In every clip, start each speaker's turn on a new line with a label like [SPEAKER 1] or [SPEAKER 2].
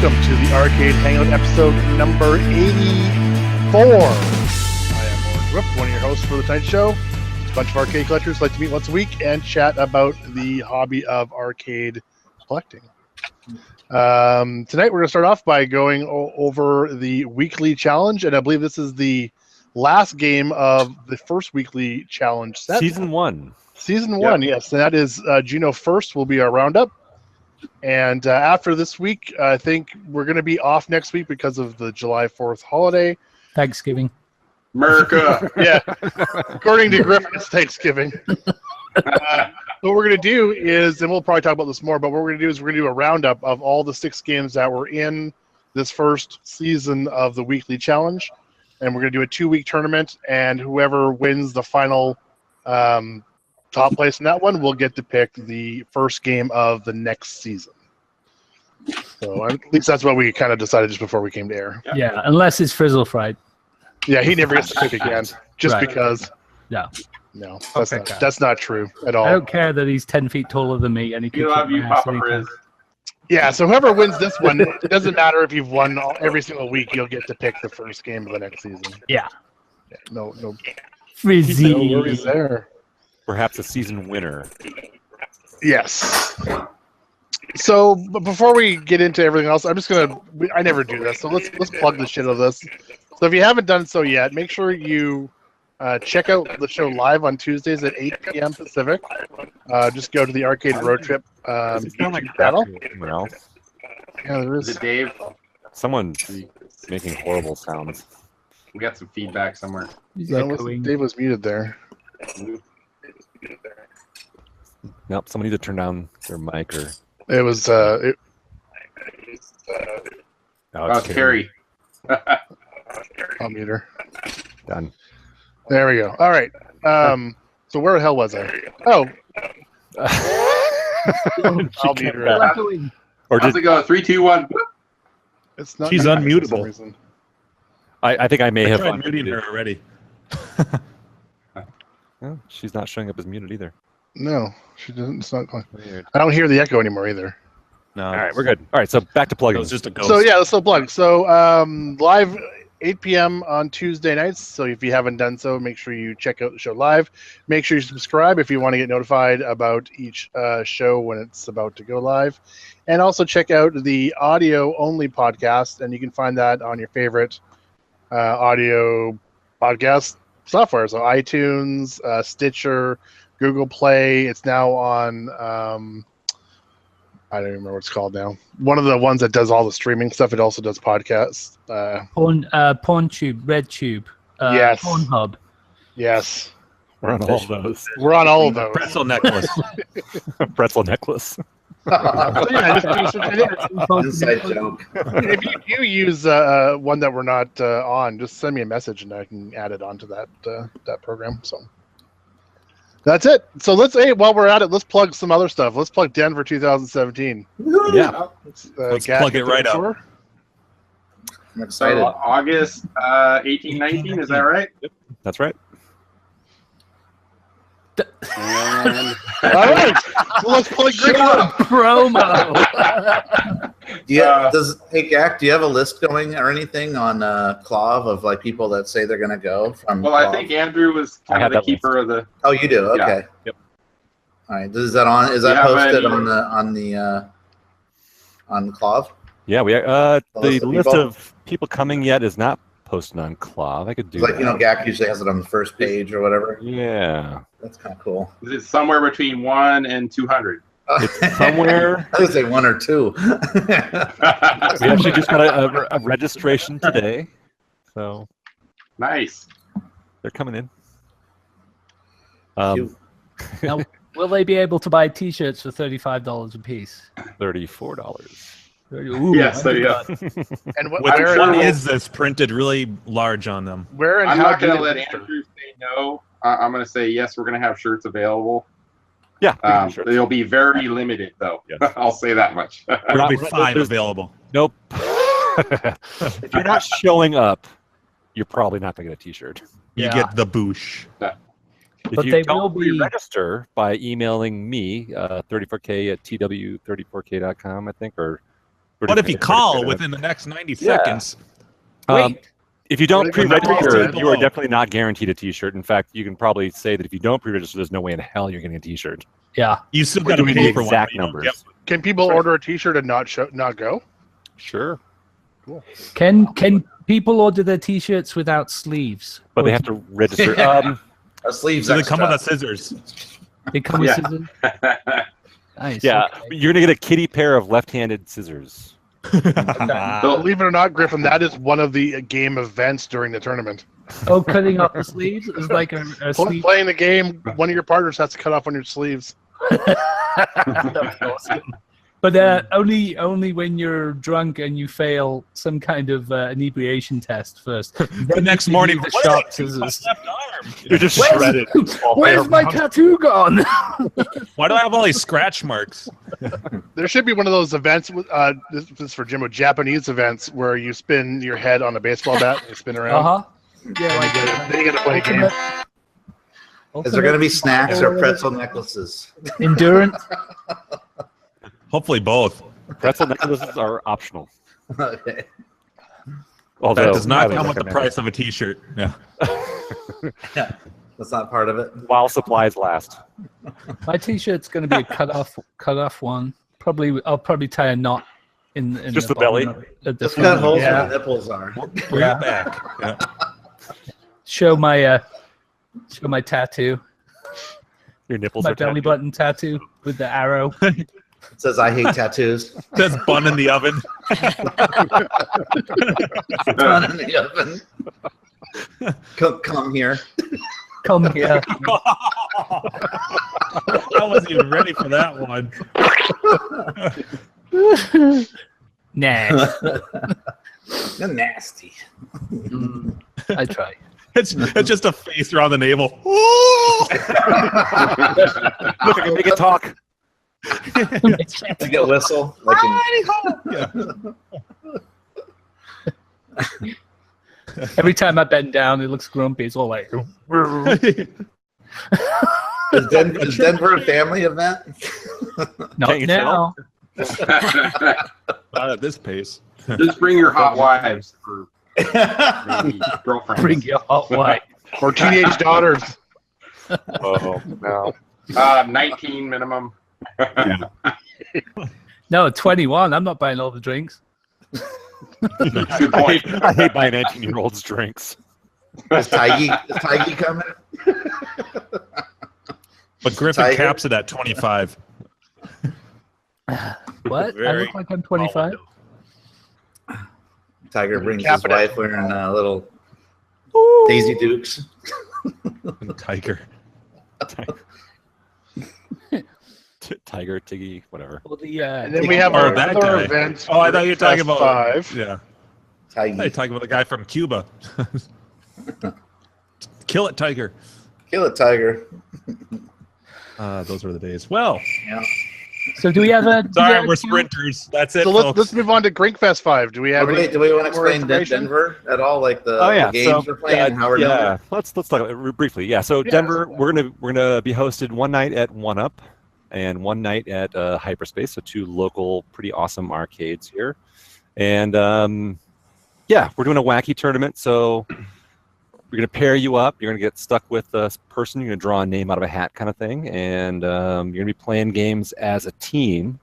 [SPEAKER 1] welcome to the Arcade Hangout episode number 84. I am Orange Whip, one of your hosts for the tonight's show. It's a bunch of arcade collectors like to meet once a week and chat about the hobby of arcade collecting. Tonight we're going to start off by going over the weekly challenge, and I believe this is the last game of the first weekly challenge set.
[SPEAKER 2] Season 1.
[SPEAKER 1] Season 1, yes. And that is Juno first will be our roundup. And after this week, I think we're going to be off next week because of the July 4th holiday.
[SPEAKER 3] Thanksgiving.
[SPEAKER 4] America.
[SPEAKER 1] Yeah. According to Griffin, it's Thanksgiving. What we're going to do is, and we'll probably talk about this more, but what we're going to do is we're going to do a roundup of all the 6 games that were in this first season of the weekly challenge. And we're going to do a 2-week tournament, and whoever wins the final top place in that one will get to pick the first game of the next season. So at least that's what we kind of decided just before we came to air.
[SPEAKER 3] Yeah, unless it's Frizzle Fried.
[SPEAKER 1] Yeah, he never gets to pick again, just
[SPEAKER 3] Right.
[SPEAKER 1] because.
[SPEAKER 3] Yeah.
[SPEAKER 1] No,
[SPEAKER 3] Okay.
[SPEAKER 1] that's not true at all.
[SPEAKER 3] I don't care that he's 10 feet taller than me and he
[SPEAKER 4] We
[SPEAKER 3] can
[SPEAKER 4] love
[SPEAKER 3] kick
[SPEAKER 4] you,
[SPEAKER 3] my ass
[SPEAKER 4] Papa
[SPEAKER 3] anytime.
[SPEAKER 4] Frizz.
[SPEAKER 1] Yeah, so whoever wins this one, it doesn't matter if you've won every single week, you'll get to pick the first game of the next season.
[SPEAKER 3] Yeah.
[SPEAKER 1] No
[SPEAKER 3] Frizzy.
[SPEAKER 1] worries there.
[SPEAKER 2] Perhaps a season winner.
[SPEAKER 1] Yes. So, but before we get into everything else, I'm just gonna. I never do this, so let's plug the shit out of this. So if you haven't done so yet, make sure you check out the show live on Tuesdays at 8 p.m. Pacific. Just go to the Arcade Road Trip YouTube channel.
[SPEAKER 2] Somewhere else.
[SPEAKER 1] Yeah, there
[SPEAKER 4] Is
[SPEAKER 1] is.
[SPEAKER 4] it Dave?
[SPEAKER 2] Someone's making horrible sounds.
[SPEAKER 4] We got some feedback somewhere.
[SPEAKER 3] He's
[SPEAKER 1] No,
[SPEAKER 3] echoing.
[SPEAKER 1] Dave was muted there.
[SPEAKER 2] Nope, someone needs to turn down their mic or.
[SPEAKER 1] It was.
[SPEAKER 2] Oh,
[SPEAKER 4] Oh, Terry.
[SPEAKER 1] I'll mute her.
[SPEAKER 2] Done.
[SPEAKER 1] There we go. All right. So where the hell was I? Oh, I'll mute her.
[SPEAKER 3] Still echoing.
[SPEAKER 2] Or
[SPEAKER 4] How's
[SPEAKER 2] did
[SPEAKER 4] it go? 3, 2, 1.
[SPEAKER 1] It's not.
[SPEAKER 5] She's
[SPEAKER 1] not for some
[SPEAKER 5] unmutable.
[SPEAKER 1] reason.
[SPEAKER 2] I think I may have
[SPEAKER 5] tried muting her
[SPEAKER 2] unmuted.
[SPEAKER 5] already.
[SPEAKER 2] Oh, she's not showing up as muted either.
[SPEAKER 1] No, she doesn't. It's not.
[SPEAKER 2] Weird.
[SPEAKER 1] I don't hear the echo anymore either.
[SPEAKER 5] No.
[SPEAKER 2] All right, we're good. All right, so back to
[SPEAKER 5] It
[SPEAKER 2] plugging.
[SPEAKER 5] was just a ghost.
[SPEAKER 1] So yeah, let's still plug. So live 8 p.m. on Tuesday nights. So if you haven't done so, make sure you check out the show live. Make sure you subscribe if you want to get notified about each show when it's about to go live. And also check out the audio-only podcast, and you can find that on your favorite audio podcast software. So iTunes, Stitcher, Google Play. It's now on... I don't even remember what it's called now. One of the ones that does all the streaming stuff. It also does podcasts.
[SPEAKER 3] PornTube, RedTube,
[SPEAKER 1] Yes.
[SPEAKER 3] Pornhub.
[SPEAKER 1] Yes.
[SPEAKER 2] We're on all of those.
[SPEAKER 1] We're on all of those.
[SPEAKER 5] Pretzel necklace.
[SPEAKER 2] Pretzel necklace.
[SPEAKER 1] So, yeah, just
[SPEAKER 6] Inside joke.
[SPEAKER 1] if you use one that we're not on, just send me a message and I can add it onto that program. So that's it. So while we're at it, let's plug some other stuff. Let's plug Denver 2017.
[SPEAKER 2] Yeah.
[SPEAKER 5] Let's
[SPEAKER 1] Gak,
[SPEAKER 5] plug it right up.
[SPEAKER 1] sure?
[SPEAKER 6] I'm excited.
[SPEAKER 4] So August 18, 19, is that right?
[SPEAKER 2] That's right.
[SPEAKER 4] And
[SPEAKER 1] All right. So let's plug Green Room.
[SPEAKER 3] Promo.
[SPEAKER 6] Hey Gak, do you have a list going or anything on Clav of like people that say they're gonna go from?
[SPEAKER 4] well, I
[SPEAKER 6] Clav?
[SPEAKER 4] think Andrew was
[SPEAKER 2] I
[SPEAKER 4] kind
[SPEAKER 2] have
[SPEAKER 4] of the
[SPEAKER 2] that
[SPEAKER 4] keeper of the.
[SPEAKER 6] Oh, you do. Okay.
[SPEAKER 2] Yep.
[SPEAKER 6] All right. Is that on? Is that
[SPEAKER 4] Yeah,
[SPEAKER 6] posted
[SPEAKER 4] but-
[SPEAKER 6] on Clav?
[SPEAKER 2] Yeah, we
[SPEAKER 6] The
[SPEAKER 2] the
[SPEAKER 6] list of
[SPEAKER 2] list
[SPEAKER 6] people?
[SPEAKER 2] of people coming yet is not posted on Clav. I could do
[SPEAKER 6] It's like
[SPEAKER 2] that.
[SPEAKER 6] you know, Gak usually has it on the first page or whatever.
[SPEAKER 2] Yeah.
[SPEAKER 6] That's kind of cool.
[SPEAKER 4] Is it somewhere between 1 and 200?
[SPEAKER 2] It's somewhere.
[SPEAKER 6] I would say 1 or 2.
[SPEAKER 2] We actually just got a registration today, so
[SPEAKER 4] Nice.
[SPEAKER 2] they're coming in.
[SPEAKER 3] Now, will they be able to buy T-shirts for $35 a piece?
[SPEAKER 2] $34.
[SPEAKER 3] Ooh,
[SPEAKER 4] Yes, there you go.
[SPEAKER 1] And
[SPEAKER 5] Which
[SPEAKER 1] where,
[SPEAKER 5] one is this printed really large on them?
[SPEAKER 1] where and
[SPEAKER 4] I'm
[SPEAKER 1] how
[SPEAKER 4] not
[SPEAKER 1] do
[SPEAKER 4] going
[SPEAKER 1] they
[SPEAKER 4] to let
[SPEAKER 1] register?
[SPEAKER 4] Andrew say no. I'm going to say yes, we're going to have shirts available.
[SPEAKER 2] Yeah, we can do shirts.
[SPEAKER 4] They'll be very limited, though.
[SPEAKER 2] Yes.
[SPEAKER 4] I'll say that much.
[SPEAKER 5] There'll be
[SPEAKER 2] Not-
[SPEAKER 5] 5
[SPEAKER 2] there's-
[SPEAKER 5] available.
[SPEAKER 2] Nope. If you're not showing up, you're probably not going to get a T-shirt.
[SPEAKER 5] You
[SPEAKER 3] Yeah.
[SPEAKER 5] get the boosh.
[SPEAKER 2] If
[SPEAKER 3] But
[SPEAKER 2] you
[SPEAKER 3] they
[SPEAKER 2] don't
[SPEAKER 3] will be-
[SPEAKER 2] register by emailing me, 34k at tw34k.com, I think, or
[SPEAKER 5] What if you call within the next 90 seconds?
[SPEAKER 3] Wait.
[SPEAKER 2] If you don't
[SPEAKER 1] What if you're not
[SPEAKER 2] pre-register,
[SPEAKER 1] listed
[SPEAKER 2] you are
[SPEAKER 5] below?
[SPEAKER 2] definitely not guaranteed a T-shirt. In fact, you can probably say that if you don't pre-register, there's no way in hell you're getting a T-shirt.
[SPEAKER 3] Yeah.
[SPEAKER 5] You still
[SPEAKER 2] We're
[SPEAKER 5] got to
[SPEAKER 2] doing
[SPEAKER 5] pay
[SPEAKER 2] the
[SPEAKER 5] for one.
[SPEAKER 2] exact
[SPEAKER 5] but you don't
[SPEAKER 2] numbers.
[SPEAKER 5] get one.
[SPEAKER 1] Can people order a T-shirt and not go?
[SPEAKER 2] Sure,
[SPEAKER 3] Can people order their T-shirts without sleeves?
[SPEAKER 2] but
[SPEAKER 3] Or
[SPEAKER 2] they have to register.
[SPEAKER 6] A sleeves
[SPEAKER 5] So they
[SPEAKER 6] extra.
[SPEAKER 5] come with the scissors.
[SPEAKER 3] They come with
[SPEAKER 4] Yeah.
[SPEAKER 3] scissors. Nice.
[SPEAKER 2] Yeah,
[SPEAKER 3] okay.
[SPEAKER 2] you're gonna get a kitty pair of left-handed scissors.
[SPEAKER 1] Believe it or not, Griffin, that is one of the game events during the tournament.
[SPEAKER 3] Oh, cutting off the sleeves is like a sleeve.
[SPEAKER 1] Playing the game, one of your partners has to cut off on your sleeves.
[SPEAKER 3] That's awesome. But only when you're drunk and you fail some kind of inebriation test first.
[SPEAKER 5] The
[SPEAKER 3] Then
[SPEAKER 5] next
[SPEAKER 3] you can
[SPEAKER 5] morning,
[SPEAKER 3] use the
[SPEAKER 5] what did I
[SPEAKER 3] sharp
[SPEAKER 5] do with my
[SPEAKER 3] scissors.
[SPEAKER 5] left arm?
[SPEAKER 2] You're just
[SPEAKER 3] Where's-
[SPEAKER 2] shredded.
[SPEAKER 3] Where's my tattoo gone?
[SPEAKER 5] Why do I have all these scratch marks?
[SPEAKER 1] There should be one of those events. This is for Jimbo, Japanese events where you spin your head on a baseball bat and you spin around.
[SPEAKER 3] Uh-huh. Yeah, like
[SPEAKER 1] Then you get to play a game.
[SPEAKER 6] Is there going to be snacks or pretzel necklaces?
[SPEAKER 3] endurance?
[SPEAKER 5] Hopefully both.
[SPEAKER 2] Pretzel necklaces are optional.
[SPEAKER 6] Okay.
[SPEAKER 2] Although
[SPEAKER 5] That does not
[SPEAKER 2] highly
[SPEAKER 5] come with the
[SPEAKER 2] recommended.
[SPEAKER 5] price of a T-shirt. Yeah.
[SPEAKER 6] Yeah, that's not part of it.
[SPEAKER 2] While supplies last.
[SPEAKER 3] My T-shirt's going to be a cut off one. I'll probably tie a knot in
[SPEAKER 2] Just the
[SPEAKER 3] bottom
[SPEAKER 2] belly?
[SPEAKER 3] of it, at the
[SPEAKER 6] Just cut
[SPEAKER 3] front.
[SPEAKER 6] holes
[SPEAKER 3] Yeah.
[SPEAKER 6] where the nipples are.
[SPEAKER 5] Bring it back. Yeah.
[SPEAKER 3] Show my tattoo,
[SPEAKER 2] Your nipples
[SPEAKER 3] my
[SPEAKER 2] are
[SPEAKER 3] belly
[SPEAKER 2] tattooed.
[SPEAKER 3] button tattoo with the arrow.
[SPEAKER 6] It says, I hate tattoos.
[SPEAKER 5] That's bun in the oven.
[SPEAKER 6] Done in the oven. Come here.
[SPEAKER 3] Come here.
[SPEAKER 5] I wasn't even ready for that one.
[SPEAKER 3] Nah.
[SPEAKER 6] You're nasty.
[SPEAKER 3] I try.
[SPEAKER 5] It's just a face around the navel.
[SPEAKER 2] Look, I can make it talk.
[SPEAKER 6] To get whistle. Like
[SPEAKER 3] Every time I bend down, it looks grumpy. It's all like.
[SPEAKER 6] is Denver a family event?
[SPEAKER 3] Not
[SPEAKER 2] Can't you
[SPEAKER 3] now.
[SPEAKER 5] Not at this pace.
[SPEAKER 4] Just bring your hot wives or maybe girlfriends.
[SPEAKER 3] Bring your hot wife.
[SPEAKER 1] Or teenage daughters.
[SPEAKER 2] Oh no.
[SPEAKER 4] 19 minimum.
[SPEAKER 3] No, 21. I'm not buying all the drinks.
[SPEAKER 4] Good
[SPEAKER 2] I
[SPEAKER 4] point.
[SPEAKER 2] hate buying 19-year-olds drinks.
[SPEAKER 6] Is Tiggy coming?
[SPEAKER 5] But Griffin
[SPEAKER 6] Tiger?
[SPEAKER 5] caps it at 25.
[SPEAKER 3] What? I
[SPEAKER 5] Very
[SPEAKER 3] look like I'm 25?
[SPEAKER 6] Tiger brings his
[SPEAKER 1] Capital.
[SPEAKER 6] wife wearing little Daisy Dukes.
[SPEAKER 5] Tiger.
[SPEAKER 2] Tiger, Tiggy, whatever.
[SPEAKER 3] Well, the,
[SPEAKER 1] And then we have
[SPEAKER 5] Or
[SPEAKER 1] our
[SPEAKER 5] that
[SPEAKER 1] other
[SPEAKER 5] guy.
[SPEAKER 1] event.
[SPEAKER 5] Oh, I thought you were talking
[SPEAKER 1] Fest
[SPEAKER 5] about
[SPEAKER 1] 5.
[SPEAKER 5] Yeah.
[SPEAKER 6] Tiggy.
[SPEAKER 5] Hey, talking about the guy from Cuba. Kill it, Tiger.
[SPEAKER 6] Kill it, Tiger.
[SPEAKER 5] Those were the days. Well,
[SPEAKER 6] Yeah.
[SPEAKER 3] so do we have a?
[SPEAKER 5] sorry, we're sprinters. That's it,
[SPEAKER 1] So
[SPEAKER 5] folks.
[SPEAKER 1] let's move on to Grinkfest 5. Do we have any?
[SPEAKER 6] Do we want to
[SPEAKER 1] more
[SPEAKER 6] explain
[SPEAKER 1] information?
[SPEAKER 6] Denver at all? Like the,
[SPEAKER 2] Oh yeah,
[SPEAKER 6] the games we're playing and how we're doing
[SPEAKER 2] yeah.
[SPEAKER 6] it?
[SPEAKER 2] Let's talk about it briefly. Yeah, so
[SPEAKER 1] Yeah.
[SPEAKER 2] Denver, we're gonna be hosted one night at One Up, and one night at Hyperspace. So two local, pretty awesome arcades here, and yeah, we're doing a wacky tournament. So we're gonna pair you up. You're gonna get stuck with a person. You're gonna draw a name out of a hat, kind of thing, and you're gonna be playing games as a team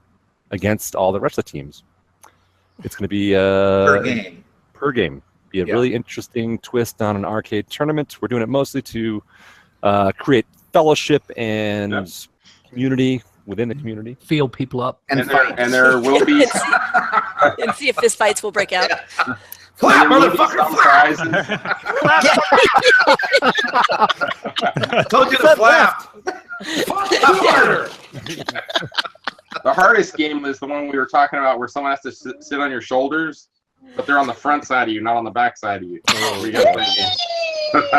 [SPEAKER 2] against all the rest of the teams. It's gonna be
[SPEAKER 6] Per game.
[SPEAKER 2] per game. Be a
[SPEAKER 6] Yeah.
[SPEAKER 2] really interesting twist on an arcade tournament. We're doing it mostly to create fellowship and community within the community.
[SPEAKER 3] Feel people up.
[SPEAKER 6] And
[SPEAKER 4] there will be
[SPEAKER 7] And see if fist fights will break out.
[SPEAKER 6] Flap,
[SPEAKER 4] there will be
[SPEAKER 6] motherfucker,
[SPEAKER 4] some
[SPEAKER 6] flap!
[SPEAKER 4] prizes.
[SPEAKER 6] Told you to flap. Flap harder.
[SPEAKER 4] The hardest game was the one we were talking about where someone has to sit on your shoulders, but they're on the front side of you, not on the back side of you. We gotta play a game.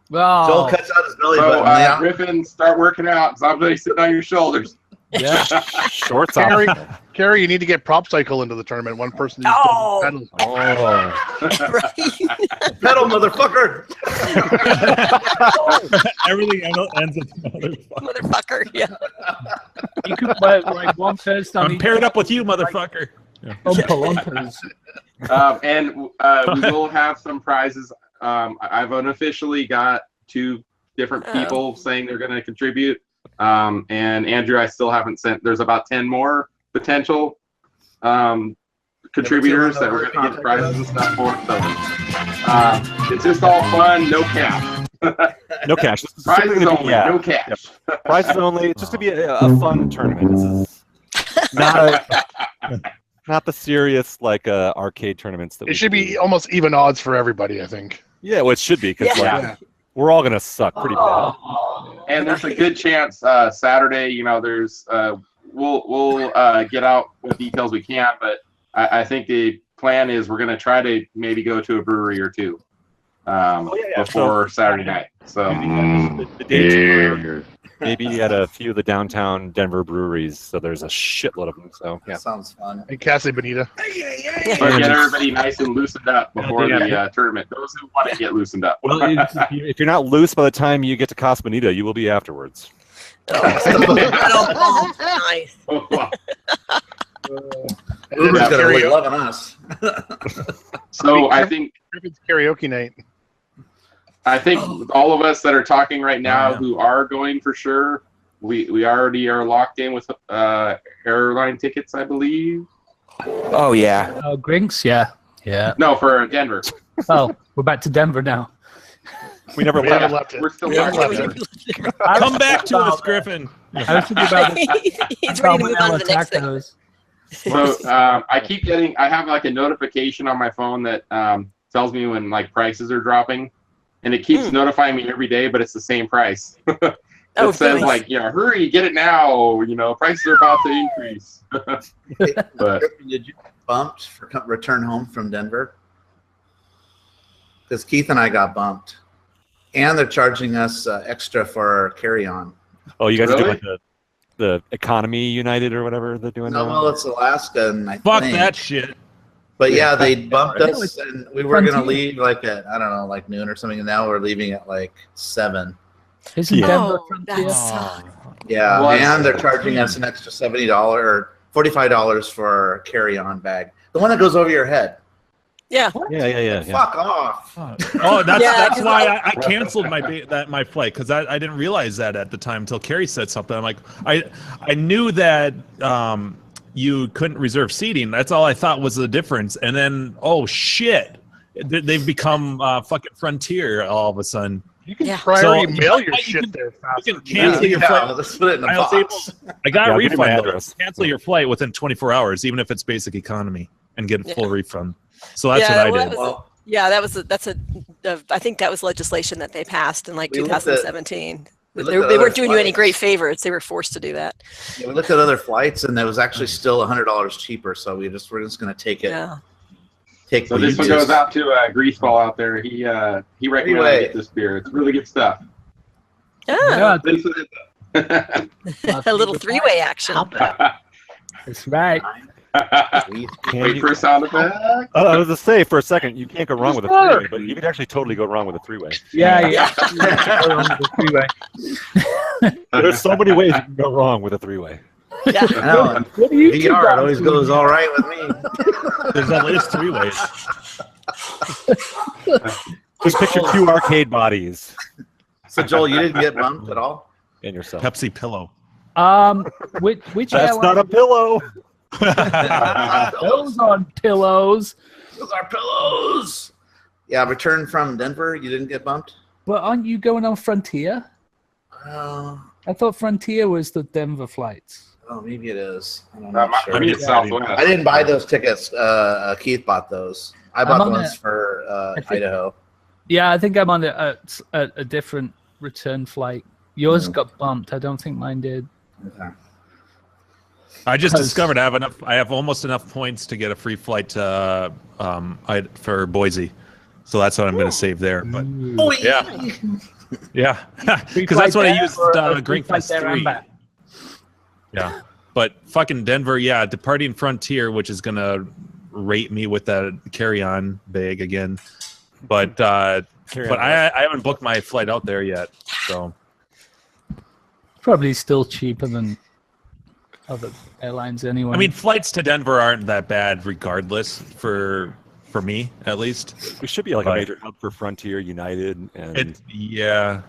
[SPEAKER 3] Well,
[SPEAKER 6] Joel cuts out his belly
[SPEAKER 4] So,
[SPEAKER 6] button. Yeah.
[SPEAKER 4] Griffin, start working out. Somebody sitting on your shoulders.
[SPEAKER 3] yeah.
[SPEAKER 2] Shorts
[SPEAKER 1] Carrie,
[SPEAKER 2] off.
[SPEAKER 1] Carrie, you need to get Prop Cycle into the tournament. One person. needs
[SPEAKER 7] Oh.
[SPEAKER 1] to pedal.
[SPEAKER 2] Oh,
[SPEAKER 7] Right?
[SPEAKER 6] Pedal, motherfucker.
[SPEAKER 5] Everything ends with motherfucker.
[SPEAKER 7] Motherfucker. Yeah.
[SPEAKER 3] You could play like one person on
[SPEAKER 5] I'm
[SPEAKER 3] each.
[SPEAKER 5] paired up with you, motherfucker.
[SPEAKER 3] Umpa-lumpas.
[SPEAKER 4] And we will have some prizes. I've unofficially got 2 different people saying they're going to contribute. And Andrew, I still haven't sent. There's about 10 more potential contributors that we're going to get prizes and stuff for. So it's just all fun, no cash.
[SPEAKER 2] No cash. This is
[SPEAKER 4] Prizes
[SPEAKER 2] simply
[SPEAKER 4] only,
[SPEAKER 2] yeah.
[SPEAKER 4] no cash.
[SPEAKER 2] Prizes only. It's just to be a fun tournament. This is not the serious like arcade tournaments that
[SPEAKER 1] It should be almost even odds for everybody, I think.
[SPEAKER 2] Yeah, well, it should be because
[SPEAKER 7] Yeah.
[SPEAKER 2] we're all gonna suck pretty bad.
[SPEAKER 4] And there's a good chance Saturday. You know, there's we'll get out what details we can, but I think the plan is we're going to try to maybe go to a brewery or 2 before Saturday night. So
[SPEAKER 2] The dates are maybe at a few of the downtown Denver breweries. So there's a shitload of them. So yeah,
[SPEAKER 6] That sounds fun.
[SPEAKER 1] And Cassie Bonita.
[SPEAKER 4] but get everybody nice and loosened up before the tournament. Those who want to get loosened up.
[SPEAKER 2] well, if you're not loose by the time you get to Casa Bonita, you will be afterwards.
[SPEAKER 7] Nice.
[SPEAKER 6] Uber's
[SPEAKER 1] Yeah,
[SPEAKER 6] gonna be
[SPEAKER 1] karaoke.
[SPEAKER 6] loving us.
[SPEAKER 4] So I think
[SPEAKER 1] Griffin's karaoke night.
[SPEAKER 4] all of us that are talking right now who are going for sure, we already are locked in with airline tickets, I believe.
[SPEAKER 8] Oh yeah.
[SPEAKER 3] Grinks, yeah.
[SPEAKER 4] No, for Denver.
[SPEAKER 3] Oh, we're back to Denver now.
[SPEAKER 2] We never
[SPEAKER 1] We
[SPEAKER 2] left.
[SPEAKER 1] haven't left it.
[SPEAKER 4] We're still
[SPEAKER 1] We haven't
[SPEAKER 4] talking.
[SPEAKER 1] left it.
[SPEAKER 5] Come back to us, Griffin.
[SPEAKER 3] I was thinking about
[SPEAKER 7] He's ready to move on to the next thing.
[SPEAKER 3] tacos.
[SPEAKER 4] So I keep getting. I have like a notification on my phone that tells me when like prices are dropping, and it keeps notifying me every day, but it's the same price. It says
[SPEAKER 7] really?
[SPEAKER 4] like, hurry, get it now. Prices are about to increase. But
[SPEAKER 6] Griffin, did you get bumped for return home from Denver? Because Keith and I got bumped, and they're charging us extra for our carry-on.
[SPEAKER 2] Oh, you guys are
[SPEAKER 4] Really?
[SPEAKER 2] doing like the Economy United or whatever they're doing
[SPEAKER 6] No,
[SPEAKER 2] now?
[SPEAKER 6] well, it's Alaska, and I
[SPEAKER 5] Fuck
[SPEAKER 6] think.
[SPEAKER 5] that shit.
[SPEAKER 6] But yeah, they bumped
[SPEAKER 3] Yeah,
[SPEAKER 6] us, and we were gonna
[SPEAKER 3] Frontier.
[SPEAKER 6] leave like at like noon or something, and now we're leaving at like 7.
[SPEAKER 3] Isn't
[SPEAKER 2] Yeah.
[SPEAKER 3] Denver
[SPEAKER 7] Oh,
[SPEAKER 3] frontier?
[SPEAKER 7] that sucks.
[SPEAKER 6] Yeah,
[SPEAKER 4] What?
[SPEAKER 6] and they're charging us an extra $70 or $45 for our carry-on bag, the one that goes over your head.
[SPEAKER 7] Yeah.
[SPEAKER 2] Yeah.
[SPEAKER 6] Fuck off!
[SPEAKER 5] Oh, that's
[SPEAKER 7] Yeah,
[SPEAKER 5] that's
[SPEAKER 7] 'cause
[SPEAKER 5] why I canceled my flight because I didn't realize that at the time until Carrie said something. I'm like, I knew that you couldn't reserve seating. That's all I thought was the difference. And then oh shit, they've become fucking Frontier all of a sudden.
[SPEAKER 1] You can
[SPEAKER 7] Yeah.
[SPEAKER 1] priority
[SPEAKER 5] So,
[SPEAKER 1] mail your
[SPEAKER 5] you
[SPEAKER 1] shit
[SPEAKER 5] can-
[SPEAKER 1] there
[SPEAKER 5] You
[SPEAKER 1] faster.
[SPEAKER 5] can cancel your flight.
[SPEAKER 6] Let's put it in a
[SPEAKER 5] I was
[SPEAKER 6] box.
[SPEAKER 5] I got
[SPEAKER 2] Yeah,
[SPEAKER 5] a
[SPEAKER 2] I'll give you my
[SPEAKER 5] refund. Though.
[SPEAKER 2] address.
[SPEAKER 5] Cancel your flight within 24 hours, even if it's basic economy, and get a full refund. So that's what I
[SPEAKER 7] well,
[SPEAKER 5] did.
[SPEAKER 7] that's I think that was legislation that they passed in like
[SPEAKER 6] We looked at-
[SPEAKER 7] 2017.
[SPEAKER 6] we
[SPEAKER 7] They
[SPEAKER 6] looked at
[SPEAKER 7] weren't
[SPEAKER 6] other
[SPEAKER 7] doing you any
[SPEAKER 6] flights.
[SPEAKER 7] great favors. They were forced to do that.
[SPEAKER 6] Yeah, we looked at other flights, and it was actually still $100 cheaper. So we're just gonna take it.
[SPEAKER 7] Yeah.
[SPEAKER 6] Take
[SPEAKER 4] so
[SPEAKER 6] the
[SPEAKER 4] this one
[SPEAKER 6] easiest.
[SPEAKER 4] goes out to Greaseball out there. He recommended I get this beer. It's really good stuff.
[SPEAKER 7] Ah,
[SPEAKER 4] This is
[SPEAKER 7] a little three-way action.
[SPEAKER 3] That's right.
[SPEAKER 4] Wait for a sound effect.
[SPEAKER 2] I was to say for a second, you can't go wrong with a three-way, but you could actually totally go wrong with a three-way.
[SPEAKER 3] Yeah. Three-way.
[SPEAKER 2] There's so many ways you can go wrong with a three-way.
[SPEAKER 7] Yeah.
[SPEAKER 6] I know.
[SPEAKER 3] What do you two
[SPEAKER 6] VR
[SPEAKER 3] guys
[SPEAKER 6] always
[SPEAKER 3] do?
[SPEAKER 6] goes all right with me.
[SPEAKER 5] There's at least 3 ways.
[SPEAKER 2] Just picture 2 arcade bodies
[SPEAKER 6] So Joel, you didn't get bumped at all?
[SPEAKER 2] and yourself.
[SPEAKER 5] Pepsi Pillow.
[SPEAKER 3] Which
[SPEAKER 2] That's
[SPEAKER 3] airline?
[SPEAKER 2] not a pillow.
[SPEAKER 3] Those on pillows.
[SPEAKER 6] Those are pillows. Yeah, return from Denver. You didn't get bumped.
[SPEAKER 3] But aren't you going on Frontier?
[SPEAKER 6] Oh,
[SPEAKER 3] I thought Frontier was the Denver flights.
[SPEAKER 6] maybe it is. I'm not sure.
[SPEAKER 4] Maybe it's Southwest.
[SPEAKER 6] I didn't buy those tickets. Keith bought those. I bought the
[SPEAKER 3] on
[SPEAKER 6] ones
[SPEAKER 3] it.
[SPEAKER 6] for
[SPEAKER 3] I think-
[SPEAKER 6] Idaho.
[SPEAKER 3] Yeah, I think I'm on a different return flight. Yours got bumped. I don't think mine did.
[SPEAKER 6] Okay.
[SPEAKER 5] I just
[SPEAKER 3] Because-
[SPEAKER 5] discovered I have almost enough points to get a free flight to for Boise, so that's what I'm going to save there. But yeah, because that's what I used Green Fest 3. Yeah, but fucking Denver, yeah, departing Frontier, which is going to rate me with that carry-on bag again. But I haven't booked my flight out there yet, so
[SPEAKER 3] Probably still cheaper than other airlines anyway.
[SPEAKER 5] I mean, flights to Denver aren't that bad, regardless. For me, at least.
[SPEAKER 2] We should be like a major hub for Frontier, United, and
[SPEAKER 5] yeah,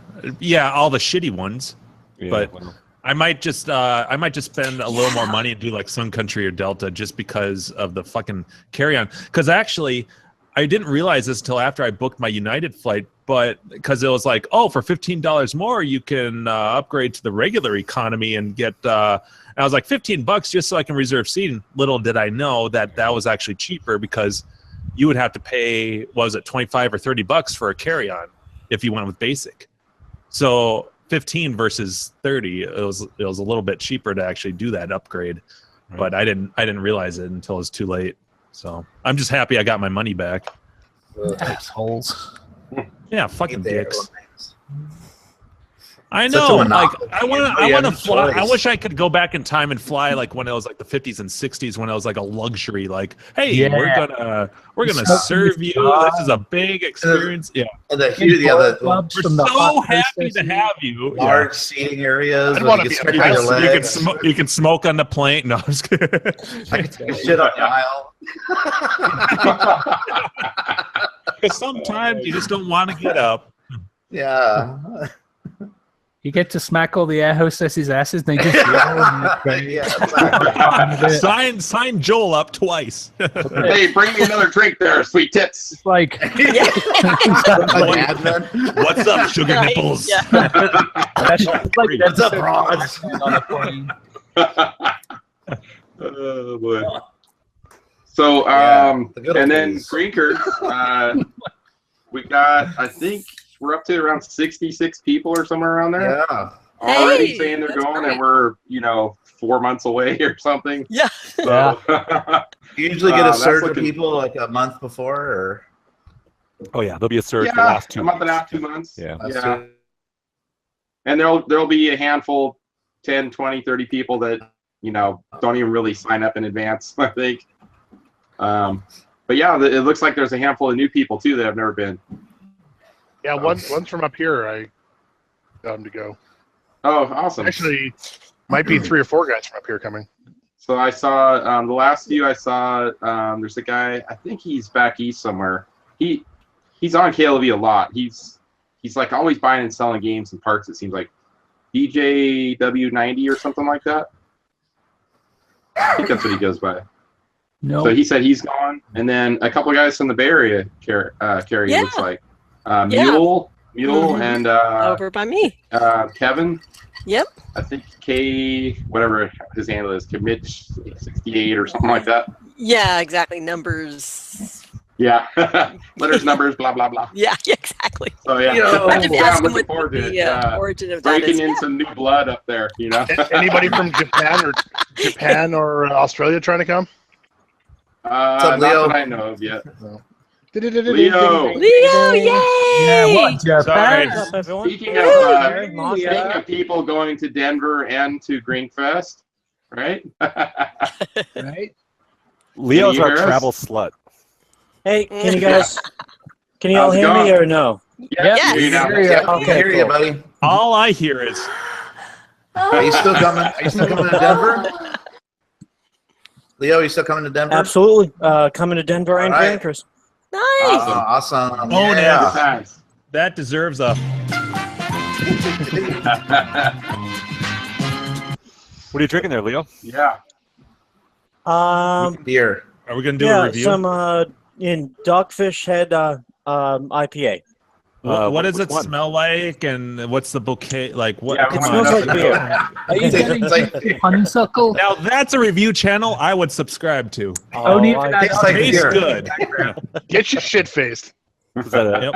[SPEAKER 5] all the shitty ones.
[SPEAKER 2] yeah,
[SPEAKER 5] but
[SPEAKER 2] well,
[SPEAKER 5] I might just spend a little more money and do like Sun Country or Delta just because of the fucking carry-on. Because actually, I didn't realize this till after I booked my United flight, but because it was like, oh, for $15 more, you can upgrade to the regular economy and get. And I was like, $15 just so I can reserve seating. Little did I know that was actually cheaper because you would have to pay, what was it, $25 or $30 for a carry-on if you went with basic. So 15 versus 30, it was a little bit cheaper to actually do that upgrade. Right. But I didn't realize it until it was too late. So I'm just happy I got my money back.
[SPEAKER 3] Assholes.
[SPEAKER 5] Yeah, fucking dicks. I know. Like I want to fly. I wish I could go back in time and fly like when it was like the 50s and 60s when it was like a luxury. Like, hey, we're gonna serve you. This is a big experience. Yeah.
[SPEAKER 6] And we're
[SPEAKER 5] so happy to have you.
[SPEAKER 6] Large seating areas.
[SPEAKER 5] You can smoke on the plane. No, I'm just kidding.
[SPEAKER 6] I can take a shit on the aisle.
[SPEAKER 5] Because sometimes you just don't want to get up.
[SPEAKER 6] Yeah.
[SPEAKER 3] You get to smack all the air hostesses' asses, and they just
[SPEAKER 5] sign Joel up twice.
[SPEAKER 4] Hey, bring me another drink there, sweet tits.
[SPEAKER 3] It's like,
[SPEAKER 5] what's up, sugar nipples?
[SPEAKER 3] Yeah.
[SPEAKER 6] What's up, broads?
[SPEAKER 3] On the plane.
[SPEAKER 4] Oh boy. So, and then drinkers, we got, I think we're up to around 66 people or somewhere around there.
[SPEAKER 6] Yeah.
[SPEAKER 4] Already saying they're going, and we're 4 months away or something.
[SPEAKER 7] Yeah.
[SPEAKER 4] So,
[SPEAKER 6] you usually get a surge of people like a month before, or?
[SPEAKER 2] Oh yeah, there'll be a surge the last 2
[SPEAKER 4] months. A month and a half, 2 months.
[SPEAKER 2] Yeah.
[SPEAKER 4] Yeah. And there'll be a handful, 10, 20, 30 people that don't even really sign up in advance, I think. But yeah, it looks like there's a handful of new people too that have never been.
[SPEAKER 1] Yeah, one's from up here. I got him to go.
[SPEAKER 4] Oh, awesome!
[SPEAKER 1] Actually, might be 3 or 4 guys from up here coming.
[SPEAKER 4] So I saw the last few. I saw there's a guy. I think he's back east somewhere. He's on KLV a lot. He's like always buying and selling games and parts. It seems like DJW90 or something like that. I think that's what he goes by.
[SPEAKER 3] No.
[SPEAKER 4] So he said he's gone, and then a couple of guys from the Bay Area carry. Looks like Mule, and
[SPEAKER 7] over by me.
[SPEAKER 4] Kevin.
[SPEAKER 7] Yep.
[SPEAKER 4] I think K, whatever his handle is, Mitch 68 or something like that.
[SPEAKER 7] Yeah, exactly. Numbers.
[SPEAKER 4] Yeah, letters, numbers, blah blah blah.
[SPEAKER 7] Yeah, exactly.
[SPEAKER 4] So yeah,
[SPEAKER 7] I'm looking
[SPEAKER 4] forward to
[SPEAKER 7] the origin of that.
[SPEAKER 4] Breaking in some new blood up there,
[SPEAKER 1] Anybody from Japan or Australia trying to come?
[SPEAKER 4] Not that I know of yet. No.
[SPEAKER 7] Leo, yay!
[SPEAKER 3] Yeah, what, Japan?
[SPEAKER 4] Speaking of people going to Denver and to Greenfest, right?
[SPEAKER 3] Right.
[SPEAKER 2] Leo's our travel slut.
[SPEAKER 8] Hey, can you all hear me or no?
[SPEAKER 4] Yeah.
[SPEAKER 8] Okay,
[SPEAKER 6] hear you, buddy.
[SPEAKER 5] All I hear is.
[SPEAKER 6] Are you still coming? Are you still coming to Denver? Leo, are you still coming to Denver?
[SPEAKER 8] Absolutely. Coming to Denver and Grand Cruz.
[SPEAKER 7] Nice.
[SPEAKER 6] Awesome.
[SPEAKER 5] Oh,
[SPEAKER 6] Yeah.
[SPEAKER 5] That deserves a.
[SPEAKER 2] What are you drinking there, Leo?
[SPEAKER 4] Yeah.
[SPEAKER 6] Beer.
[SPEAKER 5] Are we gonna do a review?
[SPEAKER 8] Some in Dogfish Head IPA.
[SPEAKER 5] What does it
[SPEAKER 2] one?
[SPEAKER 5] Smell like, and what's the bouquet like? What?
[SPEAKER 4] Yeah,
[SPEAKER 8] It smells like beer.
[SPEAKER 3] Are you getting honeysuckle?
[SPEAKER 5] Now that's a review channel I would subscribe to.
[SPEAKER 3] Only if it
[SPEAKER 6] tastes
[SPEAKER 3] has
[SPEAKER 6] like
[SPEAKER 5] Tastes
[SPEAKER 6] beer.
[SPEAKER 5] good.
[SPEAKER 1] Get your shit faced.
[SPEAKER 2] Is that a,
[SPEAKER 5] Yep.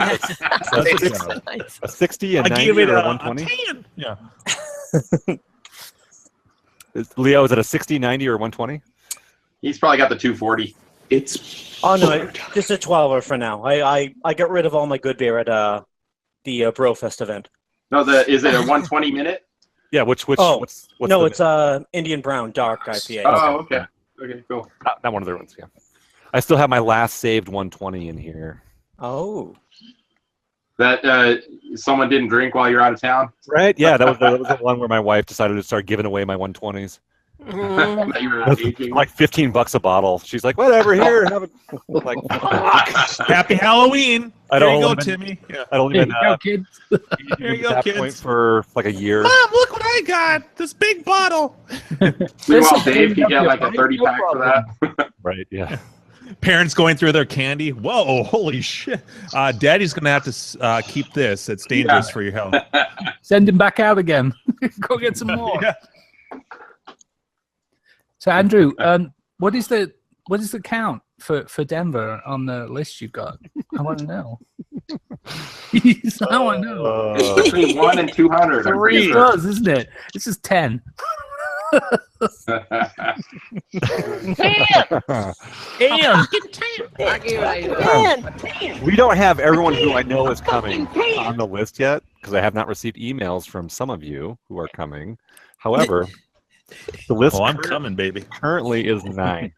[SPEAKER 7] Nice.
[SPEAKER 2] a 60, a
[SPEAKER 5] I
[SPEAKER 2] 90,
[SPEAKER 5] give it
[SPEAKER 2] or a
[SPEAKER 5] a
[SPEAKER 2] 120?
[SPEAKER 5] 10. Yeah.
[SPEAKER 2] Leo, is it a 60, 90, or 120?
[SPEAKER 4] He's probably got the 240.
[SPEAKER 8] Oh no, just a 12er for now. I got rid of all my good beer at the Brofest event.
[SPEAKER 4] No, is it a 120 minute?
[SPEAKER 2] Yeah, what's
[SPEAKER 8] No,
[SPEAKER 2] the,
[SPEAKER 8] it's Indian Brown Dark IPA.
[SPEAKER 4] Oh, okay. Okay, cool.
[SPEAKER 2] not one of their ones, yeah. I still have my last saved 120 in here.
[SPEAKER 8] Oh.
[SPEAKER 4] That someone didn't drink while you're out of town?
[SPEAKER 2] Right? Yeah, that was the one where my wife decided to start giving away my 120s.
[SPEAKER 7] Mm.
[SPEAKER 4] You were
[SPEAKER 2] That's
[SPEAKER 4] aging.
[SPEAKER 2] like $15 a bottle. She's like, whatever, here, have it. Like,
[SPEAKER 5] Happy Halloween.
[SPEAKER 2] I
[SPEAKER 5] There
[SPEAKER 2] don't
[SPEAKER 5] you go,
[SPEAKER 2] even-
[SPEAKER 5] Timmy. Yeah.
[SPEAKER 2] I don't
[SPEAKER 3] There
[SPEAKER 2] even
[SPEAKER 3] you go, kids.
[SPEAKER 5] Here you
[SPEAKER 2] at
[SPEAKER 5] go,
[SPEAKER 2] that
[SPEAKER 5] kids.
[SPEAKER 2] point for like a year.
[SPEAKER 5] Mom, look what I got! This big bottle.
[SPEAKER 4] Meanwhile,
[SPEAKER 3] Listen,
[SPEAKER 4] Dave can
[SPEAKER 3] clean
[SPEAKER 4] get
[SPEAKER 3] up
[SPEAKER 4] like
[SPEAKER 3] your
[SPEAKER 4] a 30
[SPEAKER 3] brain, no
[SPEAKER 4] pack for
[SPEAKER 3] problem.
[SPEAKER 4] that.
[SPEAKER 2] Right, yeah.
[SPEAKER 5] Parents going through their candy. Whoa, holy shit! Daddy's gonna have to keep this. It's dangerous for your health.
[SPEAKER 3] Send him back out again. Go get some more.
[SPEAKER 5] Yeah.
[SPEAKER 3] So Andrew, what is the count for Denver on the list you've got? I want to know. I want to know.
[SPEAKER 4] Between 1 and 200. I'm pretty
[SPEAKER 3] It
[SPEAKER 4] sure.
[SPEAKER 3] does, isn't it? This is 10. Damn.
[SPEAKER 7] Man,
[SPEAKER 2] We don't have everyone who I know is coming on the list yet because I have not received emails from some of you who are coming. However, the list
[SPEAKER 5] Oh, I'm coming, baby.
[SPEAKER 2] currently is 9.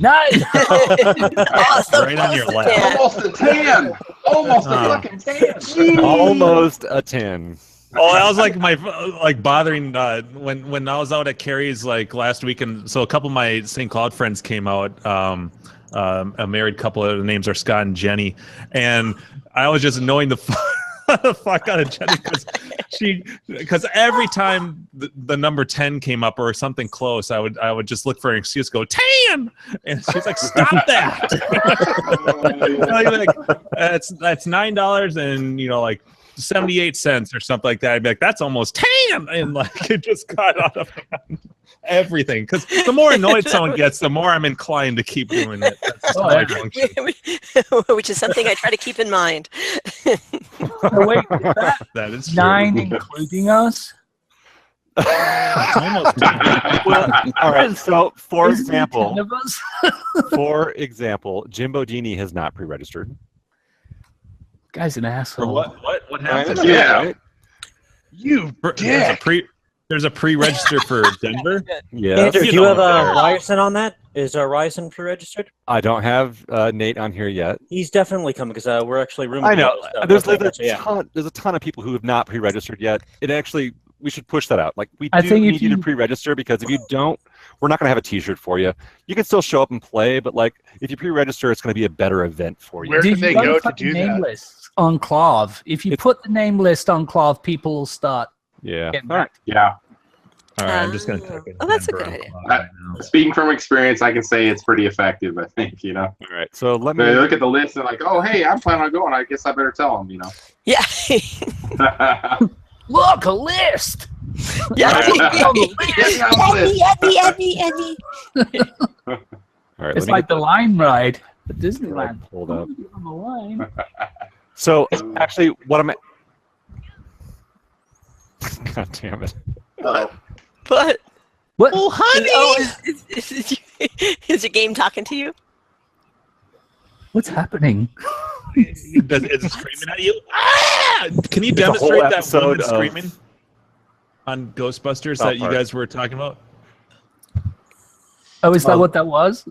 [SPEAKER 3] Nice.
[SPEAKER 7] oh, so
[SPEAKER 5] Right on
[SPEAKER 7] close
[SPEAKER 5] your
[SPEAKER 7] to
[SPEAKER 5] lap.
[SPEAKER 7] 10.
[SPEAKER 4] Almost a 10. Almost a
[SPEAKER 5] Oh.
[SPEAKER 4] fucking 10.
[SPEAKER 2] Almost a 10.
[SPEAKER 5] Oh, that was like my bothering when I was out at Carrie's like last week, and so a couple of my St. Cloud friends came out. A married couple. Their names are Scott and Jenny, and I was just annoying the fuck out of Jenny because every time the number 10 came up or something close, I would just look for an excuse, go 10, and she's like, stop that. That's $9 and like 78 cents or something like that. I'd be like, that's almost 10, and like it just got out of hand. Everything, because the more annoyed someone gets, the more I'm inclined to keep doing it. That's just how I function.
[SPEAKER 7] Which is something I try to keep in mind.
[SPEAKER 3] So wait, is that
[SPEAKER 5] That is true.
[SPEAKER 3] 9 including us?
[SPEAKER 5] It's almost 10.
[SPEAKER 2] Well, all right. So, for
[SPEAKER 3] Isn't it 10
[SPEAKER 2] example,
[SPEAKER 3] of us?
[SPEAKER 2] Jimbo Dini has not pre-registered.
[SPEAKER 3] Guy's an
[SPEAKER 5] For
[SPEAKER 3] asshole.
[SPEAKER 5] what happened?
[SPEAKER 4] Yeah.
[SPEAKER 2] Right?
[SPEAKER 1] You
[SPEAKER 5] There's a pre-register for Denver.
[SPEAKER 2] Yeah.
[SPEAKER 8] Andrew,
[SPEAKER 5] you
[SPEAKER 8] do you
[SPEAKER 5] know
[SPEAKER 8] have
[SPEAKER 5] there.
[SPEAKER 8] Ryerson on that? Is Ryerson pre-registered?
[SPEAKER 2] I don't have Nate on here yet.
[SPEAKER 8] He's definitely coming because we're actually rooming.
[SPEAKER 2] I know.
[SPEAKER 8] together, so
[SPEAKER 2] There's a ton of people who have not pre-registered yet. We should push that out. Like we
[SPEAKER 3] I
[SPEAKER 2] do
[SPEAKER 3] think if
[SPEAKER 2] need you to
[SPEAKER 3] you-
[SPEAKER 2] pre-register because if you don't, we're not going to have a T-shirt for you. You can still show up and play, but like if you pre-register, it's going to be a better event for you.
[SPEAKER 1] Where can
[SPEAKER 3] Dude,
[SPEAKER 1] they
[SPEAKER 3] you gotta
[SPEAKER 1] go to
[SPEAKER 3] put the
[SPEAKER 1] do
[SPEAKER 3] name
[SPEAKER 1] that?
[SPEAKER 3] lists on Clav. If you put the name list on Clav, people will start
[SPEAKER 2] Yeah.
[SPEAKER 3] getting
[SPEAKER 2] All right.
[SPEAKER 3] back.
[SPEAKER 4] Yeah.
[SPEAKER 5] All right, I'm just gonna type in
[SPEAKER 7] Oh, that's a
[SPEAKER 5] Denver
[SPEAKER 7] good
[SPEAKER 5] on
[SPEAKER 7] idea.
[SPEAKER 5] Cloud right now.
[SPEAKER 4] Speaking from experience, I can say it's pretty effective. I think
[SPEAKER 2] All right. So let
[SPEAKER 4] They
[SPEAKER 2] me.
[SPEAKER 4] look at the list and like, oh hey, I'm planning on going. I guess I better tell them.
[SPEAKER 7] Yeah.
[SPEAKER 3] Look, a list.
[SPEAKER 7] yeah.
[SPEAKER 4] Get me on the list.
[SPEAKER 2] All right.
[SPEAKER 3] It's
[SPEAKER 2] let me
[SPEAKER 3] like
[SPEAKER 2] get
[SPEAKER 3] the line ride at
[SPEAKER 2] that
[SPEAKER 3] Disneyland.
[SPEAKER 2] pulled up.
[SPEAKER 3] On the line.
[SPEAKER 2] So actually, what am I? God damn it!
[SPEAKER 7] But
[SPEAKER 3] What?
[SPEAKER 5] Oh, honey!
[SPEAKER 7] is your game talking to you?
[SPEAKER 3] What's happening?
[SPEAKER 5] Is it screaming at you? Ah! Can you
[SPEAKER 2] It's a whole
[SPEAKER 5] demonstrate that
[SPEAKER 2] episode
[SPEAKER 5] woman
[SPEAKER 2] of
[SPEAKER 5] screaming on Ghostbusters
[SPEAKER 2] South
[SPEAKER 5] that you
[SPEAKER 2] Park.
[SPEAKER 5] guys were talking about?
[SPEAKER 3] Oh, is that
[SPEAKER 6] Oh.
[SPEAKER 3] what that was?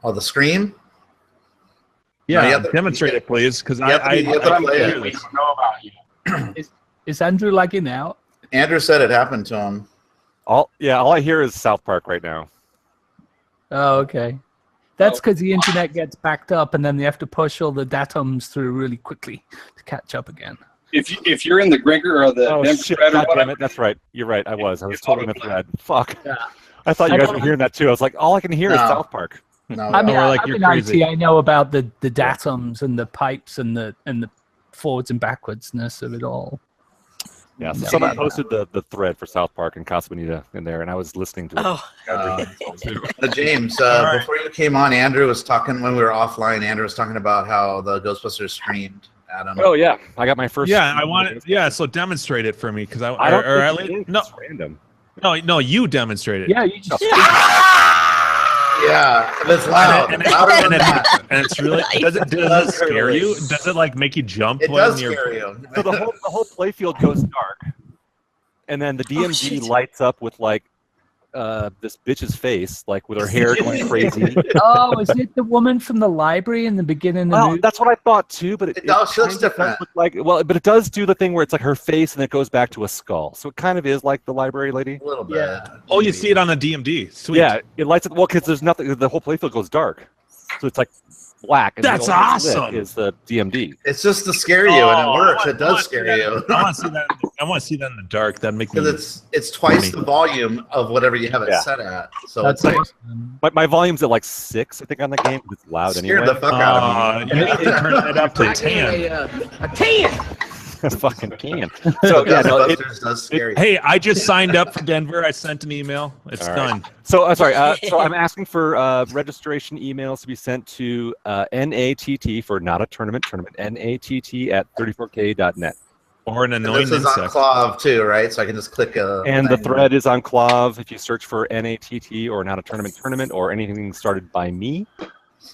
[SPEAKER 6] Oh, the scream?
[SPEAKER 5] Yeah,
[SPEAKER 6] you have to-
[SPEAKER 5] demonstrate it, please, because
[SPEAKER 6] you have to- you have to play it.
[SPEAKER 4] We don't know about you.
[SPEAKER 3] Is Andrew lagging out?
[SPEAKER 6] Andrew said it happened to him.
[SPEAKER 2] All I hear is South Park right now.
[SPEAKER 3] Oh, okay. That's because the internet gets backed up and then they have to push all the datums through really quickly to catch up again.
[SPEAKER 9] If you're in the Gregor or the
[SPEAKER 2] Oh
[SPEAKER 9] Denver
[SPEAKER 2] shit!
[SPEAKER 9] thread or
[SPEAKER 2] God damn
[SPEAKER 9] whatever,
[SPEAKER 2] it! That's right. You're right. I was
[SPEAKER 9] It's
[SPEAKER 2] totally in the
[SPEAKER 9] auto-play.
[SPEAKER 2] thread. Fuck.
[SPEAKER 3] Yeah.
[SPEAKER 2] I thought you
[SPEAKER 3] I
[SPEAKER 2] guys
[SPEAKER 3] don't-
[SPEAKER 2] were hearing that too. I was like, all I can hear is
[SPEAKER 6] No.
[SPEAKER 2] South Park.
[SPEAKER 6] No,
[SPEAKER 3] I mean,
[SPEAKER 5] we're like,
[SPEAKER 3] I'm
[SPEAKER 5] you're
[SPEAKER 3] in
[SPEAKER 5] crazy.
[SPEAKER 3] IT. I know about the datums and the pipes and the forwards and backwardsness of it all.
[SPEAKER 2] Yeah. So
[SPEAKER 3] Yeah.
[SPEAKER 2] someone posted the thread for South Park and Casa Bonita in there, and I was listening to it.
[SPEAKER 7] Oh,
[SPEAKER 6] James,
[SPEAKER 5] All right.
[SPEAKER 6] before you came on, Andrew was talking when we were offline. Andrew was talking about how the Ghostbusters screamed at him.
[SPEAKER 2] Oh yeah, I got my first.
[SPEAKER 5] Yeah, I want it. Yeah, so demonstrate it for me, because
[SPEAKER 2] I don't
[SPEAKER 5] or at
[SPEAKER 2] think
[SPEAKER 5] least
[SPEAKER 2] it is.
[SPEAKER 5] no,
[SPEAKER 2] It's random.
[SPEAKER 5] no, you demonstrate it.
[SPEAKER 3] Yeah, you just
[SPEAKER 6] Yeah, it's loud.
[SPEAKER 5] And
[SPEAKER 6] Louder than
[SPEAKER 5] and
[SPEAKER 6] that.
[SPEAKER 5] and it's really does it scare you? Does it like make you jump?
[SPEAKER 6] It
[SPEAKER 5] when
[SPEAKER 6] does
[SPEAKER 5] you're,
[SPEAKER 6] scare you.
[SPEAKER 2] So the whole playfield goes dark, and then the DMG
[SPEAKER 7] shit.
[SPEAKER 2] lights up with like this bitch's face, like with her hair going crazy.
[SPEAKER 3] Oh, is it the woman from the library in the beginning of the
[SPEAKER 2] Well,
[SPEAKER 3] movie?
[SPEAKER 2] that's what I thought too, but
[SPEAKER 6] It does- she looks
[SPEAKER 2] kind of does
[SPEAKER 6] different.
[SPEAKER 2] look like, well, but it does do the thing where it's like her face and it goes back to a skull. So it kind of is like the library lady.
[SPEAKER 6] A little bit.
[SPEAKER 3] Yeah.
[SPEAKER 5] Oh, you see it on the DMD. Sweet.
[SPEAKER 2] Yeah, it lights up. Well, because there's nothing. The whole playfield goes dark, so it's like black. And
[SPEAKER 5] That's
[SPEAKER 2] the only thing lit
[SPEAKER 5] awesome.
[SPEAKER 2] Is the DMD?
[SPEAKER 6] It's just to scare you, and it works. It does scare you.
[SPEAKER 5] I want to see that. I want to see that in the dark. That'd make me.
[SPEAKER 6] Because it's twice the volume of whatever you have it
[SPEAKER 2] Yeah.
[SPEAKER 6] set at. So
[SPEAKER 3] That's
[SPEAKER 6] it's like
[SPEAKER 3] awesome.
[SPEAKER 2] My volume's at like 6, I think, on the game. It's loud
[SPEAKER 6] scared
[SPEAKER 2] anyway.
[SPEAKER 6] the fuck out of me.
[SPEAKER 5] You need to turn it up to 10.
[SPEAKER 6] A 10.
[SPEAKER 2] Fucking can. So yeah, no,
[SPEAKER 6] Ghostbusters does scare you.
[SPEAKER 5] Hey, I just signed up for Denver. I sent an email. It's
[SPEAKER 2] All right.
[SPEAKER 5] done.
[SPEAKER 2] So I'm sorry. So I'm asking for registration emails to be sent to NATT for not a tournament. NATT at 34k.net.
[SPEAKER 5] Or an
[SPEAKER 6] And
[SPEAKER 5] annoying
[SPEAKER 6] this is on
[SPEAKER 5] insect.
[SPEAKER 6] Clav too, right? So I can just click
[SPEAKER 2] And the thread is on Clav. If you search for NATT or not a tournament or anything started by me,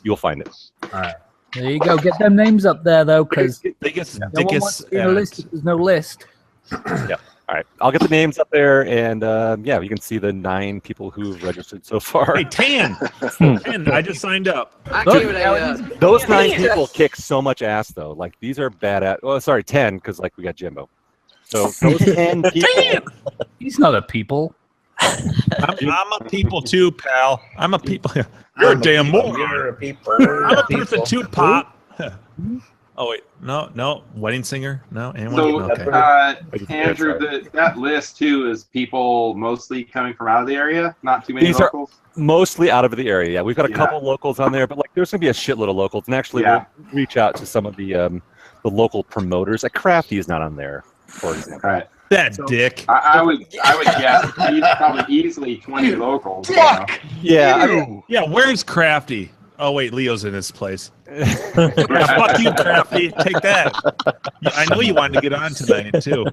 [SPEAKER 2] you'll find it.
[SPEAKER 6] All right.
[SPEAKER 3] There you go. Get them names up there though, because
[SPEAKER 5] Biggest,
[SPEAKER 3] no one wants
[SPEAKER 5] biggest.
[SPEAKER 3] to be on a list if there's no list.
[SPEAKER 2] Yeah. All right. I'll get the names up there, and yeah, you can see the 9 people who've registered so far.
[SPEAKER 5] Hey, Tan. Tan, I just signed up.
[SPEAKER 7] I
[SPEAKER 3] Look,
[SPEAKER 7] gave it a,
[SPEAKER 2] Those 9 people kick so much ass, though. Like, these are bad at. Oh, sorry, 10, because like we got Jimbo. So those 10 people.
[SPEAKER 3] He's not a people.
[SPEAKER 5] I'm a people too, pal. I'm a people. You're a damn
[SPEAKER 6] You're
[SPEAKER 5] moron.
[SPEAKER 6] a people.
[SPEAKER 5] I'm a person too, pop. Oh wait, no, wedding singer, no, anyone?
[SPEAKER 4] So,
[SPEAKER 5] Okay.
[SPEAKER 4] Andrew, that list too is people mostly coming from out of the area, not too many
[SPEAKER 2] These are-
[SPEAKER 4] locals.
[SPEAKER 2] Mostly out of the area. Yeah, we've got a
[SPEAKER 4] Yeah.
[SPEAKER 2] couple locals on there, but like there's gonna be a shitload of locals. And actually,
[SPEAKER 4] Yeah.
[SPEAKER 2] we'll reach out to some of the local promoters. Like Crafty is not on there, for example.
[SPEAKER 4] All right.
[SPEAKER 5] That dick.
[SPEAKER 4] I would guess he's probably easily 20 locals. You know?
[SPEAKER 2] Yeah, I mean,
[SPEAKER 5] Yeah, where's Crafty? Oh wait, Leo's in his place. Yeah, fuck you, Crafty. Take that. Yeah, I know you wanted to get on tonight too.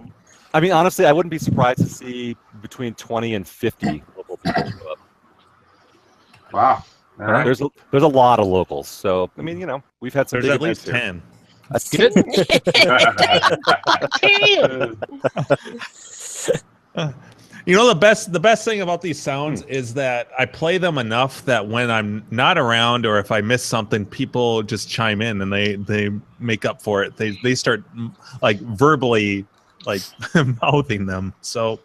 [SPEAKER 2] I mean, honestly, I wouldn't be surprised to see between 20 and 50 local people show up.
[SPEAKER 4] Wow. All right.
[SPEAKER 2] There's a lot of locals, so I mean, you know, we've had some
[SPEAKER 5] There's
[SPEAKER 2] big
[SPEAKER 5] at least
[SPEAKER 2] events
[SPEAKER 5] 10.
[SPEAKER 3] That's good.
[SPEAKER 5] You know, the best thing about these sounds is that I play them enough that when I'm not around or if I miss something, people just chime in and they make up for it. They start like verbally like mouthing them. So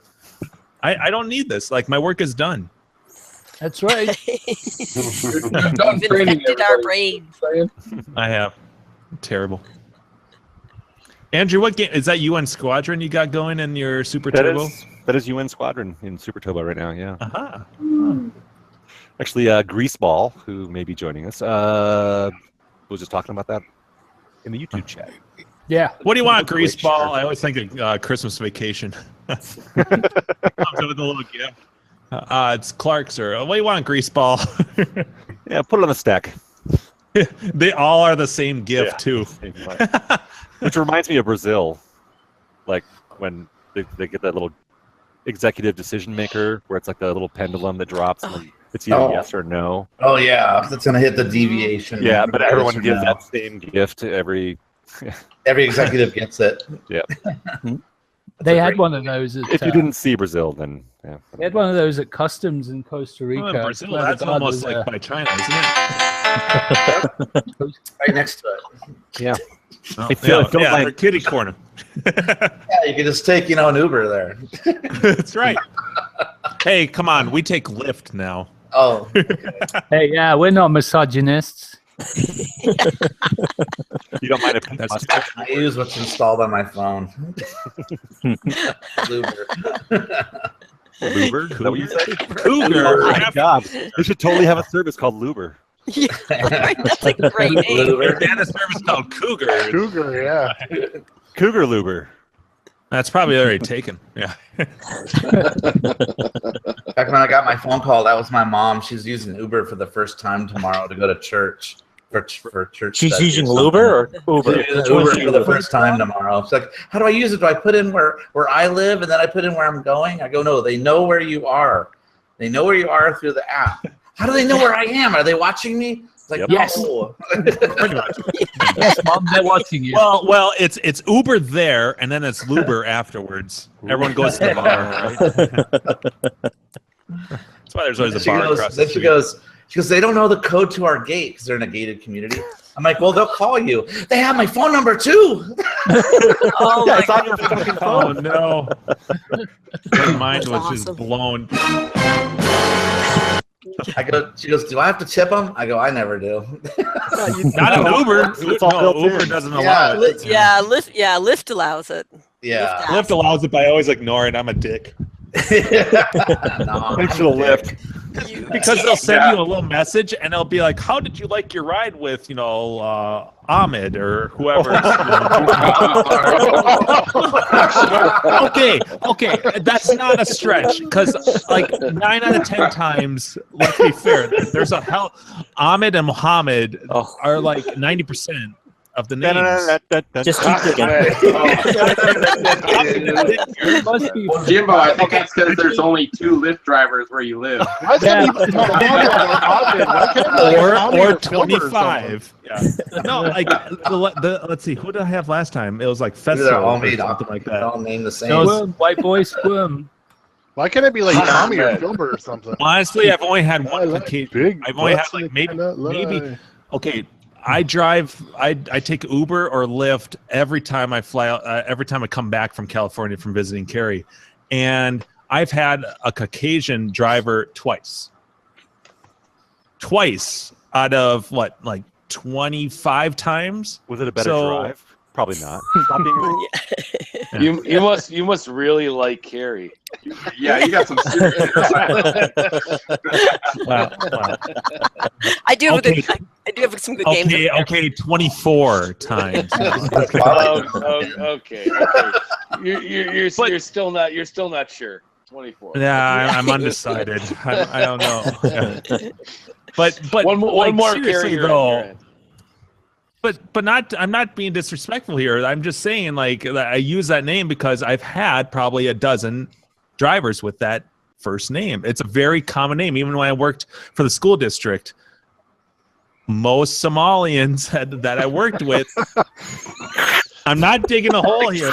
[SPEAKER 5] I don't need this. Like my work is done.
[SPEAKER 3] That's right.
[SPEAKER 7] You've infected our brains.
[SPEAKER 5] I have. Terrible. Andrew, what game is that? UN Squadron you got going in your Super Turbo?
[SPEAKER 2] That is UN Squadron in Super Turbo right now. Yeah.
[SPEAKER 5] Aha.
[SPEAKER 2] Actually, Greaseball, who may be joining us, was just talking about that in the YouTube chat.
[SPEAKER 3] Yeah.
[SPEAKER 5] What do you want, Greaseball? I always think of Christmas Vacation. Comes up with a little gift. It's Clark's or what do you want, Greaseball?
[SPEAKER 2] Yeah, put it on the stack.
[SPEAKER 5] They all are the same gift too.
[SPEAKER 2] Which reminds me of Brazil, like when they get that little executive decision maker where it's like the little pendulum that drops and then it's either yes or no.
[SPEAKER 6] Oh yeah, that's gonna hit the deviation.
[SPEAKER 2] Yeah, but everyone
[SPEAKER 6] Yes or
[SPEAKER 2] gives
[SPEAKER 6] no.
[SPEAKER 2] that same gift to every.
[SPEAKER 6] Every executive gets it.
[SPEAKER 2] Yeah.
[SPEAKER 3] They had one of those at,
[SPEAKER 2] If you didn't see Brazil, then yeah.
[SPEAKER 3] they had one of those at customs in Costa Rica.
[SPEAKER 5] Oh, in Brazil,
[SPEAKER 3] where the
[SPEAKER 5] that's
[SPEAKER 3] guard
[SPEAKER 5] almost
[SPEAKER 3] was,
[SPEAKER 5] like by China, isn't it?
[SPEAKER 6] Right next to it.
[SPEAKER 2] Yeah.
[SPEAKER 5] Oh,
[SPEAKER 2] I feel like-
[SPEAKER 5] yeah,
[SPEAKER 2] like-
[SPEAKER 5] kitty corner.
[SPEAKER 6] Yeah, you can just take, an Uber there.
[SPEAKER 5] That's right. Hey, come on, we take Lyft now.
[SPEAKER 6] Oh.
[SPEAKER 3] Hey, yeah, we're not misogynists.
[SPEAKER 2] You don't mind if
[SPEAKER 5] That's
[SPEAKER 6] I use what's installed on my phone. Uber.
[SPEAKER 2] Luber? Is that what you said?
[SPEAKER 5] Cougar.
[SPEAKER 2] Oh my God. We should totally have a service called Luber.
[SPEAKER 7] Yeah, that's a great name.
[SPEAKER 6] Uber.
[SPEAKER 5] They had a service called Cougar.
[SPEAKER 1] Cougar, yeah.
[SPEAKER 2] Cougar Luber.
[SPEAKER 5] That's probably already taken. Yeah.
[SPEAKER 6] Back when I got my phone call, that was my mom. She's using Uber for the first time tomorrow to go to church. For church.
[SPEAKER 8] She's
[SPEAKER 6] study
[SPEAKER 8] using
[SPEAKER 6] or
[SPEAKER 8] Luber
[SPEAKER 6] something.
[SPEAKER 8] or Uber?
[SPEAKER 6] She's using
[SPEAKER 8] Which one's
[SPEAKER 6] Uber
[SPEAKER 8] she
[SPEAKER 6] for the
[SPEAKER 8] using?
[SPEAKER 6] first time tomorrow. It's like, how do I use it? Do I put in where I live and then I put in where I'm going? I go, no, they know where you are. They know where you are through the app. How do they know where I am? Are they watching me? It's like,
[SPEAKER 2] Yep.
[SPEAKER 3] Yes.
[SPEAKER 6] no.
[SPEAKER 5] Pretty much.
[SPEAKER 3] Yes, Mom, they're watching you.
[SPEAKER 5] Well, it's Uber there, and then it's Luber afterwards. Everyone goes to the bar. Right? That's why there's always a
[SPEAKER 6] She
[SPEAKER 5] bar
[SPEAKER 6] goes,
[SPEAKER 5] across the
[SPEAKER 6] then she
[SPEAKER 5] street.
[SPEAKER 6] goes, they don't know the code to our gate because they're in a gated community. I'm like, well, they'll call you. They have my phone number too.
[SPEAKER 7] Oh
[SPEAKER 2] Yeah,
[SPEAKER 7] my
[SPEAKER 2] it's on your fucking
[SPEAKER 5] Oh
[SPEAKER 2] phone.
[SPEAKER 5] no! My mind
[SPEAKER 7] That's
[SPEAKER 5] was just
[SPEAKER 7] awesome.
[SPEAKER 5] blown.
[SPEAKER 6] She goes, do I have to tip them? I go, I never do.
[SPEAKER 5] Not an Uber.
[SPEAKER 2] It's all
[SPEAKER 5] No,
[SPEAKER 2] built
[SPEAKER 5] Uber
[SPEAKER 2] in.
[SPEAKER 5] doesn't allow it.
[SPEAKER 7] Yeah, Lyft allows it.
[SPEAKER 6] Yeah.
[SPEAKER 5] Lyft allows it, but I always ignore it. I'm a dick.
[SPEAKER 6] No.
[SPEAKER 2] Thanks for the lift.
[SPEAKER 5] Because they'll send you a little message and they'll be like, "How did you like your ride with, Ahmed or whoever?" Okay, that's not a stretch because like 9 out of 10 times, let's be fair, there's a hell. Ahmed and Mohammed are like 90% of the names.
[SPEAKER 8] Just keep digging.
[SPEAKER 3] It must be
[SPEAKER 4] Jimbo, I think that's because there's only 2 Lyft drivers where you live.
[SPEAKER 1] Why is that even
[SPEAKER 5] Or 25. Yeah. No, like let's see, who did I have last time? It was like
[SPEAKER 6] Maybe they're all
[SPEAKER 5] Festo or
[SPEAKER 6] made
[SPEAKER 5] something
[SPEAKER 6] up.
[SPEAKER 5] like
[SPEAKER 6] They're
[SPEAKER 5] that.
[SPEAKER 6] all named the same.
[SPEAKER 3] squirm, white boy squirm.
[SPEAKER 1] Why can't it be like Tommy or Filbert or something?
[SPEAKER 5] Honestly, I've only had one occasion.
[SPEAKER 1] Big
[SPEAKER 5] I've only had
[SPEAKER 1] butts
[SPEAKER 5] like
[SPEAKER 1] and
[SPEAKER 5] maybe
[SPEAKER 1] lie.
[SPEAKER 5] okay. I take Uber or Lyft every time I fly out, every time I come back from California from visiting Carrie. And I've had a Caucasian driver twice out of what, like 25 times.
[SPEAKER 2] Was it a better
[SPEAKER 5] So-
[SPEAKER 2] drive? Probably not. Stop being rude.
[SPEAKER 10] You must really like Carrie.
[SPEAKER 4] Yeah, you got some serious.
[SPEAKER 5] Wow.
[SPEAKER 7] I do have
[SPEAKER 5] Okay.
[SPEAKER 7] I do have some good games.
[SPEAKER 5] Okay, 24 times.
[SPEAKER 10] Okay. You're still not sure. 24.
[SPEAKER 5] Yeah, I'm undecided. I don't know. But
[SPEAKER 10] one
[SPEAKER 5] like,
[SPEAKER 10] more
[SPEAKER 5] seriously,
[SPEAKER 10] carrier.
[SPEAKER 5] though. But not. I'm not being disrespectful here. I'm just saying, like, I use that name because I've had probably a dozen drivers with that first name. It's a very common name. Even when I worked for the school district, most Somalians that I worked with. I'm not digging a hole here.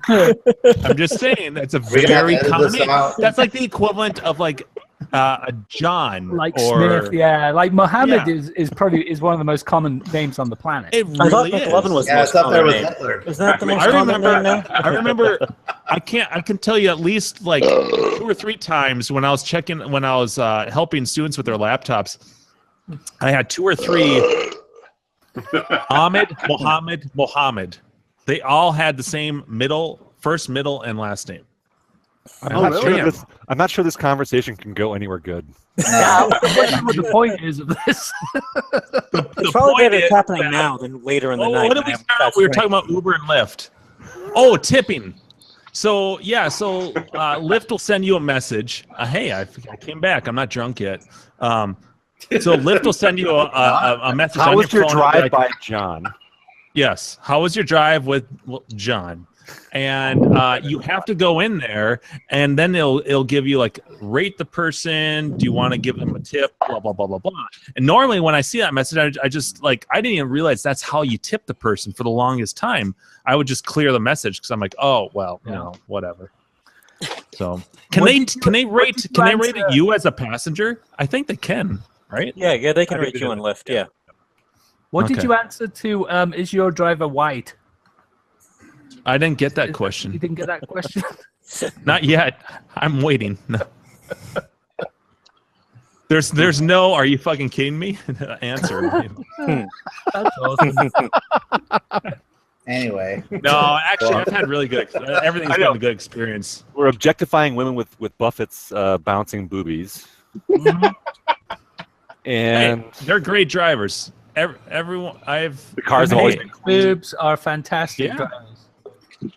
[SPEAKER 5] I'm just saying that's a very common name. That's like the equivalent of like a John,
[SPEAKER 3] Like
[SPEAKER 5] or
[SPEAKER 3] Smith, yeah. Like Mohammed
[SPEAKER 5] Yeah.
[SPEAKER 3] is probably one of the most common names on the planet.
[SPEAKER 5] it
[SPEAKER 8] I thought
[SPEAKER 5] really is.
[SPEAKER 8] McLovin was the
[SPEAKER 6] Yeah,
[SPEAKER 8] most
[SPEAKER 6] it's up there
[SPEAKER 8] common
[SPEAKER 6] with
[SPEAKER 8] name.
[SPEAKER 6] Hitler.
[SPEAKER 8] Isn't that the most
[SPEAKER 5] I
[SPEAKER 8] common name
[SPEAKER 5] remember.
[SPEAKER 8] now?
[SPEAKER 5] I remember. I can tell you at least like 2 or 3 times when I was helping students with their laptops. I had 2 or 3 Ahmed, Mohammed. They all had the same first, middle, and last name.
[SPEAKER 2] I'm not sure this conversation can go anywhere good.
[SPEAKER 3] Yeah, I'm wondering what the point is of this.
[SPEAKER 8] It's probably better it's happening now than later in the night.
[SPEAKER 5] What did we start out? We were talking about Uber and Lyft. Oh, tipping. So Lyft will send you a message. Hey, I came back. I'm not drunk yet. So Lyft will send you a message.
[SPEAKER 2] How
[SPEAKER 5] on
[SPEAKER 2] was your
[SPEAKER 5] phone,
[SPEAKER 2] drive
[SPEAKER 5] like,
[SPEAKER 2] by John?
[SPEAKER 5] Yes. How was your drive with John? And you have to go in there, and then it'll give you like, rate the person. Do you want to give them a tip? Blah blah blah blah blah. And normally when I see that message, I just like, I didn't even realize that's how you tip the person for the longest time. I would just clear the message because I'm like, oh well, whatever. So can they rate you as a passenger? I think they can, right?
[SPEAKER 8] Yeah, they can rate you on Lyft. Yeah.
[SPEAKER 3] What did
[SPEAKER 5] Okay.
[SPEAKER 3] you answer to? Is your driver white?
[SPEAKER 5] I didn't get that
[SPEAKER 3] You
[SPEAKER 5] question.
[SPEAKER 3] didn't get that question.
[SPEAKER 5] Not yet. I'm waiting. No. There's no. Are you fucking kidding me? Answer.
[SPEAKER 3] That's awesome.
[SPEAKER 6] Anyway.
[SPEAKER 5] No, actually, I've had really good. Everything's been a good experience.
[SPEAKER 2] We're objectifying women with Buffett's bouncing boobies, and
[SPEAKER 5] Hey, they're great drivers. Everyone,
[SPEAKER 2] the cars have always been clean.
[SPEAKER 3] Boobs are fantastic.
[SPEAKER 5] Yeah.
[SPEAKER 3] drivers.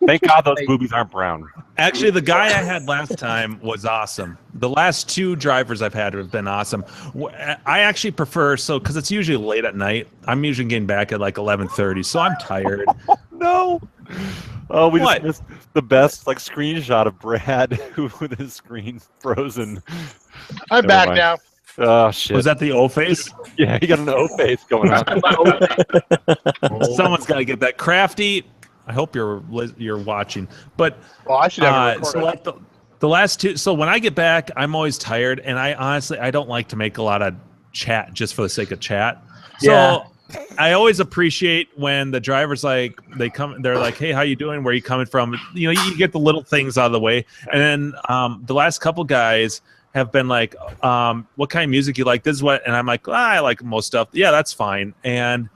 [SPEAKER 2] Thank God those boobies aren't brown.
[SPEAKER 5] Actually, the guy I had last time was awesome. The last 2 drivers I've had have been awesome. I actually prefer because it's usually late at night. I'm usually getting back at like 11:30, so I'm tired.
[SPEAKER 2] No. Oh, we
[SPEAKER 5] What?
[SPEAKER 2] just missed the best screenshot of Brad with his screen frozen.
[SPEAKER 1] I'm
[SPEAKER 2] Never
[SPEAKER 1] back
[SPEAKER 2] mind.
[SPEAKER 1] now.
[SPEAKER 2] Oh shit!
[SPEAKER 5] Was that the O face?
[SPEAKER 2] Yeah, he got an O face going on.
[SPEAKER 5] Someone's got to get that. Crafty, I hope you're watching. But
[SPEAKER 1] Well, I should have it
[SPEAKER 5] so
[SPEAKER 1] recorded.
[SPEAKER 5] The last two. So when I get back, I'm always tired, and I don't like to make a lot of chat just for the sake of chat. So
[SPEAKER 3] Yeah.
[SPEAKER 5] I always appreciate when the driver's like, they're like, hey, how you doing? Where are you coming from? You know, you get the little things out of the way. And then the last couple guys have been like, what kind of music you like? This is what, and I'm like, I like most stuff. Yeah, that's fine. And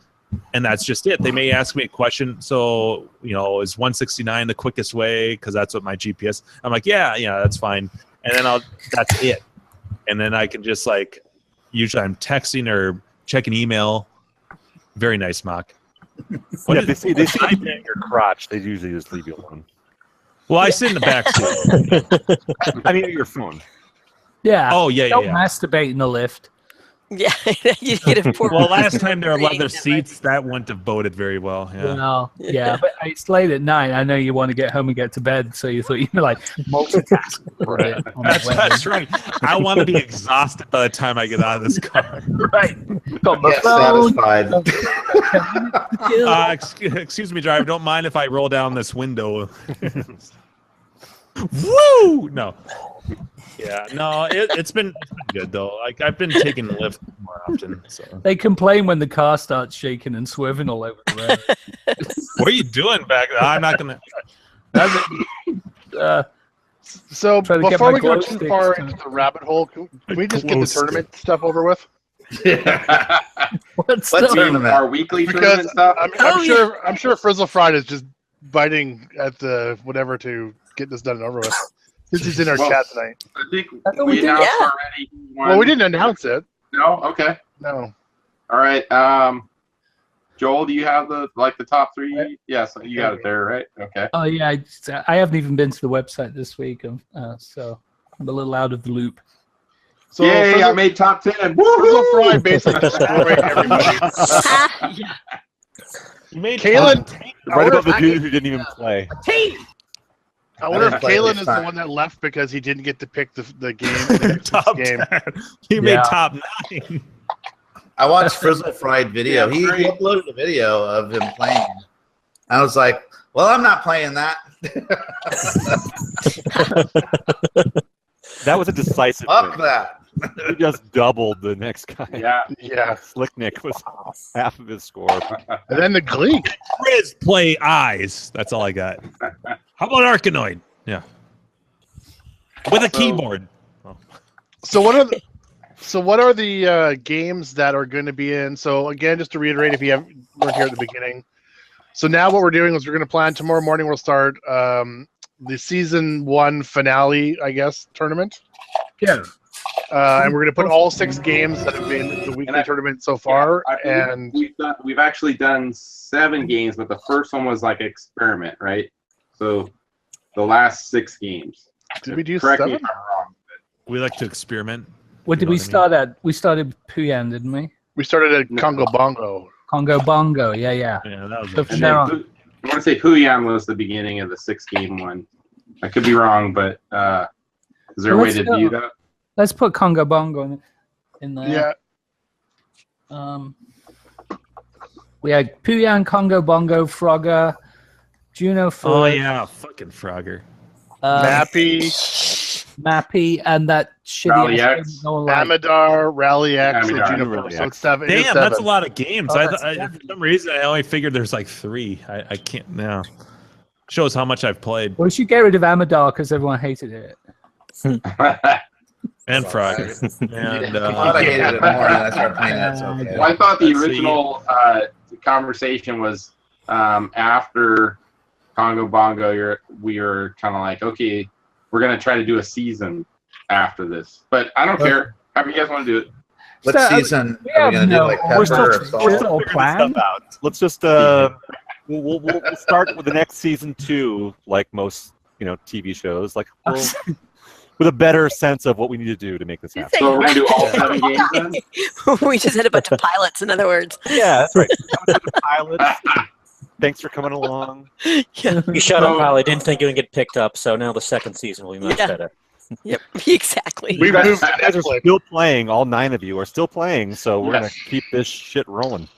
[SPEAKER 5] that's just it. They may ask me a question. So, you know, is 169 the quickest way? Because that's what my GPS. I'm like, yeah, that's fine. And then that's it. And then I can just like, usually I'm texting or checking email. Very nice, Mock.
[SPEAKER 2] They see you in your crotch. They usually just leave you alone.
[SPEAKER 5] Well, I sit in the back seat.
[SPEAKER 2] I mean, your phone.
[SPEAKER 3] Yeah.
[SPEAKER 5] Oh, yeah.
[SPEAKER 3] Don't masturbate in the lift.
[SPEAKER 7] Yeah, you get a poor.
[SPEAKER 5] Well, last time there were
[SPEAKER 7] reading
[SPEAKER 5] leather
[SPEAKER 7] that might
[SPEAKER 5] seats, that wouldn't have boded very well. Yeah.
[SPEAKER 3] Well, yeah, but it's late at night. I know you want to get home and get to bed, so you thought you like multitask.
[SPEAKER 5] That's right. I want to be exhausted by the time I get out of this car.
[SPEAKER 3] Right. Got my
[SPEAKER 6] Get
[SPEAKER 3] phone.
[SPEAKER 6] satisfied.
[SPEAKER 5] Excuse me, driver. Don't mind if I roll down this window. Woo! No. Yeah, no, it's been good though. Like I've been taking Lyft more often. So.
[SPEAKER 3] They complain when the car starts shaking and swerving all over the road.
[SPEAKER 5] What are you doing back there? I'm not gonna.
[SPEAKER 1] So
[SPEAKER 3] Try to get
[SPEAKER 1] before
[SPEAKER 3] my
[SPEAKER 1] we go
[SPEAKER 3] glow
[SPEAKER 1] too
[SPEAKER 3] sticks
[SPEAKER 1] far
[SPEAKER 3] to-
[SPEAKER 1] into the rabbit hole, can we just get
[SPEAKER 5] Glow
[SPEAKER 1] the tournament stuff over with?
[SPEAKER 3] What's
[SPEAKER 6] Let's
[SPEAKER 3] the-
[SPEAKER 6] turn
[SPEAKER 4] Our weekly
[SPEAKER 1] Because
[SPEAKER 4] tournament stuff.
[SPEAKER 1] I'm sure Frizzle Fried is just biting at the whatever to get this done and over with. This is in our
[SPEAKER 4] Well,
[SPEAKER 1] chat tonight.
[SPEAKER 4] I think
[SPEAKER 3] I thought
[SPEAKER 4] we
[SPEAKER 3] we did,
[SPEAKER 4] announced
[SPEAKER 7] yeah.
[SPEAKER 4] already.
[SPEAKER 1] Well, we didn't announce it.
[SPEAKER 4] No. Okay.
[SPEAKER 1] No.
[SPEAKER 4] All right. Joel, do you have the top three? Yes, you got it there, right? Okay.
[SPEAKER 3] Oh yeah, I haven't even been to the website this week, so I'm a little out of the loop.
[SPEAKER 1] So
[SPEAKER 4] Yay! I
[SPEAKER 1] Frizzle,
[SPEAKER 4] made top 10.
[SPEAKER 1] Frizzle
[SPEAKER 4] Woo!
[SPEAKER 1] Fried basically destroyed everybody.
[SPEAKER 7] Yeah.
[SPEAKER 5] You made
[SPEAKER 1] Kalen,
[SPEAKER 2] Right above the dude who didn't even play.
[SPEAKER 1] I wonder if
[SPEAKER 6] didn't play
[SPEAKER 1] Kalen
[SPEAKER 6] this
[SPEAKER 1] is the
[SPEAKER 6] time.
[SPEAKER 1] one that left because he didn't get to pick the game. The
[SPEAKER 5] top
[SPEAKER 1] game.
[SPEAKER 5] 10. He made
[SPEAKER 3] Yeah.
[SPEAKER 5] top 9.
[SPEAKER 6] I watched Frizzle Fried video.
[SPEAKER 4] Yeah,
[SPEAKER 6] He
[SPEAKER 4] great.
[SPEAKER 6] uploaded a video of him playing. I was like, well, I'm not playing that.
[SPEAKER 2] That was a decisive
[SPEAKER 6] Fuck
[SPEAKER 2] win.
[SPEAKER 6] that.
[SPEAKER 2] He just doubled the next guy.
[SPEAKER 4] Yeah.
[SPEAKER 1] Yeah.
[SPEAKER 2] Slick Nick was half of his score.
[SPEAKER 1] And then the Gleek.
[SPEAKER 5] Riz play eyes. That's all I got. How about Arkanoid? Yeah. With a keyboard.
[SPEAKER 1] So what are the games that are going to be in? So again, just to reiterate, if you weren't here at the beginning. So now what we're doing is we're going to plan tomorrow morning. We'll start the season 1 finale, I guess, tournament.
[SPEAKER 3] Yeah.
[SPEAKER 1] And we're going to put all 6 games that have been the weekly tournament so far.
[SPEAKER 4] I believe
[SPEAKER 1] And
[SPEAKER 4] we've actually done 7 games, but the first one was like experiment, right? So the last 6 games.
[SPEAKER 1] did we do
[SPEAKER 4] Correct me
[SPEAKER 1] 7?
[SPEAKER 4] if I'm wrong.
[SPEAKER 5] We like to experiment.
[SPEAKER 3] What did
[SPEAKER 5] You know
[SPEAKER 3] we
[SPEAKER 5] what I mean?
[SPEAKER 3] start at? We started Puyan, didn't we?
[SPEAKER 1] We started at Congo Bongo.
[SPEAKER 3] Congo Bongo. Yeah.
[SPEAKER 5] Yeah, that was
[SPEAKER 3] So
[SPEAKER 5] it.
[SPEAKER 3] from
[SPEAKER 4] And
[SPEAKER 3] there
[SPEAKER 4] then
[SPEAKER 3] on.
[SPEAKER 4] I want to say Puyan was the beginning of the 6-game one. I could be wrong, but is there a
[SPEAKER 3] Well,
[SPEAKER 4] way
[SPEAKER 3] let's
[SPEAKER 4] to do
[SPEAKER 3] go.
[SPEAKER 4] that?
[SPEAKER 3] Let's put Congo Bongo in there.
[SPEAKER 1] Yeah.
[SPEAKER 3] We had Puyan, Congo Bongo, Frogger, Juno for
[SPEAKER 5] Oh yeah, fucking Frogger.
[SPEAKER 3] Mappy, and that
[SPEAKER 4] Rally
[SPEAKER 3] shitty ass
[SPEAKER 4] X.
[SPEAKER 3] game no one liked.
[SPEAKER 1] Amadar, Rally X, and
[SPEAKER 4] Amadar.
[SPEAKER 1] Juniper. So it's 7. it is
[SPEAKER 5] Damn, that's a
[SPEAKER 1] 7.
[SPEAKER 5] lot of games.
[SPEAKER 3] Oh,
[SPEAKER 5] I,
[SPEAKER 3] that's
[SPEAKER 5] I for some reason I only figured there's like 3. I can't now. Shows how much I've played.
[SPEAKER 3] Well, we should get rid of Amadar because everyone hated it.
[SPEAKER 5] And Frogger. And
[SPEAKER 6] I thought I hated it more, and then I started playing it. So okay.
[SPEAKER 4] Well, I thought the
[SPEAKER 5] Let's see.
[SPEAKER 4] original conversation was after Congo Bongo. We were kind of like, okay, we're gonna try to do a season after this, but I don't care. However you guys want to do it.
[SPEAKER 6] What
[SPEAKER 3] So,
[SPEAKER 6] season
[SPEAKER 3] we
[SPEAKER 6] are we
[SPEAKER 3] have
[SPEAKER 6] going to do? Like
[SPEAKER 2] we're
[SPEAKER 6] Pepper
[SPEAKER 2] still-
[SPEAKER 6] or
[SPEAKER 2] we're
[SPEAKER 6] Salt?
[SPEAKER 2] still
[SPEAKER 3] all
[SPEAKER 2] figuring this
[SPEAKER 3] planned?
[SPEAKER 2] stuff out. Let's just we'll start with the next season 2, like most TV shows, like with a better sense of what we need to do to make this happen.
[SPEAKER 4] So we're gonna do all 7 games then.
[SPEAKER 7] We just had a bunch of pilots, in other words.
[SPEAKER 2] Yeah, that's right. Pilots. Thanks for coming along.
[SPEAKER 7] Yeah.
[SPEAKER 8] You shut up, pal. I didn't think you would get picked up, so now the second season will be much
[SPEAKER 7] Yeah.
[SPEAKER 8] better.
[SPEAKER 7] Yep. Exactly.
[SPEAKER 1] We moved to
[SPEAKER 2] You guys are
[SPEAKER 1] Netflix.
[SPEAKER 2] still playing. All 9 of you are still playing, so we're gonna keep this shit rolling.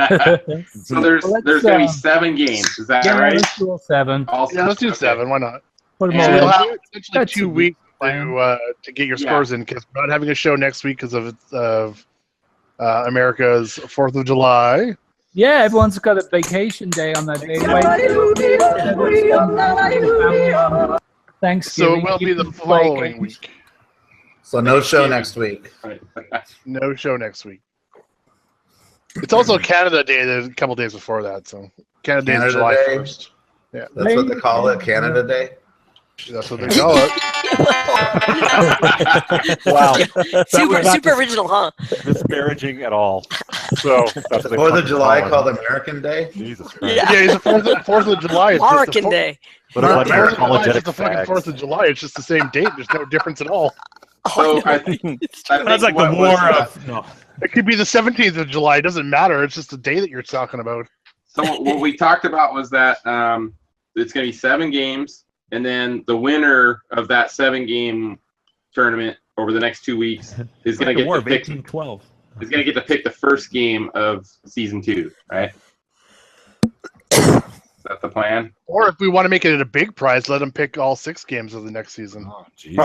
[SPEAKER 4] So there's
[SPEAKER 3] Let's,
[SPEAKER 4] gonna be 7 games. Is that
[SPEAKER 3] Yeah,
[SPEAKER 4] right?
[SPEAKER 3] let's do all 7.
[SPEAKER 4] All
[SPEAKER 1] Yeah, let's do
[SPEAKER 4] okay.
[SPEAKER 1] 7. Why not?
[SPEAKER 3] Put 'em
[SPEAKER 1] So
[SPEAKER 3] all
[SPEAKER 1] you'll
[SPEAKER 3] in.
[SPEAKER 1] have essentially
[SPEAKER 3] That's
[SPEAKER 1] 2
[SPEAKER 3] a
[SPEAKER 1] weeks
[SPEAKER 3] plan.
[SPEAKER 1] to get your scores in, because we're not having a show next week because of America's 4th of July.
[SPEAKER 3] Yeah, everyone's got a vacation day on that day. Thanksgiving.
[SPEAKER 1] So it will be the
[SPEAKER 3] you can play
[SPEAKER 1] following
[SPEAKER 3] games.
[SPEAKER 1] week.
[SPEAKER 6] So no show next week.
[SPEAKER 1] No show next week. It's also Canada Day a couple days before that, so Canada Day is
[SPEAKER 6] Canada
[SPEAKER 1] July
[SPEAKER 6] Day?
[SPEAKER 1] 1st. Yeah,
[SPEAKER 6] That's what they call it, Canada Day.
[SPEAKER 1] that's what they call it.
[SPEAKER 2] Wow.
[SPEAKER 7] Super, super original, huh?
[SPEAKER 2] Disparaging at all. So that's what they
[SPEAKER 6] 4th of July
[SPEAKER 2] call it.
[SPEAKER 6] called American Day.
[SPEAKER 2] Jesus Christ.
[SPEAKER 7] Yeah.
[SPEAKER 1] Yeah, it's the 4th of July. It's just the
[SPEAKER 7] American
[SPEAKER 1] four-
[SPEAKER 7] Day.
[SPEAKER 2] What a bunch of
[SPEAKER 1] 4th of July is
[SPEAKER 2] apologetic
[SPEAKER 1] just the fucking
[SPEAKER 2] fags.
[SPEAKER 1] 4th of July. It's just the same date. There's no difference at all.
[SPEAKER 4] So I think
[SPEAKER 5] That's like the
[SPEAKER 4] what
[SPEAKER 5] war
[SPEAKER 4] was,
[SPEAKER 5] of. No.
[SPEAKER 1] It could be the 17th of July. It doesn't matter. It's just the day that you're talking about.
[SPEAKER 4] So what we talked about was that it's going to be 7 games, and then the winner of that 7-game tournament over the next 2 weeks is going to
[SPEAKER 5] Like the
[SPEAKER 4] get
[SPEAKER 5] war
[SPEAKER 4] to
[SPEAKER 5] of
[SPEAKER 4] pick.
[SPEAKER 5] 1812.
[SPEAKER 4] Is going to get to pick the first game of season 2, right? Is that the plan?
[SPEAKER 1] Or if we want to make it a big prize, let them pick all 6 games of the next season.
[SPEAKER 2] Oh, jeez.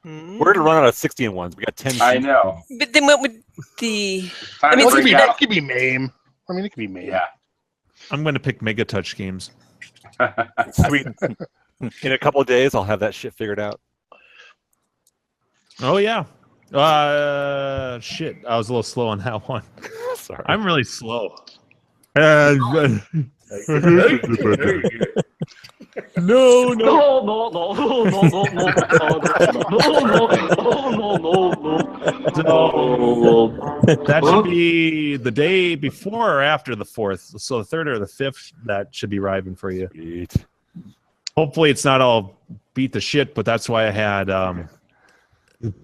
[SPEAKER 2] We're going to run out of 16 ones. We got 10.
[SPEAKER 4] I know.
[SPEAKER 7] But then what would the?
[SPEAKER 4] Time
[SPEAKER 7] mean,
[SPEAKER 4] to
[SPEAKER 1] Well,
[SPEAKER 4] break
[SPEAKER 1] it
[SPEAKER 4] out.
[SPEAKER 1] could be MAME. I mean, it could be MAME.
[SPEAKER 4] Yeah.
[SPEAKER 5] I'm going to pick Mega Touch games.
[SPEAKER 2] Sweet. In a couple of days, I'll have that shit figured out.
[SPEAKER 5] Oh yeah. Shit. I was a little slow on that one.
[SPEAKER 2] Sorry.
[SPEAKER 5] I'm really slow. No. That should be the day before or after the 4th. So the 3rd or the 5th, that should be arriving for you.
[SPEAKER 2] Sweet.
[SPEAKER 5] Hopefully it's not all beat the shit, but that's why I had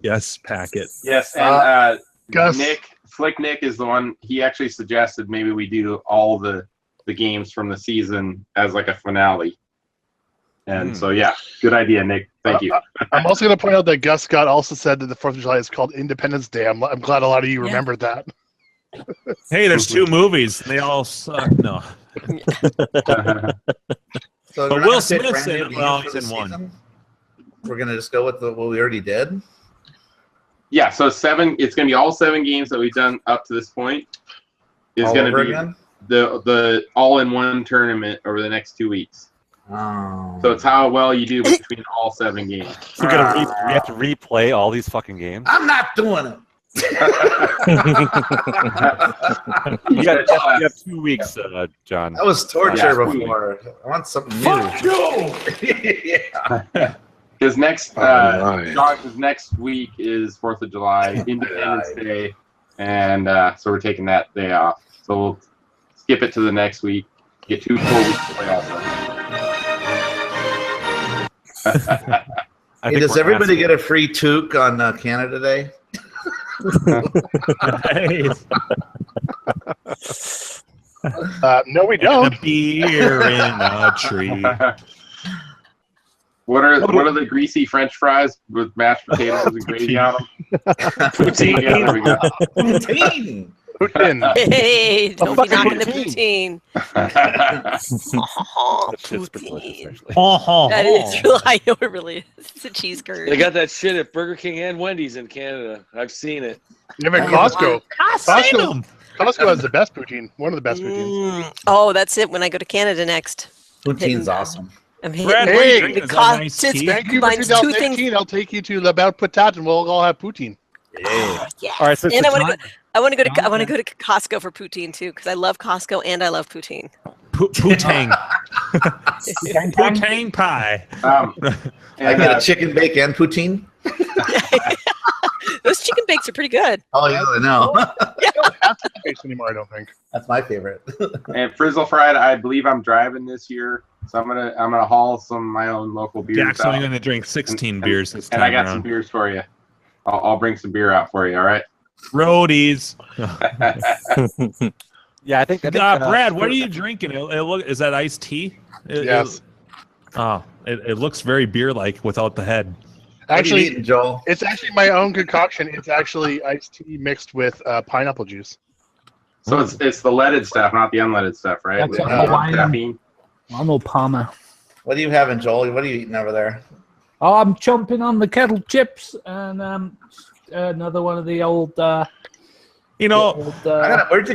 [SPEAKER 5] yes packet.
[SPEAKER 4] Yes, and
[SPEAKER 1] Gus.
[SPEAKER 4] Slick Nick is the one. He actually suggested maybe we do all the games from the season as like a finale. And so yeah, good idea, Nick. Thank you.
[SPEAKER 1] I'm also going to point out that Gus Scott also said that the 4th of July is called Independence Day. I'm glad a lot of you remembered that.
[SPEAKER 5] Hey, there's 2 movies. They all suck. No.
[SPEAKER 6] So
[SPEAKER 5] But
[SPEAKER 6] we're not
[SPEAKER 5] Will
[SPEAKER 6] gonna pick
[SPEAKER 5] Smith's
[SPEAKER 6] brand new
[SPEAKER 5] in it.
[SPEAKER 6] games
[SPEAKER 5] Well,
[SPEAKER 6] for
[SPEAKER 5] he's
[SPEAKER 6] this
[SPEAKER 5] in one.
[SPEAKER 6] season? We're gonna just go with what we already did.
[SPEAKER 4] Yeah, so 7. It's going to be all 7 games that we've done up to this point. Is
[SPEAKER 6] All
[SPEAKER 4] going to
[SPEAKER 6] over
[SPEAKER 4] be
[SPEAKER 6] again?
[SPEAKER 4] the all-in-one tournament over the next 2 weeks.
[SPEAKER 6] Oh.
[SPEAKER 4] So it's how well you do between all 7 games.
[SPEAKER 2] So we have to replay all these fucking games.
[SPEAKER 6] I'm not doing it.
[SPEAKER 2] You have 2 weeks, John.
[SPEAKER 6] That was torture
[SPEAKER 4] Yeah.
[SPEAKER 6] before. I want something new.
[SPEAKER 5] Fuck you!
[SPEAKER 6] Yeah.
[SPEAKER 4] His next
[SPEAKER 10] Alright.
[SPEAKER 4] John's next week is 4th of July, Independence Day, and so we're taking that day off. So we'll skip it to the next week. Get 2 full weeks to play also.
[SPEAKER 6] Hey, does everybody get a free toque on Canada Day?
[SPEAKER 1] No, we don't.
[SPEAKER 5] A beer in a tree.
[SPEAKER 4] What are the greasy French fries with mashed potatoes and gravy on them?
[SPEAKER 1] Poutine.
[SPEAKER 4] Yeah, there we go.
[SPEAKER 6] Poutine.
[SPEAKER 1] Poutine.
[SPEAKER 7] Hey, don't be
[SPEAKER 2] fucking
[SPEAKER 7] knocking the
[SPEAKER 2] poutine.
[SPEAKER 7] poutine. Oh,
[SPEAKER 2] Shit's delicious,
[SPEAKER 7] poutine.
[SPEAKER 2] actually.
[SPEAKER 7] That is really, I know it really is. It's a cheese curd.
[SPEAKER 10] They got that shit at Burger King and Wendy's in Canada. I've seen it.
[SPEAKER 1] Even Costco.
[SPEAKER 5] I seen them.
[SPEAKER 1] Costco has the best poutine. One of the best poutines.
[SPEAKER 7] Oh, that's it. When I go to Canada next,
[SPEAKER 6] Poutine's awesome.
[SPEAKER 7] I'm hitting
[SPEAKER 5] Brad,
[SPEAKER 1] what are you
[SPEAKER 5] drinking?
[SPEAKER 7] the
[SPEAKER 5] Is that
[SPEAKER 7] cost.
[SPEAKER 5] nice
[SPEAKER 7] It's
[SPEAKER 5] tea?
[SPEAKER 1] Thank you for
[SPEAKER 7] combines 2 things.
[SPEAKER 1] 2018. I'll take you to La Belle Patate and we'll all have poutine.
[SPEAKER 6] Yeah.
[SPEAKER 7] Yes.
[SPEAKER 2] All right, so
[SPEAKER 7] And I want to
[SPEAKER 3] John-
[SPEAKER 7] go. I want to go to. I
[SPEAKER 3] John-
[SPEAKER 7] want to go to Costco for poutine too, because I love Costco and I love poutine.
[SPEAKER 5] Poutine. Poutine pie.
[SPEAKER 6] I
[SPEAKER 4] And,
[SPEAKER 6] get a chicken bake and poutine.
[SPEAKER 7] Those chicken bakes are pretty good.
[SPEAKER 6] Oh yeah, I know.
[SPEAKER 1] I don't have to taste anymore, I don't think.
[SPEAKER 6] That's my favorite.
[SPEAKER 4] and Frizzle Fried, I believe I'm driving this year, so I'm gonna haul some of my own local beers
[SPEAKER 5] Jack's only
[SPEAKER 4] out.
[SPEAKER 5] going to drink 16 beers this
[SPEAKER 4] And
[SPEAKER 5] time
[SPEAKER 4] I got some
[SPEAKER 5] around.
[SPEAKER 4] beers for you. I'll bring some beer out for you. All right.
[SPEAKER 5] Roadies.
[SPEAKER 2] Yeah, I think
[SPEAKER 5] Brad, what are you drinking? Is that iced tea?
[SPEAKER 1] Yes.
[SPEAKER 5] It looks very beer-like without the head.
[SPEAKER 6] What are you
[SPEAKER 1] Actually,
[SPEAKER 6] eating, Joel?
[SPEAKER 1] it's actually my own concoction. It's actually iced tea mixed with pineapple juice.
[SPEAKER 4] So it's the leaded stuff, not the unleaded stuff, right?
[SPEAKER 3] That's
[SPEAKER 4] With,
[SPEAKER 3] a Hawaiian-
[SPEAKER 4] caffeine.
[SPEAKER 3] Arnold Palmer.
[SPEAKER 6] What are you having, Joel? What are you eating over there?
[SPEAKER 3] Oh, I'm chomping on the kettle chips and another one of the old.
[SPEAKER 6] Where'd you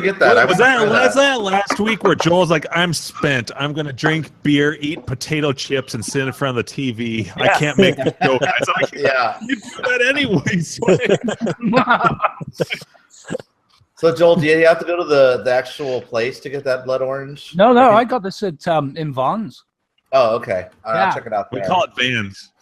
[SPEAKER 6] get that?
[SPEAKER 5] Was that last week where Joel's like, I'm spent. I'm going to drink beer, eat potato chips, and sit in front of the TV. I can't make this joke. Like,
[SPEAKER 6] yeah.
[SPEAKER 5] You do that anyways.
[SPEAKER 6] So, Joel, do you have to go to the actual place to get that blood orange?
[SPEAKER 3] No, I got this at in Vaughn's.
[SPEAKER 6] Oh, okay. I'll check it out there.
[SPEAKER 5] We call it Vans.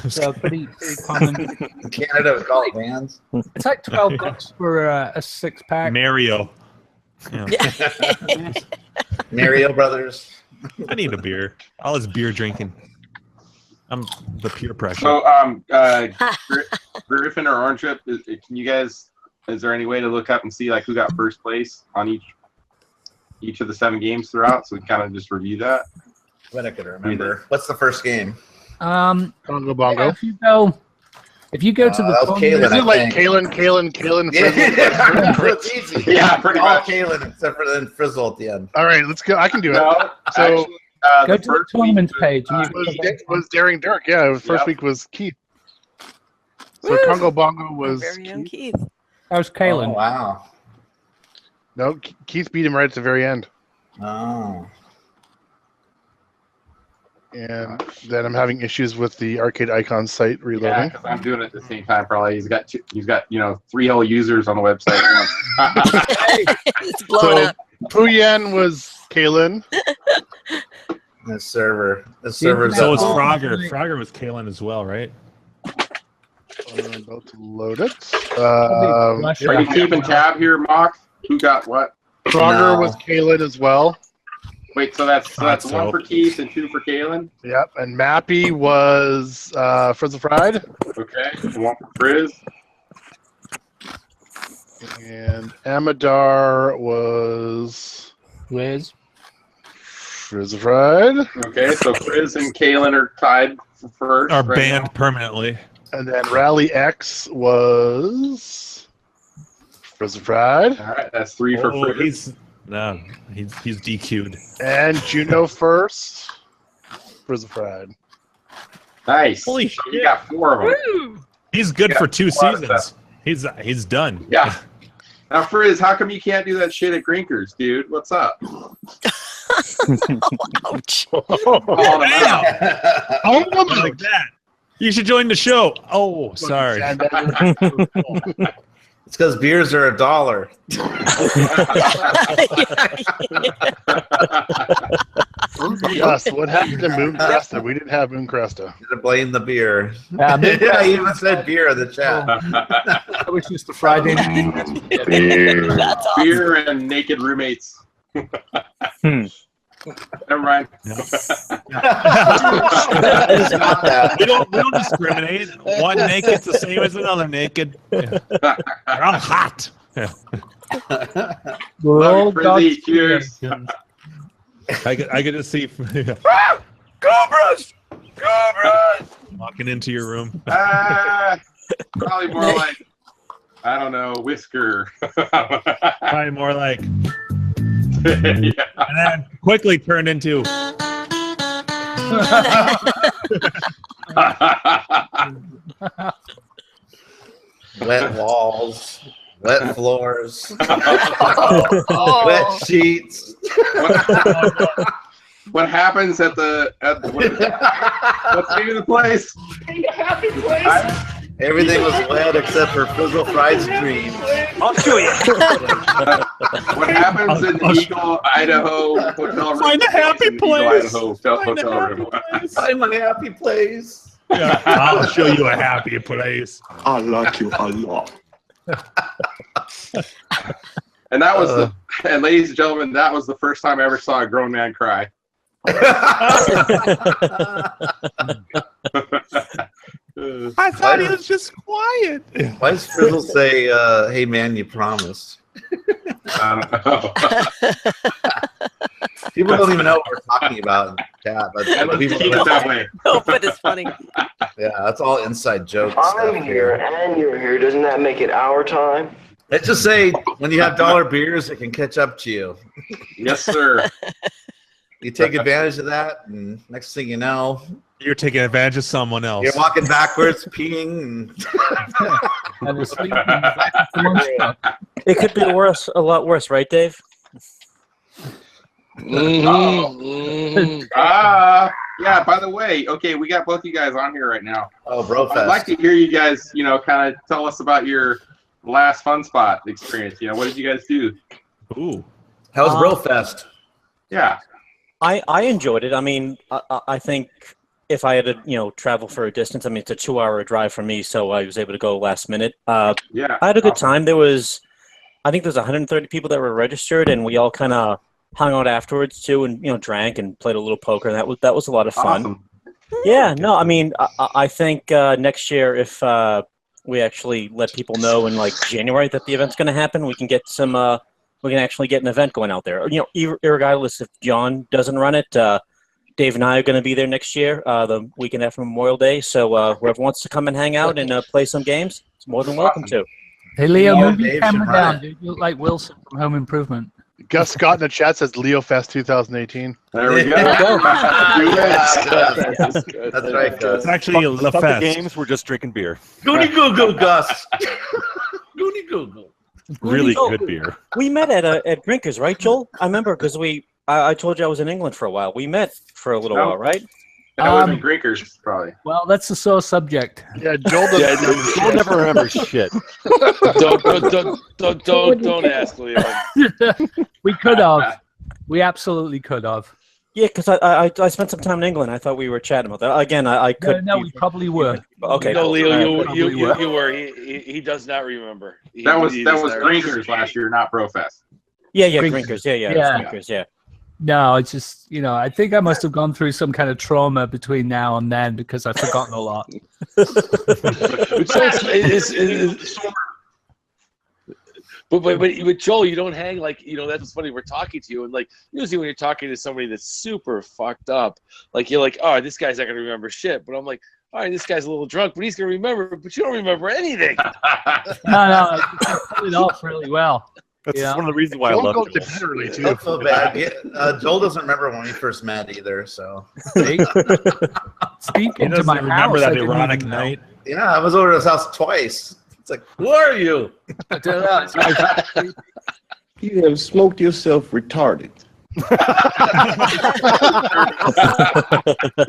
[SPEAKER 3] So pretty common.
[SPEAKER 6] In Canada, we call it Vans.
[SPEAKER 3] It's like $12 for a 6-pack.
[SPEAKER 5] Mario. Yeah.
[SPEAKER 6] Mario Brothers.
[SPEAKER 5] I need a beer. All this beer drinking. I'm the peer pressure.
[SPEAKER 4] So, Griffin or Orange Trip, can you guys? Is there any way to look up and see like who got first place on each of the 7 games throughout? So we kind of just review that.
[SPEAKER 6] When I could remember. What's the first game?
[SPEAKER 1] Congo Bongo.
[SPEAKER 3] Yeah, if you go to the
[SPEAKER 6] Kalen,
[SPEAKER 1] is it like Kalen?
[SPEAKER 6] Yeah, it's easy.
[SPEAKER 4] Yeah, pretty
[SPEAKER 6] all
[SPEAKER 4] much.
[SPEAKER 6] Kalen except for then Frizzle at the end.
[SPEAKER 1] All right, let's go. I can do it.
[SPEAKER 4] No,
[SPEAKER 1] So
[SPEAKER 4] actually,
[SPEAKER 3] go to the tournament page. And
[SPEAKER 1] was Daring Dirk? Yeah, the first week was Keith. So
[SPEAKER 7] Woo!
[SPEAKER 1] Congo Bongo
[SPEAKER 7] Our
[SPEAKER 1] was
[SPEAKER 7] very own
[SPEAKER 1] Keith.
[SPEAKER 7] Keith.
[SPEAKER 3] that was Kalen.
[SPEAKER 6] Oh, wow.
[SPEAKER 1] No, Keith beat him right at the very end.
[SPEAKER 6] Oh.
[SPEAKER 1] And then I'm having issues with the Arcade Icon site
[SPEAKER 4] Yeah,
[SPEAKER 1] reloading.
[SPEAKER 4] because I'm doing it at the same time. Probably he's got 3 whole users on the website.
[SPEAKER 7] It's blowing up.
[SPEAKER 1] Puyen was Kalen.
[SPEAKER 6] The server's
[SPEAKER 5] So was
[SPEAKER 6] up.
[SPEAKER 5] Frogger. Frogger was Kalen as well, right?
[SPEAKER 1] I'm about to load it.
[SPEAKER 4] Are you keeping tab here, Mock? Who got what?
[SPEAKER 1] Frogger
[SPEAKER 6] No.
[SPEAKER 1] was Kalen as well.
[SPEAKER 4] Wait, so that's
[SPEAKER 5] Thought
[SPEAKER 4] 1 for Keith and 2 for Kalen.
[SPEAKER 1] Yep, and Mappy was Frizzle Fried.
[SPEAKER 4] Okay, 1 for Frizz.
[SPEAKER 1] And Amadar was
[SPEAKER 3] Wiz.
[SPEAKER 1] Frizzle Fried.
[SPEAKER 4] Okay, so Frizz and Kalen are tied for first.
[SPEAKER 5] Are
[SPEAKER 4] right
[SPEAKER 5] banned
[SPEAKER 4] now.
[SPEAKER 5] permanently.
[SPEAKER 1] And then Rally X was Frizzle Fried.
[SPEAKER 4] All right, that's 3 for Frizz.
[SPEAKER 5] He's DQ'd.
[SPEAKER 1] And Juno first. Frizzle Fried.
[SPEAKER 4] Nice.
[SPEAKER 5] Holy
[SPEAKER 4] So you
[SPEAKER 5] shit.
[SPEAKER 4] got 4 of them.
[SPEAKER 5] He's good
[SPEAKER 4] Yeah,
[SPEAKER 5] for 2
[SPEAKER 4] a lot of
[SPEAKER 5] seasons. He's done.
[SPEAKER 4] Yeah. Now, Frizz, how come you can't do that shit at Grinkers, dude? What's up?
[SPEAKER 7] Ouch.
[SPEAKER 4] Calling him out.
[SPEAKER 1] Oh,
[SPEAKER 5] Like that. You should join the show. Oh, sorry.
[SPEAKER 6] It's because beers are $1.
[SPEAKER 1] Yes, what happened to Moon Cresta? We didn't have Moon Cresta.
[SPEAKER 6] You blame the beer.
[SPEAKER 3] Yeah,
[SPEAKER 6] Yeah, he even said beer in the chat.
[SPEAKER 3] That was just a Friday night.
[SPEAKER 7] That's awesome.
[SPEAKER 4] Beer and naked roommates. Never mind.
[SPEAKER 6] It's not that.
[SPEAKER 5] We don't discriminate. One naked's the same as another naked. Yeah. They're all hot. Yeah.
[SPEAKER 3] We're
[SPEAKER 4] Love
[SPEAKER 3] all
[SPEAKER 4] you, Frizzy.
[SPEAKER 3] God's
[SPEAKER 4] Cheers.
[SPEAKER 3] creations.
[SPEAKER 5] I get to see
[SPEAKER 10] Cobras! Cobras!
[SPEAKER 5] walking into your room.
[SPEAKER 4] Probably more like, I don't know, Whisker.
[SPEAKER 5] Probably more like,
[SPEAKER 4] Yeah.
[SPEAKER 5] and then quickly turned into.
[SPEAKER 6] Wet walls, wet floors,
[SPEAKER 7] Oh.
[SPEAKER 6] wet sheets.
[SPEAKER 4] What happens at the what's the name of the place?
[SPEAKER 10] Happy place!
[SPEAKER 6] Everything was wet except for Frizzle Fried's dreams.
[SPEAKER 8] I'll show you.
[SPEAKER 4] What happens in Eagle, Idaho hotel room?
[SPEAKER 5] Find a happy
[SPEAKER 4] In Eagle,
[SPEAKER 5] place.
[SPEAKER 4] Idaho
[SPEAKER 5] Find a
[SPEAKER 4] hotel
[SPEAKER 5] happy
[SPEAKER 4] room.
[SPEAKER 5] place.
[SPEAKER 6] I'm a happy place.
[SPEAKER 5] Yeah, I'll show you a happy place.
[SPEAKER 10] I like you a lot.
[SPEAKER 4] And that was and ladies and gentlemen, that was the first time I ever saw a grown man cry.
[SPEAKER 5] I thought he was just quiet.
[SPEAKER 6] Why does Frizzle say, hey man, you promised?
[SPEAKER 4] I don't know.
[SPEAKER 6] People don't even know what we're talking about in the chat, but
[SPEAKER 4] Let's
[SPEAKER 6] people
[SPEAKER 4] keep it that way.
[SPEAKER 7] No, but it's funny.
[SPEAKER 6] yeah, that's all inside jokes.
[SPEAKER 11] I'm here and you're here. Doesn't that make it our time?
[SPEAKER 6] Let's just say when you have dollar beers, it can catch up to you.
[SPEAKER 4] Yes, sir.
[SPEAKER 6] You take advantage of that, and next thing you know,
[SPEAKER 5] You're taking advantage of someone else.
[SPEAKER 6] you're walking backwards, peeing.
[SPEAKER 3] And we're sleeping back into the lunch truck.
[SPEAKER 8] It could be worse, a lot worse, right, Dave?
[SPEAKER 4] Yeah, by the way, okay, we got both you guys on here right now.
[SPEAKER 6] Oh, Brofest.
[SPEAKER 4] I'd like to hear you guys, kind of tell us about your last Fun Spot experience. What did you guys do?
[SPEAKER 5] Ooh.
[SPEAKER 6] How's Brofest?
[SPEAKER 4] Yeah.
[SPEAKER 8] I enjoyed it. I mean, I think if I had to, travel for a distance, I mean, it's a 2-hour drive for me, so I was able to go last minute.
[SPEAKER 4] Yeah.
[SPEAKER 8] I had a good time. I think there's 130 people that were registered, and we all kind of hung out afterwards too, and drank and played a little poker. And that was a lot of fun.
[SPEAKER 4] Awesome.
[SPEAKER 8] Yeah. No, I mean, I think next year if we actually let people know in like January that the event's going to happen, we can get some. We can actually get an event going out there. Regardless if John doesn't run it, Dave and I are going to be there next year, the weekend after Memorial Day. So whoever wants to come and hang out and play some games, is more than welcome to.
[SPEAKER 3] Hey, Leo,
[SPEAKER 6] Yeah,
[SPEAKER 3] move your
[SPEAKER 6] Dave
[SPEAKER 3] camera
[SPEAKER 6] should run
[SPEAKER 3] down,
[SPEAKER 6] it.
[SPEAKER 3] dude. You look like Wilson from Home Improvement.
[SPEAKER 1] Gus Scott in the chat says Leo Fest 2018.
[SPEAKER 4] There we go.
[SPEAKER 6] That's right, Gus.
[SPEAKER 5] It's actually
[SPEAKER 2] Fuck the
[SPEAKER 5] LaFest.
[SPEAKER 2] games. We're just drinking beer.
[SPEAKER 6] Goody goo goo, Gus. Goody goo goo.
[SPEAKER 2] Really
[SPEAKER 8] Oh,
[SPEAKER 2] good beer.
[SPEAKER 8] We met at Drinkers, right, Joel? I remember because I told you I was in England for a while. We met for a little while, right?
[SPEAKER 4] That was in Drinkers, probably.
[SPEAKER 3] Well, that's a sore subject.
[SPEAKER 1] Yeah, Joel doesn't.
[SPEAKER 2] Joel never remembers shit.
[SPEAKER 10] Don't ask, Leo.
[SPEAKER 3] We could have. We absolutely could have.
[SPEAKER 8] Yeah, because I spent some time in England. I thought we were chatting about that. Again, I could.
[SPEAKER 3] No, we probably were.
[SPEAKER 8] Okay.
[SPEAKER 10] No, Leo,
[SPEAKER 3] All
[SPEAKER 10] you
[SPEAKER 3] right.
[SPEAKER 10] you were. He does not remember.
[SPEAKER 4] That was
[SPEAKER 10] He does not remember.
[SPEAKER 4] Drinkers last year, not Brofest.
[SPEAKER 8] Yeah,
[SPEAKER 3] Drinkers.
[SPEAKER 8] Drinkers. Yeah,
[SPEAKER 3] Yeah.
[SPEAKER 8] Drinkers. Yeah.
[SPEAKER 3] No, it's just, I think I must have gone through some kind of trauma between now and then because I've forgotten a lot.
[SPEAKER 10] But Joel, you don't hang like, that's what's funny. We're talking to you, and like usually when you're talking to somebody that's super fucked up, like you're like, oh, this guy's not gonna remember shit. But I'm like, all right, this guy's a little drunk, but he's gonna remember. But you don't remember anything.
[SPEAKER 3] No, I pulled it off really well.
[SPEAKER 2] That's
[SPEAKER 3] Yeah.
[SPEAKER 2] one of the reasons why I
[SPEAKER 1] Joel
[SPEAKER 2] love
[SPEAKER 1] goes
[SPEAKER 2] it.
[SPEAKER 1] to bed early too.
[SPEAKER 6] Don't feel bad. Joel doesn't remember when we first met either, so.
[SPEAKER 3] See? Sneak
[SPEAKER 5] He
[SPEAKER 3] into
[SPEAKER 5] doesn't
[SPEAKER 3] my
[SPEAKER 5] remember
[SPEAKER 3] house. I
[SPEAKER 5] that
[SPEAKER 3] didn't
[SPEAKER 5] ironic
[SPEAKER 3] even know.
[SPEAKER 5] night.
[SPEAKER 6] Yeah, I was over at his house twice. It's like, who are you?
[SPEAKER 3] I don't know. It's like-
[SPEAKER 12] You have smoked yourself retarded.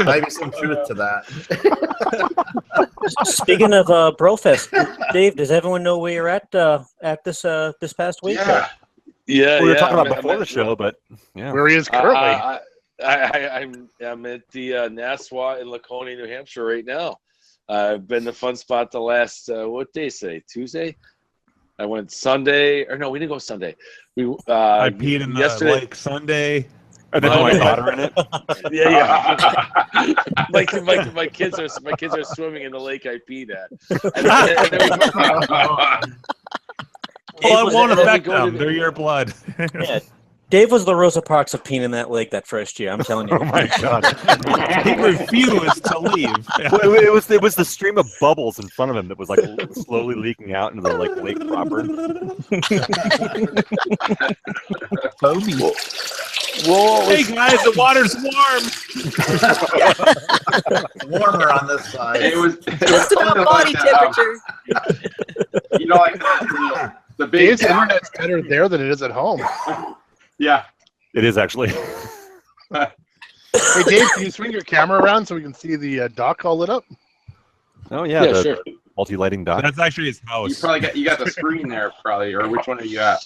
[SPEAKER 6] Maybe some truth to that.
[SPEAKER 8] Speaking of Brofest, Dave, does everyone know where you're at this past week?
[SPEAKER 4] Yeah.
[SPEAKER 10] Yeah,
[SPEAKER 2] We were
[SPEAKER 10] yeah.
[SPEAKER 2] talking about
[SPEAKER 10] I'm
[SPEAKER 2] before
[SPEAKER 10] at-
[SPEAKER 2] the show, but yeah.
[SPEAKER 1] Where he is currently.
[SPEAKER 10] I'm at the Nassau in Laconia, New Hampshire right now. I've been the Fun Spot the last what day today? Tuesday. I went Sunday, or no, we didn't go Sunday.
[SPEAKER 5] I peed in the lake Sunday.
[SPEAKER 2] I didn't have my daughter in it.
[SPEAKER 10] Yeah. my kids are swimming in the lake I peed at.
[SPEAKER 5] Well, it won't
[SPEAKER 10] and then we
[SPEAKER 5] affect
[SPEAKER 10] go to
[SPEAKER 5] them.
[SPEAKER 10] the-
[SPEAKER 5] They're your blood.
[SPEAKER 8] Yeah. Dave was the Rosa Parks of peeing in that lake that first year. I'm telling you.
[SPEAKER 2] Oh my god!
[SPEAKER 5] He refused to leave.
[SPEAKER 2] Well, it was the stream of bubbles in front of him that was like slowly leaking out into the lake proper.
[SPEAKER 3] Foamy.
[SPEAKER 10] Whoa,
[SPEAKER 5] Hey guys, the water's warm.
[SPEAKER 6] Warmer on this side.
[SPEAKER 4] It was
[SPEAKER 7] Just about body temperature.
[SPEAKER 4] Like the big
[SPEAKER 1] Dave's internet's better there than it is at home.
[SPEAKER 4] Yeah.
[SPEAKER 2] It is actually.
[SPEAKER 1] Hey, Dave, can you swing your camera around so we can see the dock all lit up?
[SPEAKER 2] Oh yeah,
[SPEAKER 10] Yeah,
[SPEAKER 2] the
[SPEAKER 10] sure.
[SPEAKER 2] multi-lighting dock.
[SPEAKER 5] That's actually his
[SPEAKER 4] You
[SPEAKER 5] house.
[SPEAKER 4] probably got the screen there, probably, or which one are you at?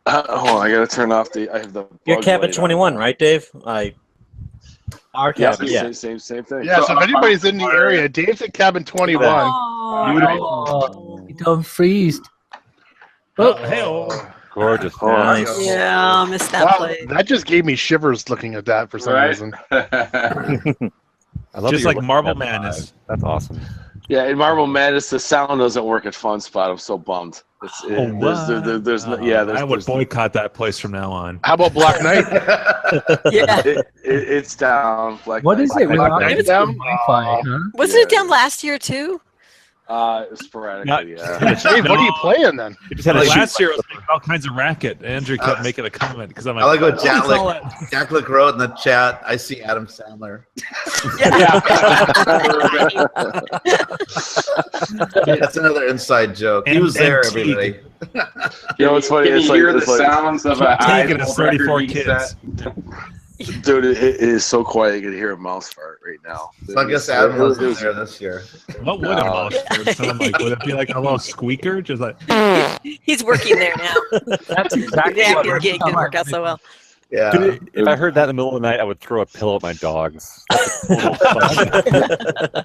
[SPEAKER 10] I gotta turn off the. I have the.
[SPEAKER 8] You're
[SPEAKER 10] bug
[SPEAKER 8] cabin
[SPEAKER 10] light
[SPEAKER 8] 21,
[SPEAKER 10] on.
[SPEAKER 8] right, Dave? Our
[SPEAKER 10] Yeah,
[SPEAKER 8] cabin, yeah.
[SPEAKER 10] same thing.
[SPEAKER 1] Yeah, so if
[SPEAKER 4] So,
[SPEAKER 1] anybody's in the area, Dave's at cabin 21.
[SPEAKER 3] Oh, you don't freeze.
[SPEAKER 5] Oh,
[SPEAKER 2] Gorgeous.
[SPEAKER 8] Nice.
[SPEAKER 7] Yeah, I missed that
[SPEAKER 1] Wow,
[SPEAKER 7] play.
[SPEAKER 1] that just gave me shivers looking at that for some
[SPEAKER 4] Right?
[SPEAKER 1] reason.
[SPEAKER 2] I love
[SPEAKER 5] Just
[SPEAKER 2] that you're
[SPEAKER 5] like
[SPEAKER 2] looking
[SPEAKER 5] Marble
[SPEAKER 2] at the
[SPEAKER 5] Madness.
[SPEAKER 2] live. That's awesome.
[SPEAKER 10] Yeah, in Marble Madness, the sound doesn't work at Fun Spot. I'm so bummed. There's
[SPEAKER 5] I would boycott that place from now on.
[SPEAKER 1] How about Black Knight?
[SPEAKER 7] Yeah.
[SPEAKER 10] It's down.
[SPEAKER 3] What is it?
[SPEAKER 1] Black
[SPEAKER 3] We're
[SPEAKER 1] Knight
[SPEAKER 3] not
[SPEAKER 1] down?
[SPEAKER 3] Wi-Fi, huh?
[SPEAKER 7] Wasn't it down last year too?
[SPEAKER 10] Sporadically, yeah.
[SPEAKER 1] Hey, what are you playing then?
[SPEAKER 2] You just had a
[SPEAKER 5] Last year I was making all kinds of racket. Andrew kept making a comment because I'm like,
[SPEAKER 6] I like what
[SPEAKER 5] "Oh,
[SPEAKER 6] Jack Lick wrote in the chat. I see Adam Sandler. That's another inside joke. He was there, everybody.
[SPEAKER 10] You know what's funny?
[SPEAKER 4] Can
[SPEAKER 10] It's
[SPEAKER 4] you
[SPEAKER 10] like,
[SPEAKER 4] hear the
[SPEAKER 10] it's like,
[SPEAKER 4] sounds of a
[SPEAKER 5] taking us 34 kids.
[SPEAKER 4] set?
[SPEAKER 10] dude, it is so quiet. You can hear a mouse fart right now.
[SPEAKER 6] So I guess Adam wasn't there this year.
[SPEAKER 5] What would a mouse sound like? Would it be like a little squeaker? Just like
[SPEAKER 7] He's working there now.
[SPEAKER 3] That's exactly
[SPEAKER 7] The
[SPEAKER 3] what
[SPEAKER 7] acting gig didn't work out so well.
[SPEAKER 6] Yeah.
[SPEAKER 2] Dude, if I heard that in the middle of the night, I would throw a pillow at my dogs.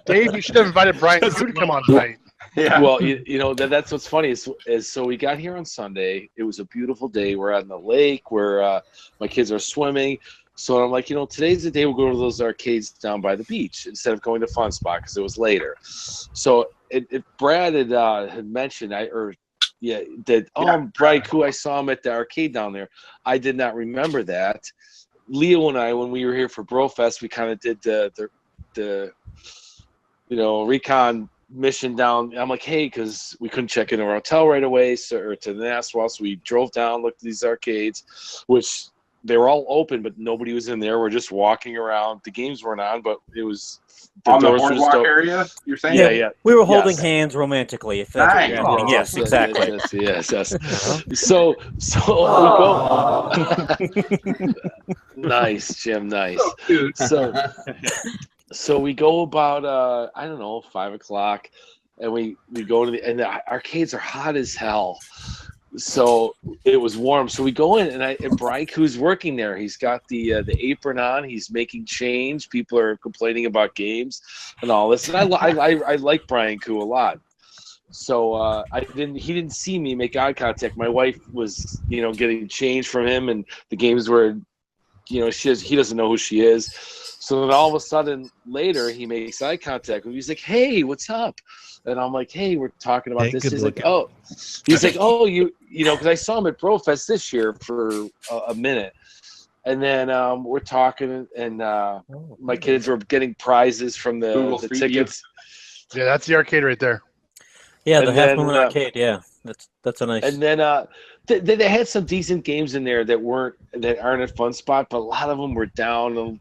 [SPEAKER 1] Dave, you should have invited Brian Crew to come on tonight.
[SPEAKER 4] Yeah.
[SPEAKER 10] Well, you know that's what's funny is so we got here on Sunday. It was a beautiful day. We're on the lake where my kids are swimming. So I'm like, today's the day we'll go to those arcades down by the beach instead of going to Fun Spot because it was later. So Brad had mentioned Brian Koo, I saw him at the arcade down there. I did not remember that. Leo and I, when we were here for Brofest, we kind of did the recon mission down. I'm like, hey, because we couldn't check into our hotel right away, or to the Nassau, so we drove down, looked at these arcades, which they were all open, but nobody was in there. We're just walking around. The games weren't on, but it was
[SPEAKER 4] on the boardwalk area. You're saying?
[SPEAKER 10] Yeah.
[SPEAKER 8] We were holding hands romantically. If that's what you're asking. Yes, exactly.
[SPEAKER 10] Yes. So we go. Nice, Jim. Nice. So we go about 5:00, and we go to the arcades are hot as hell. So it was warm. So we go in, and Brian, who's working there, he's got the apron on. He's making change. People are complaining about games and all this. And I like Brian Koo a lot. So he didn't see me make eye contact. My wife was getting change from him, and the games were he doesn't know who she is. So then all of a sudden later he makes eye contact with me. He's like, hey, what's up? And I'm like, hey, we're talking about this. He's like, oh, because I saw him at Brofest this year for a minute. And then we're talking, and my kids were getting prizes from the tickets.
[SPEAKER 1] Yeah, that's the arcade right there.
[SPEAKER 8] Yeah, the Half Moon Arcade. Yeah, that's a nice.
[SPEAKER 10] And then they had some decent games in there that aren't at Fun Spot, but a lot of them were down. And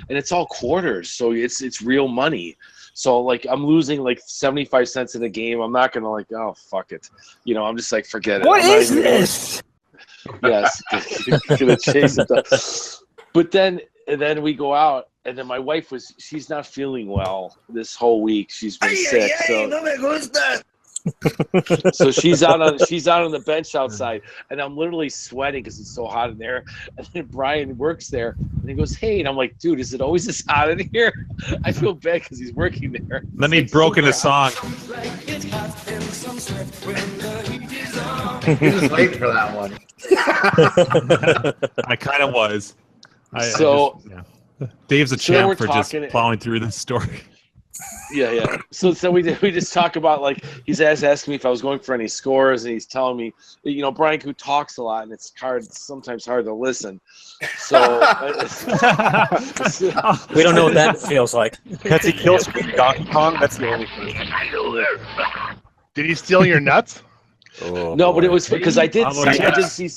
[SPEAKER 10] it's all quarters, so it's real money. So like I'm losing like 75 cents in a game. I'm not gonna oh fuck it, I'm just like forget it.
[SPEAKER 3] What is this?
[SPEAKER 10] Yes, gonna chase it. But then we go out, and then my wife she's not feeling well this whole week. She's been sick. So she's out on the bench outside, and I'm literally sweating because it's so hot in there. And then Brian works there, and he goes, "Hey," and I'm like, "Dude, is it always this hot in here?" I feel bad because he's working there.
[SPEAKER 5] Then he broke into song.
[SPEAKER 6] He was waiting for that one.
[SPEAKER 5] I kind of was. Dave's a
[SPEAKER 10] so
[SPEAKER 5] champ for just plowing through this story.
[SPEAKER 10] Yeah. So we just talk about he's asking me if I was going for any scores, and he's telling me, Brian Koo talks a lot, and it's sometimes hard to listen. So
[SPEAKER 8] we don't know what that feels like.
[SPEAKER 2] Has he killed Donkey Kong? That's the only thing.
[SPEAKER 1] Did he steal your nuts?
[SPEAKER 10] No, but it was because I did see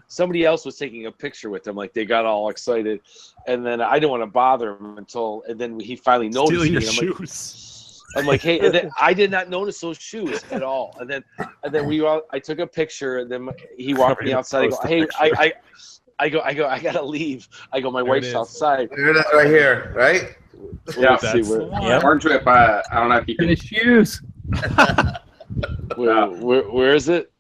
[SPEAKER 10] somebody else was taking a picture with him, they got all excited, and then I didn't want to bother him and then he finally noticed
[SPEAKER 5] Stealing
[SPEAKER 10] me.
[SPEAKER 5] your shoes.
[SPEAKER 10] I'm like, hey, and then I did not notice those shoes at all. And then I took a picture, and then he walked me outside. I go, hey, I gotta leave. I go, my wife's outside.
[SPEAKER 6] You're right here, right?
[SPEAKER 4] Yeah.
[SPEAKER 6] Orange Whip. I don't know if you can.
[SPEAKER 3] His shoes.
[SPEAKER 10] Where is it?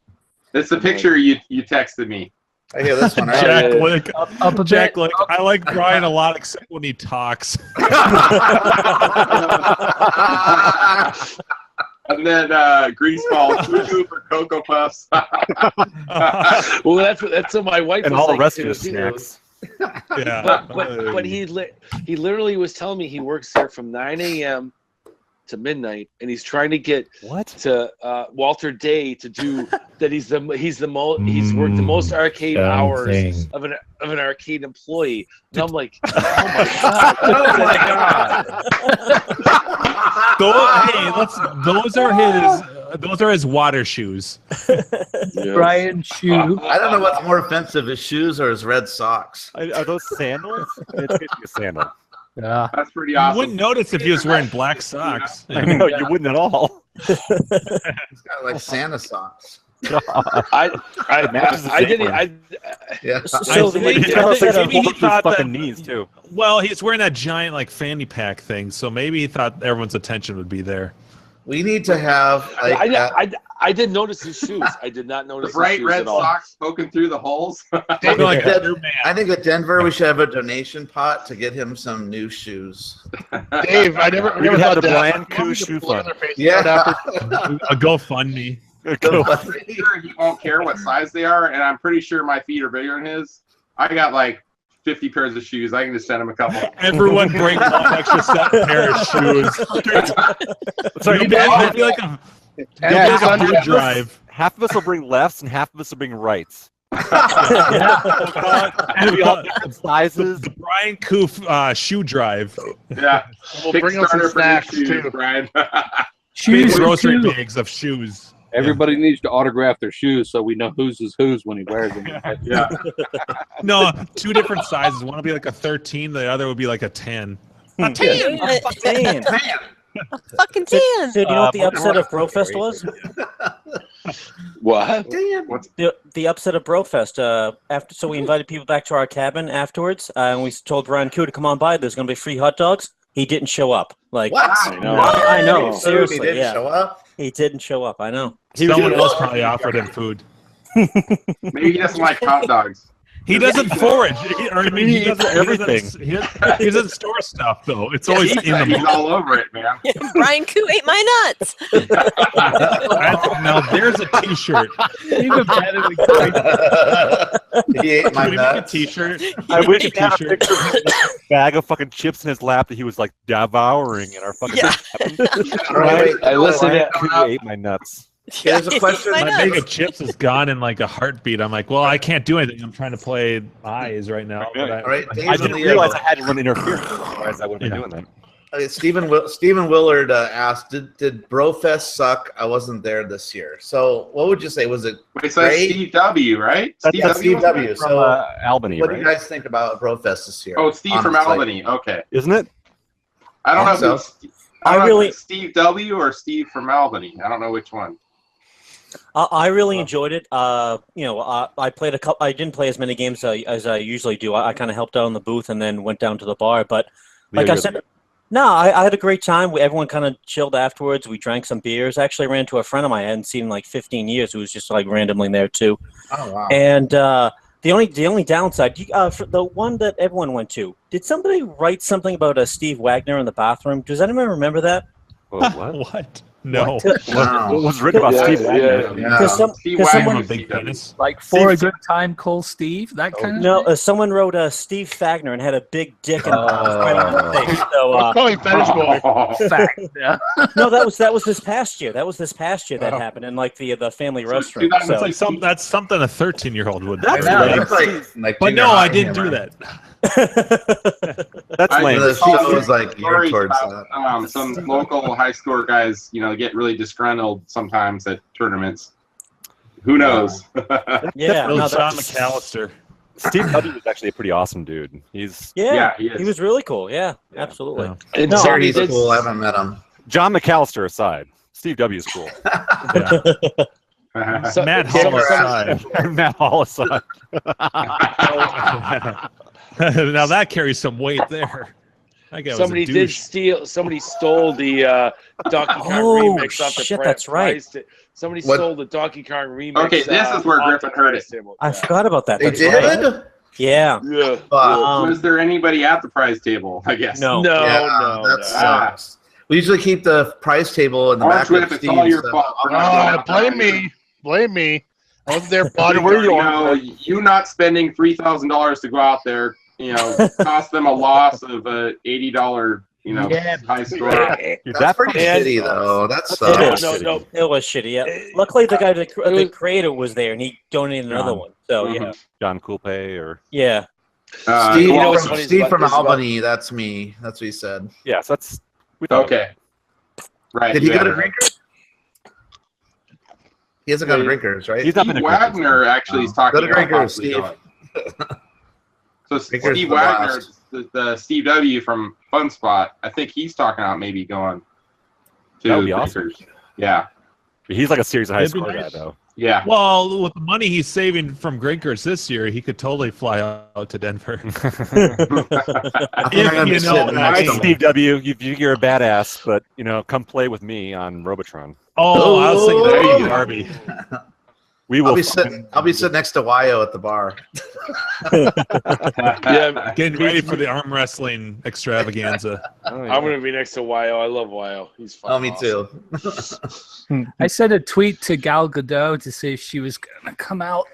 [SPEAKER 4] It's the picture you texted me.
[SPEAKER 6] I hear this one. Right?
[SPEAKER 5] Jack Lick.
[SPEAKER 3] Jack
[SPEAKER 5] Lick. I like Brian a lot, except when he talks.
[SPEAKER 4] And then Greaseball, Juno for Cocoa Puffs.
[SPEAKER 10] Well, that's what my wife
[SPEAKER 2] and
[SPEAKER 10] was
[SPEAKER 2] all the
[SPEAKER 10] like,
[SPEAKER 2] rest of the snacks.
[SPEAKER 5] Yeah.
[SPEAKER 10] But he literally was telling me he works here from 9 a.m. to midnight, and he's trying to get to Walter Day to do that. He's worked the most arcade hours of an arcade employee. And I'm like, oh my god!
[SPEAKER 5] Those are his water shoes.
[SPEAKER 3] Brian shoe.
[SPEAKER 6] I don't know what's more offensive, his shoes or his red socks.
[SPEAKER 2] Are those sandals? It's basically a sandal.
[SPEAKER 3] Yeah.
[SPEAKER 4] That's pretty
[SPEAKER 5] You
[SPEAKER 4] awesome.
[SPEAKER 5] wouldn't notice if he was wearing black socks.
[SPEAKER 2] I know, you wouldn't at all.
[SPEAKER 6] He's got like Santa socks.
[SPEAKER 10] I didn't.
[SPEAKER 6] Yeah.
[SPEAKER 8] So
[SPEAKER 5] maybe he thought
[SPEAKER 2] fucking
[SPEAKER 5] that.
[SPEAKER 2] knees too.
[SPEAKER 5] Well, he's wearing that giant like fanny pack thing, so maybe he thought everyone's attention would be there.
[SPEAKER 6] We need to have like
[SPEAKER 10] I didn't notice his shoes. I did not
[SPEAKER 4] The
[SPEAKER 10] notice his
[SPEAKER 4] bright
[SPEAKER 10] shoes
[SPEAKER 4] red
[SPEAKER 10] at all.
[SPEAKER 4] socks poking through the holes.
[SPEAKER 6] I think at Denver we should have a donation pot to get him some new shoes.
[SPEAKER 1] Dave, I never
[SPEAKER 2] We would
[SPEAKER 1] thought
[SPEAKER 2] have the
[SPEAKER 1] that.
[SPEAKER 2] Brian Koo shoe fund.
[SPEAKER 6] Yeah.
[SPEAKER 5] A GoFundMe.
[SPEAKER 4] I'm sure he won't care what size they are, and I'm pretty sure my feet are bigger than his. I got like 50 pairs of shoes. I can just send him a couple.
[SPEAKER 5] Everyone bring one extra set pair of shoes.
[SPEAKER 2] So
[SPEAKER 5] It'll be like a food drive.
[SPEAKER 2] Half of us will bring lefts, and half of us will bring rights.
[SPEAKER 5] And
[SPEAKER 2] We all different sizes.
[SPEAKER 5] the Brian Koo shoe drive.
[SPEAKER 4] Yeah.
[SPEAKER 1] We'll bring him some
[SPEAKER 4] Kickstarter for new
[SPEAKER 1] snacks
[SPEAKER 4] shoes,
[SPEAKER 1] too.
[SPEAKER 4] Brian.
[SPEAKER 5] Big
[SPEAKER 3] Shoes
[SPEAKER 5] grocery
[SPEAKER 3] too.
[SPEAKER 5] bags of shoes.
[SPEAKER 9] Everybody needs to autograph their shoes so we know whose is whose when he wears them.
[SPEAKER 4] Yeah.
[SPEAKER 5] No, two different sizes. One will be like a 13, the other would be like a 10. A 10!
[SPEAKER 8] Damn.
[SPEAKER 7] Fucking
[SPEAKER 8] So,
[SPEAKER 7] tan.
[SPEAKER 8] do you know what the upset of Brofest was?
[SPEAKER 10] What?
[SPEAKER 8] The upset of Brofest. So we invited people back to our cabin afterwards, and we told Brian Koo to come on by. There's going to be free hot dogs. He didn't show up. Like
[SPEAKER 6] What?
[SPEAKER 8] I know. Seriously,
[SPEAKER 6] He didn't show up?
[SPEAKER 8] He didn't show up. I know.
[SPEAKER 5] Someone else probably offered him food.
[SPEAKER 4] Maybe he doesn't like hot dogs.
[SPEAKER 5] He doesn't forage. He doesn't
[SPEAKER 2] everything.
[SPEAKER 5] He doesn't store stuff though. It's always in the
[SPEAKER 4] He's all over it, man.
[SPEAKER 7] Brian Koo ate my nuts.
[SPEAKER 5] Now there's a T-shirt.
[SPEAKER 3] Even better than
[SPEAKER 6] He ate my
[SPEAKER 5] Can we make a
[SPEAKER 6] nuts.
[SPEAKER 5] T-shirt?
[SPEAKER 2] I wish he had a
[SPEAKER 5] T-shirt.
[SPEAKER 2] picture of a bag of fucking chips in his lap that he was like devouring in our fucking.
[SPEAKER 7] Yeah.
[SPEAKER 6] Right.
[SPEAKER 10] I listened to
[SPEAKER 2] Koo ate my nuts.
[SPEAKER 6] Here's a question.
[SPEAKER 7] My
[SPEAKER 5] My
[SPEAKER 7] nuts.
[SPEAKER 5] bag of chips is gone in like a heartbeat. I'm like, well, I can't do anything. I'm trying to play eyes right now. But
[SPEAKER 6] All right,
[SPEAKER 2] I
[SPEAKER 6] Dave's
[SPEAKER 2] didn't
[SPEAKER 6] on the
[SPEAKER 2] realize I had to run interference. Otherwise, I wouldn't be doing that.
[SPEAKER 6] Stephen Willard asked, did Brofest suck? I wasn't there this year. So what would you say? Was it
[SPEAKER 4] Wait, so that's
[SPEAKER 6] great?
[SPEAKER 4] Steve W, right?
[SPEAKER 6] That's Steve W.
[SPEAKER 2] From
[SPEAKER 6] So
[SPEAKER 2] Albany,
[SPEAKER 6] what do
[SPEAKER 2] right?
[SPEAKER 6] you guys think about Brofest this year?
[SPEAKER 4] Oh, Steve from
[SPEAKER 6] Honestly.
[SPEAKER 4] Albany. Okay.
[SPEAKER 2] Isn't it?
[SPEAKER 4] I don't know
[SPEAKER 6] So-
[SPEAKER 4] if it's Steve W or Steve from Albany. I don't know which one.
[SPEAKER 8] I really enjoyed it. I played a couple. I didn't play as many games as I usually do. I kind of helped out in the booth and then went down to the bar. But like I said, no, I had a great time. Everyone kind of chilled afterwards. We drank some beers. I actually ran into a friend of mine I hadn't seen in like 15 years who was just like randomly there too.
[SPEAKER 6] Oh wow.
[SPEAKER 8] And the only downside, for the one that everyone went to, did somebody write something about a Steve Wagner in the bathroom? Does anyone remember that?
[SPEAKER 2] What?
[SPEAKER 5] What? No.
[SPEAKER 2] What was written about Steve Wagner?
[SPEAKER 8] Because
[SPEAKER 4] Steve
[SPEAKER 8] someone
[SPEAKER 4] Wagner,
[SPEAKER 5] big penis.
[SPEAKER 3] like for a good time, call Steve. That kind of
[SPEAKER 8] no, someone wrote Steve Fagner and had a big dick and right on the face. So
[SPEAKER 1] I'm calling fetish boy.
[SPEAKER 3] fact. Yeah.
[SPEAKER 8] no, that was this past year. That was this past year that happened in like the family restroom.
[SPEAKER 5] That's
[SPEAKER 8] So
[SPEAKER 5] like that's something a 13-year-old would do.
[SPEAKER 6] I know, it's like
[SPEAKER 5] But
[SPEAKER 6] junior
[SPEAKER 5] no, I
[SPEAKER 6] high
[SPEAKER 5] didn't do
[SPEAKER 6] humor.
[SPEAKER 5] that.
[SPEAKER 2] That's
[SPEAKER 4] I-
[SPEAKER 2] lame.
[SPEAKER 6] The show was like geared
[SPEAKER 4] Stories
[SPEAKER 6] towards
[SPEAKER 4] about,
[SPEAKER 6] that.
[SPEAKER 4] some local high score guys, get really disgruntled sometimes at tournaments. Who knows?
[SPEAKER 8] yeah,
[SPEAKER 5] Little
[SPEAKER 8] no,
[SPEAKER 5] John
[SPEAKER 8] that's-
[SPEAKER 5] McAllister.
[SPEAKER 2] Steve W was actually a pretty awesome dude. He's
[SPEAKER 8] yeah,
[SPEAKER 4] he is.
[SPEAKER 8] he was really cool. Yeah, absolutely.
[SPEAKER 5] Yeah.
[SPEAKER 10] And
[SPEAKER 8] No,
[SPEAKER 6] Sure,
[SPEAKER 10] somebody
[SPEAKER 6] he's
[SPEAKER 10] did-
[SPEAKER 6] cool. I haven't met him.
[SPEAKER 2] John McAllister aside. Steve W is cool.
[SPEAKER 10] so-
[SPEAKER 5] Matt
[SPEAKER 10] some-
[SPEAKER 5] Hall
[SPEAKER 10] some-
[SPEAKER 5] aside.
[SPEAKER 2] Matt Hall aside.
[SPEAKER 5] Now that carries some weight there. That guy was a
[SPEAKER 10] Somebody did
[SPEAKER 5] douche.
[SPEAKER 10] steal. Somebody stole the Donkey Kong
[SPEAKER 8] Oh,
[SPEAKER 10] remix off the
[SPEAKER 8] shit, that's right.
[SPEAKER 10] prize ta- Somebody
[SPEAKER 6] What?
[SPEAKER 10] stole the Donkey Kong remix.
[SPEAKER 4] Okay, this is where
[SPEAKER 10] off
[SPEAKER 4] Griffin
[SPEAKER 10] the
[SPEAKER 4] heard
[SPEAKER 10] prize
[SPEAKER 4] it.
[SPEAKER 10] table.
[SPEAKER 8] I forgot about that.
[SPEAKER 6] They
[SPEAKER 8] That's
[SPEAKER 6] did?
[SPEAKER 8] right. Yeah.
[SPEAKER 10] Yeah.
[SPEAKER 4] Was there anybody at the prize table? I guess.
[SPEAKER 8] No.
[SPEAKER 10] No,
[SPEAKER 6] Yeah,
[SPEAKER 10] no,
[SPEAKER 6] that
[SPEAKER 10] no.
[SPEAKER 6] sucks. We usually keep the prize table in the
[SPEAKER 4] Orange
[SPEAKER 6] back of
[SPEAKER 4] Whip, it's all your
[SPEAKER 6] Steve's.
[SPEAKER 4] fault.
[SPEAKER 1] Blame me. Blame me. I was there
[SPEAKER 2] Where
[SPEAKER 1] bodyguarding.
[SPEAKER 2] you
[SPEAKER 4] You not spending $3,000 to go out there, cost them a loss of $80,
[SPEAKER 3] Yeah.
[SPEAKER 4] high score.
[SPEAKER 2] Dude,
[SPEAKER 6] That's pretty
[SPEAKER 10] And-
[SPEAKER 6] shitty, though. That
[SPEAKER 8] It
[SPEAKER 6] sucks.
[SPEAKER 8] is.
[SPEAKER 10] No.
[SPEAKER 8] It was shitty. Yeah. Luckily, the guy the creator was there, and he donated another
[SPEAKER 2] John.
[SPEAKER 8] one. So yeah,
[SPEAKER 2] John Coolpay or
[SPEAKER 8] yeah.
[SPEAKER 6] Steve,
[SPEAKER 10] You know what's
[SPEAKER 6] from,
[SPEAKER 10] funny is
[SPEAKER 6] Steve
[SPEAKER 10] about-
[SPEAKER 6] from
[SPEAKER 10] is about-
[SPEAKER 6] Albany, that's me. That's what he said.
[SPEAKER 2] yes, that's we thought.
[SPEAKER 4] Okay. Right.
[SPEAKER 6] Did he
[SPEAKER 4] you
[SPEAKER 6] go to
[SPEAKER 4] have it.
[SPEAKER 6] Drinkers? He hasn't gone to Drinkers, right?
[SPEAKER 2] He's not been
[SPEAKER 4] Steve
[SPEAKER 2] to Drinkers.
[SPEAKER 4] Wagner actually is talking
[SPEAKER 6] Go to
[SPEAKER 4] about
[SPEAKER 6] Drinkers,
[SPEAKER 4] possibly
[SPEAKER 6] Steve.
[SPEAKER 4] going. So
[SPEAKER 6] Drinkers
[SPEAKER 4] Steve
[SPEAKER 6] for the
[SPEAKER 4] Wagner,
[SPEAKER 6] blast.
[SPEAKER 4] the Steve W from Fun Spot, I think he's talking about maybe going to
[SPEAKER 2] That would be awesome.
[SPEAKER 4] Drinkers. Yeah.
[SPEAKER 2] He's like a series of high
[SPEAKER 5] It'd be
[SPEAKER 2] score guy,
[SPEAKER 5] nice.
[SPEAKER 2] though.
[SPEAKER 4] Yeah.
[SPEAKER 5] Well, with the money he's saving from Grinkers this year, he could totally fly out to Denver.
[SPEAKER 6] I think I'm gonna be
[SPEAKER 5] you know,
[SPEAKER 6] sitting next
[SPEAKER 2] Hey,
[SPEAKER 6] to him.
[SPEAKER 2] Steve W., you're a badass, but come play with me on Robotron.
[SPEAKER 5] Oh, I was thinking
[SPEAKER 6] There you
[SPEAKER 5] there
[SPEAKER 6] go.
[SPEAKER 5] Darby.
[SPEAKER 2] We will.
[SPEAKER 6] I'll be sitting next to Wyo at the bar.
[SPEAKER 10] Yeah,
[SPEAKER 5] Getting ready for the arm wrestling extravaganza.
[SPEAKER 2] Oh, yeah.
[SPEAKER 10] I'm gonna be next to Wyo. I love Wyo. He's fun.
[SPEAKER 6] Oh, me too.
[SPEAKER 3] I sent a tweet to Gal Gadot to see if she was gonna come out.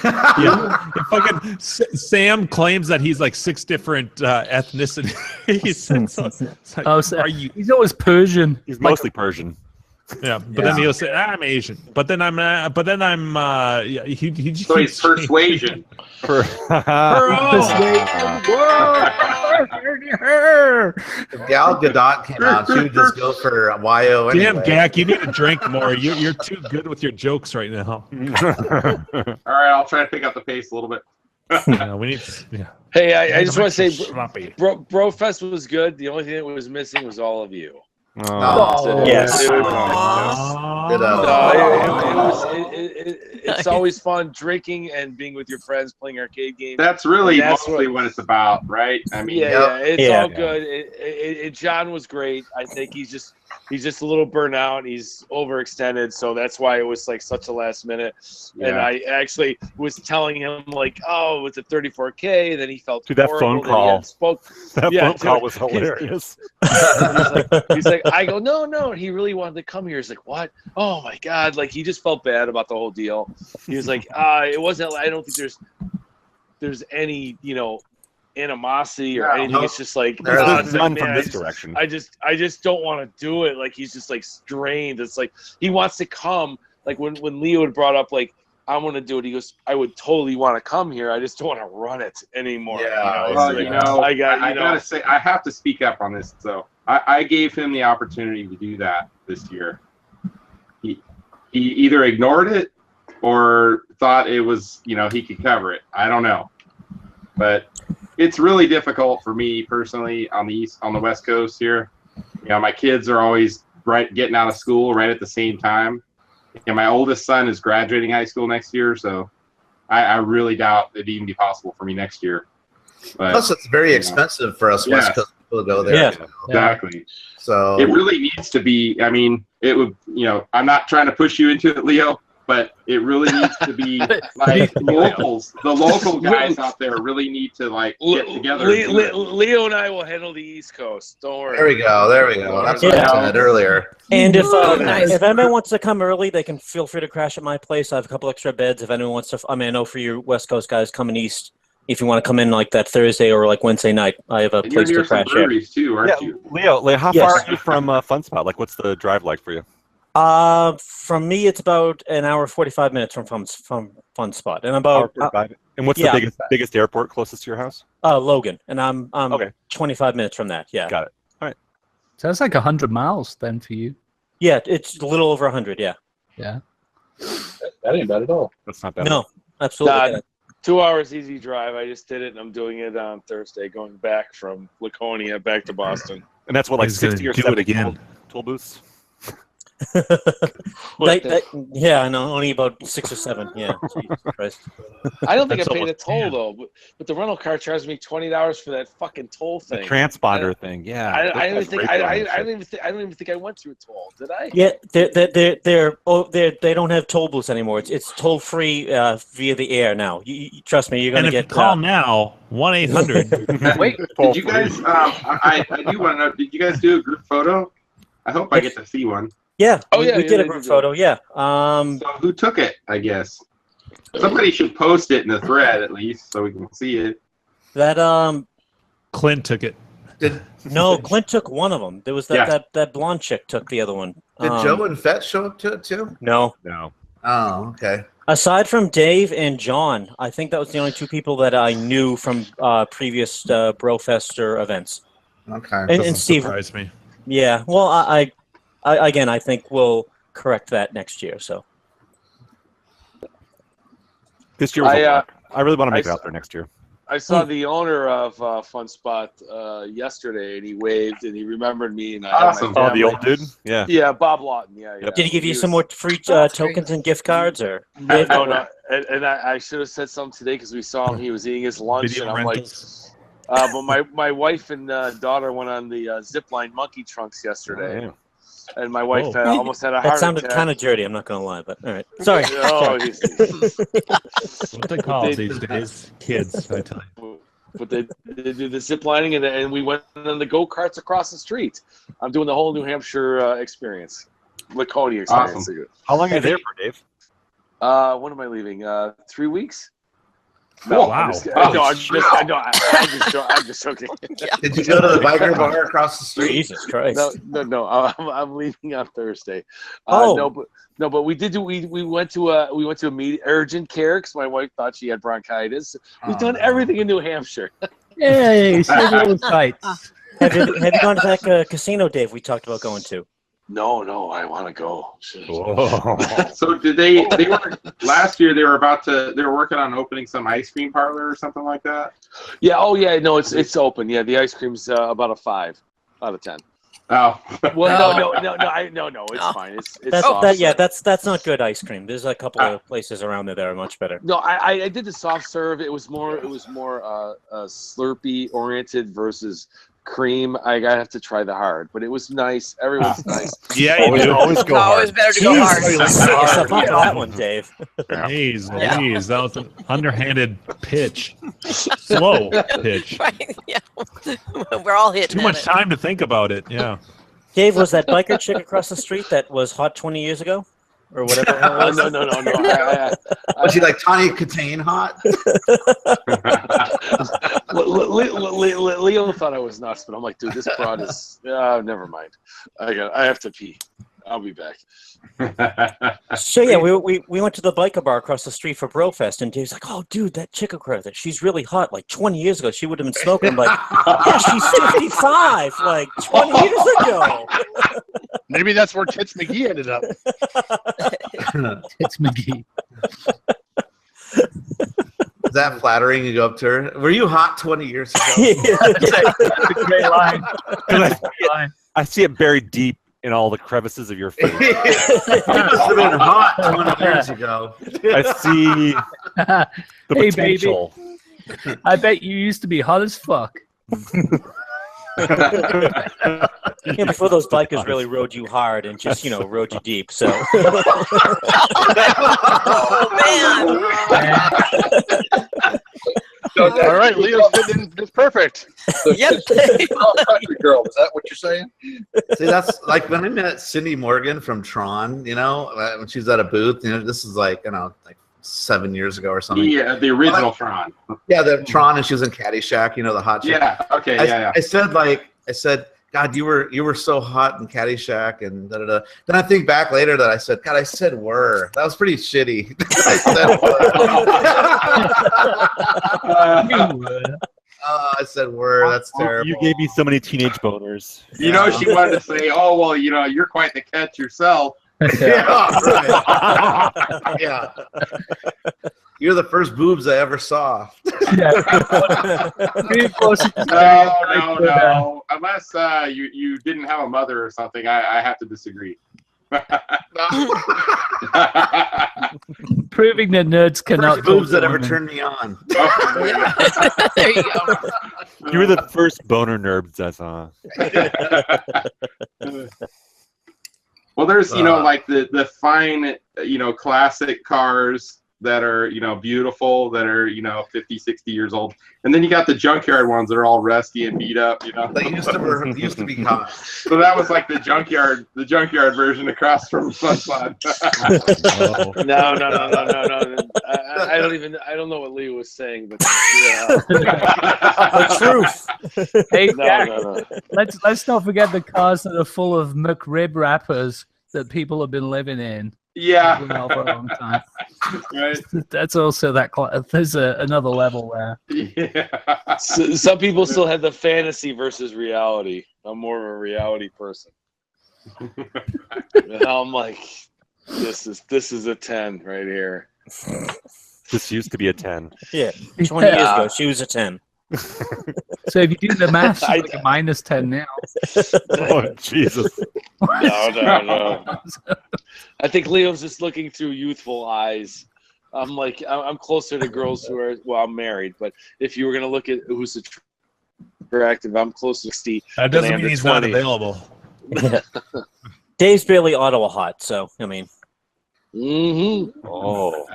[SPEAKER 5] Yeah. Fucking Sam claims that he's like 6 different ethnicities. So it's like,
[SPEAKER 3] Oh, so
[SPEAKER 5] are you?
[SPEAKER 3] he's always Persian.
[SPEAKER 2] He's mostly Persian.
[SPEAKER 5] Yeah, but then he'll say, "I'm Asian," but then I'm, yeah, he just
[SPEAKER 4] So he's persuasion.
[SPEAKER 6] If Gal Gadot came out, she would just go for Wyo anyway.
[SPEAKER 5] Damn, Gak, you need to drink more. You're too good with your jokes right now.
[SPEAKER 4] All right, I'll try to pick up the pace a little bit.
[SPEAKER 5] Yeah, we need. Yeah.
[SPEAKER 10] Hey, I just want to say,
[SPEAKER 5] Sloppy.
[SPEAKER 10] Brofest was good. The only thing that was missing was all of you.
[SPEAKER 6] Oh,
[SPEAKER 8] Yes.
[SPEAKER 10] It's always fun drinking and being with your friends, playing arcade games.
[SPEAKER 4] That's really
[SPEAKER 10] And that's
[SPEAKER 4] mostly what it's about, right? I mean,
[SPEAKER 10] Yeah, it's
[SPEAKER 8] Yeah.
[SPEAKER 10] all good. John was great. I think he's just a little burnt out. He's overextended, so that's why it was like such a last minute. And
[SPEAKER 4] Yeah.
[SPEAKER 10] I actually was telling him like, "Oh, with the 34K," then he felt
[SPEAKER 2] Dude, that
[SPEAKER 10] horrible
[SPEAKER 2] phone
[SPEAKER 10] that he
[SPEAKER 2] call.
[SPEAKER 10] hadn't spoke.
[SPEAKER 2] That
[SPEAKER 10] Yeah,
[SPEAKER 2] phone call
[SPEAKER 10] dude.
[SPEAKER 2] was hilarious.
[SPEAKER 10] He's like, I go, no. He really wanted to come here. He's like, what? Oh my god! Like he just felt bad about the whole deal. He was like, it wasn't. I don't think there's any animosity or anything. It's just like,
[SPEAKER 2] There's
[SPEAKER 10] it's
[SPEAKER 2] none
[SPEAKER 10] like,
[SPEAKER 2] from
[SPEAKER 10] man,
[SPEAKER 2] this direction.
[SPEAKER 10] I just don't want to do it. Like he's just like strained. It's like he wants to come. Like when Leo had brought up like, I want to do it. He goes, I would totally want to come here. I just don't want to run it anymore.
[SPEAKER 6] Yeah,
[SPEAKER 10] I
[SPEAKER 4] gotta say, I have to speak up on this. So I gave him the opportunity to do that this year. He either ignored it or thought it was, he could cover it. I don't know, but it's really difficult for me personally on the West Coast here. My kids are always getting out of school right at the same time. And my oldest son is graduating high school next year, so I really doubt it'd even be possible for me next year. But,
[SPEAKER 6] plus, it's very expensive for us West Coast people to go there.
[SPEAKER 8] Yeah.
[SPEAKER 4] Exactly.
[SPEAKER 6] So
[SPEAKER 4] it really needs to be. I mean, it would. I'm not trying to push you into it, Leo, but it really needs to be like locals. The local guys out there really need to get together.
[SPEAKER 10] Leo and I will handle the East Coast. Don't worry.
[SPEAKER 6] There we go. That's what I said earlier.
[SPEAKER 8] And if
[SPEAKER 7] Nice.
[SPEAKER 8] if anyone wants to come early, they can feel free to crash at my place. I have a couple extra beds. If anyone wants to, I know for you West Coast guys coming east, if you want to come in like that Thursday or like Wednesday night, I have a
[SPEAKER 4] And you're
[SPEAKER 8] place to
[SPEAKER 4] near some
[SPEAKER 8] crash at.
[SPEAKER 4] breweries too, aren't you?
[SPEAKER 2] Leo, how
[SPEAKER 8] Yes.
[SPEAKER 2] far are you from Fun Spot? Like, what's the drive like for you?
[SPEAKER 8] From me, it's about an hour 45 minutes from Fun Spot, and about
[SPEAKER 2] And what's
[SPEAKER 8] yeah.
[SPEAKER 2] the biggest airport closest to your house?
[SPEAKER 8] Logan, and I'm
[SPEAKER 2] Okay.
[SPEAKER 8] 25 minutes from that. Yeah,
[SPEAKER 2] Got it. All right.
[SPEAKER 3] So that's like 100 miles then for you.
[SPEAKER 8] yeah, it's a little over 100. Yeah,
[SPEAKER 3] Yeah.
[SPEAKER 9] That ain't bad at all.
[SPEAKER 2] That's not bad.
[SPEAKER 8] no, absolutely.
[SPEAKER 10] Nah, 2 hours easy drive. I just did it, and I'm doing it on Thursday, going back from Laconia back to Boston.
[SPEAKER 2] And that's what, like
[SPEAKER 5] He's gonna
[SPEAKER 2] 60 or
[SPEAKER 5] do it
[SPEAKER 2] 70
[SPEAKER 5] again.
[SPEAKER 2] toll booths?
[SPEAKER 8] Yeah, I know, only about 6 or 7. Yeah, Jesus Christ.
[SPEAKER 10] I don't think
[SPEAKER 5] That's
[SPEAKER 10] I paid a
[SPEAKER 5] almost
[SPEAKER 10] toll
[SPEAKER 5] 10.
[SPEAKER 10] though, but the rental car charged me $20 for that fucking toll
[SPEAKER 2] The
[SPEAKER 10] thing.
[SPEAKER 2] transponder thing, yeah.
[SPEAKER 10] I don't
[SPEAKER 2] That's
[SPEAKER 10] even think
[SPEAKER 2] great
[SPEAKER 10] I
[SPEAKER 2] going,
[SPEAKER 10] don't even think I went through a toll. Did I?
[SPEAKER 8] Yeah, they don't have toll booths anymore. It's toll free via the air now. You trust me, you're
[SPEAKER 5] And
[SPEAKER 8] gonna
[SPEAKER 5] if you
[SPEAKER 8] get
[SPEAKER 5] call now, 1-800.
[SPEAKER 4] Wait, did you guys? I do want to know. Did you guys do a group photo? I hope I get to see one.
[SPEAKER 8] Yeah.
[SPEAKER 10] Oh,
[SPEAKER 8] we
[SPEAKER 10] yeah,
[SPEAKER 8] did
[SPEAKER 10] yeah,
[SPEAKER 8] a group photo. Yeah.
[SPEAKER 4] So who took it? I guess somebody should post it in the thread at least so we can see it.
[SPEAKER 8] That
[SPEAKER 5] Clint took it.
[SPEAKER 8] no, Clint took one of them. There was that blonde chick took the other one.
[SPEAKER 6] Did Joe and Fett show up to it too?
[SPEAKER 8] No.
[SPEAKER 6] Oh, okay.
[SPEAKER 8] Aside from Dave and John, I think that was the only 2 people that I knew from previous Brofester events.
[SPEAKER 6] Okay.
[SPEAKER 8] And Steve.
[SPEAKER 5] Surprised me.
[SPEAKER 8] Yeah. Well, I again, I think we'll correct that next year. So
[SPEAKER 2] this year was a lot. I really want to make it out there next year.
[SPEAKER 10] I saw the owner of Fun Spot yesterday, and he waved, and he remembered me. And I
[SPEAKER 4] Awesome.
[SPEAKER 10] had my
[SPEAKER 2] Oh, the old dude? Yeah.
[SPEAKER 10] Yeah, Bob Lawton. Yeah, yeah.
[SPEAKER 8] did he give you some more free tokens and gift cards, or?
[SPEAKER 10] No. And I should have said something today because we saw him. He was eating his lunch,
[SPEAKER 5] Video
[SPEAKER 10] and I'm
[SPEAKER 5] rentals.
[SPEAKER 10] like, but my wife and daughter went on the zipline monkey trunks yesterday.
[SPEAKER 2] Oh, yeah.
[SPEAKER 10] And my wife
[SPEAKER 5] Oh.
[SPEAKER 10] almost had a heart
[SPEAKER 8] That sounded
[SPEAKER 10] attack.
[SPEAKER 8] kind of dirty. I'm not gonna lie, but all right. Sorry.
[SPEAKER 10] Oh,
[SPEAKER 5] What they call it these days, kids. I tell you.
[SPEAKER 10] But they do the zip lining, and we went on the go-karts across the street. I'm doing the whole New Hampshire experience, Laconia experience.
[SPEAKER 4] Awesome.
[SPEAKER 2] How long are you there for, Dave?
[SPEAKER 10] When am I leaving? 3 weeks?
[SPEAKER 5] Wow.
[SPEAKER 10] I'm just joking.
[SPEAKER 6] Did you go to the biker bar across the street?
[SPEAKER 8] Jesus Christ.
[SPEAKER 10] No. I'm leaving on Thursday.
[SPEAKER 8] Oh.
[SPEAKER 10] No, but we went to a meeting, urgent care, because my wife thought she had bronchitis. We've done everything in New Hampshire.
[SPEAKER 3] Yay! Civil fights.
[SPEAKER 8] Have you gone to that casino, Dave? We talked about going to.
[SPEAKER 10] No, I want to go.
[SPEAKER 2] Whoa.
[SPEAKER 4] So did they were last year they were working on opening some ice cream parlor or something like that?
[SPEAKER 10] Yeah. Oh, yeah. No, it's open. Yeah, the ice cream's about a 5 out of 10.
[SPEAKER 4] Oh.
[SPEAKER 10] Well, no. It's fine. It's soft.
[SPEAKER 8] That's not good ice cream. There's a couple of places around there that are much better.
[SPEAKER 10] No, I did the soft serve. It was more Slurpee oriented versus cream. I have to try the hard, but it was nice. Everyone's nice.
[SPEAKER 5] Yeah, you do.
[SPEAKER 2] Always go hard.
[SPEAKER 7] Always better to go hard.
[SPEAKER 8] Set yourself up for that one, Dave.
[SPEAKER 5] Jeez, Louise, that was an underhanded pitch. Slow pitch.
[SPEAKER 7] Right? Yeah. We're all hitting
[SPEAKER 5] Too much time to think about it. Yeah.
[SPEAKER 8] Dave, was that biker chick across the street that was hot 20 years ago? Or whatever the hell it was?
[SPEAKER 10] No.
[SPEAKER 6] Was she like Tawny Katane hot?
[SPEAKER 10] Leo thought I was nuts, but I'm like, dude, this broad is. Never mind. I have to pee. I'll be back.
[SPEAKER 8] So yeah, we went to the biker bar across the street for Brofest, and Dave's like, "Oh, dude, that chick across there, she's really hot. Like 20 years ago, she would have been smoking." I'm like, "Yeah, she's 55. Like 20 years ago."
[SPEAKER 1] Maybe that's where Tits McGee ended up.
[SPEAKER 3] Tits McGee.
[SPEAKER 6] Is that flattering? You go up to her. Were you hot 20 years ago?
[SPEAKER 3] That's a great line.
[SPEAKER 2] I see it buried deep in all the crevices of your face.
[SPEAKER 6] You must have been hot 20 years ago.
[SPEAKER 2] I see the
[SPEAKER 3] Hey,
[SPEAKER 2] potential.
[SPEAKER 3] baby. I bet you used to be hot as fuck.
[SPEAKER 8] Yeah, before those bikers really rode you hard and just rode you deep. So.
[SPEAKER 7] Oh man.
[SPEAKER 1] All right, Leo's fitting in. It's perfect.
[SPEAKER 7] Yep.
[SPEAKER 12] Country girl, is that what you're saying?
[SPEAKER 6] See, that's like when I met Cindy Morgan from Tron, when she was at a booth, this is like 7 years ago or something.
[SPEAKER 4] Yeah, the original Tron.
[SPEAKER 6] Yeah, the Tron, and she was in Caddyshack, the hot chick.
[SPEAKER 4] Yeah, okay, yeah.
[SPEAKER 6] I said, God, you were so hot in Caddyshack, and da-da-da. Then I think back later that I said, God, I said were. That was pretty shitty. I said were. I said were. That's terrible.
[SPEAKER 2] You gave me so many teenage boners.
[SPEAKER 4] She wanted to say, oh, well, you're quite the catch yourself.
[SPEAKER 6] Yeah, right. Yeah. You're the first boobs I ever saw. No. Unless you didn't have a mother or something, I have to disagree.
[SPEAKER 3] Proving that nerds cannot.
[SPEAKER 6] First boobs that ever turned me on.
[SPEAKER 7] There you go.
[SPEAKER 2] You were the first boner nerds I saw.
[SPEAKER 4] Well, there's like the fine classic cars that are beautiful, that are 50, 60 years old, and then you got the junkyard ones that are all rusty and beat up.
[SPEAKER 6] They used to be hot.
[SPEAKER 4] So that was like the junkyard version across from SpongeBob.
[SPEAKER 10] No. I don't know what Leo was saying, but yeah.
[SPEAKER 8] The truth.
[SPEAKER 3] Hey,
[SPEAKER 10] No.
[SPEAKER 3] let's not forget the cars that are full of McRib wrappers that people have been living in.
[SPEAKER 4] Yeah.
[SPEAKER 3] For a long time.
[SPEAKER 4] Right.
[SPEAKER 3] That's also there's another level there.
[SPEAKER 4] Yeah.
[SPEAKER 10] Some people still have the fantasy versus reality. I'm more of a reality person. And I'm like, this is a 10 right here.
[SPEAKER 2] This used to be a 10.
[SPEAKER 8] Yeah, 20 years ago, she was a 10.
[SPEAKER 3] So if you do the math, she's like a minus 10 now.
[SPEAKER 2] Oh, Jesus.
[SPEAKER 10] No. I think Leo's just looking through youthful eyes. I'm like, I'm closer to girls who are, well, I'm married, but if you were going to look at who's attractive, I'm close to 60.
[SPEAKER 5] That doesn't mean he's
[SPEAKER 10] 20.
[SPEAKER 5] not available.
[SPEAKER 8] Dave's barely Ottawa hot, so, I mean.
[SPEAKER 10] Mm-hmm.
[SPEAKER 2] Oh.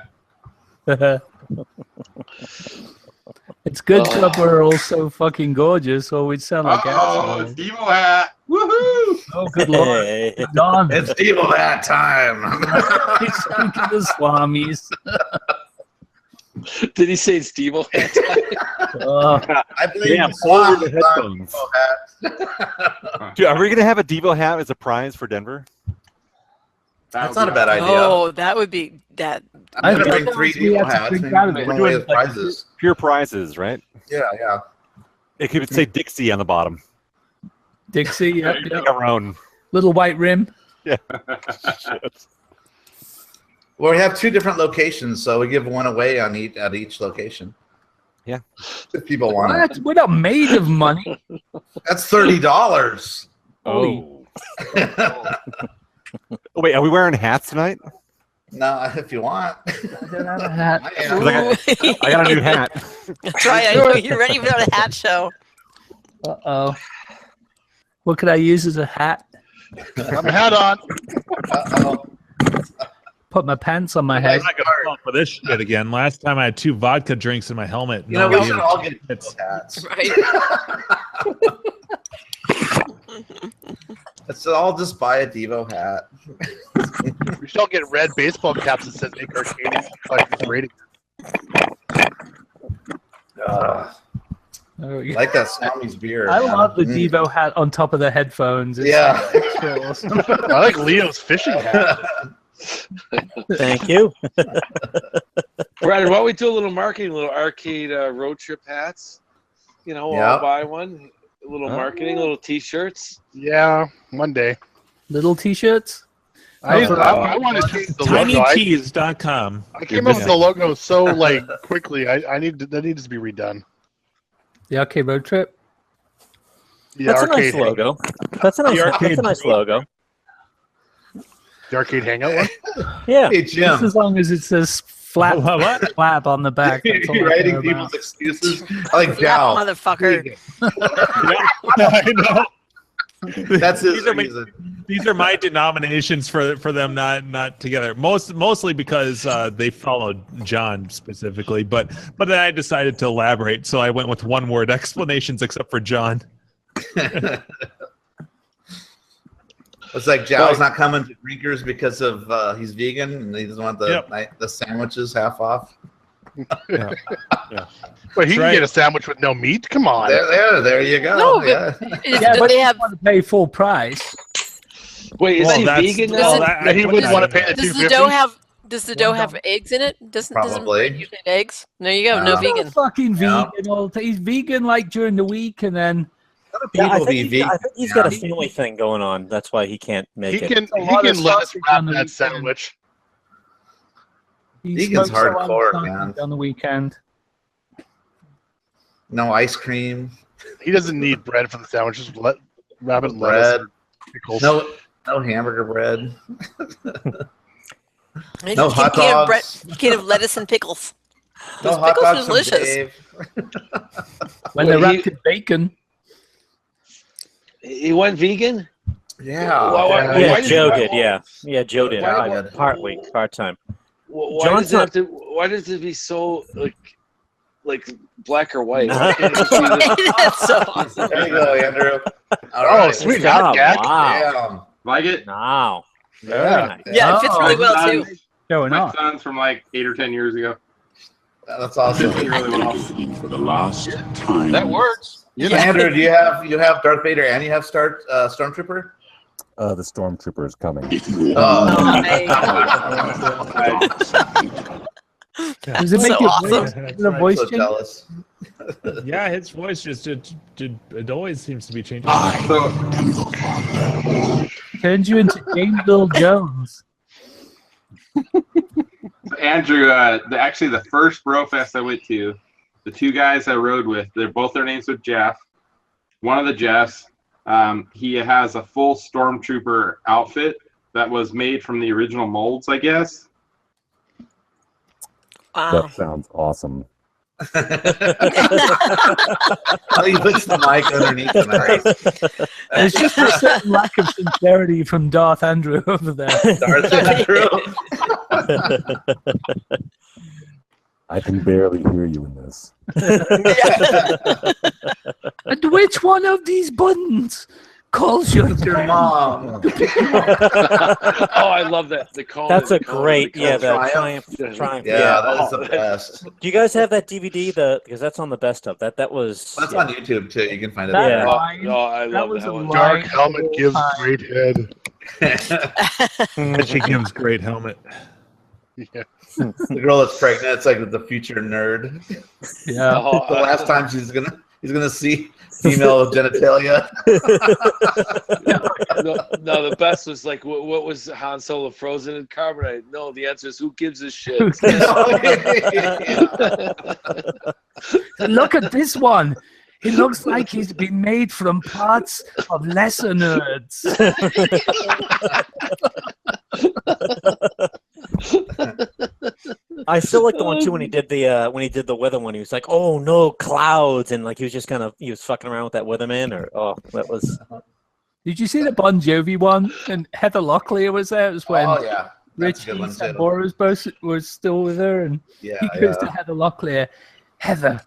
[SPEAKER 3] It's good club we're all so fucking gorgeous, or we'd sound like
[SPEAKER 4] Oh,
[SPEAKER 3] assholes.
[SPEAKER 4] it's Devo hat. Woohoo!
[SPEAKER 3] Oh, good lord.
[SPEAKER 8] Hey.
[SPEAKER 3] Don.
[SPEAKER 6] It's Devo hat time.
[SPEAKER 3] He's speaking to Swamis.
[SPEAKER 10] Did he say Steve hat?
[SPEAKER 6] I believe
[SPEAKER 2] Yeah,
[SPEAKER 6] in swap
[SPEAKER 2] over the headphones. Dude, are we going to have a Devo hat as a prize for Denver?
[SPEAKER 6] That's not a bad idea.
[SPEAKER 7] Oh, that would be that.
[SPEAKER 6] I'm going to bring 3 Devo hats.
[SPEAKER 3] drink
[SPEAKER 6] Maybe
[SPEAKER 3] out of
[SPEAKER 6] we'll
[SPEAKER 3] it.
[SPEAKER 6] give
[SPEAKER 2] We're
[SPEAKER 6] away
[SPEAKER 2] doing
[SPEAKER 6] the prizes.
[SPEAKER 2] pure prizes, right?
[SPEAKER 6] Yeah.
[SPEAKER 2] It could say Dixie on the bottom.
[SPEAKER 3] Dixie, yep.
[SPEAKER 2] Make our own.
[SPEAKER 3] Little white rim.
[SPEAKER 2] Yeah.
[SPEAKER 6] Well, we have 2 different locations, so we give one away on at each location.
[SPEAKER 2] Yeah.
[SPEAKER 6] If people want it.
[SPEAKER 3] What? We're not made of money.
[SPEAKER 6] That's $30.
[SPEAKER 2] Oh. Oh, wait, are we wearing hats tonight?
[SPEAKER 6] No, if you want.
[SPEAKER 3] I don't have a hat.
[SPEAKER 6] I am.
[SPEAKER 2] I got a new hat.
[SPEAKER 7] That's right. I know you're ready for the hat show.
[SPEAKER 3] Uh-oh. What could I use as a hat?
[SPEAKER 1] Got my hat on.
[SPEAKER 6] Uh-oh.
[SPEAKER 3] Put my pants on my head.
[SPEAKER 5] I'm not gonna fall for this shit again. Last time I had 2 vodka drinks in my helmet.
[SPEAKER 6] You know, we should all get
[SPEAKER 5] It's
[SPEAKER 6] hats.
[SPEAKER 7] Right.
[SPEAKER 6] Let's all just buy a Devo hat.
[SPEAKER 1] We should all get red baseball caps that says "Make Arcadians like this rating."
[SPEAKER 6] Like that Swami's beer.
[SPEAKER 3] I love the Devo hat on top of the headphones. It's
[SPEAKER 6] Yeah.
[SPEAKER 3] like extra awesome.
[SPEAKER 1] I like Leo's fishing hat.
[SPEAKER 8] Thank you.
[SPEAKER 10] Brad, why don't we do a little marketing, a little arcade road trip hats? You know,
[SPEAKER 6] Yeah.
[SPEAKER 10] I'll buy one. A little marketing, little T-shirts.
[SPEAKER 1] Yeah, Monday.
[SPEAKER 3] Little T-shirts.
[SPEAKER 1] I wanted to change the logo.
[SPEAKER 5] tinytees.com.
[SPEAKER 1] I came up with the logo so like quickly. That needs to be redone.
[SPEAKER 3] The arcade road trip.
[SPEAKER 1] The
[SPEAKER 8] That's a nice
[SPEAKER 1] arcade
[SPEAKER 8] logo. That's a nice logo.
[SPEAKER 1] The arcade hangout one.
[SPEAKER 8] Yeah.
[SPEAKER 6] Hey, Jim.
[SPEAKER 3] Just as long as it says flap on the back. That's all I
[SPEAKER 6] You're writing
[SPEAKER 3] care
[SPEAKER 6] people's
[SPEAKER 3] about.
[SPEAKER 6] excuses. I like
[SPEAKER 7] Yeah,
[SPEAKER 6] Jow.
[SPEAKER 7] motherfucker.
[SPEAKER 5] I know.
[SPEAKER 6] That's his
[SPEAKER 5] These are
[SPEAKER 6] reason.
[SPEAKER 5] These are my denominations for them not together. Mostly because they followed John specifically, but then I decided to elaborate, so I went with one-word explanations except for John.
[SPEAKER 6] It's like Jow's not coming to Drinkers because of he's vegan and he doesn't want the sandwiches half off.
[SPEAKER 2] Yeah.
[SPEAKER 1] But he
[SPEAKER 5] That's
[SPEAKER 1] can
[SPEAKER 5] right.
[SPEAKER 1] get a sandwich with no meat. Come on.
[SPEAKER 6] There you go.
[SPEAKER 7] No,
[SPEAKER 6] yeah.
[SPEAKER 3] Yeah,
[SPEAKER 7] do
[SPEAKER 3] but
[SPEAKER 7] they
[SPEAKER 3] you
[SPEAKER 7] have?
[SPEAKER 3] want to pay full price.
[SPEAKER 10] Wait, is
[SPEAKER 5] Well,
[SPEAKER 10] he
[SPEAKER 5] that's-
[SPEAKER 10] vegan
[SPEAKER 5] well,
[SPEAKER 10] now?
[SPEAKER 5] that-
[SPEAKER 1] Yeah, he wouldn't
[SPEAKER 5] I-
[SPEAKER 1] want to pay the
[SPEAKER 7] Does the
[SPEAKER 1] $2.50.
[SPEAKER 7] dough have? Does the dough have eggs in it? Doesn't
[SPEAKER 6] Probably.
[SPEAKER 7] usually have eggs? There you go. No
[SPEAKER 6] No.
[SPEAKER 3] He's
[SPEAKER 7] vegan.
[SPEAKER 3] not fucking
[SPEAKER 6] Yeah.
[SPEAKER 3] vegan all the time. He's vegan like during the week, and then
[SPEAKER 8] Yeah, I
[SPEAKER 6] People
[SPEAKER 8] think,
[SPEAKER 6] be
[SPEAKER 8] he's,
[SPEAKER 6] vegan.
[SPEAKER 8] I think he's got a family thing going on. That's why he can't make
[SPEAKER 1] He
[SPEAKER 8] it.
[SPEAKER 1] can
[SPEAKER 3] a lot of
[SPEAKER 1] let us
[SPEAKER 3] sausage
[SPEAKER 1] wrap
[SPEAKER 3] on the
[SPEAKER 1] that
[SPEAKER 3] weekend.
[SPEAKER 1] sandwich.
[SPEAKER 3] he
[SPEAKER 6] Vegan's
[SPEAKER 3] smokes a lot of
[SPEAKER 6] hardcore,
[SPEAKER 3] sausage
[SPEAKER 6] man.
[SPEAKER 3] on the weekend.
[SPEAKER 6] No ice cream.
[SPEAKER 1] He doesn't need bread for the sandwich. Just wrap it in
[SPEAKER 6] Bread.
[SPEAKER 1] lettuce. Pickles.
[SPEAKER 6] No hamburger bread.
[SPEAKER 7] And
[SPEAKER 6] No
[SPEAKER 7] you
[SPEAKER 6] hot
[SPEAKER 7] can't have
[SPEAKER 6] dogs.
[SPEAKER 7] You can't have lettuce and pickles.
[SPEAKER 6] No
[SPEAKER 7] Those
[SPEAKER 6] hot
[SPEAKER 7] pickles
[SPEAKER 6] dogs
[SPEAKER 7] are
[SPEAKER 6] from
[SPEAKER 7] delicious.
[SPEAKER 6] Dave.
[SPEAKER 3] When
[SPEAKER 10] Well,
[SPEAKER 3] they're
[SPEAKER 10] he-
[SPEAKER 3] wrapped in bacon.
[SPEAKER 10] He went vegan?
[SPEAKER 6] Yeah.
[SPEAKER 8] Yeah,
[SPEAKER 10] why
[SPEAKER 8] Joe
[SPEAKER 10] did-
[SPEAKER 8] did. Yeah, Joe did.
[SPEAKER 6] Why-
[SPEAKER 8] Partly, part time.
[SPEAKER 10] Why
[SPEAKER 8] John's
[SPEAKER 10] does it have to? Why does it be so like black or white?
[SPEAKER 8] Uh-huh.
[SPEAKER 10] Why can't it just be the-
[SPEAKER 7] That's so awesome.
[SPEAKER 6] There you go, Andrew. All
[SPEAKER 1] Oh,
[SPEAKER 6] right.
[SPEAKER 1] sweet.
[SPEAKER 8] Oh,
[SPEAKER 1] Hot gag.
[SPEAKER 8] wow.
[SPEAKER 6] Damn.
[SPEAKER 4] Like it?
[SPEAKER 8] Wow. Very
[SPEAKER 1] Yeah.
[SPEAKER 8] nice.
[SPEAKER 7] Yeah, it fits
[SPEAKER 3] Oh,
[SPEAKER 7] really well too.
[SPEAKER 3] Showing
[SPEAKER 4] My
[SPEAKER 3] off.
[SPEAKER 4] son's from like 8 or 10 years ago.
[SPEAKER 6] That's awesome.
[SPEAKER 4] Fits me really well.
[SPEAKER 12] For the last time.
[SPEAKER 4] That works.
[SPEAKER 6] Andrew, do you have Darth Vader and you have Stormtrooper?
[SPEAKER 13] The stormtrooper is coming.
[SPEAKER 3] Does it
[SPEAKER 7] So
[SPEAKER 3] make you
[SPEAKER 7] awesome.
[SPEAKER 3] the voice
[SPEAKER 6] so
[SPEAKER 3] change?
[SPEAKER 6] jealous.
[SPEAKER 5] Yeah, his voice just it always seems to be changing.
[SPEAKER 12] I
[SPEAKER 4] So,
[SPEAKER 12] am the father.
[SPEAKER 3] Turned you into James Earl Jones.
[SPEAKER 4] Andrew, actually the first Brofest I went to, the two guys I rode with, their names were Jeff. One of the Jeffs, he has a full Stormtrooper outfit that was made from the original molds, I guess.
[SPEAKER 7] Wow.
[SPEAKER 13] That sounds awesome.
[SPEAKER 6] He puts the mic underneath the mask.
[SPEAKER 3] There's just a certain lack of sincerity from Darth Andrew over there.
[SPEAKER 6] Darth Andrew.
[SPEAKER 13] I can barely hear you in this.
[SPEAKER 3] And which one of these buttons calls your
[SPEAKER 6] mom?
[SPEAKER 10] Oh, I love that.
[SPEAKER 8] That's a great, the Triumph.
[SPEAKER 6] Yeah, that is the best.
[SPEAKER 8] Do you guys have that DVD? Because that's on the best of. That was.
[SPEAKER 6] That's on YouTube too. You can find it
[SPEAKER 3] That
[SPEAKER 6] there.
[SPEAKER 3] line-
[SPEAKER 10] Oh, I
[SPEAKER 3] that
[SPEAKER 10] love
[SPEAKER 3] was
[SPEAKER 10] that
[SPEAKER 3] a
[SPEAKER 10] one.
[SPEAKER 3] line
[SPEAKER 1] Dark
[SPEAKER 3] the
[SPEAKER 1] helmet
[SPEAKER 3] whole
[SPEAKER 1] gives
[SPEAKER 3] time.
[SPEAKER 1] great head.
[SPEAKER 5] And she gives great helmet.
[SPEAKER 1] Yeah.
[SPEAKER 6] The girl that's pregnant, it's like the future nerd.
[SPEAKER 3] Yeah.
[SPEAKER 10] Oh,
[SPEAKER 6] The last time he's gonna see female genitalia.
[SPEAKER 10] no, the best was like, what was Han Solo frozen in carbonite? No, the answer is who gives a shit.
[SPEAKER 3] Look at this one. It looks like he's been made from parts of lesser nerds.
[SPEAKER 8] I still like the one too when he did the weather one. He was like, "Oh no, clouds," and like he was just he was fucking around with that weatherman. That was.
[SPEAKER 3] Did you see the Bon Jovi one? And Heather Locklear was there. It was when
[SPEAKER 6] Oh yeah, that's a
[SPEAKER 3] Richie
[SPEAKER 6] good one, too.
[SPEAKER 3] Sambora was still with her, and
[SPEAKER 6] Yeah,
[SPEAKER 3] he goes to Heather Locklear. Heather,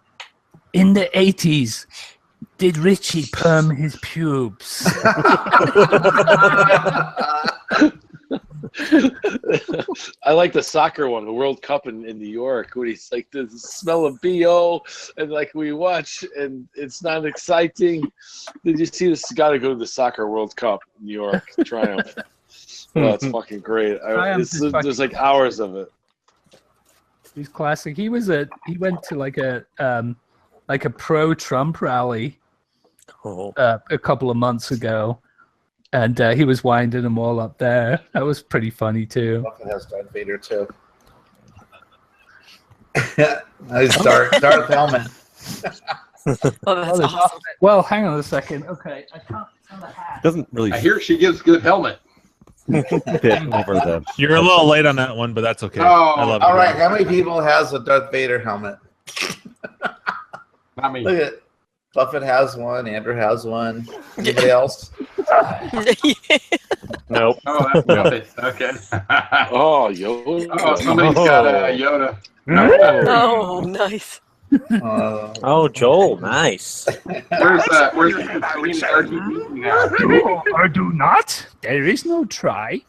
[SPEAKER 3] in the 80s, did Richie perm his pubes?
[SPEAKER 10] I like the soccer one, the World Cup in New York, when he's like the smell of BO, and like we watch, and it's not exciting. Did you see this? Got to go to the soccer World Cup in New York, Triumph. Oh, it's fucking great. There's like hours of it.
[SPEAKER 3] He's classic. He went to like a pro-Trump rally a couple of months ago. And he was winding them all up there. That was pretty funny too.
[SPEAKER 6] It has Darth Vader too. Nice Darth helmet.
[SPEAKER 7] Oh, that's awesome.
[SPEAKER 3] Well, hang on a second. Okay, I can't tell the hat.
[SPEAKER 2] Doesn't really
[SPEAKER 4] I hear she gives good helmet.
[SPEAKER 2] fit over the.
[SPEAKER 5] You're a little late on that one, but that's okay.
[SPEAKER 6] Oh,
[SPEAKER 5] I love it.
[SPEAKER 6] all right. How many people has a Darth Vader helmet?
[SPEAKER 4] Not me.
[SPEAKER 6] Look at it. Buffett has one. Andrew has one. Anybody else?
[SPEAKER 8] Nope.
[SPEAKER 4] Oh, that's Buffett. Okay.
[SPEAKER 10] Oh, Yoda.
[SPEAKER 4] Oh, somebody's got a Yoda.
[SPEAKER 7] Oh, nice.
[SPEAKER 8] Oh, Joel, nice.
[SPEAKER 4] Where's RGB now?
[SPEAKER 3] Or do not. There is no try.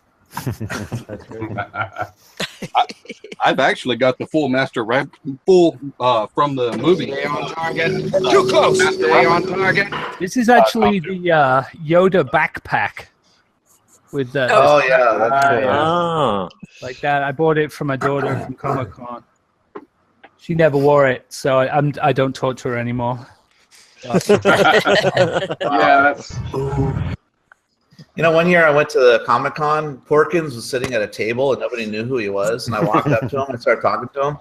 [SPEAKER 9] I've actually got the full master from the movie.
[SPEAKER 14] Stay on target. Too close. Stay on target.
[SPEAKER 3] This is actually the Yoda backpack. With the
[SPEAKER 6] Oh yeah, that's cool.
[SPEAKER 8] Ah.
[SPEAKER 3] like that. I bought it for my daughter from Comic-Con. She never wore it, so I don't talk to her anymore.
[SPEAKER 4] Yeah, that's.
[SPEAKER 6] You know, one year I went to the Comic-Con. Porkins was sitting at a table and nobody knew who he was. And I walked up to him and started talking to him.
[SPEAKER 5] I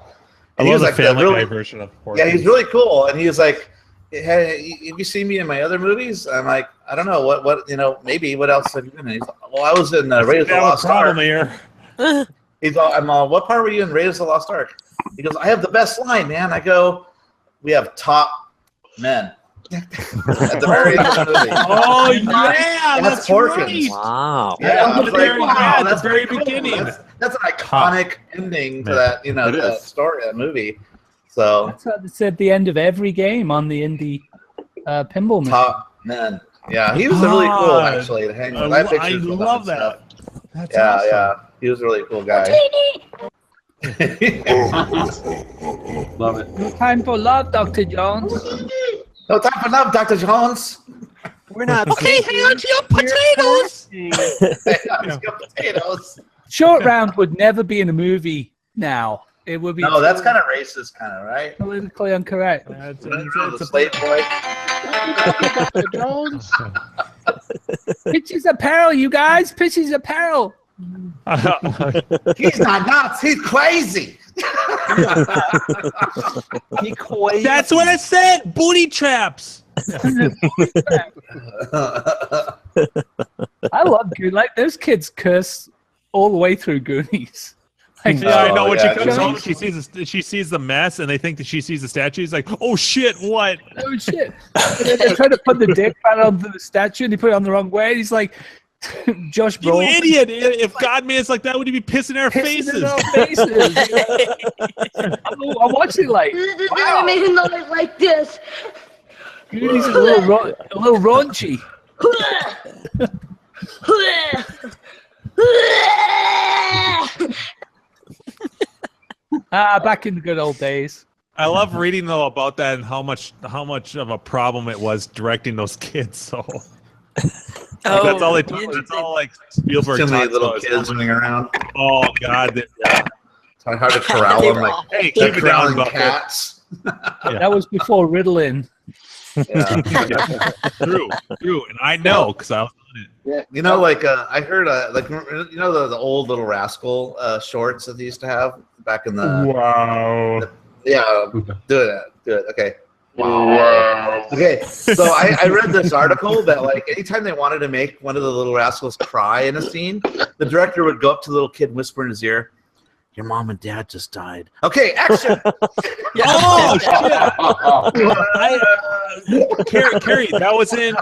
[SPEAKER 6] And he
[SPEAKER 5] love
[SPEAKER 6] was
[SPEAKER 5] the
[SPEAKER 6] like
[SPEAKER 5] Family
[SPEAKER 6] really,
[SPEAKER 5] Guy version of Porky.
[SPEAKER 6] yeah, he's really cool. And he was like, "Hey, have you seen me in my other movies?" I'm like, "I don't know what maybe what else have you been in?" He's like, "Well, I was in Raiders of the Lost Ark."
[SPEAKER 5] here.
[SPEAKER 6] He's all, "What part were you in Raiders of the Lost Ark?" He goes, "I have the best line, man." I go, "We have top men." At the very end of the movie.
[SPEAKER 5] Oh yeah, that's
[SPEAKER 6] Porkins.
[SPEAKER 5] right.
[SPEAKER 8] Wow.
[SPEAKER 6] Yeah, I was like,
[SPEAKER 5] Very-
[SPEAKER 6] wow,
[SPEAKER 5] yeah, at the
[SPEAKER 6] that's
[SPEAKER 5] very
[SPEAKER 6] cool.
[SPEAKER 5] beginning.
[SPEAKER 6] That's an iconic ending to
[SPEAKER 5] Yeah.
[SPEAKER 6] that,
[SPEAKER 9] It
[SPEAKER 6] that
[SPEAKER 9] is.
[SPEAKER 6] story, that movie. So
[SPEAKER 3] That's what it's at the end of every game on the indie pinball machine.
[SPEAKER 6] top men. Yeah, he was really cool
[SPEAKER 5] God.
[SPEAKER 6] actually to hang with.
[SPEAKER 5] I
[SPEAKER 6] have pictures with him
[SPEAKER 5] love
[SPEAKER 6] and
[SPEAKER 5] that.
[SPEAKER 6] stuff.
[SPEAKER 5] That's
[SPEAKER 6] Yeah,
[SPEAKER 5] awesome.
[SPEAKER 6] yeah. He was a really cool guy.
[SPEAKER 4] Love it.
[SPEAKER 3] No time for love, Dr. Jones.
[SPEAKER 6] No time for love, Dr. Jones.
[SPEAKER 8] We're not.
[SPEAKER 7] Okay, hang on to your potatoes.
[SPEAKER 6] Let's go potatoes.
[SPEAKER 3] Short Round would never be in a movie now. It would be
[SPEAKER 6] No, that's kind of racist, kind of, right?
[SPEAKER 3] politically incorrect.
[SPEAKER 5] That's-
[SPEAKER 6] The slave boy.
[SPEAKER 3] Pitchy's apparel, you guys. Pitchy's apparel.
[SPEAKER 6] He's not nuts. He's crazy.
[SPEAKER 3] He crazy.
[SPEAKER 5] That's what I said. Booty traps.
[SPEAKER 3] I love Goonies. Like those kids curse all the way through Goonies. Like,
[SPEAKER 5] Yeah, I know when
[SPEAKER 6] yeah,
[SPEAKER 5] she comes home, she sees the mess, and they think that she sees the statue. He's like, "Oh shit, what?
[SPEAKER 3] Oh shit!" And then they try to put the dick right onto the statue, and they put it on the wrong way. And he's like, "Josh
[SPEAKER 5] You
[SPEAKER 3] Brolin,
[SPEAKER 5] idiot! If God made us like that, would he be pissing in our faces?"
[SPEAKER 3] in our faces. I'm watching like, wow,
[SPEAKER 15] Make a noise like this.
[SPEAKER 3] Goonies is a little raunchy. Back in the good old days.
[SPEAKER 5] I love reading though about that and how much of a problem it was directing those kids. So that's all they talk. That's all like Spielberg
[SPEAKER 6] Too many
[SPEAKER 5] talks
[SPEAKER 6] little
[SPEAKER 5] about.
[SPEAKER 6] kids running around.
[SPEAKER 5] Oh God, yeah.
[SPEAKER 6] It's hard to corral them. Like,
[SPEAKER 5] Hey,
[SPEAKER 6] they're
[SPEAKER 5] keep it down,
[SPEAKER 6] corralling
[SPEAKER 5] Bucket.
[SPEAKER 6] cats.
[SPEAKER 3] That was before Ritalin.
[SPEAKER 5] True, and I know because I was on it.
[SPEAKER 6] You know, like I heard, like you know the old Little Rascal shorts that they used to have back in the.
[SPEAKER 5] Wow.
[SPEAKER 6] Do it. Okay. Wow. Okay, so I read this article that like anytime they wanted to make one of the Little Rascals cry in a scene, the director would go up to the little kid and whisper in his ear, "Your mom and dad just died." Okay, action.
[SPEAKER 5] Oh shit! Carrie, that was in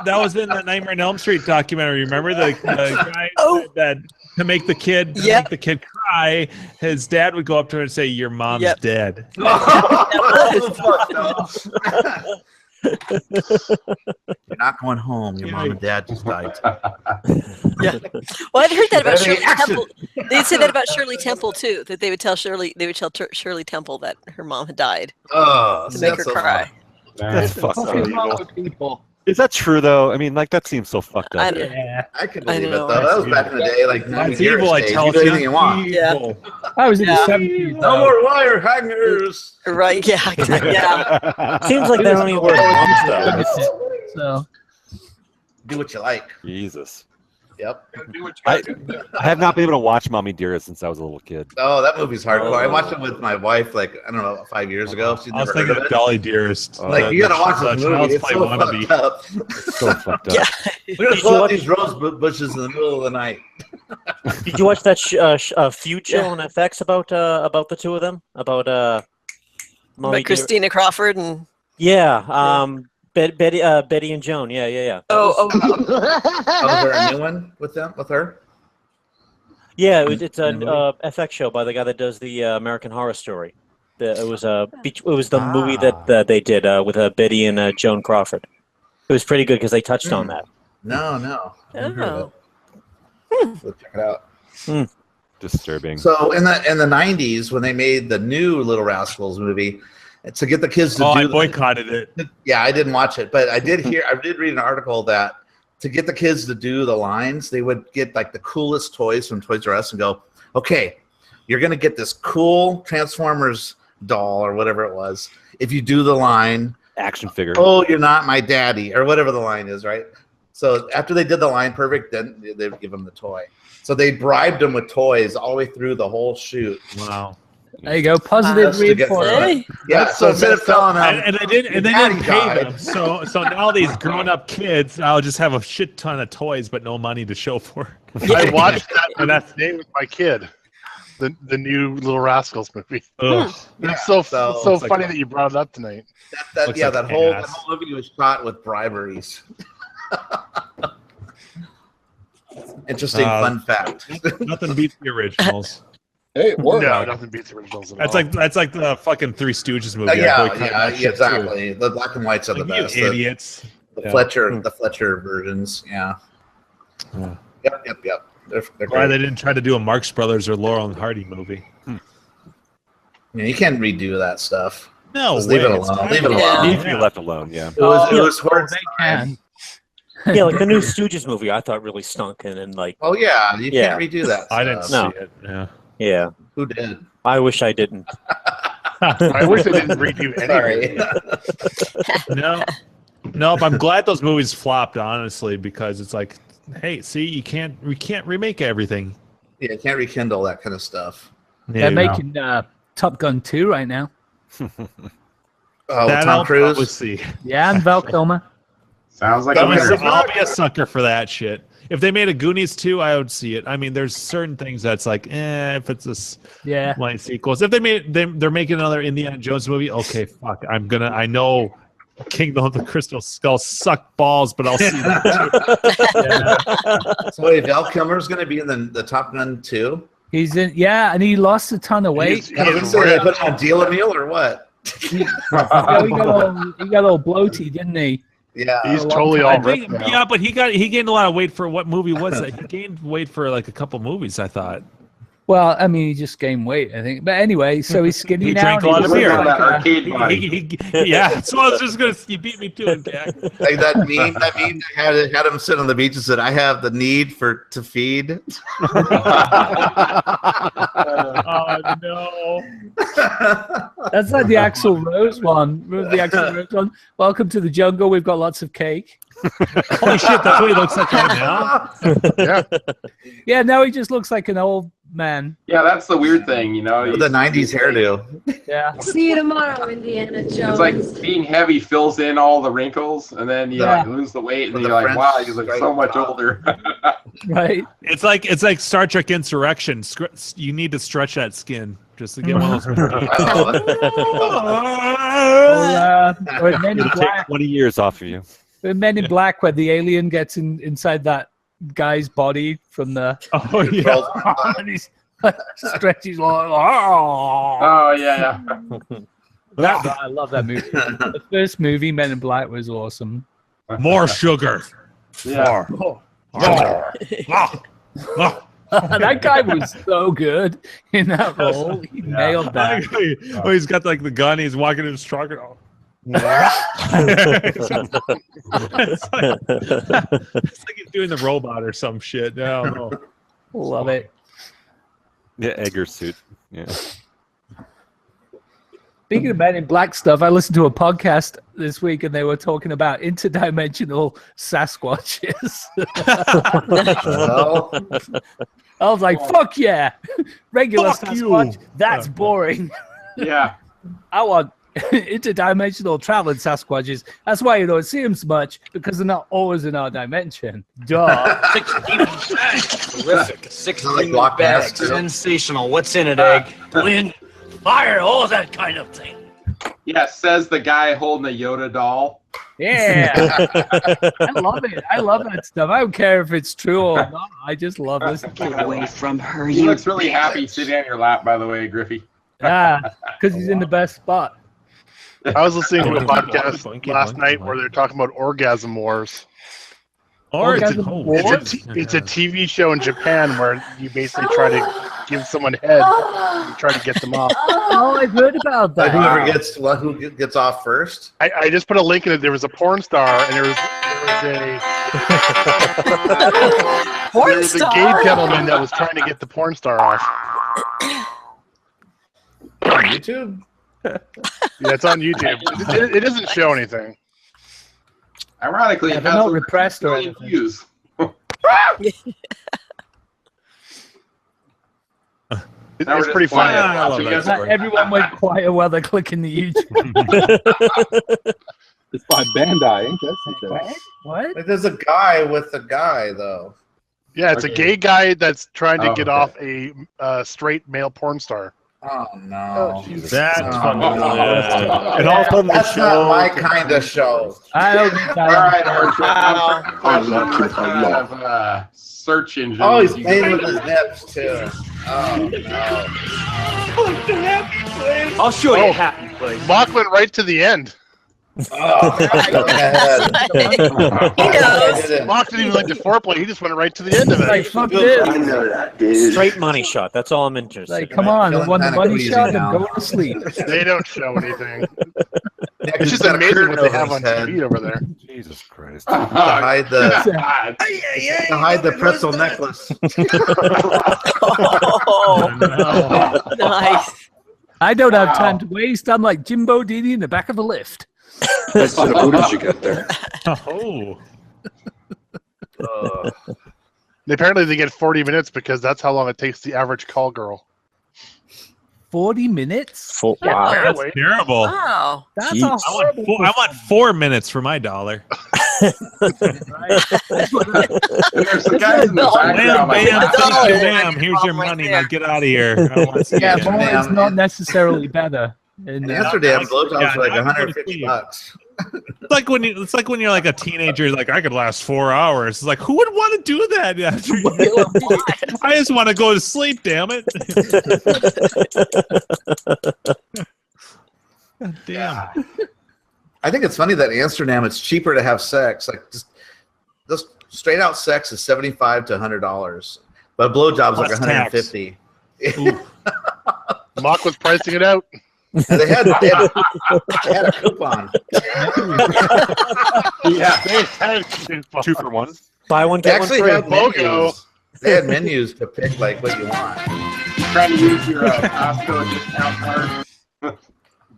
[SPEAKER 5] the Nightmare on Elm Street documentary. Remember the guy that to make the kid cry, his dad would go up to her and say, "Your mom's dead."
[SPEAKER 6] You're not going home. Your mom and dad just died.
[SPEAKER 7] Yeah. Well, I've heard that about Shirley Temple. They'd say that about Shirley Temple too. That they would tell Shirley Temple that her mom had died to make her cry.
[SPEAKER 2] That's fucked up.
[SPEAKER 3] People.
[SPEAKER 2] Is that true though? I mean, like that seems so fucked up.
[SPEAKER 6] I could believe it though. That was back in the day. Like,
[SPEAKER 5] that's evil. I tell
[SPEAKER 6] you, do anything you want.
[SPEAKER 7] Yeah.
[SPEAKER 3] I was in the 70s.
[SPEAKER 6] No more wire hangers.
[SPEAKER 7] Right? Yeah. Exactly. Yeah.
[SPEAKER 8] Seems like they don't even wear gloves though.
[SPEAKER 3] So
[SPEAKER 6] do what you like.
[SPEAKER 2] Jesus.
[SPEAKER 6] Yep.
[SPEAKER 2] I have not been able to watch Mommy Dearest since I was a little kid.
[SPEAKER 6] Oh, that movie's hardcore. I watched it with my wife, like, I don't know, about 5 years ago. She'd
[SPEAKER 5] I was
[SPEAKER 6] never
[SPEAKER 5] thinking
[SPEAKER 6] heard
[SPEAKER 5] of
[SPEAKER 6] it.
[SPEAKER 5] Dolly Dearest.
[SPEAKER 6] Like, you gotta watch this movie. It's so
[SPEAKER 5] wannabe.
[SPEAKER 6] fucked up.
[SPEAKER 2] It's so fucked up.
[SPEAKER 6] We're gonna blow up these rose bushes in the middle of the night.
[SPEAKER 8] Did you watch that feud show on FX about the two of them? About
[SPEAKER 7] Christina Crawford and
[SPEAKER 8] Betty and Joan. Yeah.
[SPEAKER 6] Oh, is there a new one with them? With her?
[SPEAKER 8] Yeah, it's an FX show by the guy that does the American Horror Story. It was the movie that they did with Betty and Joan Crawford. It was pretty good because they touched on that.
[SPEAKER 6] No.
[SPEAKER 7] Oh.
[SPEAKER 6] We'll check it out.
[SPEAKER 2] Disturbing.
[SPEAKER 6] So in the 90s, when they made the new Little Rascals movie, to get the kids to do,
[SPEAKER 5] I boycotted it.
[SPEAKER 6] Yeah, I didn't watch it, but I did read an article that to get the kids to do the lines, they would get like the coolest toys from Toys R Us and go, "Okay, you're gonna get this cool Transformers doll or whatever it was. If you do the line,
[SPEAKER 2] action figure.
[SPEAKER 6] Oh, you're not my daddy," or whatever the line is, right? So after they did the line perfect, then they would give them the toy. So they bribed them with toys all the way through the whole shoot.
[SPEAKER 5] Wow.
[SPEAKER 3] There you go. Positive reinforcement.
[SPEAKER 6] Yeah. So instead of telling them,
[SPEAKER 5] and they didn't pay them. So now these grown-up kids, I'll just have a shit ton of toys, but no money to show for.
[SPEAKER 1] I watched that today with my kid. The new Little Rascals movie. It's so funny that you brought it up tonight.
[SPEAKER 6] That whole movie was shot with briberies. Interesting fun fact.
[SPEAKER 5] Nothing beats the originals.
[SPEAKER 9] Hey,
[SPEAKER 1] no, nothing beats the originals at all.
[SPEAKER 5] That's like the fucking Three Stooges movie.
[SPEAKER 6] Yeah, exactly. The black and whites are the best.
[SPEAKER 5] You idiots.
[SPEAKER 6] The Fletcher versions. Yeah. Yep. They're
[SPEAKER 5] Why they didn't try to do a Marx Brothers or Laurel and Hardy movie?
[SPEAKER 6] Yeah, you can't redo that stuff.
[SPEAKER 5] No,
[SPEAKER 6] just leave it alone. Leave it alone.
[SPEAKER 2] It needs to be left alone. Yeah.
[SPEAKER 6] It was worth.
[SPEAKER 8] Yeah, like the new Stooges movie, I thought really stunk, and like.
[SPEAKER 6] Oh yeah, you can't redo that.
[SPEAKER 5] I didn't see it.
[SPEAKER 8] Yeah.
[SPEAKER 6] Who did?
[SPEAKER 8] I wish I didn't.
[SPEAKER 1] I wish they didn't redo anything.
[SPEAKER 5] No. Nope. I'm glad those movies flopped, honestly, because it's like, hey, see, we can't remake everything.
[SPEAKER 6] Yeah, can't rekindle that kind of stuff.
[SPEAKER 3] They're making Top Gun 2 right now.
[SPEAKER 6] Tom Cruise.
[SPEAKER 5] Let's see.
[SPEAKER 3] Yeah, and Val Kilmer.
[SPEAKER 4] Sounds like
[SPEAKER 5] I'll be a sucker for that shit. If they made a Goonies 2, I would see it. I mean, there's certain things that's like, if it's this line sequels. If they're making another Indiana Jones movie, okay, fuck. I know Kingdom of the Crystal Skull sucked balls, but I'll see that too.
[SPEAKER 6] So wait, Val Kilmer's going to be in the Top Gun 2?
[SPEAKER 3] He's in, and he lost a ton of weight.
[SPEAKER 6] They put him on Deal a Meal or what?
[SPEAKER 3] He got all bloaty, didn't he?
[SPEAKER 6] Yeah,
[SPEAKER 1] he's totally all ripped now.
[SPEAKER 5] Yeah, but he gained a lot of weight for what movie was that? He gained weight for like a couple movies, I thought.
[SPEAKER 3] Well, I mean, he just gained weight, I think. But anyway, so he's skinny
[SPEAKER 5] he
[SPEAKER 3] now.
[SPEAKER 5] Drank a lot of beer.
[SPEAKER 3] Yeah,
[SPEAKER 5] so I was just gonna. You beat me to it, Jack.
[SPEAKER 6] Like that meme had him sit on the beach and said, "I have the need to feed."
[SPEAKER 5] Oh no!
[SPEAKER 3] That's like the Axl Rose one. Remember the Axl Rose one? Welcome to the jungle. We've got lots of cake.
[SPEAKER 5] Holy shit! That's what he looks like right now.
[SPEAKER 1] Yeah.
[SPEAKER 3] Yeah. Now he just looks like an old man.
[SPEAKER 4] Yeah, that's the weird thing, you know.
[SPEAKER 6] The '90s hairdo.
[SPEAKER 3] Yeah.
[SPEAKER 15] See you tomorrow, Indiana Jones.
[SPEAKER 4] It's like being heavy fills in all the wrinkles, and then you like lose the weight, and you're like, wow, you look so much older.
[SPEAKER 3] Right.
[SPEAKER 5] It's like Star Trek Insurrection. You need to stretch that skin just to get one of those.
[SPEAKER 3] Or Men in
[SPEAKER 2] It'll
[SPEAKER 3] Black.
[SPEAKER 2] take 20 years off of you.
[SPEAKER 3] Men in Black, where the alien gets inside that guy's body from the.
[SPEAKER 5] Oh yeah.
[SPEAKER 3] And he's stretches like.
[SPEAKER 4] Oh yeah.
[SPEAKER 3] I love that movie. The first movie, Men in Black, was awesome.
[SPEAKER 5] More sugar.
[SPEAKER 4] Yeah.
[SPEAKER 3] That guy was so good in that role. He nailed that.
[SPEAKER 5] Oh, he's got like the gun. He's walking in his truck. It's like he's doing the robot or some shit. I don't know.
[SPEAKER 3] Love it.
[SPEAKER 2] Yeah, Edgar suit. Yeah.
[SPEAKER 3] Speaking of Men in Black stuff, I listened to a podcast this week and they were talking about interdimensional Sasquatches. I was like, fuck yeah. Regular
[SPEAKER 5] Fuck
[SPEAKER 3] Sasquatch,
[SPEAKER 5] you.
[SPEAKER 3] that's boring.
[SPEAKER 4] Yeah.
[SPEAKER 3] I want interdimensional traveling Sasquatches. That's why you don't see them so much, because they're not always in our dimension. Duh.
[SPEAKER 14] 16 bags. Terrific. 16
[SPEAKER 6] Like Block
[SPEAKER 14] bags.
[SPEAKER 6] Master.
[SPEAKER 14] Sensational. What's in it, Egg? Wind, fire, all that kind of thing.
[SPEAKER 4] Yeah, says the guy holding a Yoda doll.
[SPEAKER 3] Yeah. I love it. I love that stuff. I don't care if it's true or not. I just love this.
[SPEAKER 15] Get away from her,
[SPEAKER 4] He
[SPEAKER 15] you
[SPEAKER 4] looks really happy sitting on your lap, by the way, Griffey.
[SPEAKER 3] Yeah, because he's in the best spot.
[SPEAKER 1] I was listening to a podcast last night where they're talking about orgasm wars.
[SPEAKER 3] Orgasm
[SPEAKER 1] It's a TV show in Japan where you basically try to give someone head, you try to get them off.
[SPEAKER 3] Oh, I've heard about that.
[SPEAKER 6] Who gets off first?
[SPEAKER 1] I just put a link in it. There was a porn star, and there was a gay gentleman that was trying to get the porn star off.
[SPEAKER 6] On YouTube?
[SPEAKER 1] Yeah, it's on YouTube. It doesn't show anything.
[SPEAKER 4] Ironically, it
[SPEAKER 3] they're
[SPEAKER 4] has
[SPEAKER 3] not
[SPEAKER 4] over
[SPEAKER 3] repressed
[SPEAKER 4] 2
[SPEAKER 3] or
[SPEAKER 4] million
[SPEAKER 3] anything.
[SPEAKER 4] views.
[SPEAKER 1] It's pretty funny.
[SPEAKER 3] Everyone went quiet while they're clicking the YouTube.
[SPEAKER 9] It's by Bandai, ain't that?
[SPEAKER 3] What?
[SPEAKER 6] Like, there's a guy with a guy though.
[SPEAKER 1] Yeah, it's a gay guy that's trying to get off a straight male porn star.
[SPEAKER 6] Oh no!
[SPEAKER 5] That's fucking hilarious.
[SPEAKER 6] And also that's not my kind of show.
[SPEAKER 3] I don't think
[SPEAKER 4] All right, Archer. Search engine.
[SPEAKER 6] Oh, he's playing with his nips too. Oh no!
[SPEAKER 14] I'll show you a happy place.
[SPEAKER 1] Mark went right to the end.
[SPEAKER 6] Oh, go ahead.
[SPEAKER 7] He knows.
[SPEAKER 1] Mark didn't even like the foreplay. He just went right to the end of it.
[SPEAKER 3] Like, fuck this.
[SPEAKER 11] I know that, dude.
[SPEAKER 8] Straight money shot. That's all I'm interested
[SPEAKER 3] Like,
[SPEAKER 8] in.
[SPEAKER 3] come on.
[SPEAKER 6] Feeling
[SPEAKER 3] One
[SPEAKER 6] kinda
[SPEAKER 3] money
[SPEAKER 6] queasy
[SPEAKER 3] shot and
[SPEAKER 6] now.
[SPEAKER 3] go to sleep.
[SPEAKER 1] They don't show anything.
[SPEAKER 6] Nick,
[SPEAKER 1] It's
[SPEAKER 6] he's
[SPEAKER 1] just
[SPEAKER 6] got a
[SPEAKER 1] amazing
[SPEAKER 6] curtain
[SPEAKER 1] what they
[SPEAKER 6] over
[SPEAKER 1] have
[SPEAKER 6] his
[SPEAKER 1] on
[SPEAKER 6] head
[SPEAKER 1] TV over there.
[SPEAKER 2] Jesus Christ.
[SPEAKER 6] to hide the pretzel necklace.
[SPEAKER 7] Oh, nice.
[SPEAKER 3] I don't have time to waste. I'm like Jimbo Dini in the back of a lift.
[SPEAKER 9] That's the booties you get there.
[SPEAKER 5] Oh.
[SPEAKER 1] Apparently they get 40 minutes because that's how long it takes the average call girl.
[SPEAKER 3] 40 minutes?
[SPEAKER 8] Wow.
[SPEAKER 5] That's terrible.
[SPEAKER 7] Wow.
[SPEAKER 3] That's
[SPEAKER 8] Jeez.
[SPEAKER 5] I want 4 minutes for my $1.
[SPEAKER 4] There's some guys in the
[SPEAKER 5] Bam,
[SPEAKER 4] background. Like,
[SPEAKER 5] bam,
[SPEAKER 4] wow.
[SPEAKER 5] thank you, ma'am. Here's your money. Now get out of here. I don't want to see
[SPEAKER 3] Yeah,
[SPEAKER 5] you.
[SPEAKER 3] more is not necessarily better.
[SPEAKER 6] In Amsterdam, blowjobs are like $150.
[SPEAKER 5] It's like when you're like a teenager, like I could last 4 hours. It's like, who would want to do that? I just want to go to sleep. Damn it! God damn.
[SPEAKER 6] I think it's funny that in Amsterdam it's cheaper to have sex. Like just straight out sex is $75 to $100, but blowjobs like $150.
[SPEAKER 1] Mock was pricing it out.
[SPEAKER 6] And they had a coupon.
[SPEAKER 1] Yeah, they had a coupon.
[SPEAKER 2] 2 for 1.
[SPEAKER 8] Buy one,
[SPEAKER 6] They
[SPEAKER 8] get one
[SPEAKER 6] actually
[SPEAKER 8] free.
[SPEAKER 6] had menus. They had menus to pick like what you want.
[SPEAKER 4] Trying to use your Costco discount card.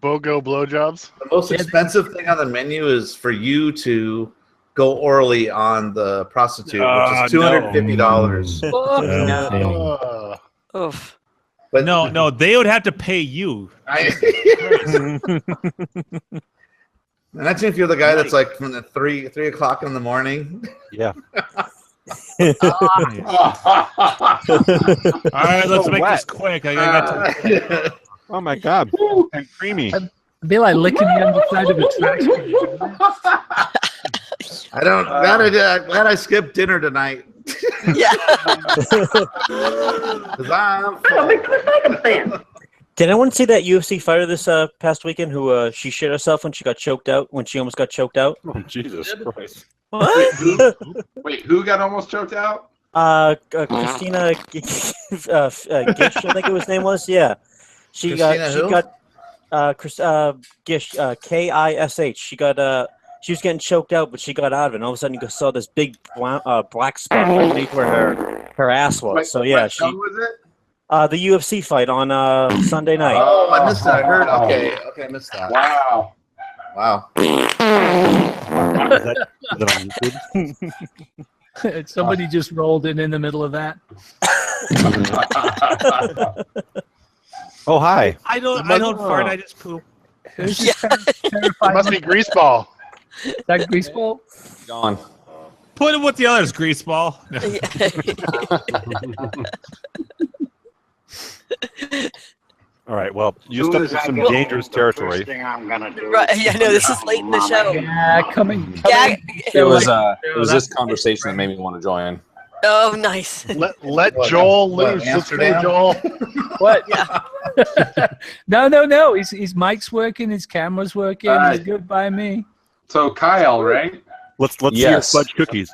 [SPEAKER 1] BOGO blowjobs.
[SPEAKER 6] The most expensive thing on the menu is for you to go orally on the prostitute, which is $250.
[SPEAKER 7] No. Oof.
[SPEAKER 6] But
[SPEAKER 5] No, they would have to pay you.
[SPEAKER 6] Imagine if you're the guy that's like from the 3 o'clock in the morning.
[SPEAKER 2] Yeah.
[SPEAKER 5] All right, let's make this quick. I gotta get to...
[SPEAKER 2] Oh my God. And creamy.
[SPEAKER 3] It'd be like licking the underside of a trash can.
[SPEAKER 6] Glad I skipped dinner tonight.
[SPEAKER 7] Yeah.
[SPEAKER 8] Did anyone see that UFC fighter this past weekend who she shit herself when she got choked out, when she almost got choked out?
[SPEAKER 2] Oh, Jesus Christ.
[SPEAKER 7] What?
[SPEAKER 4] Wait, who got almost choked out?
[SPEAKER 8] Christina Gish, I think it was name was. Yeah. She got Gish, Kish. She got she was getting choked out, but she got out of it. And all of a sudden, you saw this big black spot underneath where her ass was.
[SPEAKER 4] Wait,
[SPEAKER 8] So yeah,
[SPEAKER 4] what show was it?
[SPEAKER 8] the UFC fight on Sunday night.
[SPEAKER 6] Oh, I missed that. I heard. Okay, I missed that.
[SPEAKER 4] Wow.
[SPEAKER 2] Is that on YouTube?
[SPEAKER 3] Somebody just rolled in the middle of that.
[SPEAKER 2] Oh, hi.
[SPEAKER 5] I don't fart. I just poop.
[SPEAKER 3] Who's
[SPEAKER 7] Yeah.
[SPEAKER 1] It must be Greaseball.
[SPEAKER 3] Is that Greaseball?
[SPEAKER 9] Gone.
[SPEAKER 5] Put him with the others, Greaseball.
[SPEAKER 2] All right. Well, you stepped into some dangerous territory.
[SPEAKER 7] Right. Yeah, no, this is late in the show.
[SPEAKER 3] Yeah, coming.
[SPEAKER 7] Yeah.
[SPEAKER 9] It was this conversation that made me want to join.
[SPEAKER 7] Oh, nice.
[SPEAKER 1] Let Joel loose. Let's go, Joel.
[SPEAKER 3] What? Yeah. No. His mic's working. His camera's working. He's good by me.
[SPEAKER 4] So Kyle, right?
[SPEAKER 2] Let's see your fudge cookies.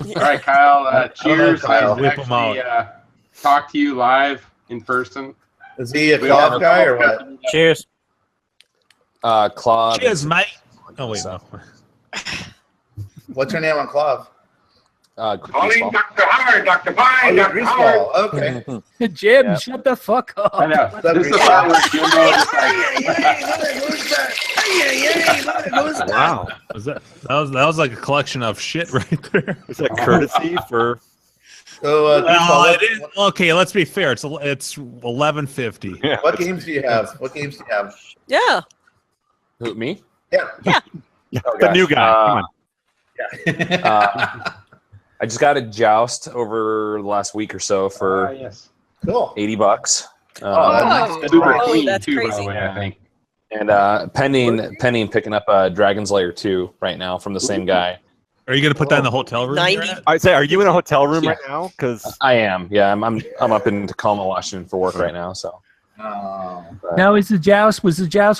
[SPEAKER 4] All right, Kyle. Cheers.
[SPEAKER 6] Kyle.
[SPEAKER 5] Whip 'em out.
[SPEAKER 4] Talk to you live in person.
[SPEAKER 6] Is he a Claude guy or what?
[SPEAKER 8] Cheers.
[SPEAKER 9] Claude.
[SPEAKER 5] Cheers, mate. Oh wait, no.
[SPEAKER 6] What's your name on Claude?
[SPEAKER 14] Calling Dr. Howard, Dr. Bye,
[SPEAKER 6] Oh,
[SPEAKER 14] Dr. Howard.
[SPEAKER 6] okay.
[SPEAKER 3] Jim, shut the fuck up.
[SPEAKER 4] I know. This is the part where Juno is like,
[SPEAKER 2] Wow.
[SPEAKER 5] That was like a collection of shit right there.
[SPEAKER 2] Is that courtesy for?
[SPEAKER 6] So,
[SPEAKER 5] It is, okay, let's be fair. It's 11:50.
[SPEAKER 2] Yeah.
[SPEAKER 6] what games do you have?
[SPEAKER 7] Yeah.
[SPEAKER 9] Who, me?
[SPEAKER 6] Yeah.
[SPEAKER 7] Yeah.
[SPEAKER 9] Oh,
[SPEAKER 2] The new guy. Come on.
[SPEAKER 9] I just got a Joust over the last week or so for
[SPEAKER 4] yes.
[SPEAKER 6] Cool.
[SPEAKER 9] $80.
[SPEAKER 7] Oh,
[SPEAKER 4] Super
[SPEAKER 7] oh,
[SPEAKER 4] clean
[SPEAKER 7] that's
[SPEAKER 4] too, by the
[SPEAKER 7] crazy.
[SPEAKER 4] way, I think.
[SPEAKER 9] And pending picking up Dragon's Lair 2 right now from the same guy.
[SPEAKER 5] Are you gonna put that in the hotel room?
[SPEAKER 7] 90.
[SPEAKER 2] I'd say, are you in a hotel room
[SPEAKER 9] Yeah.
[SPEAKER 2] right now? Because
[SPEAKER 9] I am. Yeah, I'm up in Tacoma, Washington for work right now. So
[SPEAKER 3] Now, was the joust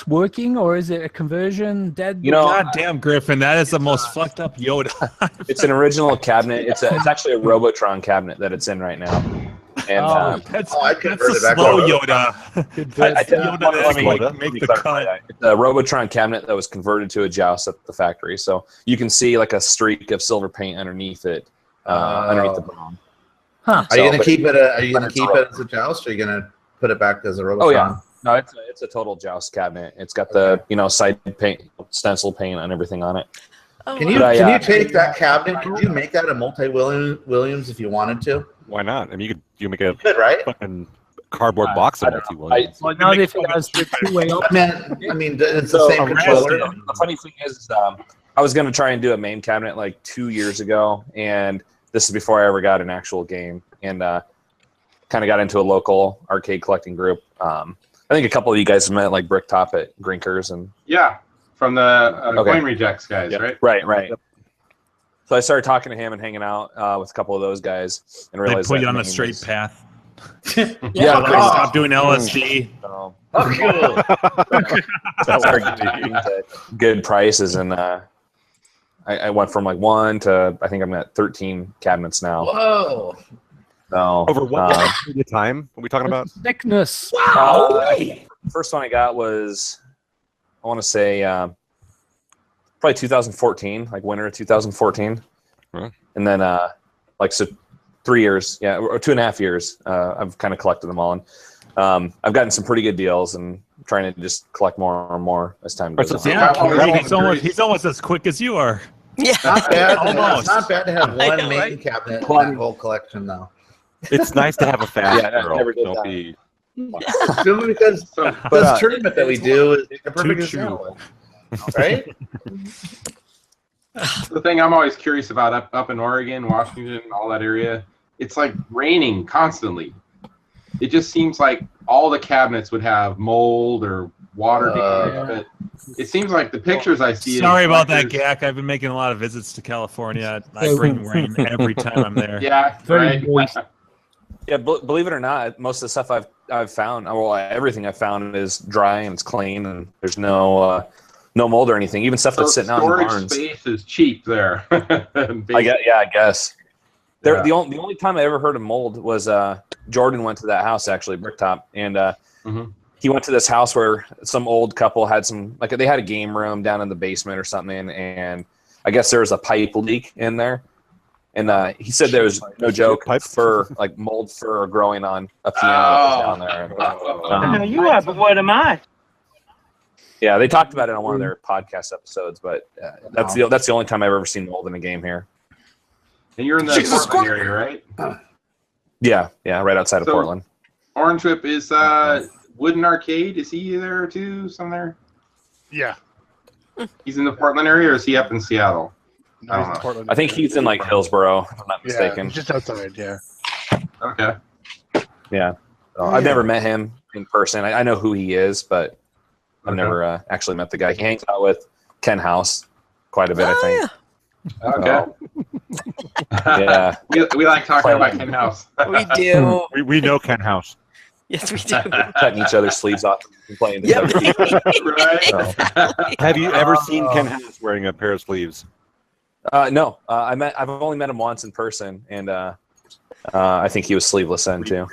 [SPEAKER 3] working, or is it a conversion? Dead?
[SPEAKER 9] You know,
[SPEAKER 5] God damn, Griffin, that is the most fucked up Yoda.
[SPEAKER 9] it's an original cabinet. It's actually a Robotron cabinet that it's in right now. And
[SPEAKER 5] That's
[SPEAKER 6] I
[SPEAKER 5] the
[SPEAKER 6] converted back
[SPEAKER 5] slow
[SPEAKER 6] over.
[SPEAKER 5] Yoda.
[SPEAKER 9] I did
[SPEAKER 5] Yoda
[SPEAKER 9] let
[SPEAKER 5] that
[SPEAKER 9] me
[SPEAKER 5] make the
[SPEAKER 9] clarify
[SPEAKER 5] cut.
[SPEAKER 9] that. It's a Robotron cabinet that was converted to a Joust at the factory, so you can see like a streak of silver paint underneath it, underneath the bone.
[SPEAKER 3] Huh.
[SPEAKER 6] Are you gonna keep it? Are you gonna keep it as a Joust, or are you gonna put it back as a Robotron?
[SPEAKER 9] Oh yeah, No, it's a total Joust cabinet. It's got the side paint, stencil paint, and everything on it.
[SPEAKER 7] Oh,
[SPEAKER 6] Can you take that cabinet? Could you make that a multi-Williams if you wanted to?
[SPEAKER 2] Why not? I mean, you make a
[SPEAKER 6] Good, right?
[SPEAKER 2] fucking cardboard box of multi-Williams.
[SPEAKER 3] Well, now if it has the two-way option.
[SPEAKER 6] I mean, it's the same controller.
[SPEAKER 9] The funny thing is, I was going to try and do a main cabinet like 2 years ago, and this is before I ever got an actual game, and kind of got into a local arcade collecting group. I think a couple of you guys have met like Bricktop at Grinkers and
[SPEAKER 4] from the Coin Rejects guys, right?
[SPEAKER 9] Right. So I started talking to him and hanging out with a couple of those guys, and
[SPEAKER 5] They
[SPEAKER 9] realized
[SPEAKER 5] put you
[SPEAKER 9] that
[SPEAKER 5] on the
[SPEAKER 9] name
[SPEAKER 5] straight
[SPEAKER 9] was-
[SPEAKER 5] path.
[SPEAKER 9] Yeah,
[SPEAKER 5] They stopped doing LSD.
[SPEAKER 9] So,
[SPEAKER 6] Oh,
[SPEAKER 9] I started getting good prices, and I went from like 1 to I think I'm at 13 cabinets now.
[SPEAKER 6] Whoa!
[SPEAKER 9] So
[SPEAKER 2] Over what period of time are we talking about?
[SPEAKER 3] Thickness.
[SPEAKER 9] First one I got was, I want to say, probably 2014, like winter of 2014.
[SPEAKER 2] Huh.
[SPEAKER 9] And then, 3 years, or 2.5 years, I've kind of collected them all. And I've gotten some pretty good deals and trying to just collect more and more as time goes on.
[SPEAKER 5] Yeah, he's almost as quick as you are.
[SPEAKER 7] Yeah.
[SPEAKER 6] Not bad.
[SPEAKER 5] Almost.
[SPEAKER 6] It's not bad to have one
[SPEAKER 7] know,
[SPEAKER 6] main
[SPEAKER 7] right?
[SPEAKER 6] cabinet in that whole collection, though.
[SPEAKER 2] It's nice to have a fast
[SPEAKER 9] Yeah, I
[SPEAKER 2] girl.
[SPEAKER 9] never did
[SPEAKER 2] Don't
[SPEAKER 9] that.
[SPEAKER 2] be.
[SPEAKER 6] Simply because this tournament that we do is a perfect example, right?
[SPEAKER 4] The thing I'm always curious about up in Oregon, Washington, all that area, it's like raining constantly. It just seems like all the cabinets would have mold or water damage, but it seems like the pictures I see.
[SPEAKER 5] Sorry about that, Gak. I've been making a lot of visits to California. I bring rain every time I'm there.
[SPEAKER 4] Yeah,
[SPEAKER 3] Very
[SPEAKER 4] right.
[SPEAKER 3] moist.
[SPEAKER 9] Yeah, believe it or not, most of the stuff I've found, well, everything I've found is dry and it's clean, and there's no mold or anything. Even stuff
[SPEAKER 4] So
[SPEAKER 9] that's sitting out in
[SPEAKER 4] storage
[SPEAKER 9] barns.
[SPEAKER 4] space is cheap there.
[SPEAKER 9] I guess.
[SPEAKER 4] Yeah.
[SPEAKER 9] The only time I ever heard of mold was Jordan went to that house, actually, Bricktop, and he went to this house where some old couple had they had a game room down in the basement or something, and I guess there was a pipe leak in there. And he said there was, no joke, mold fur growing on a piano that was down there.
[SPEAKER 14] You have a word of mine.
[SPEAKER 9] Yeah, they talked about it on one of their podcast episodes, but that's the only time I've ever seen mold in a game here.
[SPEAKER 4] And you're in the Portland area, right?
[SPEAKER 9] Yeah, right outside of Portland.
[SPEAKER 4] Orange Whip is Wooden Arcade. Is he there too, somewhere?
[SPEAKER 1] Yeah.
[SPEAKER 4] He's in the Portland area, or is he up in Seattle?
[SPEAKER 1] No, he's in Portland.
[SPEAKER 9] I think he's in like Hillsboro, if I'm not mistaken.
[SPEAKER 1] Yeah, just outside, yeah.
[SPEAKER 4] Okay.
[SPEAKER 9] Yeah. I've never met him in person. I know who he is, but I've never actually met the guy. He hangs out with Ken House quite a bit, I think.
[SPEAKER 4] Okay.
[SPEAKER 9] Yeah.
[SPEAKER 4] We like talking about Ken House.
[SPEAKER 7] We do.
[SPEAKER 2] We know Ken House.
[SPEAKER 7] Yes, we do.
[SPEAKER 9] Cutting each other's sleeves off and playing.
[SPEAKER 7] Yep.
[SPEAKER 4] Right.
[SPEAKER 2] Have you ever seen Ken House wearing a pair of sleeves?
[SPEAKER 9] No. I've only met him once in person, and I think he was sleeveless then too.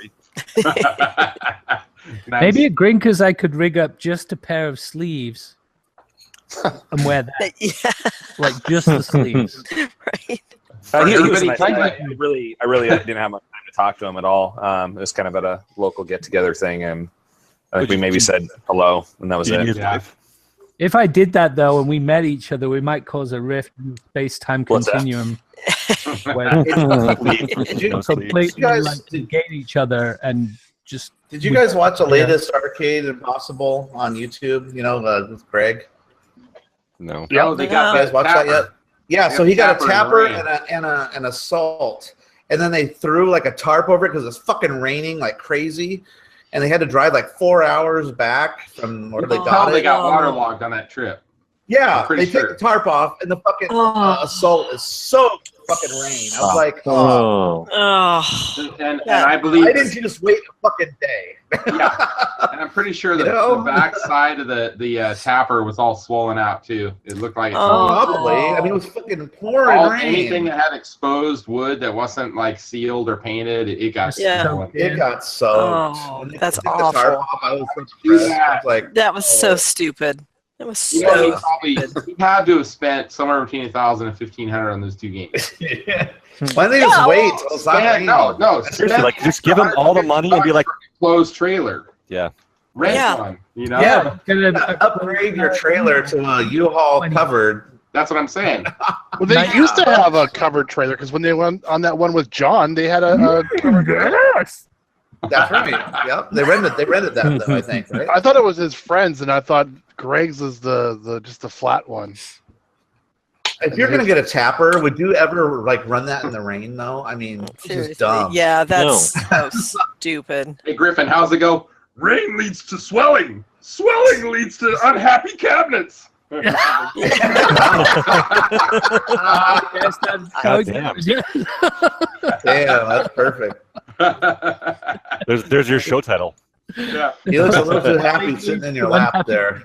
[SPEAKER 4] Nice.
[SPEAKER 3] Maybe at Grinkers I could rig up just a pair of sleeves and wear that.
[SPEAKER 7] Yeah.
[SPEAKER 3] Like just the sleeves.
[SPEAKER 7] Right.
[SPEAKER 9] He was
[SPEAKER 4] Everybody
[SPEAKER 9] nice. I really didn't have much time to talk to him at all. It was kind of at a local get-together thing, and I think we maybe said hello, and that was it.
[SPEAKER 4] Yeah.
[SPEAKER 3] If I did that though, and we met each other, we might cause a rift in the space-time
[SPEAKER 9] What's that?
[SPEAKER 3] continuum. Where
[SPEAKER 6] Did you
[SPEAKER 3] completely
[SPEAKER 6] guys-
[SPEAKER 3] like negate each other and just.
[SPEAKER 6] Did you guys watch the latest Arcade Impossible on YouTube? You know, with Greg.
[SPEAKER 2] No.
[SPEAKER 4] Yeah, they got
[SPEAKER 6] You guys watched that yet? Yeah. So he got a tapper
[SPEAKER 4] and
[SPEAKER 6] and a salt, and then they threw like a tarp over it because it's fucking raining like crazy, and they had to drive like 4 hours back from where they got it.
[SPEAKER 4] They got waterlogged on that trip.
[SPEAKER 6] Yeah,
[SPEAKER 4] I'm pretty
[SPEAKER 6] they take
[SPEAKER 4] sure.
[SPEAKER 6] the tarp off, and the fucking assault is soaked in fucking rain. I was like, oh.
[SPEAKER 7] Oh.
[SPEAKER 4] And I believe
[SPEAKER 6] Why didn't you just wait a fucking day?
[SPEAKER 4] Yeah, and I'm pretty sure that the back side of the tapper was all swollen out too. It looked like it.
[SPEAKER 6] Probably. I mean, it was fucking pouring rain.
[SPEAKER 4] Anything that had exposed wood that wasn't like sealed or painted, it got swollen.
[SPEAKER 6] It got soaked.
[SPEAKER 7] Oh,
[SPEAKER 6] When they
[SPEAKER 7] that's
[SPEAKER 6] took the tarp
[SPEAKER 7] awful.
[SPEAKER 6] off, I was so depressed. I was like,
[SPEAKER 7] That was so stupid. That was
[SPEAKER 4] You know,
[SPEAKER 7] so
[SPEAKER 4] he had to have spent somewhere between $1,000 and $1,500 on those two games.
[SPEAKER 6] why didn't they just wait till it's not raining?
[SPEAKER 4] No,
[SPEAKER 2] Seriously, like just give them all the money and be like,
[SPEAKER 4] closed trailer.
[SPEAKER 2] yeah.
[SPEAKER 4] rent one. You know?
[SPEAKER 6] Yeah, upgrade your trailer to a U-Haul covered.
[SPEAKER 4] That's what I'm saying.
[SPEAKER 1] Well, they used to have a covered trailer because when they went on that one with John, they had a covered trailer.
[SPEAKER 6] That's right. Yep. They rented that though, I think, right?
[SPEAKER 1] I thought it was his friends, and I thought Greg's is the just the flat one.
[SPEAKER 6] If you're gonna get a tapper, would you ever like run that in the rain though? I mean, it's just dumb.
[SPEAKER 7] Yeah, that's so stupid.
[SPEAKER 4] Hey Griffin, how's it go? Rain leads to swelling. Swelling leads to unhappy cabinets.
[SPEAKER 3] Yes,
[SPEAKER 2] God damn.
[SPEAKER 6] Damn, that's perfect.
[SPEAKER 2] There's your show title.
[SPEAKER 4] Yeah.
[SPEAKER 6] He looks a little too happy sitting in your lap there.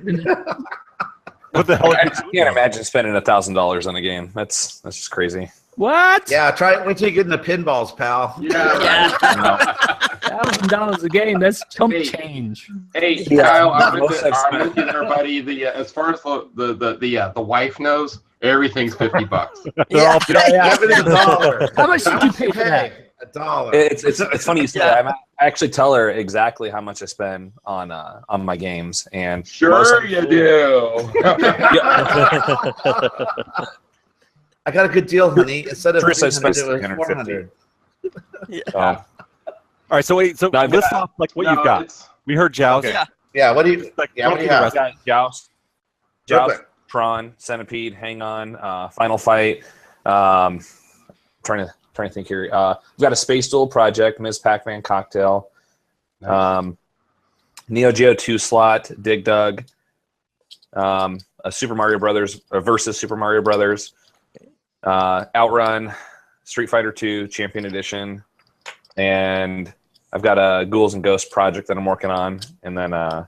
[SPEAKER 2] What the hell?
[SPEAKER 9] I can't imagine spending $1,000 on a game. That's just crazy.
[SPEAKER 3] What?
[SPEAKER 6] Yeah, wait till you get in the pinballs, pal.
[SPEAKER 4] Yeah.
[SPEAKER 3] $1,000 a game. That's chump change.
[SPEAKER 4] Hey, Kyle, I'm with you there, buddy. As far as the wife knows, everything's $50.
[SPEAKER 6] Everything's $1.
[SPEAKER 3] How much did you pay for that?
[SPEAKER 6] $1.
[SPEAKER 9] It's funny you say that. I actually tell her exactly how much I spend on my games, and
[SPEAKER 4] sure you do.
[SPEAKER 6] I got a good deal, honey. Instead of
[SPEAKER 9] First I spent
[SPEAKER 6] $300, it was $400.
[SPEAKER 2] All right, so wait, so list off like what you've got. We heard Joust.
[SPEAKER 9] Okay.
[SPEAKER 6] Yeah, what do you?
[SPEAKER 2] Like,
[SPEAKER 6] Yeah, what do you have?
[SPEAKER 9] Joust, Tron, Centipede, Hang On, Final Fight. Trying to think here. We've got a Space Duel Project, Ms. Pac-Man Cocktail, Neo Geo 2 slot, Dig Dug, a Super Mario Brothers versus Super Mario Brothers, Outrun, Street Fighter 2 Champion Edition, and I've got a Ghouls and Ghosts project that I'm working on, and then I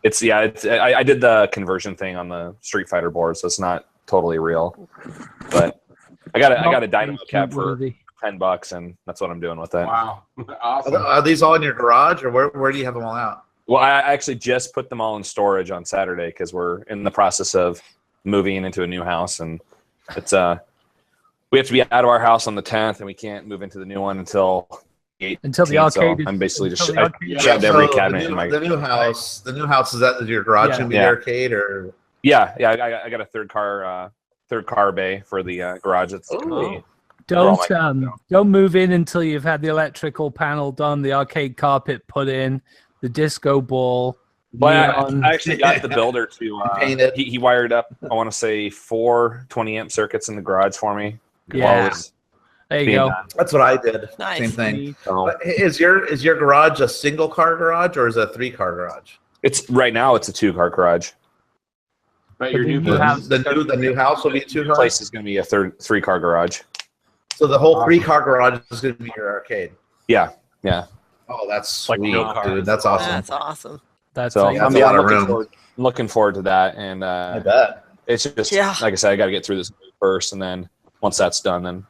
[SPEAKER 9] did the conversion thing on the Street Fighter board, so it's not totally real, but I got a Dynamo cap for $10, and that's what I'm doing with it.
[SPEAKER 4] Wow, awesome.
[SPEAKER 6] Are these all in your garage, or where do you have them all out?
[SPEAKER 9] Well, I actually just put them all in storage on Saturday because we're in the process of moving into a new house, and it's we have to be out of our house on the 10th, and we can't move into the new one until the 18th.
[SPEAKER 3] The arcade.
[SPEAKER 9] So I'm basically just
[SPEAKER 3] I
[SPEAKER 9] shoved every cabinet in my.
[SPEAKER 6] The new house. The new house, is that your garage gonna be the arcade, or?
[SPEAKER 9] Yeah. I got a third car bay for the garage. It's gonna be.
[SPEAKER 3] Don't move in until you've had the electrical panel done, the arcade carpet put in, the disco ball.
[SPEAKER 9] Well, I actually got the builder to he wired up, I want to say 4 20-amp circuits in the garage for me.
[SPEAKER 3] Yeah. There you go.
[SPEAKER 6] That's what I did.
[SPEAKER 7] Nice.
[SPEAKER 6] Same thing. Is your garage a single car garage or is it a 3-car garage?
[SPEAKER 9] Right now it's a 2-car garage.
[SPEAKER 4] But your new
[SPEAKER 6] house, the new house will be 2-car.
[SPEAKER 9] Place is going to be a 3-car garage.
[SPEAKER 6] So the whole 3-car garage is going to be your arcade.
[SPEAKER 9] Yeah.
[SPEAKER 6] Oh, that's
[SPEAKER 2] like
[SPEAKER 6] sweet,
[SPEAKER 2] no car.
[SPEAKER 6] dude. That's awesome.
[SPEAKER 7] That's awesome.
[SPEAKER 9] So
[SPEAKER 6] a lot of room.
[SPEAKER 9] I'm looking forward to that, and
[SPEAKER 6] I bet
[SPEAKER 9] it's just like I said, I got to get through this first, and then once that's done, then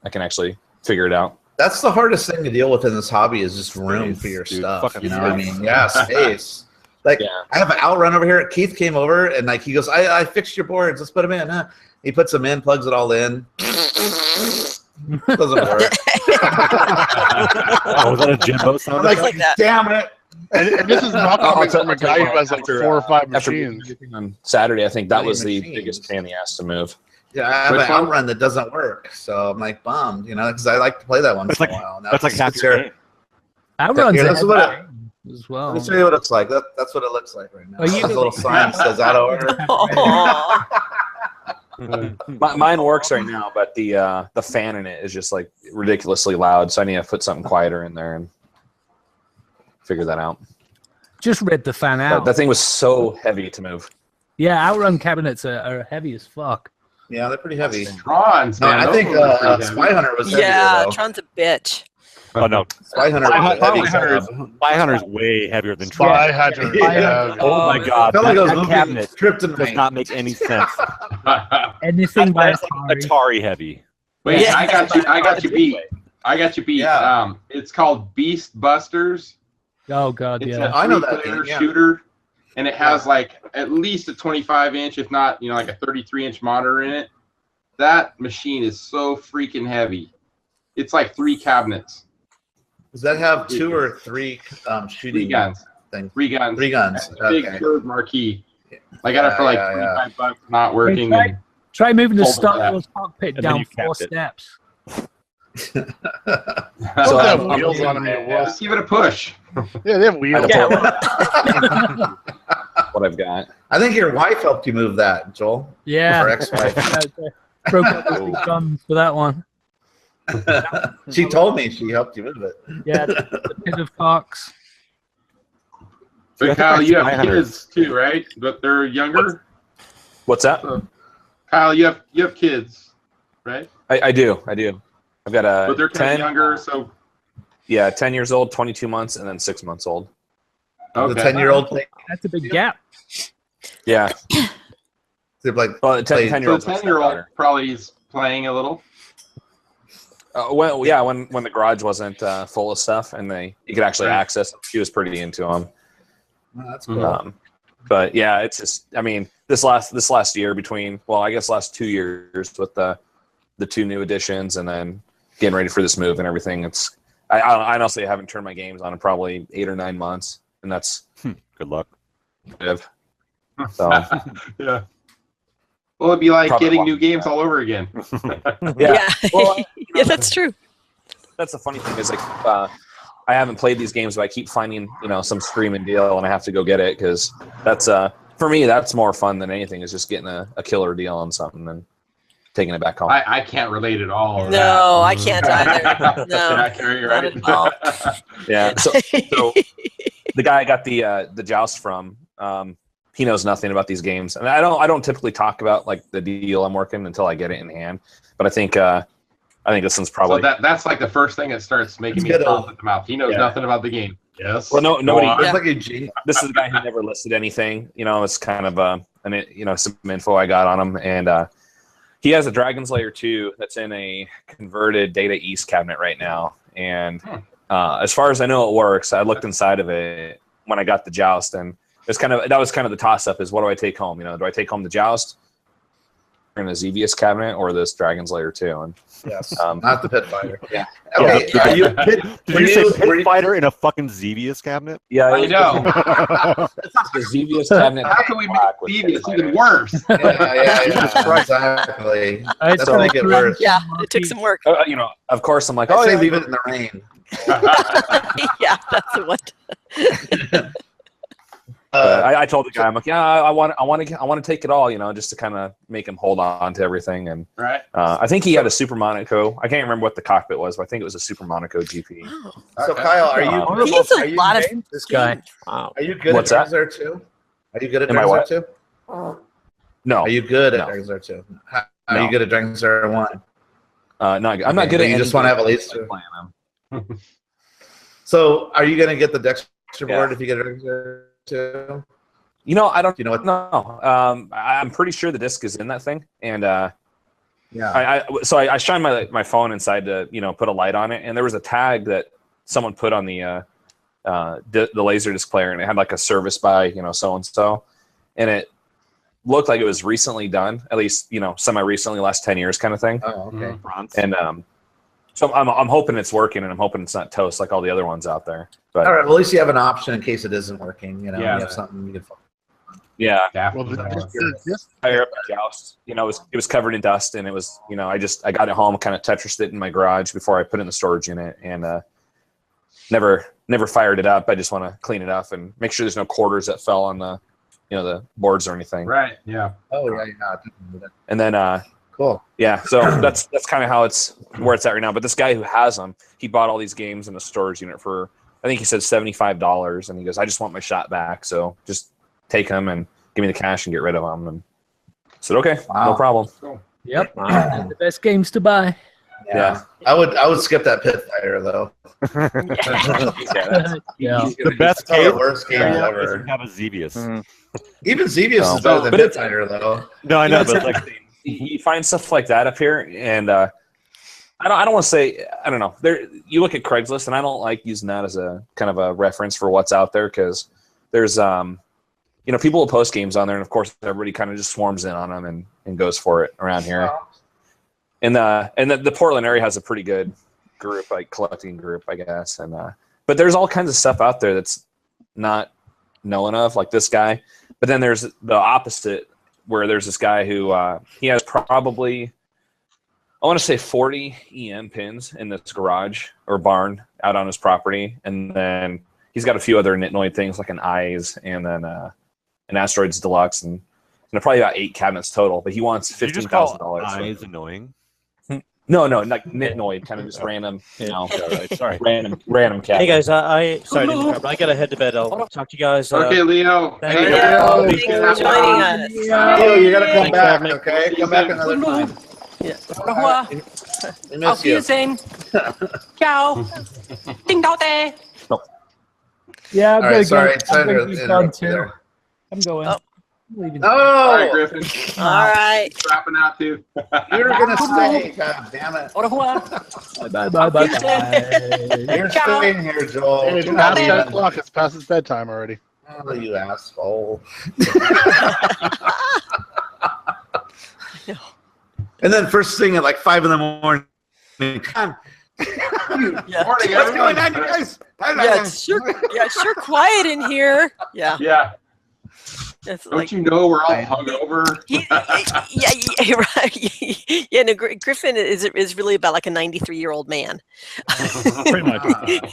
[SPEAKER 9] I can actually figure it out.
[SPEAKER 6] That's the hardest thing to deal with in this hobby is just room for your stuff. You know what I mean? Yeah, space. Like I have an Outrun over here. Keith came over and like he goes, I fixed your boards. Let's put them in. Huh? He puts them in, plugs it all in. Doesn't work.
[SPEAKER 2] Was that a Jimbo sound?
[SPEAKER 6] I'm like damn it.
[SPEAKER 1] And this is not coming from a guy who has like 4 or 5 machines.
[SPEAKER 9] On Saturday, I think that was the biggest pain in the ass to move.
[SPEAKER 6] Yeah, I have an Outrun that doesn't work, so I'm like bummed, because I like to play that once in a while.
[SPEAKER 2] That's like half your game.
[SPEAKER 3] Outrun's
[SPEAKER 6] as well.
[SPEAKER 3] Let
[SPEAKER 6] me show you what it looks like. That's what it looks like right now. There's a little sign that says out of order.
[SPEAKER 9] Mine works right now, but the fan in it is just like ridiculously loud, so I need to put something quieter in there and figure that out.
[SPEAKER 3] Just read the fan out.
[SPEAKER 9] That thing was so heavy to move.
[SPEAKER 3] Yeah, Outrun cabinets are heavy as fuck.
[SPEAKER 6] Yeah, they're pretty heavy.
[SPEAKER 4] Tron's, man.
[SPEAKER 6] I think Spy Hunter was heavier, though.
[SPEAKER 7] Tron's a bitch.
[SPEAKER 2] Oh no,
[SPEAKER 6] Spy Hunter
[SPEAKER 2] is way heavier than
[SPEAKER 1] Spy Hunter.
[SPEAKER 2] Oh my god,
[SPEAKER 6] that
[SPEAKER 2] cabinet does not make any sense.
[SPEAKER 3] Anything by
[SPEAKER 2] Atari heavy.
[SPEAKER 4] Wait, I got you beat. Yeah. It's called Beast Busters.
[SPEAKER 3] Oh god,
[SPEAKER 4] it's
[SPEAKER 3] yeah.
[SPEAKER 4] I know that shooter, and it has like at least a 25-inch, if not, like a 33-inch monitor in it. That machine is so freaking heavy. It's like 3 cabinets.
[SPEAKER 6] Does that have 2 or 3 shooting guns? thing?
[SPEAKER 4] 3 guns.
[SPEAKER 6] 3 guns.
[SPEAKER 4] Big
[SPEAKER 6] Okay.
[SPEAKER 4] curved marquee. I got it for like $25, not working.
[SPEAKER 3] Hey,
[SPEAKER 4] and
[SPEAKER 3] try moving the
[SPEAKER 4] sold it
[SPEAKER 3] Star
[SPEAKER 4] back.
[SPEAKER 3] Wars cockpit
[SPEAKER 2] And then
[SPEAKER 3] down
[SPEAKER 2] you
[SPEAKER 3] 4
[SPEAKER 2] kept it.
[SPEAKER 3] steps.
[SPEAKER 1] Those have wheels on them.
[SPEAKER 4] Just give it a push.
[SPEAKER 1] Yeah, they have wheels.
[SPEAKER 9] What I've got.
[SPEAKER 6] I think your wife helped you move that, Joel.
[SPEAKER 3] Yeah.
[SPEAKER 6] Or ex-wife.
[SPEAKER 3] Broke up the guns for that one.
[SPEAKER 6] She told me she helped you move it.
[SPEAKER 3] Yeah, the pit of cocks.
[SPEAKER 4] But Kyle, you have kids too, right? But they're younger.
[SPEAKER 9] What's that?
[SPEAKER 4] So, Kyle, you have kids, right?
[SPEAKER 9] I do. I've got a
[SPEAKER 4] But they're kind
[SPEAKER 9] 10
[SPEAKER 4] of younger, so
[SPEAKER 9] 10 years old, 22 months, and then 6 months old.
[SPEAKER 6] The 10-year-old play.
[SPEAKER 3] That's a big gap.
[SPEAKER 9] Yeah.
[SPEAKER 6] They're like,
[SPEAKER 9] well, the 10-year-old.
[SPEAKER 4] So 10-year-old probably is playing a little.
[SPEAKER 9] Well, yeah, when the garage wasn't full of stuff and you could actually access them, she was pretty into them.
[SPEAKER 6] Oh, that's cool.
[SPEAKER 9] But yeah, it's just, I mean, this last year I guess last 2 years with the 2 new additions and then getting ready for this move and everything. I honestly haven't turned my games on in probably 8 or 9 months, and that's
[SPEAKER 2] good luck.
[SPEAKER 9] So
[SPEAKER 4] yeah. Well, it'd be like
[SPEAKER 9] Probably
[SPEAKER 4] getting new games all over again.
[SPEAKER 9] yeah. Well,
[SPEAKER 7] Yeah, that's true.
[SPEAKER 9] That's the funny thing is like I haven't played these games, but I keep finding some screaming deal, and I have to go get it because that's for me that's more fun than anything is just getting a killer deal on something and taking it back home.
[SPEAKER 4] I can't relate at all. to
[SPEAKER 7] No,
[SPEAKER 4] that.
[SPEAKER 7] I can't either. No,
[SPEAKER 4] Not Carrie, right?
[SPEAKER 7] not at all.
[SPEAKER 9] Yeah. So the guy I got the joust from, he knows nothing about these games, and I don't typically talk about like the deal I'm working until I get it in hand. But I think this one's probably
[SPEAKER 4] So that's like the first thing that starts making me froth at the mouth. He knows nothing about the game. Yes.
[SPEAKER 9] Well, nobody.
[SPEAKER 7] Yeah.
[SPEAKER 9] This is a guy who never listed anything. It's kind of some info I got on him, and he has a Dragon's Lair 2 that's in a converted Data East cabinet right now. And as far as I know, it works. I looked inside of it when I got the joust, and that was kind of the toss up: is what do I take home? Do I take home the joust in a Xevious cabinet or this Dragon's Lair 2? And
[SPEAKER 6] yes, not the Pit Fighter.
[SPEAKER 9] Yeah.
[SPEAKER 6] Okay.
[SPEAKER 2] Did you say Pit Fighter in a fucking Xevious cabinet?
[SPEAKER 9] Yeah,
[SPEAKER 4] I know.
[SPEAKER 9] The Xevious cabinet.
[SPEAKER 4] How can we make Xevious even worse?
[SPEAKER 6] Yeah, exactly. That's
[SPEAKER 9] So-
[SPEAKER 6] gonna make it worse.
[SPEAKER 7] Yeah, it took some work.
[SPEAKER 9] Of course, I'm like,
[SPEAKER 6] I say
[SPEAKER 9] yeah.
[SPEAKER 6] leave it in the rain.
[SPEAKER 7] Yeah, that's the one.
[SPEAKER 9] I told the guy, I'm like, yeah, I want to take it all, just to kind of make him hold on to everything. And
[SPEAKER 4] Right.
[SPEAKER 9] I think he had a Super Monaco. I can't remember what the cockpit was, but I think it was a Super Monaco GP.
[SPEAKER 6] So Kyle, are you?
[SPEAKER 7] He has
[SPEAKER 6] are
[SPEAKER 7] a
[SPEAKER 6] you
[SPEAKER 7] lot of
[SPEAKER 6] game?
[SPEAKER 3] This guy.
[SPEAKER 8] Wow.
[SPEAKER 6] Are you good
[SPEAKER 9] What's
[SPEAKER 6] at
[SPEAKER 9] that?
[SPEAKER 6] Dragon's Lair 2? Are you good at
[SPEAKER 9] Am I
[SPEAKER 6] Dragon's Lair
[SPEAKER 9] what?
[SPEAKER 6] 2?
[SPEAKER 9] No.
[SPEAKER 6] Are you good at
[SPEAKER 9] No.
[SPEAKER 6] Dragon's Lair 2? Are
[SPEAKER 9] No.
[SPEAKER 6] you good at Dragon's Lair 1?
[SPEAKER 9] Not good. I'm not good at
[SPEAKER 6] You just want to have at least two.
[SPEAKER 9] them.
[SPEAKER 6] So, are you going to get the Dexter
[SPEAKER 9] Yeah.
[SPEAKER 6] board if you get a Dragon's Lair 2?
[SPEAKER 9] I don't.
[SPEAKER 6] You know what?
[SPEAKER 9] No. I'm pretty sure the disc is in that thing, and
[SPEAKER 6] Yeah.
[SPEAKER 9] I shined my phone inside to put a light on it, and there was a tag that someone put on the Laserdisc player, and it had like a service by so and so, and it looked like it was recently done, at least semi recently, last 10 years kind of thing.
[SPEAKER 6] Oh, okay.
[SPEAKER 9] And so I'm hoping it's working, and I'm hoping it's not toast like all the other ones out there. But
[SPEAKER 6] All right. Well, at least you have an option in case it isn't working. You
[SPEAKER 9] Yeah.
[SPEAKER 6] have something you can.
[SPEAKER 9] yeah.
[SPEAKER 1] Well, this
[SPEAKER 9] Fire up the joust. It was covered in dust, and it was I got it home, kind of Tetrised it in my garage before I put it in the storage unit, and never fired it up. I just want to clean it up and make sure there's no quarters that fell on the the boards or anything.
[SPEAKER 4] Right. Yeah.
[SPEAKER 6] Oh yeah.
[SPEAKER 9] And then
[SPEAKER 6] Cool.
[SPEAKER 9] yeah, so that's kind of how where it's at right now. But this guy who has them, he bought all these games in a storage unit for, I think he said $75, and he goes, I just want my shot back, so just take them and give me the cash and get rid of them. And I said, okay, no problem.
[SPEAKER 3] Yep. The best games to buy.
[SPEAKER 9] Yeah.
[SPEAKER 6] I would skip that Pit Fighter though.
[SPEAKER 3] Yeah.
[SPEAKER 2] The best
[SPEAKER 6] That's all
[SPEAKER 2] game
[SPEAKER 6] the worst games ever.
[SPEAKER 2] have a Xevious.
[SPEAKER 6] Even Xevious is better than Pit Fighter though.
[SPEAKER 2] No, I know,
[SPEAKER 9] it's
[SPEAKER 2] but
[SPEAKER 9] like you find stuff like that up here, and I don't want to say, I don't know. You look at Craigslist, and I don't like using that as a kind of a reference for what's out there, because there's people will post games on there, and of course everybody kind of just swarms in on them and goes for it around here. And the Portland area has a pretty good group, like collecting group, I guess. And but there's all kinds of stuff out there that's not knowing of, like this guy. But then there's the opposite, where there's this guy who he has probably, I want to say 40 EM pins in this garage or barn out on his property, and then he's got a few other Nitnoid things like an Eyes and then an Asteroids Deluxe, and probably about 8 cabinets total. But he wants $15,000.
[SPEAKER 2] Eyes annoying.
[SPEAKER 9] No, like Nitnoid, kind of just random, you know.
[SPEAKER 2] Sorry.
[SPEAKER 9] Random cat.
[SPEAKER 8] Hey guys, I sorry, to interrupt, but I gotta head to bed. I'll talk to you guys.
[SPEAKER 4] Okay, Leo.
[SPEAKER 8] Thank
[SPEAKER 4] Hey,
[SPEAKER 8] you.
[SPEAKER 4] Leo.
[SPEAKER 7] Thanks for joining us.
[SPEAKER 6] Leo, you gotta come
[SPEAKER 8] Thanks for
[SPEAKER 6] back,
[SPEAKER 8] having me.
[SPEAKER 6] okay? Come back another time.
[SPEAKER 7] Yeah.
[SPEAKER 6] We
[SPEAKER 14] Auf
[SPEAKER 6] miss you.
[SPEAKER 14] Wiedersehen. Ciao. Ding dao day.
[SPEAKER 3] Yeah, I'm
[SPEAKER 6] All
[SPEAKER 3] gonna
[SPEAKER 6] right, sorry.
[SPEAKER 3] go.
[SPEAKER 6] It's
[SPEAKER 3] I'm
[SPEAKER 6] time
[SPEAKER 3] gonna
[SPEAKER 6] to
[SPEAKER 3] be done
[SPEAKER 6] interrupt
[SPEAKER 3] too.
[SPEAKER 6] you there.
[SPEAKER 3] I'm going.
[SPEAKER 7] Oh.
[SPEAKER 3] I'm leaving.
[SPEAKER 4] All right,
[SPEAKER 6] Oh,
[SPEAKER 4] Griffin.
[SPEAKER 7] All right.
[SPEAKER 4] Dropping out too.
[SPEAKER 6] you're gonna stay. God damn it.
[SPEAKER 14] Au revoir.
[SPEAKER 3] Bye.
[SPEAKER 6] You're staying here, Joel.
[SPEAKER 1] Hey, it's
[SPEAKER 6] You're not
[SPEAKER 1] past 10
[SPEAKER 6] leaving.
[SPEAKER 1] o'clock. It's past its bedtime already.
[SPEAKER 6] Oh, you asshole. And then first thing at like 5 in the morning. Come.
[SPEAKER 7] Yeah.
[SPEAKER 4] Morning,
[SPEAKER 6] What's going on, you guys?
[SPEAKER 7] Yeah, it's sure quiet in here. Yeah.
[SPEAKER 4] Yeah.
[SPEAKER 7] It's
[SPEAKER 4] Don't
[SPEAKER 7] like,
[SPEAKER 4] you know we're all hungover?
[SPEAKER 7] yeah, right. Yeah, no, Griffin is really about like a 93-year-old man.
[SPEAKER 5] Pretty much.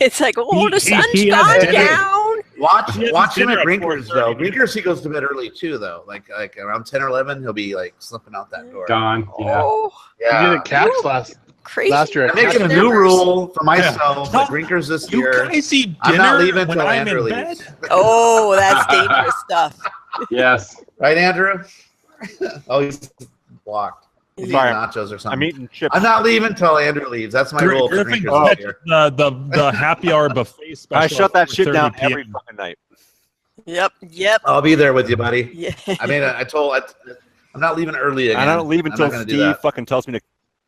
[SPEAKER 7] It's like, oh, the sun's
[SPEAKER 5] he
[SPEAKER 7] gone
[SPEAKER 5] has-
[SPEAKER 7] down.
[SPEAKER 6] Watch him
[SPEAKER 5] dinner
[SPEAKER 6] at
[SPEAKER 5] at
[SPEAKER 6] Grinkers though.
[SPEAKER 5] 4:30.
[SPEAKER 6] Grinkers he goes to bed early too though. Like around 10 or 11, he'll be like slipping out that door.
[SPEAKER 4] Gone. Yeah.
[SPEAKER 7] Oh,
[SPEAKER 1] We did
[SPEAKER 6] Yeah.
[SPEAKER 1] it Caps last
[SPEAKER 7] crazy.
[SPEAKER 1] year.
[SPEAKER 6] I'm making a new rule for myself
[SPEAKER 5] Yeah.
[SPEAKER 6] at Grinkers this
[SPEAKER 5] You
[SPEAKER 6] year.
[SPEAKER 5] guys eat
[SPEAKER 6] I'm
[SPEAKER 5] dinner
[SPEAKER 6] not leaving
[SPEAKER 5] when
[SPEAKER 6] till
[SPEAKER 5] I'm
[SPEAKER 6] Andrew
[SPEAKER 5] in
[SPEAKER 6] leaves.
[SPEAKER 5] bed?
[SPEAKER 7] Oh, that's dangerous stuff.
[SPEAKER 4] Yes.
[SPEAKER 6] Right, Andrew? Oh, he's blocked. He's eating
[SPEAKER 2] Sorry.
[SPEAKER 6] nachos or something.
[SPEAKER 2] I'm eating chips.
[SPEAKER 6] I'm not leaving till Andrew leaves. That's my rule for
[SPEAKER 5] Griffin
[SPEAKER 6] Grinkers this
[SPEAKER 5] catch
[SPEAKER 6] year.
[SPEAKER 5] the happy hour buffet special.
[SPEAKER 2] I shut that
[SPEAKER 5] at
[SPEAKER 2] shit
[SPEAKER 5] 4:30
[SPEAKER 2] down
[SPEAKER 5] PM.
[SPEAKER 2] every fucking night.
[SPEAKER 7] Yep.
[SPEAKER 6] I'll be there with you, buddy.
[SPEAKER 7] Yeah.
[SPEAKER 6] I mean, I'm not leaving early again.
[SPEAKER 2] I don't leave
[SPEAKER 6] I'm
[SPEAKER 2] until
[SPEAKER 6] not gonna do
[SPEAKER 2] Steve
[SPEAKER 6] that.
[SPEAKER 2] fucking tells me to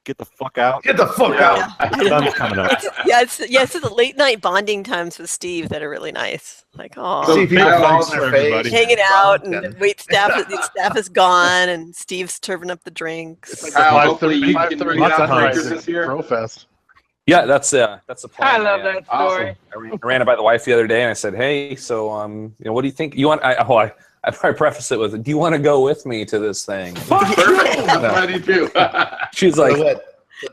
[SPEAKER 2] get the fuck out.
[SPEAKER 6] Get the fuck out.
[SPEAKER 2] Sun's coming up.
[SPEAKER 7] It's the late night bonding times with Steve that are really nice. Like, oh,
[SPEAKER 6] See people
[SPEAKER 4] Kyle,
[SPEAKER 6] fall
[SPEAKER 5] thanks
[SPEAKER 6] on
[SPEAKER 5] for
[SPEAKER 6] their face.
[SPEAKER 5] everybody.
[SPEAKER 7] hanging out and
[SPEAKER 6] And-
[SPEAKER 7] wait staff is gone and Steve's serving up the drinks.
[SPEAKER 4] Kyle, hopefully you can
[SPEAKER 1] 5:30
[SPEAKER 4] meet up
[SPEAKER 1] sunrise
[SPEAKER 4] Grinkers
[SPEAKER 1] at
[SPEAKER 4] this year.
[SPEAKER 1] Brofest.
[SPEAKER 9] Yeah, that's the plan.
[SPEAKER 14] I love that story.
[SPEAKER 9] I ran it by the wife the other day, and I said, "Hey, so what do you think? You want?" I probably preface it with, "Do you want to go with me to this thing?"
[SPEAKER 4] Perfect. I do too.
[SPEAKER 9] She's
[SPEAKER 6] So
[SPEAKER 9] like,
[SPEAKER 6] what?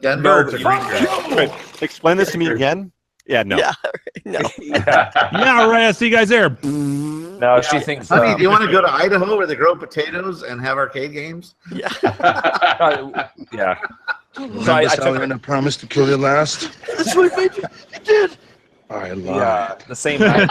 [SPEAKER 6] Denver
[SPEAKER 9] No,
[SPEAKER 6] to
[SPEAKER 9] but
[SPEAKER 6] Grinkers.
[SPEAKER 2] Wait, explain this to me again. Yeah, no.
[SPEAKER 7] Yeah, no.
[SPEAKER 9] "Yeah."
[SPEAKER 5] Yeah, all right. I'll see you guys there.
[SPEAKER 9] No, she thinks.
[SPEAKER 6] Honey, do you want to go to Idaho where they grow potatoes and have arcade games?
[SPEAKER 7] Yeah.
[SPEAKER 9] Yeah.
[SPEAKER 16] Remember
[SPEAKER 9] So I
[SPEAKER 16] Sally
[SPEAKER 9] took
[SPEAKER 16] and I promised to kill you last?
[SPEAKER 6] That's what I made you. You did.
[SPEAKER 16] I lied.
[SPEAKER 9] Yeah, the same night.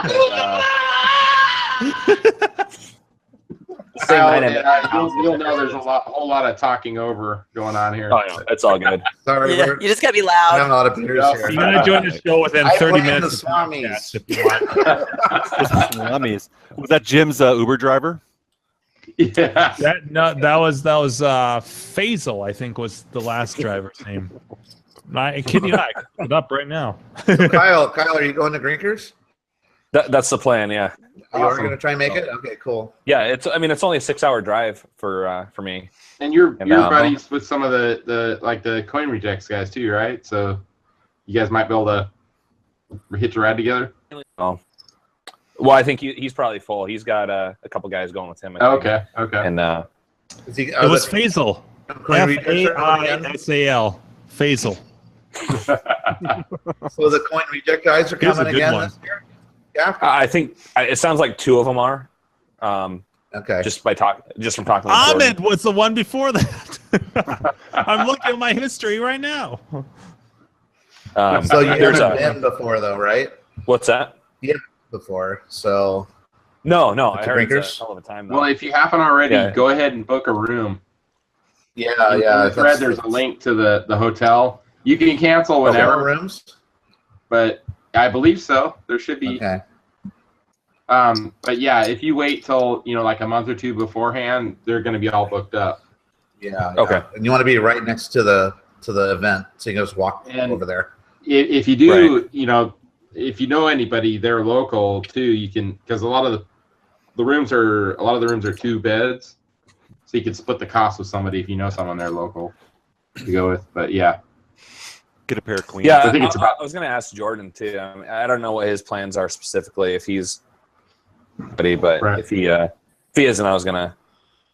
[SPEAKER 9] Same
[SPEAKER 4] Kyle,
[SPEAKER 9] night.
[SPEAKER 4] and, you'll know there's a whole lot of talking over going on here.
[SPEAKER 9] Oh, yeah, that's all good.
[SPEAKER 6] Sorry,
[SPEAKER 7] Yeah,
[SPEAKER 6] we're
[SPEAKER 7] you just gotta be
[SPEAKER 6] I'm having
[SPEAKER 7] loud.
[SPEAKER 6] a lot of beers here.
[SPEAKER 5] You're gonna join the show within
[SPEAKER 6] I
[SPEAKER 5] 30
[SPEAKER 6] blame
[SPEAKER 5] minutes.
[SPEAKER 6] the
[SPEAKER 5] of the
[SPEAKER 6] Swamis.
[SPEAKER 5] podcast if you want.
[SPEAKER 2] Salamis. Was that Jim's Uber driver?
[SPEAKER 4] Yeah.
[SPEAKER 5] That was Faisal, I think, was the last driver's name. I kid you not, I can look it up right now.
[SPEAKER 6] Kyle, are you going to Grinkers?
[SPEAKER 9] That's the plan. Yeah.
[SPEAKER 6] You are going to try and make it? Okay, cool.
[SPEAKER 9] Yeah. It's only a 6-hour drive for me.
[SPEAKER 4] And you're
[SPEAKER 9] And,
[SPEAKER 4] buddies with some of the coin rejects guys too, right? So you guys might be able to hitch a ride together.
[SPEAKER 9] Oh. Well, I think he's probably full. He's got a couple guys going with him. I think.
[SPEAKER 4] Okay.
[SPEAKER 9] And
[SPEAKER 6] Is he,
[SPEAKER 5] It was Faisal.
[SPEAKER 6] coin rejects are coming again?
[SPEAKER 5] Faisal. Faisal.
[SPEAKER 6] So the coin reject guys are
[SPEAKER 5] Here's a
[SPEAKER 6] coming
[SPEAKER 5] good
[SPEAKER 6] again
[SPEAKER 5] one.
[SPEAKER 6] this year? Yeah.
[SPEAKER 9] I think it sounds like 2 of them are.
[SPEAKER 6] Okay.
[SPEAKER 9] Just from talking with Jordan.
[SPEAKER 5] Ahmed was the one before that. I'm looking at my history right now.
[SPEAKER 6] So you
[SPEAKER 9] there's
[SPEAKER 6] haven't been before, though, right?
[SPEAKER 9] What's that?
[SPEAKER 6] Yeah, before. So
[SPEAKER 9] No.
[SPEAKER 6] At
[SPEAKER 9] I
[SPEAKER 6] the
[SPEAKER 9] heard it's
[SPEAKER 6] Drinkers?
[SPEAKER 9] a hell of a time. Though.
[SPEAKER 4] Well, if you haven't already,
[SPEAKER 9] Yeah.
[SPEAKER 4] go ahead and book a room.
[SPEAKER 6] yeah,
[SPEAKER 4] In the thread, there's a link to the hotel. You can cancel whenever,
[SPEAKER 6] rooms.
[SPEAKER 4] but I believe so. There should be.
[SPEAKER 6] Okay.
[SPEAKER 4] But yeah, if you wait till like a month or two beforehand, they're going to be all booked up.
[SPEAKER 6] Yeah.
[SPEAKER 9] Okay.
[SPEAKER 6] And you want to be right next to the event, so you can just walk
[SPEAKER 4] And
[SPEAKER 6] over there.
[SPEAKER 4] If you do, if you know anybody, they're local too. You can, because a lot of the rooms are 2 beds, so you can split the cost with somebody if you know someone there local to go with. But yeah,
[SPEAKER 2] Get a pair of queens.
[SPEAKER 9] Yeah,
[SPEAKER 4] I think it's about.
[SPEAKER 9] I was going to ask Jordan too. I don't know what his plans are specifically. If he's but if he isn't, I was gonna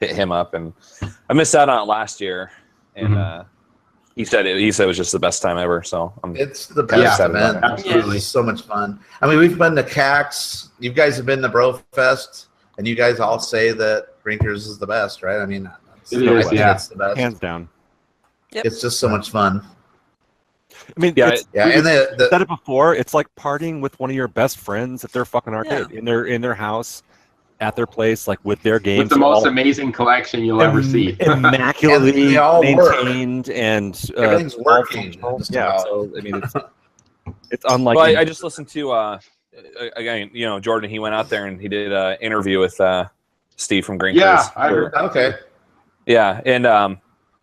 [SPEAKER 9] hit him up, and I missed out on it last year, and he said it was just the best time ever. So
[SPEAKER 6] it's the best event.
[SPEAKER 4] Absolutely,
[SPEAKER 6] it's so much fun. I mean, we've been to CAX. You guys have been to Brofest, and you guys all say that Grinkers is the best, right? I mean, it's the best,
[SPEAKER 2] hands down.
[SPEAKER 7] Yep.
[SPEAKER 6] It's just so much fun.
[SPEAKER 2] I mean,
[SPEAKER 6] and
[SPEAKER 2] said it before. It's like partying with one of your best friends at their fucking arcade in their house, at their place, like with their games.
[SPEAKER 4] With the most amazing collection you'll ever see.
[SPEAKER 2] Immaculately maintained and
[SPEAKER 6] everything's working.
[SPEAKER 2] Yeah, so I mean, it's unlike.
[SPEAKER 9] Well, I just listened to again, Jordan. He went out there and he did an interview with Steve from Green.
[SPEAKER 4] Yeah, I heard.
[SPEAKER 6] Okay.
[SPEAKER 9] Yeah, and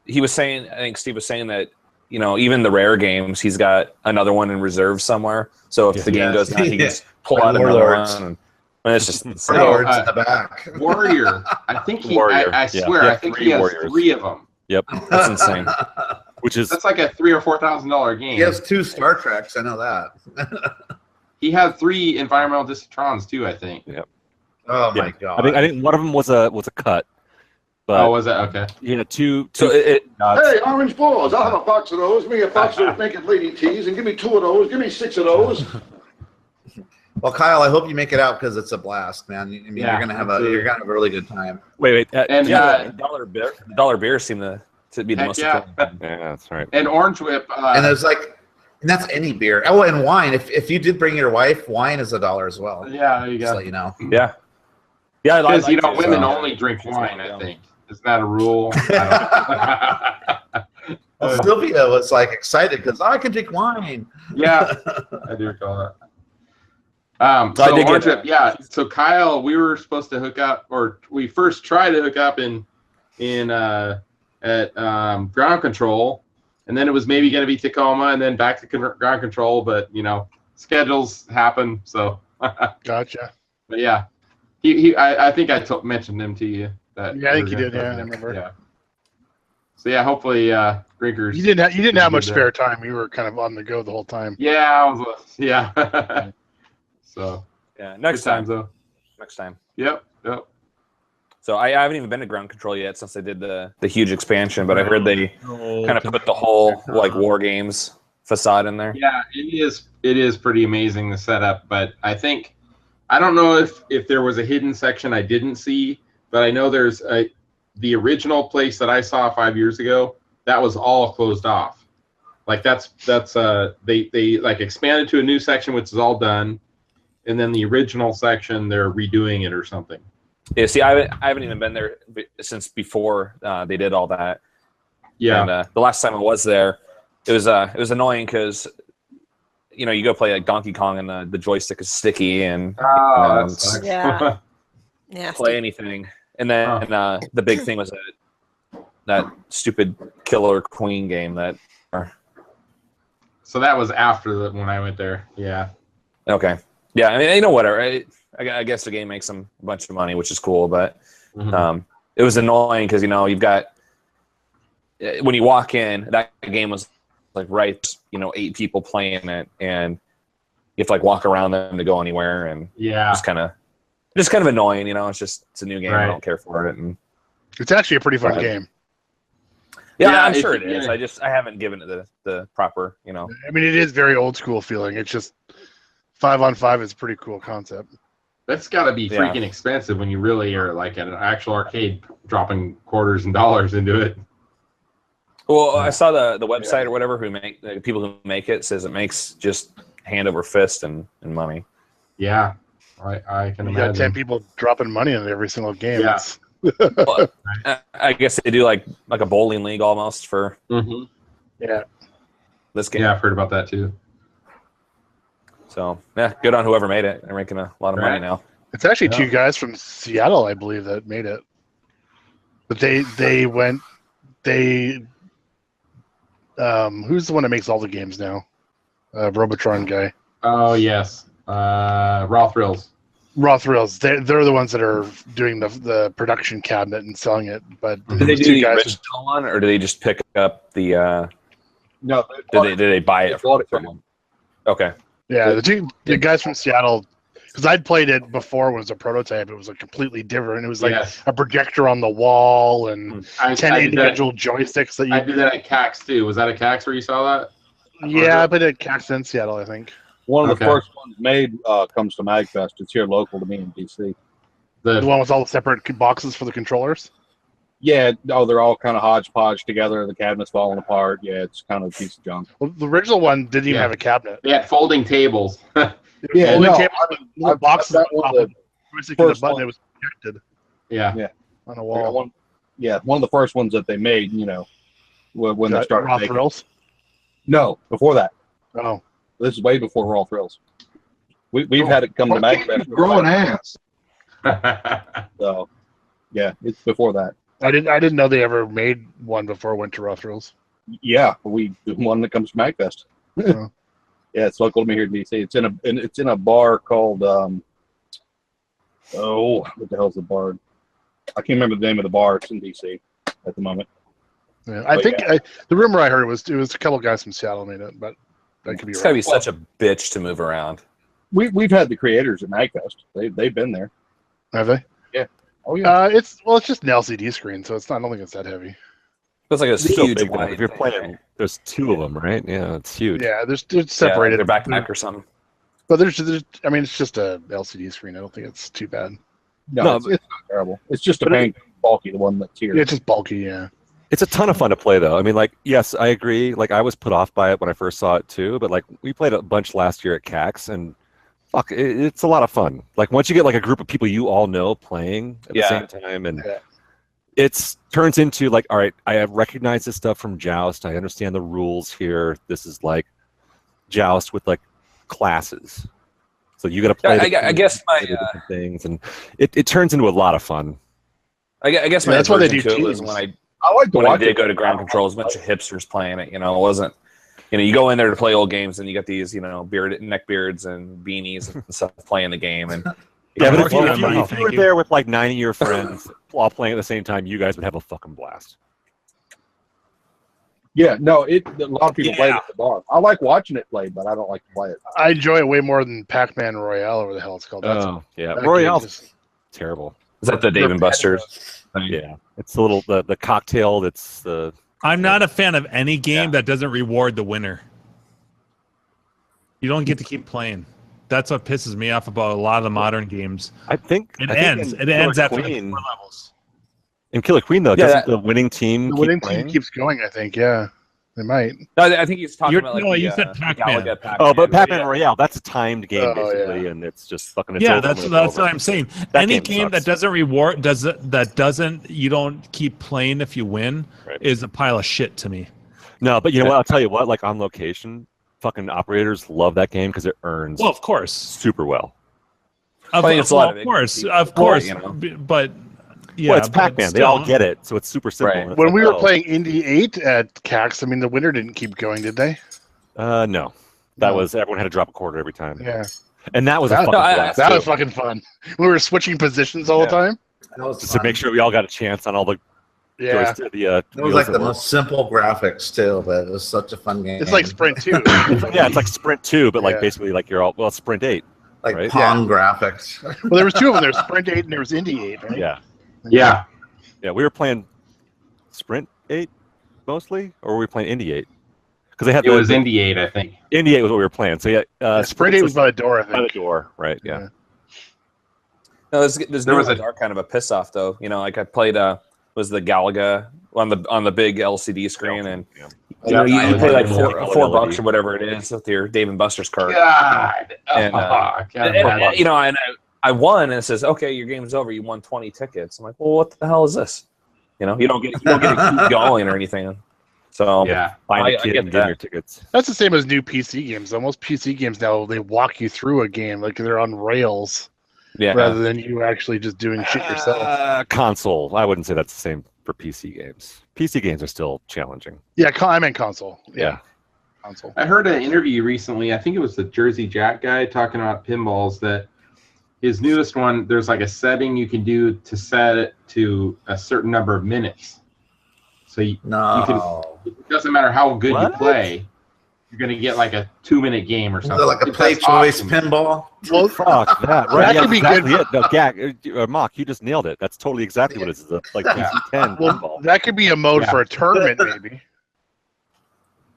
[SPEAKER 9] he was saying, I think Steve was saying that even the rare games, he's got another one in reserve somewhere. So if the game goes down, he can just pull out another one. And it's just insane.
[SPEAKER 6] Lords in the back.
[SPEAKER 4] Warrior. I think
[SPEAKER 2] Warrior.
[SPEAKER 4] I swear, I think he has
[SPEAKER 2] Warriors.
[SPEAKER 4] 3 of them.
[SPEAKER 2] Yep, that's insane.
[SPEAKER 4] That's like a $3,000 or $4,000 game.
[SPEAKER 6] He has 2 Star Treks. I know that.
[SPEAKER 4] He had 3 environmental Disatrons too, I think.
[SPEAKER 2] Yep.
[SPEAKER 6] Oh my god.
[SPEAKER 2] I think one of them was a cut. But,
[SPEAKER 4] was that okay?
[SPEAKER 2] Yeah, two.
[SPEAKER 9] So
[SPEAKER 17] hey, orange balls! I'll have a box of those. Give me a box of those naked lady tees, and give me 2 of those. Give me 6 of those.
[SPEAKER 6] Well, Kyle, I hope you make it out because it's a blast, man. I mean, you're gonna have a really good time.
[SPEAKER 2] Wait,
[SPEAKER 4] and
[SPEAKER 9] dollar beer seemed to be the most.
[SPEAKER 2] Yeah, that's right.
[SPEAKER 4] And Orange Whip.
[SPEAKER 6] And there's and that's any beer. Oh, and wine. If you did bring your wife, wine is $1 as well.
[SPEAKER 4] Yeah, there you go.
[SPEAKER 6] Just let you know.
[SPEAKER 9] Yeah.
[SPEAKER 4] Yeah, because women only drink wine. I think. Is that a rule?
[SPEAKER 6] Well, Sylvia was excited because I can drink wine.
[SPEAKER 4] Yeah, I do recall that. So Orange Whip, So Kyle, we were supposed to hook up, or we first tried to hook up at ground control, and then it was maybe going to be Tacoma, and then back to ground control. But schedules happen, so.
[SPEAKER 1] Gotcha.
[SPEAKER 4] But yeah, I think I mentioned him to you.
[SPEAKER 1] I think you did. Yeah, I remember.
[SPEAKER 4] Yeah. So hopefully, Grinkers.
[SPEAKER 1] You didn't have much spare time. You were kind of on the go the whole time.
[SPEAKER 4] Yeah, So.
[SPEAKER 9] Yeah, next time though. Next time.
[SPEAKER 4] Yep.
[SPEAKER 9] So I haven't even been to ground control yet since they did the huge expansion, but I heard they kind of put the whole War Games facade in there.
[SPEAKER 4] Yeah, it is pretty amazing the setup, but I don't know if there was a hidden section I didn't see. But I know there's the original place that I saw 5 years ago. That was all closed off. They expanded to a new section, which is all done, and then the original section they're redoing it or something.
[SPEAKER 9] Yeah, see, I haven't even been there since before they did all that.
[SPEAKER 4] Yeah.
[SPEAKER 9] And the last time I was there, it was annoying because you go play Donkey Kong and the joystick is sticky and play anything. And then the big thing was that stupid Killer Queen game that.
[SPEAKER 4] So that was after when I went there. Yeah.
[SPEAKER 9] Okay. Yeah, I mean, whatever. I guess the game makes them a bunch of money, which is cool, but it was annoying because you've got when you walk in, that game was 8 people playing it, and you have to walk around them to go anywhere, and just kind of annoying, it's a new game. Right. I don't care for it. And
[SPEAKER 1] it's actually a pretty fun game.
[SPEAKER 9] Yeah, I'm sure it is. I haven't given it the proper, I
[SPEAKER 1] mean, it is very old school feeling. It's just 5-on-5 is a pretty cool concept.
[SPEAKER 4] That's got to be freaking expensive when you really are at an actual arcade dropping quarters and dollars into it.
[SPEAKER 9] Well, I saw the website or whatever people who make it says it makes just hand over fist and money.
[SPEAKER 4] Yeah. I can imagine.
[SPEAKER 1] You got 10 people dropping money in every single game.
[SPEAKER 4] Yeah.
[SPEAKER 9] Well, I guess they do like a bowling league almost for this game.
[SPEAKER 4] Yeah, I've heard about that too.
[SPEAKER 9] So yeah, good on whoever made it. They're making a lot of money now.
[SPEAKER 1] It's actually 2 guys from Seattle, I believe, that made it. But they who's the one that makes all the games now? Robotron guy.
[SPEAKER 4] Oh yes. Raw Thrills.
[SPEAKER 1] They're the ones that are doing the production cabinet and selling it. But
[SPEAKER 9] did they do the original one, or did they just pick up the?
[SPEAKER 1] No.
[SPEAKER 9] Did they buy it from someone? Okay.
[SPEAKER 1] Yeah, the guys from Seattle because I'd played it before when it was a prototype. It was like completely different. It was like
[SPEAKER 4] Yes.
[SPEAKER 1] a projector on the wall and 10
[SPEAKER 4] I did that-
[SPEAKER 1] individual joysticks that you.
[SPEAKER 4] I did that at CAX too. Was that at CAX where you saw that?
[SPEAKER 1] Yeah, I played it at CAX in Seattle, I think.
[SPEAKER 18] One of
[SPEAKER 4] Okay.
[SPEAKER 18] the first ones made comes to MagFest. It's here local to me in DC.
[SPEAKER 1] The one with all the separate boxes for the controllers.
[SPEAKER 18] Yeah, they're all kind of hodgepodge together. The cabinet's falling apart. Yeah, it's kind of a piece of junk.
[SPEAKER 1] Well, the original one didn't even
[SPEAKER 4] Yeah.
[SPEAKER 1] have a cabinet.
[SPEAKER 4] They had folding tables.
[SPEAKER 18] Yeah,
[SPEAKER 1] Folding
[SPEAKER 18] no,
[SPEAKER 1] table with little boxes
[SPEAKER 18] that
[SPEAKER 1] on
[SPEAKER 18] one
[SPEAKER 1] top
[SPEAKER 18] of
[SPEAKER 1] of
[SPEAKER 18] the
[SPEAKER 1] the
[SPEAKER 18] first
[SPEAKER 1] button.
[SPEAKER 18] one.
[SPEAKER 1] It was projected
[SPEAKER 4] Yeah.
[SPEAKER 1] on a
[SPEAKER 18] I
[SPEAKER 1] wall.
[SPEAKER 18] got one of the first ones that they made. When they started
[SPEAKER 1] Raw
[SPEAKER 18] making.
[SPEAKER 1] Thrills.
[SPEAKER 18] No, before that.
[SPEAKER 1] Oh,
[SPEAKER 18] This is way before Raw Thrills. We've had it come to MagFest.
[SPEAKER 17] Growing ass.
[SPEAKER 18] So, yeah, it's before that.
[SPEAKER 1] I didn't know they ever made one before it went to Raw Thrills.
[SPEAKER 18] Yeah, the one that comes to MagFest.
[SPEAKER 1] Oh.
[SPEAKER 18] Yeah, it's local to me here in DC. It's in a bar called what the hell's the bar? I can't remember the name of the bar. It's in DC at the moment.
[SPEAKER 1] Yeah, I
[SPEAKER 18] But
[SPEAKER 1] think
[SPEAKER 18] yeah.
[SPEAKER 1] the rumor I heard was a couple guys from Seattle made it, but that could be
[SPEAKER 9] It's
[SPEAKER 1] wrong.
[SPEAKER 9] gotta be such a bitch to move around.
[SPEAKER 18] We've had the creators at MagFest. They've been there.
[SPEAKER 1] Have they?
[SPEAKER 18] Yeah. Oh yeah.
[SPEAKER 1] It's just an LCD screen, so it's not. I don't think it's that heavy.
[SPEAKER 9] It's like a
[SPEAKER 2] It's so
[SPEAKER 9] huge
[SPEAKER 2] big, though.
[SPEAKER 9] wide
[SPEAKER 2] If you're
[SPEAKER 9] thing,
[SPEAKER 2] playing,
[SPEAKER 9] right?
[SPEAKER 2] there's two of them, right? Yeah, it's huge.
[SPEAKER 1] Yeah, there's separated.
[SPEAKER 9] Their backpack or something.
[SPEAKER 1] But there's I mean, it's just a LCD screen. I don't think it's too bad.
[SPEAKER 18] No, it's not terrible. It's just a pain bulky, the one that's here.
[SPEAKER 1] Yeah, it's just bulky. Yeah.
[SPEAKER 2] It's a ton of fun to play, though. I mean, like, yes, I agree. Like, I was put off by it when I first saw it too, but like, we played a bunch last year at CAX, and fuck, it's a lot of fun. Like, once you get like a group of people you all know playing at the same time, and it turns into like, all right, I have recognized this stuff from Joust. I understand the rules here. This is like Joust with like classes. So you got to play.
[SPEAKER 9] I guess my
[SPEAKER 2] different things, and it turns into a lot of fun.
[SPEAKER 9] I guess my
[SPEAKER 1] that's why they
[SPEAKER 9] aversion
[SPEAKER 1] do
[SPEAKER 9] to it was
[SPEAKER 1] teams.
[SPEAKER 9] when I
[SPEAKER 18] like to
[SPEAKER 9] when I
[SPEAKER 18] watch
[SPEAKER 9] did
[SPEAKER 18] it.
[SPEAKER 9] go to ground control, it was a bunch of hipsters playing it. It wasn't. You go in there to play old games, and you got these, neck beards and beanies and stuff playing the game. And
[SPEAKER 2] Yeah, but if you
[SPEAKER 5] Thank
[SPEAKER 2] were
[SPEAKER 5] you.
[SPEAKER 2] there with like 9 of your friends while playing at the same time, you guys would have a fucking blast.
[SPEAKER 18] Yeah, no, a lot of people play it at the bar. I like watching it played, but I don't like to play it.
[SPEAKER 1] I enjoy it way more than Pac-Man Royale, or whatever the hell it's called.
[SPEAKER 2] Oh, yeah.
[SPEAKER 1] that
[SPEAKER 2] Royale's
[SPEAKER 1] game is-
[SPEAKER 2] terrible.
[SPEAKER 9] is that the Dave and Buster's?
[SPEAKER 2] Yeah. It's a little, the cocktail that's the.
[SPEAKER 5] I'm not a fan of any game that doesn't reward the winner. You don't get to keep playing. That's what pisses me off about a lot of the modern games.
[SPEAKER 2] I think
[SPEAKER 5] It
[SPEAKER 2] I think
[SPEAKER 5] ends.
[SPEAKER 2] in
[SPEAKER 5] It
[SPEAKER 2] Killer
[SPEAKER 5] ends after like
[SPEAKER 2] Queen-
[SPEAKER 5] 4 levels.
[SPEAKER 2] In Killer Queen, though,
[SPEAKER 9] Yeah,
[SPEAKER 2] doesn't the winning team
[SPEAKER 1] The
[SPEAKER 2] keep
[SPEAKER 1] winning
[SPEAKER 2] playing?
[SPEAKER 1] team keeps going. I think. Yeah, they might.
[SPEAKER 9] No, I think he's talking about like
[SPEAKER 5] no,
[SPEAKER 9] the,
[SPEAKER 5] you said Pac-Man.
[SPEAKER 9] Galaga Pac-Man.
[SPEAKER 2] Oh, but Pac-Man
[SPEAKER 9] Yeah.
[SPEAKER 2] Royale, that's a timed game,
[SPEAKER 1] Oh,
[SPEAKER 2] basically, and it's just fucking it's
[SPEAKER 5] Yeah,
[SPEAKER 2] over
[SPEAKER 5] that's
[SPEAKER 2] when
[SPEAKER 5] that's
[SPEAKER 2] it's over.
[SPEAKER 5] what I'm saying.
[SPEAKER 2] That
[SPEAKER 5] Any
[SPEAKER 2] game
[SPEAKER 5] game that
[SPEAKER 2] sucks.
[SPEAKER 5] doesn't reward doesn't you don't keep playing if you win
[SPEAKER 2] Right.
[SPEAKER 5] is a pile of shit to me.
[SPEAKER 2] No, but you know what? I'll tell you what, like on location, fucking operators love that game because it earns
[SPEAKER 5] Well, of course,
[SPEAKER 2] super well.
[SPEAKER 5] of,
[SPEAKER 9] I think it's a lot of
[SPEAKER 5] course,
[SPEAKER 9] big
[SPEAKER 5] of
[SPEAKER 9] people,
[SPEAKER 5] course,
[SPEAKER 9] you know.
[SPEAKER 5] but yeah,
[SPEAKER 2] Well, it's
[SPEAKER 5] but
[SPEAKER 2] Pac-Man. They all
[SPEAKER 5] still-
[SPEAKER 2] get it, so it's super simple.
[SPEAKER 9] Right.
[SPEAKER 2] and it's
[SPEAKER 1] When
[SPEAKER 2] like,
[SPEAKER 1] we were
[SPEAKER 2] oh,
[SPEAKER 1] playing Indy 8 at CAX, I mean, the winner didn't keep going, did they?
[SPEAKER 2] no. That
[SPEAKER 1] No.
[SPEAKER 2] was, everyone had to drop a quarter every time.
[SPEAKER 1] Yeah.
[SPEAKER 2] And that was a
[SPEAKER 1] That-
[SPEAKER 2] fucking blast,
[SPEAKER 1] That
[SPEAKER 2] too.
[SPEAKER 1] was fucking fun. We were switching positions all the time.
[SPEAKER 6] That was
[SPEAKER 2] Just to
[SPEAKER 6] fun.
[SPEAKER 2] make sure we all got a chance on all the
[SPEAKER 1] Yeah.
[SPEAKER 2] joystick, the
[SPEAKER 6] It was
[SPEAKER 2] wheels
[SPEAKER 6] like
[SPEAKER 2] that
[SPEAKER 6] the
[SPEAKER 2] work.
[SPEAKER 6] most simple graphics too, but it was such a fun game.
[SPEAKER 1] It's like Sprint 2.
[SPEAKER 2] Yeah, it's like Sprint 2, but like
[SPEAKER 1] Yeah.
[SPEAKER 2] basically like you're all, well, Sprint 8.
[SPEAKER 6] like
[SPEAKER 2] right?
[SPEAKER 6] Pong graphics.
[SPEAKER 1] Well, there was two of them. There was Sprint 8 and there was Indy 8, right?
[SPEAKER 2] Yeah.
[SPEAKER 4] Yeah.
[SPEAKER 2] Yeah, we were playing Sprint 8 mostly, or were we playing Indy 8? Because they had
[SPEAKER 4] It was Indy 8, I think.
[SPEAKER 2] Indy 8 was what we were playing. So yeah,
[SPEAKER 1] Sprint 8 was by the door, I
[SPEAKER 2] by the
[SPEAKER 1] think.
[SPEAKER 2] door, right? Yeah.
[SPEAKER 9] No, there's
[SPEAKER 4] There was
[SPEAKER 9] new ones are kind of a piss off though. Like I played was the Galaga on the big LCD screen, and you pay like $4 or whatever it is with your Dave and Buster's card.
[SPEAKER 4] God.
[SPEAKER 9] And, and I won, and it says, okay, your game's over. You won 20 tickets. I'm like, well, what the hell is this? You don't get to keep going or anything. So
[SPEAKER 4] Yeah.
[SPEAKER 2] Find
[SPEAKER 9] I
[SPEAKER 2] a kid
[SPEAKER 9] get
[SPEAKER 2] and get
[SPEAKER 9] that.
[SPEAKER 2] your tickets.
[SPEAKER 1] That's the same as new PC games. Though. Most PC games now, they walk you through a game. Like they're on rails
[SPEAKER 9] Yeah.
[SPEAKER 1] rather than you actually just doing shit yourself.
[SPEAKER 2] Console. I wouldn't say that's the same for PC games. PC games are still challenging.
[SPEAKER 1] Yeah, I meant console.
[SPEAKER 2] Yeah.
[SPEAKER 1] Console.
[SPEAKER 4] I heard an interview recently. I think it was the Jersey Jack guy talking about pinballs. That his newest one, there's like a setting you can do to set it to a certain number of minutes. So you can. It doesn't matter how good you play. you're gonna get like a 2-minute game or something.
[SPEAKER 6] Like a
[SPEAKER 4] That's
[SPEAKER 6] play choice
[SPEAKER 4] awesome.
[SPEAKER 6] pinball.
[SPEAKER 1] Well,
[SPEAKER 2] Fuck that. Right.
[SPEAKER 1] That
[SPEAKER 2] Yeah,
[SPEAKER 1] could be
[SPEAKER 2] exactly
[SPEAKER 1] good.
[SPEAKER 2] it. No, Gag, Mock, you just nailed it. That's totally exactly what it is. It's like PC-10
[SPEAKER 1] Well,
[SPEAKER 2] pinball.
[SPEAKER 1] that could be a mode for a tournament, maybe.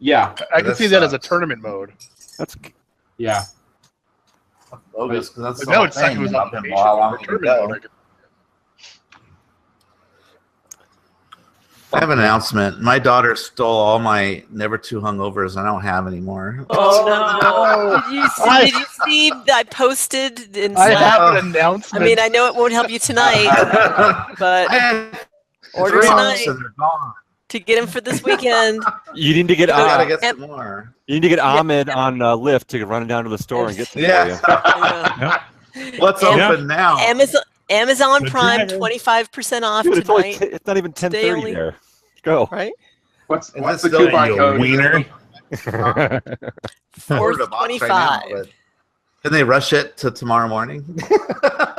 [SPEAKER 4] Yeah,
[SPEAKER 1] I can see that as a tournament mode.
[SPEAKER 2] That's
[SPEAKER 4] yeah.
[SPEAKER 6] Bogus, 'cause that's
[SPEAKER 1] But
[SPEAKER 6] the
[SPEAKER 1] that
[SPEAKER 6] whole
[SPEAKER 1] would suck
[SPEAKER 6] thing
[SPEAKER 1] if it was
[SPEAKER 6] about
[SPEAKER 1] on
[SPEAKER 6] pinball, how long
[SPEAKER 1] vacation.
[SPEAKER 6] it could go. I have an announcement. My daughter stole all my Never Too Hungovers. I don't have anymore.
[SPEAKER 7] Oh no! Did you see that I posted in
[SPEAKER 1] I
[SPEAKER 7] Slack?
[SPEAKER 1] have an announcement.
[SPEAKER 7] I mean, I know it won't help you tonight, but order tonight to get him for this weekend.
[SPEAKER 2] You need to get
[SPEAKER 6] I gotta get some more.
[SPEAKER 2] You need to get Ahmed on Lyft to run down to the store and get some
[SPEAKER 6] Yeah. What's open now?
[SPEAKER 7] Amazon Prime 25% off
[SPEAKER 2] Dude, it's only
[SPEAKER 7] tonight.
[SPEAKER 2] it's not even
[SPEAKER 7] Today
[SPEAKER 2] 10:30
[SPEAKER 7] only.
[SPEAKER 2] there. Go.
[SPEAKER 7] Right?
[SPEAKER 4] What's
[SPEAKER 6] Is
[SPEAKER 4] the
[SPEAKER 6] it still
[SPEAKER 4] coupon
[SPEAKER 6] your
[SPEAKER 4] code?
[SPEAKER 5] Wiener?
[SPEAKER 6] Order the box right now,
[SPEAKER 7] 25.
[SPEAKER 6] but can they rush it to tomorrow morning?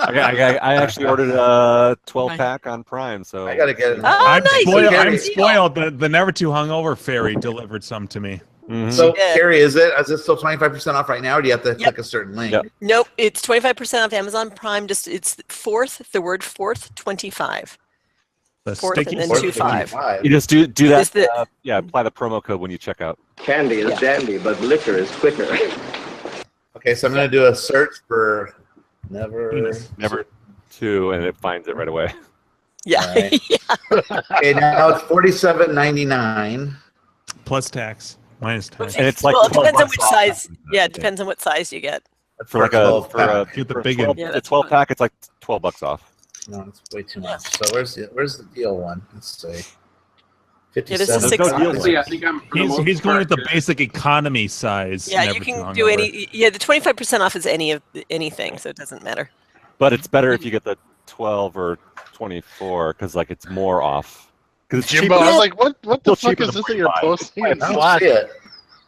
[SPEAKER 2] I actually ordered a 12-pack on Prime, so
[SPEAKER 6] I gotta get it.
[SPEAKER 5] I'm
[SPEAKER 7] nice.
[SPEAKER 5] spoiled. I'm
[SPEAKER 7] Deal.
[SPEAKER 5] spoiled. The Never Too Hungover fairy delivered some to me.
[SPEAKER 6] So,
[SPEAKER 7] Yeah.
[SPEAKER 6] Carrie, is it still 25% off right now, or do you have to click a certain link?
[SPEAKER 2] Yep.
[SPEAKER 7] Nope, it's 25% off Amazon Prime. Just it's the word fourth 25.
[SPEAKER 5] The
[SPEAKER 7] Fourth
[SPEAKER 5] sticky
[SPEAKER 7] and then
[SPEAKER 6] Fourth
[SPEAKER 7] 25.
[SPEAKER 6] 25.
[SPEAKER 2] you just do
[SPEAKER 7] Is
[SPEAKER 2] that.
[SPEAKER 7] the-
[SPEAKER 2] Yeah, apply the promo code when you check out.
[SPEAKER 11] Candy is dandy, but liquor is quicker.
[SPEAKER 6] Okay, so I'm gonna do a search for Never.
[SPEAKER 2] Never 2, and it finds it right away.
[SPEAKER 7] Yeah.
[SPEAKER 6] All right. Okay, now it's $47.99.
[SPEAKER 5] plus tax, minus tax.
[SPEAKER 2] And it's like
[SPEAKER 7] well, it
[SPEAKER 2] 12
[SPEAKER 7] depends on
[SPEAKER 2] bucks
[SPEAKER 7] which
[SPEAKER 2] off.
[SPEAKER 7] size. Yeah, it depends on what size you get.
[SPEAKER 2] For like a for a
[SPEAKER 5] Get the
[SPEAKER 2] for a
[SPEAKER 5] big
[SPEAKER 2] 12,
[SPEAKER 5] one.
[SPEAKER 7] Yeah,
[SPEAKER 2] the
[SPEAKER 7] that's
[SPEAKER 2] 12 pack, it's like $12 off.
[SPEAKER 6] No, it's way too much. So where's the deal one? Let's see.
[SPEAKER 7] Yeah, this is
[SPEAKER 6] 57.
[SPEAKER 7] six.
[SPEAKER 4] Honestly, I think I'm. for the most
[SPEAKER 5] He's going with
[SPEAKER 4] part
[SPEAKER 5] the basic economy size.
[SPEAKER 7] Yeah,
[SPEAKER 5] Never
[SPEAKER 7] you
[SPEAKER 5] Too
[SPEAKER 7] can do
[SPEAKER 5] Hungover.
[SPEAKER 7] any. Yeah, the 25% off is anything, so it doesn't matter.
[SPEAKER 2] But it's better if you get the 12 or 24 because like it's more off. Because it's
[SPEAKER 1] Jimbo,
[SPEAKER 2] cheaper.
[SPEAKER 1] I was like, what the
[SPEAKER 2] Still
[SPEAKER 1] fuck
[SPEAKER 2] cheaper
[SPEAKER 1] is
[SPEAKER 2] than
[SPEAKER 1] this that you're
[SPEAKER 2] 45.
[SPEAKER 1] posting?
[SPEAKER 6] I
[SPEAKER 1] in
[SPEAKER 6] don't
[SPEAKER 1] Slack?
[SPEAKER 6] see it.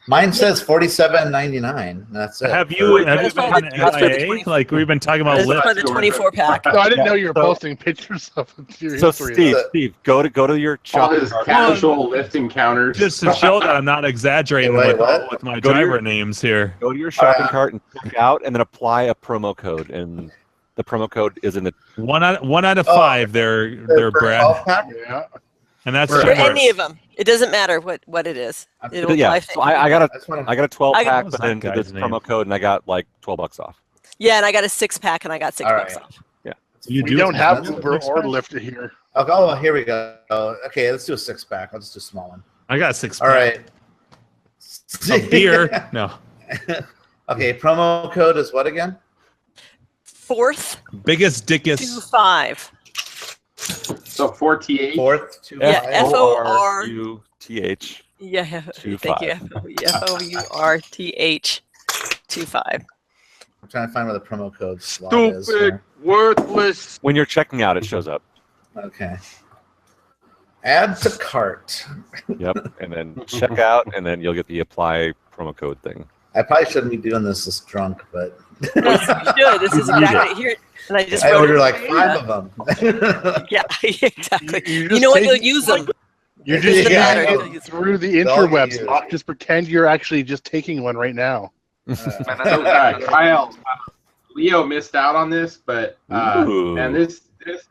[SPEAKER 6] Mine says $47.99. That's it.
[SPEAKER 5] Have you been
[SPEAKER 7] That's why the- that's why the
[SPEAKER 5] MIA?
[SPEAKER 7] 20
[SPEAKER 5] Like we've been talking about
[SPEAKER 7] That's
[SPEAKER 5] Lyft.
[SPEAKER 7] why the 24 pack.
[SPEAKER 1] No, I didn't know you were
[SPEAKER 2] So-
[SPEAKER 1] posting pictures of your
[SPEAKER 2] So
[SPEAKER 1] history.
[SPEAKER 2] Steve, go to your
[SPEAKER 4] all
[SPEAKER 2] shopping
[SPEAKER 4] his
[SPEAKER 2] cart.
[SPEAKER 4] casual lift encounters.
[SPEAKER 5] Just to show that I'm not exaggerating
[SPEAKER 6] Wait,
[SPEAKER 5] with,
[SPEAKER 6] what?
[SPEAKER 5] with my
[SPEAKER 2] Go to your-
[SPEAKER 5] driver names here.
[SPEAKER 2] Go to your shopping cart and check out, and then apply a promo code. And the promo code is in the.
[SPEAKER 5] One out of five. They're
[SPEAKER 6] For
[SPEAKER 5] Brad,
[SPEAKER 6] 12-pack?
[SPEAKER 1] Yeah.
[SPEAKER 5] and that's
[SPEAKER 6] For
[SPEAKER 7] For
[SPEAKER 5] cheaper.
[SPEAKER 7] any of them, it doesn't matter what it is. It'll
[SPEAKER 2] Yeah,
[SPEAKER 7] apply
[SPEAKER 2] so I got
[SPEAKER 6] That's what I'm-
[SPEAKER 2] a 12 pack,
[SPEAKER 5] What was
[SPEAKER 2] but
[SPEAKER 5] that
[SPEAKER 2] then
[SPEAKER 5] guy's
[SPEAKER 2] this
[SPEAKER 5] name?
[SPEAKER 2] promo code, and I got like $12 off.
[SPEAKER 7] Yeah, and I got a 6-pack, and I got $6
[SPEAKER 6] All right.
[SPEAKER 7] off.
[SPEAKER 5] You
[SPEAKER 1] We don't have
[SPEAKER 6] that's-
[SPEAKER 1] Uber or Lyft here.
[SPEAKER 6] Oh, here we go. Okay, let's do a 6-pack. I'll just do a small one.
[SPEAKER 5] I got 6.
[SPEAKER 6] All right.
[SPEAKER 5] A beer. No.
[SPEAKER 6] Okay, promo code is what again?
[SPEAKER 7] Fourth
[SPEAKER 5] Biggest dickest.
[SPEAKER 7] 25.
[SPEAKER 4] So 4T8.
[SPEAKER 6] Fourth,
[SPEAKER 7] Yeah,
[SPEAKER 2] FORUTH.
[SPEAKER 7] Yeah,
[SPEAKER 2] 25.
[SPEAKER 7] thank you. FOURTH 25.
[SPEAKER 6] I'm trying to find where the promo code slot is.
[SPEAKER 10] Stupid,
[SPEAKER 6] here.
[SPEAKER 10] worthless.
[SPEAKER 2] When you're checking out, it shows up.
[SPEAKER 6] Okay. Add to cart.
[SPEAKER 2] Yep, and then check out, and then you'll get the apply promo code thing.
[SPEAKER 6] I probably shouldn't be doing this as drunk, but
[SPEAKER 7] You should. This is exactly here. And I just
[SPEAKER 6] I
[SPEAKER 7] wrote
[SPEAKER 6] ordered
[SPEAKER 7] it.
[SPEAKER 6] like 5 of them.
[SPEAKER 7] Yeah, exactly.
[SPEAKER 1] You're
[SPEAKER 7] You
[SPEAKER 1] just
[SPEAKER 7] know what?
[SPEAKER 1] taking-
[SPEAKER 7] You'll use them.
[SPEAKER 1] You're
[SPEAKER 7] It
[SPEAKER 1] just
[SPEAKER 7] doesn't
[SPEAKER 6] Yeah,
[SPEAKER 7] matter.
[SPEAKER 6] I know.
[SPEAKER 7] You'll use them.
[SPEAKER 1] through the
[SPEAKER 6] Dog
[SPEAKER 1] interwebs.
[SPEAKER 6] you.
[SPEAKER 1] Not just pretend you're actually just taking one right now.
[SPEAKER 4] Kyle, Leo missed out on this, but
[SPEAKER 2] Ooh.
[SPEAKER 4] and this is an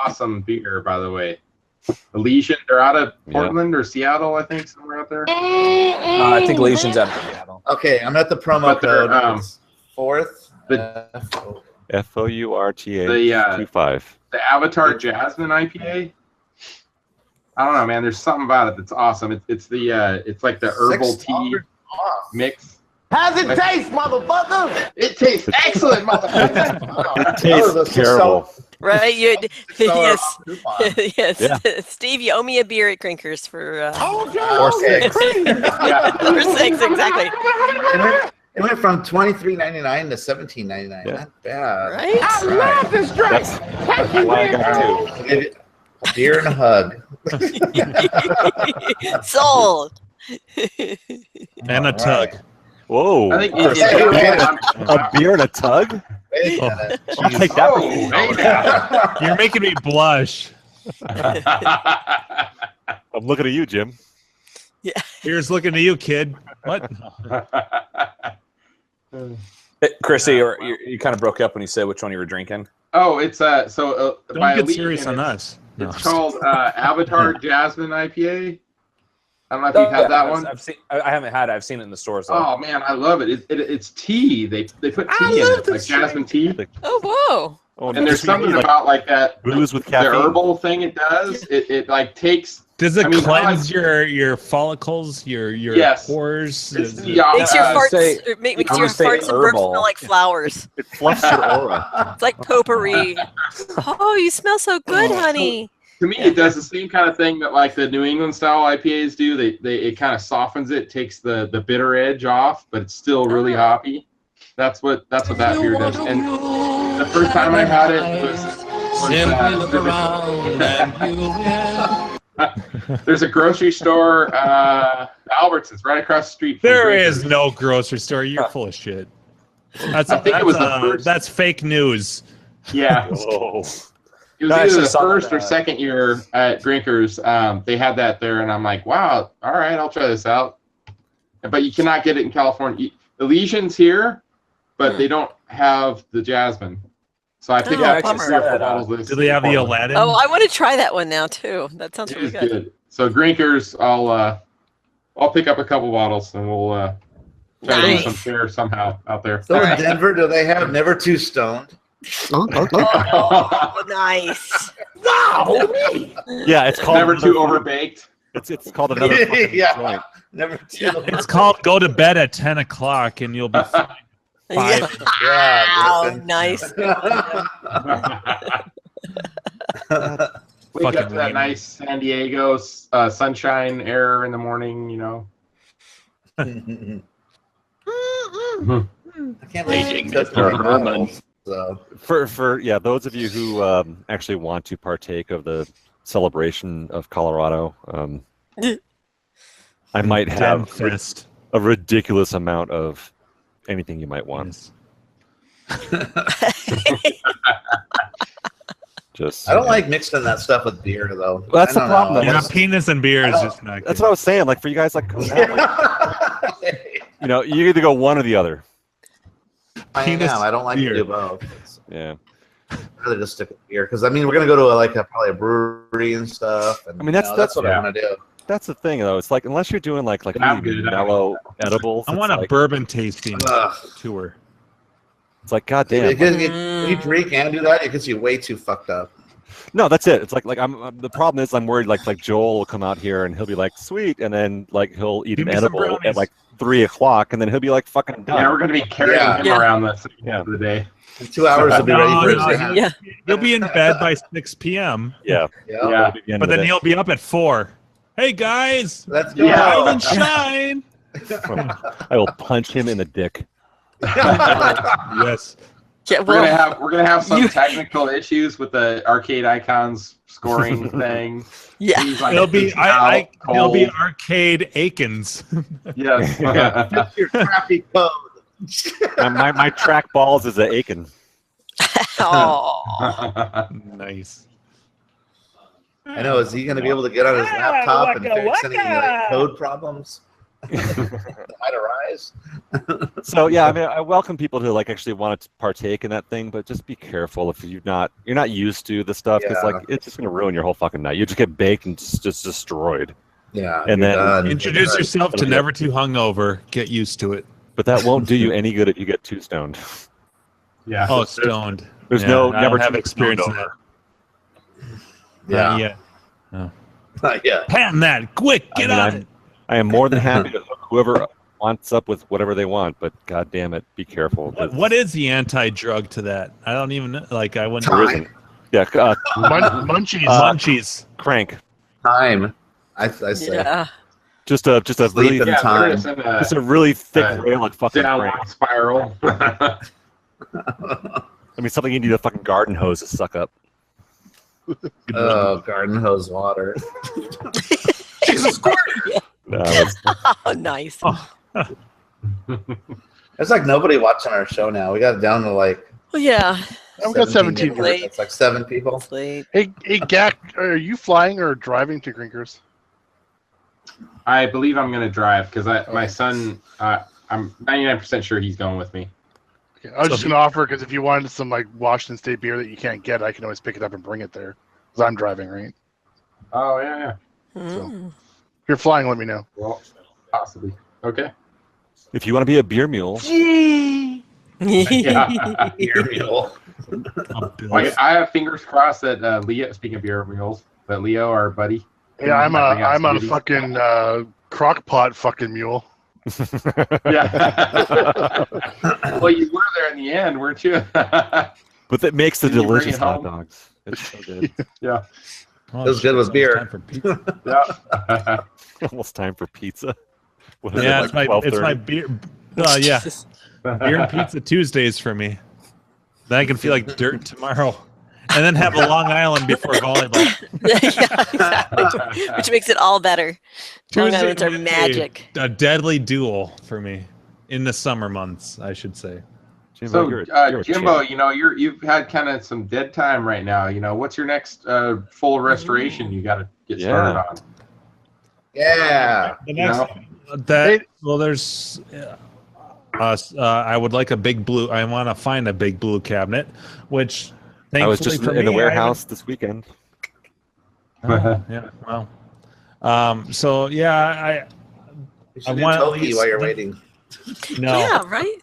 [SPEAKER 4] awesome beer, by the way. Elysian, they're out of Portland or Seattle, I think, somewhere out there.
[SPEAKER 9] I think Elysian's out of Seattle.
[SPEAKER 6] Okay, I'm at the promo
[SPEAKER 4] But they're,
[SPEAKER 6] code. It's fourth.
[SPEAKER 4] the-
[SPEAKER 2] FOURTH
[SPEAKER 4] The,
[SPEAKER 2] 25.
[SPEAKER 4] The Avatar Jasmine IPA. I don't know, man. There's something about it that's awesome. It's like the herbal tea
[SPEAKER 6] $6 off.
[SPEAKER 4] mix.
[SPEAKER 14] How's it taste, motherfucker?
[SPEAKER 4] It tastes excellent, motherfucker.
[SPEAKER 2] It tastes
[SPEAKER 6] that's just
[SPEAKER 2] terrible.
[SPEAKER 7] Right? You,
[SPEAKER 6] $6
[SPEAKER 7] yes.
[SPEAKER 6] off coupon.
[SPEAKER 7] Yes.
[SPEAKER 2] Yeah.
[SPEAKER 7] Steve, you owe me a beer at Crinkers for
[SPEAKER 14] Oh,
[SPEAKER 6] Or
[SPEAKER 14] yeah.
[SPEAKER 6] 6.
[SPEAKER 7] for 6, exactly.
[SPEAKER 6] It went from $23.99 to $17.99.
[SPEAKER 2] Yeah.
[SPEAKER 6] Not bad.
[SPEAKER 7] Right?
[SPEAKER 14] I love this drink.
[SPEAKER 2] That's
[SPEAKER 14] Thank you,
[SPEAKER 2] why I
[SPEAKER 14] man.
[SPEAKER 2] got two.
[SPEAKER 6] I'll give you a beer and a hug.
[SPEAKER 7] Sold.
[SPEAKER 5] And a tug.
[SPEAKER 2] Whoa.
[SPEAKER 4] I think
[SPEAKER 6] Oh,
[SPEAKER 2] A beer and a tug?
[SPEAKER 6] Wait a
[SPEAKER 5] Oh.
[SPEAKER 6] minute.
[SPEAKER 2] I'll take that.
[SPEAKER 4] Oh,
[SPEAKER 2] for
[SPEAKER 4] hey now.
[SPEAKER 5] You're making me blush.
[SPEAKER 2] I'm looking at you, Jim.
[SPEAKER 5] Here's looking to you, kid. What?
[SPEAKER 9] Chrissy, you kind of broke up when you said which one you were drinking.
[SPEAKER 4] Oh, it's by
[SPEAKER 5] Don't get
[SPEAKER 4] Allegiant,
[SPEAKER 5] serious on us. No.
[SPEAKER 4] It's called Avatar Jasmine IPA. I don't know if you've had that one.
[SPEAKER 9] I haven't had it. I've seen it in the stores. Though.
[SPEAKER 4] Oh man, I love it. It's tea. They put tea in it, like jasmine tea.
[SPEAKER 7] Oh whoa!
[SPEAKER 2] Oh,
[SPEAKER 4] And there's something about like that
[SPEAKER 2] booze with
[SPEAKER 4] the
[SPEAKER 2] caffeine.
[SPEAKER 4] herbal thing it does. It like takes.
[SPEAKER 5] Does it
[SPEAKER 4] I mean,
[SPEAKER 5] cleanse your follicles, your
[SPEAKER 4] Yes.
[SPEAKER 5] pores?
[SPEAKER 4] It's
[SPEAKER 5] Is
[SPEAKER 4] the
[SPEAKER 5] it-
[SPEAKER 7] Makes your farts,
[SPEAKER 9] say-
[SPEAKER 7] makes
[SPEAKER 9] I'm
[SPEAKER 7] your
[SPEAKER 9] gonna say
[SPEAKER 7] farts and burps
[SPEAKER 9] herbal.
[SPEAKER 7] smell like flowers.
[SPEAKER 2] It fluffs your aura.
[SPEAKER 7] It's like potpourri. Oh, you smell so good, honey.
[SPEAKER 4] To me, it does the same kind of thing that like the New England style IPAs do. It kind of softens it, takes the bitter edge off, but it's still really hoppy. That's what that beer does. And the first time I had it there's a grocery store, Albertsons, right across the street. from
[SPEAKER 5] There
[SPEAKER 4] Drinkers.
[SPEAKER 5] is no grocery store. You're full of shit. That's
[SPEAKER 4] I think it was the first.
[SPEAKER 5] that's fake news.
[SPEAKER 4] Yeah.
[SPEAKER 2] Whoa.
[SPEAKER 4] It was
[SPEAKER 9] I
[SPEAKER 4] either
[SPEAKER 9] actually
[SPEAKER 4] the
[SPEAKER 9] saw
[SPEAKER 4] first
[SPEAKER 9] that,
[SPEAKER 4] or second year at Drinkers. They had that there, and I'm like, wow, all right, I'll try this out. But you cannot get it in California. Elysian's here, but they don't have the Jasmine. So I think
[SPEAKER 7] Oh,
[SPEAKER 4] I have
[SPEAKER 7] bummer.
[SPEAKER 4] 3 or 4 bottles of this.
[SPEAKER 5] Do they have the Aladdin?
[SPEAKER 7] Oh, I want to try that one now too. That sounds
[SPEAKER 4] It
[SPEAKER 7] really
[SPEAKER 4] is
[SPEAKER 7] good.
[SPEAKER 4] good. So Drinkers, I'll pick up a couple bottles, and we'll try to do some share somehow out there.
[SPEAKER 6] So in Denver, do they have Never Too Stoned?
[SPEAKER 7] Oh, nice.
[SPEAKER 2] Yeah, it's called
[SPEAKER 4] Never too overbaked.
[SPEAKER 2] It's called another fucking
[SPEAKER 6] Yeah.
[SPEAKER 2] joint.
[SPEAKER 6] Never Too.
[SPEAKER 5] It's called Go to Bed at 10 o'clock and you'll be fine.
[SPEAKER 7] Yeah.
[SPEAKER 6] Yeah.
[SPEAKER 7] Oh, nice.
[SPEAKER 4] Wake
[SPEAKER 5] Fucking
[SPEAKER 4] up to that
[SPEAKER 5] lame.
[SPEAKER 4] nice San Diego sunshine air in the morning, you know.
[SPEAKER 6] I can't believe that's so.
[SPEAKER 2] For those of you who actually want to partake of the celebration of Colorado, I might have
[SPEAKER 5] Fest.
[SPEAKER 2] a ridiculous amount of anything you might want. Just
[SPEAKER 6] I don't like mixing that stuff with beer though.
[SPEAKER 2] Well, that's
[SPEAKER 6] I
[SPEAKER 2] the
[SPEAKER 6] don't
[SPEAKER 2] problem,
[SPEAKER 6] know.
[SPEAKER 2] though.
[SPEAKER 5] Yeah, penis and beer is just not
[SPEAKER 2] That's
[SPEAKER 5] good.
[SPEAKER 2] what I was saying. Like for you guys, like, you know, you either go one or the other.
[SPEAKER 6] I
[SPEAKER 5] Penis
[SPEAKER 6] know. I don't like
[SPEAKER 5] beer.
[SPEAKER 6] to do both.
[SPEAKER 2] Yeah.
[SPEAKER 6] I'd rather just stick with beer because I mean we're gonna go to probably a brewery and stuff. And,
[SPEAKER 2] I mean, that's
[SPEAKER 6] what I want to do.
[SPEAKER 2] That's the thing, though. It's like unless you're doing like
[SPEAKER 4] I'm
[SPEAKER 2] really
[SPEAKER 4] good.
[SPEAKER 2] mellow edibles,
[SPEAKER 5] I
[SPEAKER 2] it's
[SPEAKER 5] want a
[SPEAKER 2] like,
[SPEAKER 5] bourbon tasting
[SPEAKER 6] Ugh.
[SPEAKER 5] tour.
[SPEAKER 2] It's like goddamn.
[SPEAKER 6] If you drink and do that, it gets you way too fucked up.
[SPEAKER 2] No, that's it. It's like the problem is I'm worried like Joel will come out here and he'll be like sweet, and then like he'll eat
[SPEAKER 5] Give
[SPEAKER 2] an
[SPEAKER 5] me some
[SPEAKER 2] edible
[SPEAKER 5] brownies.
[SPEAKER 2] at like 3 o'clock, and then he'll be like fucking done.
[SPEAKER 4] Yeah, we're going to be carrying him
[SPEAKER 7] Yeah.
[SPEAKER 4] around the end of the day.
[SPEAKER 6] In 2 hours, will be ready for his dinner.
[SPEAKER 7] Yeah.
[SPEAKER 5] You'll be in bed by 6 p.m.
[SPEAKER 2] Yeah.
[SPEAKER 6] Yeah.
[SPEAKER 4] Yeah.
[SPEAKER 2] At the end
[SPEAKER 5] But
[SPEAKER 2] of the
[SPEAKER 5] then
[SPEAKER 2] day.
[SPEAKER 5] he'll be up at 4. Hey guys,
[SPEAKER 6] Let's go.
[SPEAKER 4] Yeah.
[SPEAKER 5] rise and shine.
[SPEAKER 2] I will punch him in the dick.
[SPEAKER 5] Yes.
[SPEAKER 7] Yeah,
[SPEAKER 4] We're gonna have some technical issues with the arcade icons scoring thing.
[SPEAKER 7] Yeah.
[SPEAKER 4] He's like,
[SPEAKER 5] It'll be
[SPEAKER 4] out
[SPEAKER 5] it'll be
[SPEAKER 4] cold.
[SPEAKER 5] Arcade Akins.
[SPEAKER 4] Yes.
[SPEAKER 6] That's your crappy code.
[SPEAKER 2] my track balls is a Aiken.
[SPEAKER 7] Oh.
[SPEAKER 5] Nice.
[SPEAKER 6] I know. Is he going to be able to get on his laptop and fix any code problems that might arise?
[SPEAKER 2] So yeah, I mean, I welcome people to like actually want to partake in that thing, but just be careful if you're not used to the stuff because
[SPEAKER 6] Yeah.
[SPEAKER 2] like it's just gonna ruin your whole fucking night. You just get baked and just destroyed.
[SPEAKER 6] Yeah.
[SPEAKER 2] And
[SPEAKER 6] you're
[SPEAKER 2] then-
[SPEAKER 6] done.
[SPEAKER 5] Introduce yourself to Never Too Hungover. Get used to it.
[SPEAKER 2] But that won't do you any good if you get too stoned.
[SPEAKER 4] Yeah.
[SPEAKER 5] Oh, stoned.
[SPEAKER 2] There's
[SPEAKER 5] Yeah,
[SPEAKER 2] no
[SPEAKER 5] I
[SPEAKER 2] never
[SPEAKER 5] don't have
[SPEAKER 2] too
[SPEAKER 5] experience in
[SPEAKER 2] stoned
[SPEAKER 5] that.
[SPEAKER 6] Yeah.
[SPEAKER 5] Yeah.
[SPEAKER 6] Not yet.
[SPEAKER 5] Patent that. Quick, get on it.
[SPEAKER 2] I am more than happy to hook whoever wants up with whatever they want, but god damn it, be careful.
[SPEAKER 5] What is the anti-drug to that? I don't even know. Like I wouldn't.
[SPEAKER 2] There isn't. Yeah,
[SPEAKER 1] Munchies.
[SPEAKER 5] Munchies.
[SPEAKER 2] Crank.
[SPEAKER 6] Time. I say.
[SPEAKER 7] Yeah.
[SPEAKER 2] Just a
[SPEAKER 6] Sleep
[SPEAKER 2] really
[SPEAKER 6] and time.
[SPEAKER 2] just a really thick rail of fucking
[SPEAKER 4] downward
[SPEAKER 2] crank.
[SPEAKER 4] spiral.
[SPEAKER 2] I mean, something you need a fucking garden hose to suck up.
[SPEAKER 6] Oh, garden hose water.
[SPEAKER 5] Jesus Christ!
[SPEAKER 2] No, it's-
[SPEAKER 7] Oh, nice.
[SPEAKER 6] There's like nobody watching our show now. We got it down to like.
[SPEAKER 7] Well, yeah.
[SPEAKER 1] I've got 17
[SPEAKER 6] people.
[SPEAKER 7] Late.
[SPEAKER 6] It's like 7 people.
[SPEAKER 7] It's late.
[SPEAKER 1] Hey, Gak, are you flying or driving to Grinkers?
[SPEAKER 4] I believe I'm going to drive because my son. I'm 99% sure he's going with me.
[SPEAKER 1] Okay, I was just going to offer because if you wanted some like Washington State beer that you can't get, I can always pick it up and bring it there because I'm driving, right?
[SPEAKER 4] Oh yeah.
[SPEAKER 1] So if you're flying, let me know.
[SPEAKER 4] Well, possibly. Okay.
[SPEAKER 2] If you want to be a beer mule.
[SPEAKER 4] Yeah.
[SPEAKER 6] Beer mule.
[SPEAKER 4] I have fingers crossed that Leo. Speaking of beer mules, that Leo, our buddy.
[SPEAKER 1] Yeah, I'm a fucking crock pot fucking mule.
[SPEAKER 4] Yeah. Well, you were there in the end, weren't you?
[SPEAKER 2] But that makes the
[SPEAKER 4] Did you bring
[SPEAKER 2] delicious
[SPEAKER 4] it
[SPEAKER 2] hot
[SPEAKER 4] home?
[SPEAKER 2] dogs. It's so good.
[SPEAKER 4] Yeah.
[SPEAKER 6] As good as beer.
[SPEAKER 5] Time for pizza.
[SPEAKER 4] Yeah.
[SPEAKER 2] Almost time for pizza. What is
[SPEAKER 5] Yeah,
[SPEAKER 2] it, like
[SPEAKER 5] it's my
[SPEAKER 2] 12:30?
[SPEAKER 5] beer. Yeah, beer and pizza Tuesdays for me. Then I can feel like dirt tomorrow, and then have a Long Island before volleyball.
[SPEAKER 7] Yeah, exactly. Which makes it all better. Long
[SPEAKER 5] Tuesday
[SPEAKER 7] Islands are
[SPEAKER 5] Wednesday,
[SPEAKER 7] magic.
[SPEAKER 5] A deadly duel for me in the summer months, I should say.
[SPEAKER 2] Jimbo,
[SPEAKER 4] So,
[SPEAKER 2] you're a
[SPEAKER 4] Jimbo,
[SPEAKER 2] champ.
[SPEAKER 4] you know, you've had kind of some dead time right now. You know, what's your next full restoration you got to get started on?
[SPEAKER 6] Yeah.
[SPEAKER 5] The
[SPEAKER 4] You
[SPEAKER 5] next
[SPEAKER 4] know?
[SPEAKER 5] well, there's. I would like a big blue. I want to find a big blue cabinet, which thankfully
[SPEAKER 2] I was just
[SPEAKER 5] for
[SPEAKER 2] in the
[SPEAKER 5] me,
[SPEAKER 2] warehouse this weekend.
[SPEAKER 5] Yeah, well, so yeah, I want at least
[SPEAKER 6] while you're waiting.
[SPEAKER 5] No,
[SPEAKER 7] Yeah, right?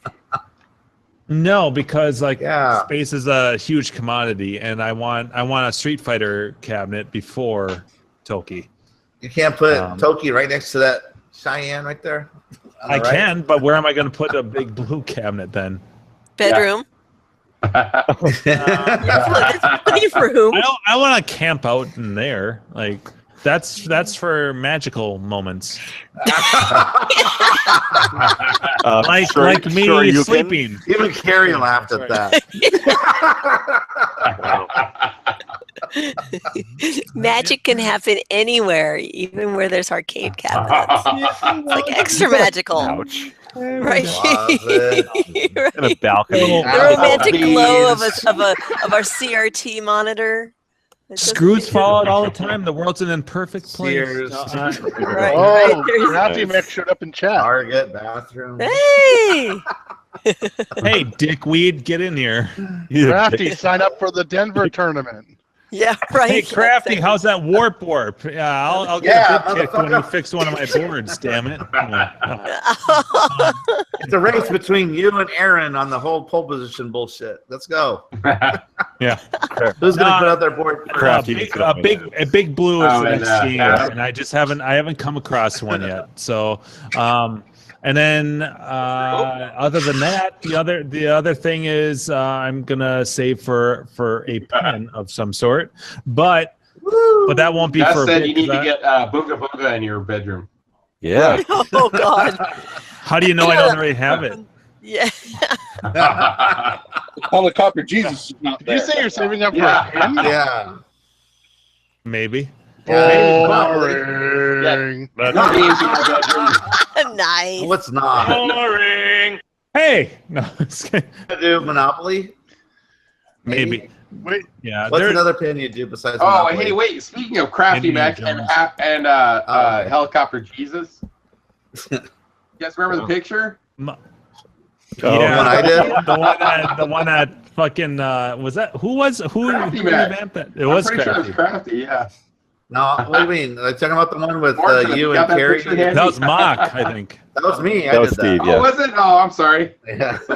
[SPEAKER 5] no, because like space is a huge commodity, and I want a Street Fighter cabinet before Toki.
[SPEAKER 6] You can't put Toki right next to that Cheyenne right there. on the
[SPEAKER 5] I
[SPEAKER 6] right?
[SPEAKER 5] can, but where am I going to put a big blue cabinet then?
[SPEAKER 7] Bedroom. There's plenty of room.
[SPEAKER 5] I want to camp out in there. Like that's for magical moments. like me sleeping.
[SPEAKER 6] Even Carrie laughed at that.
[SPEAKER 7] Magic can happen anywhere, even where there's arcade cabinets. It's like extra magical.
[SPEAKER 2] Ouch.
[SPEAKER 7] Right.
[SPEAKER 2] In a balcony.
[SPEAKER 7] The romantic glow of our CRT monitor.
[SPEAKER 5] Screws fall out all the time. The world's an imperfect place.
[SPEAKER 7] Right,
[SPEAKER 1] Oh,
[SPEAKER 7] there's-
[SPEAKER 1] Crafty Mech showed up in chat.
[SPEAKER 6] Target bathroom.
[SPEAKER 7] Hey!
[SPEAKER 5] Hey, dickweed, get in here.
[SPEAKER 1] Crafty, sign up for the Denver tournament.
[SPEAKER 7] Yeah, right.
[SPEAKER 5] Hey, Crafty, how's that warp? Yeah, I'll get a good kick when you fix one of my boards, damn it.
[SPEAKER 6] It's a race between you and Aaron on the whole pole position bullshit. Let's go.
[SPEAKER 5] Yeah.
[SPEAKER 6] Who's gonna put out their board?
[SPEAKER 5] A big blue is
[SPEAKER 4] Oh,
[SPEAKER 5] the
[SPEAKER 4] and,
[SPEAKER 5] next game, and I haven't come across one yet. So, and then other than that, the other thing is I'm gonna save for a pen of some sort, but that won't be
[SPEAKER 4] That
[SPEAKER 5] for a
[SPEAKER 4] said,
[SPEAKER 5] bit,
[SPEAKER 4] you need
[SPEAKER 5] 'cause
[SPEAKER 4] to get Booga Booga in your bedroom.
[SPEAKER 2] Yeah.
[SPEAKER 7] Oh God.
[SPEAKER 5] How do you know I don't already have it?
[SPEAKER 7] Yeah.
[SPEAKER 18] Helicopter Jesus is not
[SPEAKER 1] Did you
[SPEAKER 18] there.
[SPEAKER 1] say you're saving up for
[SPEAKER 4] Yeah.
[SPEAKER 1] a pen?
[SPEAKER 6] Yeah.
[SPEAKER 5] Maybe.
[SPEAKER 1] Boring.
[SPEAKER 7] Nice.
[SPEAKER 6] No, it's not.
[SPEAKER 5] Boring. Hey. No. It's kidding.
[SPEAKER 6] Do Monopoly?
[SPEAKER 5] Maybe.
[SPEAKER 1] Wait.
[SPEAKER 5] Yeah.
[SPEAKER 6] What's
[SPEAKER 5] there-
[SPEAKER 6] another pen you do besides
[SPEAKER 4] Oh,
[SPEAKER 6] Monopoly?
[SPEAKER 4] hey, wait. Speaking of Crafty
[SPEAKER 5] Indiana
[SPEAKER 4] Mech and
[SPEAKER 5] Jones.
[SPEAKER 4] Helicopter Jesus, you guys remember the picture?
[SPEAKER 5] Yeah,
[SPEAKER 6] one I did?
[SPEAKER 5] the one that fucking was that who
[SPEAKER 4] Crafty Mech.
[SPEAKER 5] revamped that? It was
[SPEAKER 4] I'm pretty sure
[SPEAKER 5] Crafty.
[SPEAKER 4] it was Crafty, yeah.
[SPEAKER 6] No, what do you mean? Are you talking about the one with
[SPEAKER 4] Martha,
[SPEAKER 6] you
[SPEAKER 4] got
[SPEAKER 6] and
[SPEAKER 4] that
[SPEAKER 6] Carrie?
[SPEAKER 4] picture handy?
[SPEAKER 5] That was Mock, I think.
[SPEAKER 6] That was me.
[SPEAKER 2] That
[SPEAKER 6] I
[SPEAKER 2] was
[SPEAKER 6] did
[SPEAKER 2] Steve,
[SPEAKER 6] that.
[SPEAKER 2] yeah.
[SPEAKER 4] Oh, was it? Oh, I'm sorry.
[SPEAKER 6] Yeah.
[SPEAKER 4] So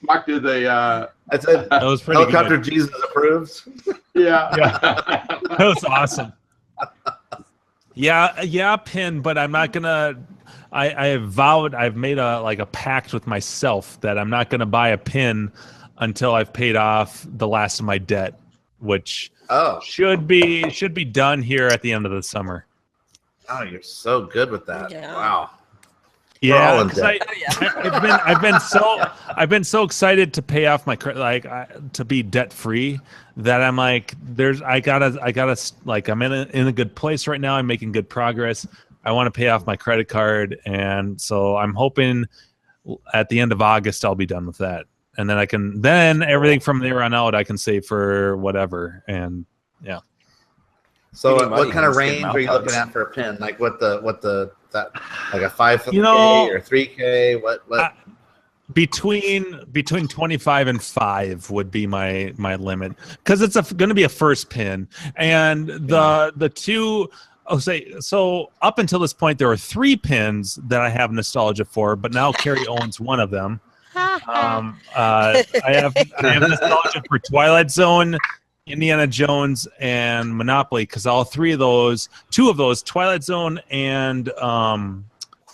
[SPEAKER 4] Mock did the
[SPEAKER 6] I said
[SPEAKER 5] That was pretty
[SPEAKER 6] Helicopter
[SPEAKER 5] good.
[SPEAKER 6] Jesus approves.
[SPEAKER 4] yeah.
[SPEAKER 5] That was awesome. Yeah, pin, but I'm not gonna. I have vowed. I've made a pact with myself that I'm not gonna buy a pin until I've paid off the last of my debt, which should be done here at the end of the summer.
[SPEAKER 6] Oh, you're so good with that.
[SPEAKER 7] Yeah.
[SPEAKER 6] Wow.
[SPEAKER 5] Yeah,
[SPEAKER 6] all in
[SPEAKER 5] 'cause
[SPEAKER 6] debt.
[SPEAKER 5] I've been so excited to pay off my credit, to be debt free, that I'm like, I gotta like, I'm in a good place right now. I'm making good progress. I want to pay off my credit card, and so I'm hoping at the end of August I'll be done with that, and then everything from there on out I can save for whatever, and yeah.
[SPEAKER 6] So what kind of range are you looking at for a pin? Like like a 5K or 3K? What?
[SPEAKER 5] Between 25 and 5 would be my limit, because it's going to be a first pin, and the two. So up until this point, there were 3 pins that I have nostalgia for, but now Carrie owns one of them. I have nostalgia for Twilight Zone, Indiana Jones, and Monopoly, because all 2 of those, Twilight Zone and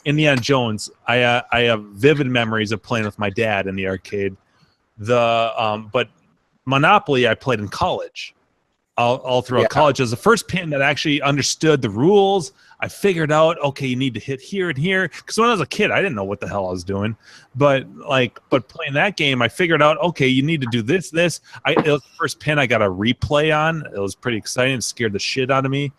[SPEAKER 5] Indiana Jones, I have vivid memories of playing with my dad in the arcade. But Monopoly I played in college. All throughout college. It was the first pin that actually understood the rules. I figured out, okay, you need to hit here and here. Because when I was a kid, I didn't know what the hell I was doing. But playing that game, I figured out, okay, you need to do this. It was the first pin I got a replay on. It was pretty exciting. It scared the shit out of me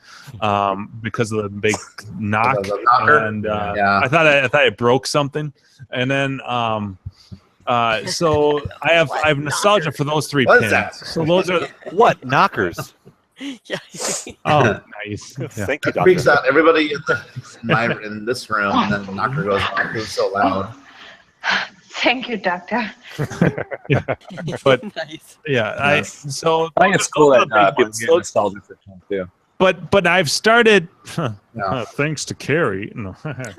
[SPEAKER 5] because of the big knock. And I thought I broke something. And then so I have nostalgia for those 3 pins.
[SPEAKER 6] That?
[SPEAKER 5] So those are
[SPEAKER 2] what knockers?
[SPEAKER 7] Yeah.
[SPEAKER 5] Oh, nice.
[SPEAKER 2] Yeah. Thank you,
[SPEAKER 6] That freaks out everybody in this room, and then the knocker goes off. It was so loud.
[SPEAKER 19] Thank you, Doctor.
[SPEAKER 5] But
[SPEAKER 7] Nice.
[SPEAKER 5] I
[SPEAKER 9] think it's cool that people get nostalgia for him too.
[SPEAKER 5] But I've started, thanks to Carrie,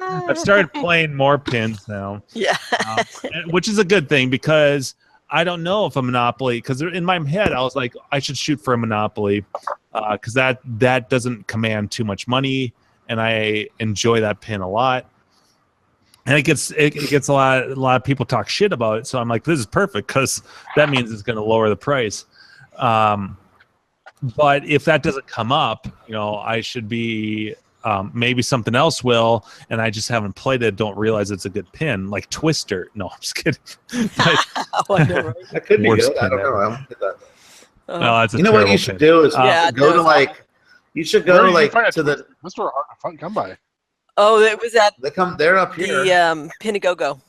[SPEAKER 5] I've started playing more pins now.
[SPEAKER 7] Yeah.
[SPEAKER 5] Which is a good thing, because I don't know if a Monopoly, because in my head I was like, I should shoot for a Monopoly, because that doesn't command too much money, and I enjoy that pin a lot. And it gets a lot of people talk shit about it, so I'm like, this is perfect, because that means it's going to lower the price. But if that doesn't come up, I should be maybe something else will, and I just haven't played it. Don't realize it's a good pin, like Twister. No, I'm just kidding.
[SPEAKER 6] That could be good. I don't know. I don't get that.
[SPEAKER 5] No, that's a
[SPEAKER 6] you know what you should do is go to you should go to the
[SPEAKER 1] Mr. Hard come by.
[SPEAKER 7] Oh, it was at
[SPEAKER 6] they're up here.
[SPEAKER 7] The Pinagogo.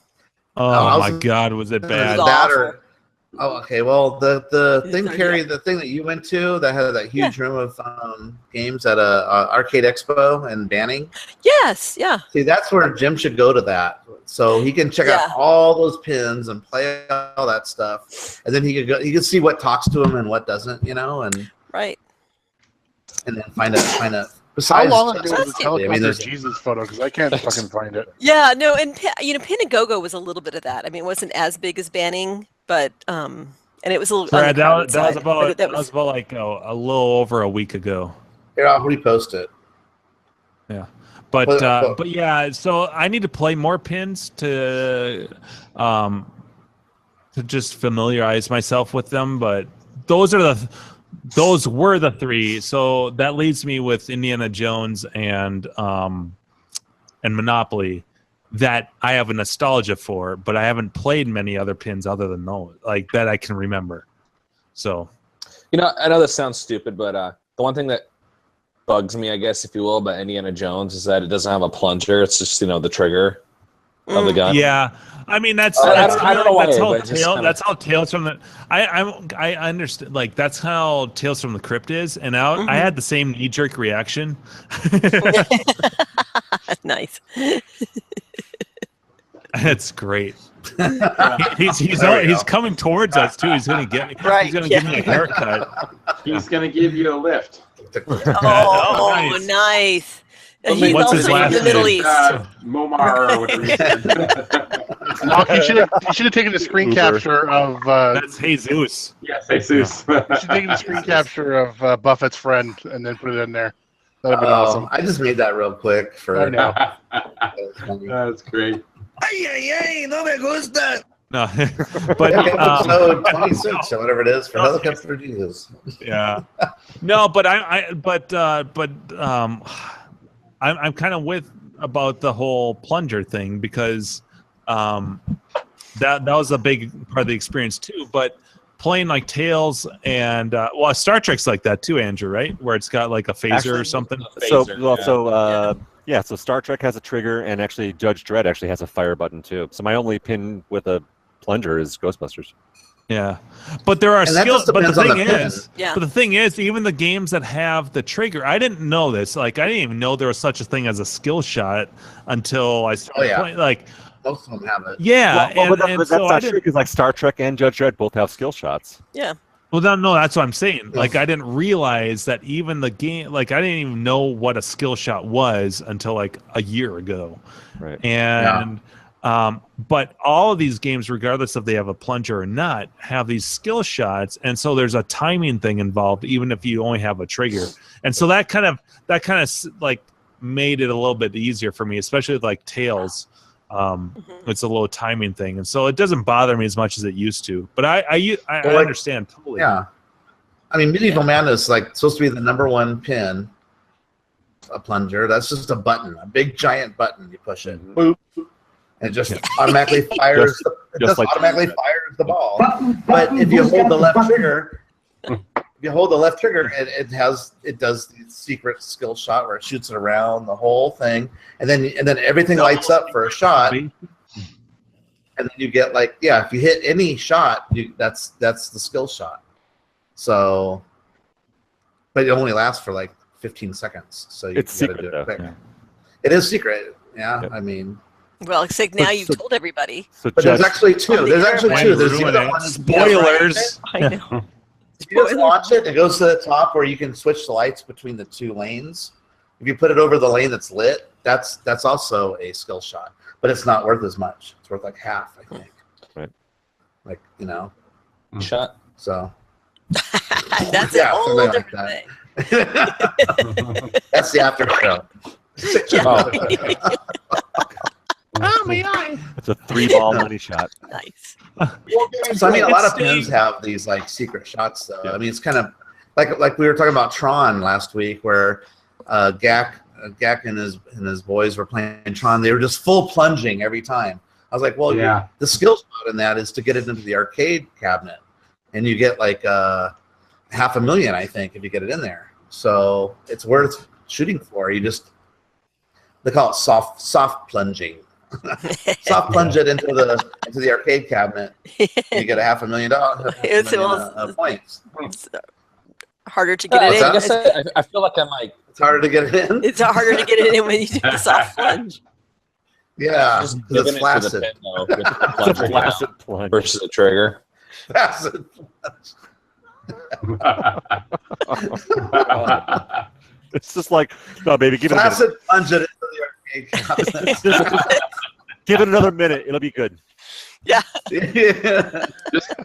[SPEAKER 5] Oh my God, was it bad?
[SPEAKER 6] Okay. Well, the thing, Carrie, the thing that you went to that had that huge room of games at a Arcade Expo and Banning.
[SPEAKER 7] Yes. Yeah.
[SPEAKER 6] See, that's where Jim should go to that, so he can check out all those pins and play all that stuff, and then he could go. He can see what talks to him and what doesn't, and
[SPEAKER 7] right.
[SPEAKER 6] And then find a.
[SPEAKER 1] How long ago was the helicopter Jesus photo? Because I can't fucking find it.
[SPEAKER 7] Yeah, no, and Pinagogo was a little bit of that. I mean, it wasn't as big as Banning, but and it was a little.
[SPEAKER 5] Brad, that was about like a little over a week ago.
[SPEAKER 6] Here, I'll repost it.
[SPEAKER 5] Yeah, but yeah, so I need to play more pins to just familiarize myself with them. But those were the 3. So that leaves me with Indiana Jones and Monopoly that I have a nostalgia for, but I haven't played many other pins other than those, like that I can remember. So,
[SPEAKER 9] I know this sounds stupid, but the one thing that bugs me, I guess, if you will, about Indiana Jones is that it doesn't have a plunger. It's just, the trigger of the gun.
[SPEAKER 5] Yeah. I mean, that's how Tales from the I understand, like that's how Tales from the Crypt is, and I had the same knee-jerk reaction.
[SPEAKER 7] Nice.
[SPEAKER 5] That's great. He's coming towards us too. He's gonna get me.
[SPEAKER 7] Right.
[SPEAKER 5] He's gonna give me a haircut.
[SPEAKER 4] He's gonna give you a lift.
[SPEAKER 7] Oh, nice. He's
[SPEAKER 5] What's
[SPEAKER 7] also
[SPEAKER 5] his
[SPEAKER 7] in
[SPEAKER 5] last
[SPEAKER 7] the Middle
[SPEAKER 5] name?
[SPEAKER 7] East.
[SPEAKER 4] Momar or whatever he said.
[SPEAKER 1] Mark, you should have taken a screen capture of.
[SPEAKER 5] That's Jesus.
[SPEAKER 4] Yes, Jesus.
[SPEAKER 1] You should have taken a screen capture of Buffett's friend and then put it in there. That'd have been awesome.
[SPEAKER 6] I just made that real quick for.
[SPEAKER 1] I know.
[SPEAKER 4] That's great.
[SPEAKER 14] Ay, no me gusta.
[SPEAKER 5] No, but
[SPEAKER 6] episode 26 or whatever it is for Helicopter Jesus.
[SPEAKER 5] Yeah. No, but I'm kind of with about the whole plunger thing, because that was a big part of the experience too. But playing like Tales and Star Trek's like that too, Andrew, right? Where it's got like a phaser or something.
[SPEAKER 2] So Star Trek has a trigger, and actually Judge Dredd actually has a fire button too. So my only pin with a plunger is Ghostbusters.
[SPEAKER 5] Yeah, but there are
[SPEAKER 6] And that
[SPEAKER 5] skills.
[SPEAKER 6] just
[SPEAKER 5] But the
[SPEAKER 6] depends on
[SPEAKER 5] thing
[SPEAKER 6] the pin.
[SPEAKER 5] is, but the thing is, even the games that have the trigger, I didn't know this. Like, I didn't even know there was such a thing as a skill shot until I started playing. Like,
[SPEAKER 6] most of them have it.
[SPEAKER 5] Yeah,
[SPEAKER 2] but that's
[SPEAKER 5] so I
[SPEAKER 2] not true
[SPEAKER 5] didn't.
[SPEAKER 2] because like Star Trek and Judge Dredd both have skill shots.
[SPEAKER 7] Yeah.
[SPEAKER 5] Well, no, that's what I'm saying. Like, I didn't realize that even the game, like, I didn't even know what a skill shot was until like a year ago.
[SPEAKER 2] Right.
[SPEAKER 5] And, but all of these games, regardless if they have a plunger or not, have these skill shots, and so there's a timing thing involved, even if you only have a trigger. And so that kind of like made it a little bit easier for me, especially with like Tails. It's a little timing thing, and so it doesn't bother me as much as it used to. But I understand totally.
[SPEAKER 6] Yeah, I mean, Medieval Man is like supposed to be the _1 pin. A plunger, that's just a button, a big giant button. You push it, boop, and it just automatically fires. Automatically fires the ball. But if you hold the left trigger, it does the secret skill shot where it shoots it around the whole thing, and then everything lights up for a shot, and then you get like, if you hit any shot, that's the skill shot. So, but it only lasts for like 15 seconds, so you
[SPEAKER 2] It's
[SPEAKER 6] gotta
[SPEAKER 2] secret,
[SPEAKER 6] do it
[SPEAKER 2] though.
[SPEAKER 6] quick.
[SPEAKER 2] Yeah.
[SPEAKER 6] It is secret. Yeah, I mean.
[SPEAKER 7] Well, it's like now you've told everybody.
[SPEAKER 6] But there's actually two. There's actually two. There's the other one.
[SPEAKER 5] Spoilers.
[SPEAKER 7] I know.
[SPEAKER 6] If you just launch it, it goes to the top where you can switch the lights between the two lanes. If you put it over the lane that's lit, that's also a skill shot, but it's not worth as much. It's worth like half, I think.
[SPEAKER 2] Right.
[SPEAKER 6] Like, you know.
[SPEAKER 9] Shot.
[SPEAKER 6] So.
[SPEAKER 7] That's a whole different thing.
[SPEAKER 6] That's the after show.
[SPEAKER 5] Oh my eye!
[SPEAKER 2] It's a 3-ball money shot.
[SPEAKER 7] Nice.
[SPEAKER 6] So I mean, a lot of pins have these like secret shots, though. I mean, it's kind of like we were talking about Tron last week, where Gak and his boys were playing Tron. They were just full plunging every time. I was like, well, the skill shot in that is to get it into the arcade cabinet, and you get like $500,000, I think, if you get it in there. So it's worth shooting for. They call it soft plunging. Soft plunge it into the arcade cabinet. You get $500,000 points.
[SPEAKER 7] It's harder to get it in.
[SPEAKER 9] I guess I feel like I'm like.
[SPEAKER 6] It's harder to get it in.
[SPEAKER 7] It's harder to get it in when you do the soft plunge.
[SPEAKER 6] Yeah,
[SPEAKER 9] Just
[SPEAKER 6] because
[SPEAKER 9] giving
[SPEAKER 6] it's
[SPEAKER 9] it to the
[SPEAKER 6] flaccid.
[SPEAKER 9] pin, though, with the plunger
[SPEAKER 2] Flaccid plunge.
[SPEAKER 9] versus the trigger.
[SPEAKER 6] Flaccid
[SPEAKER 2] It's just like, no, baby, give it a
[SPEAKER 6] flaccid
[SPEAKER 2] minute.
[SPEAKER 6] plunge it into the arcade cabinet.
[SPEAKER 2] Give it another minute. It'll be good.
[SPEAKER 7] Yeah.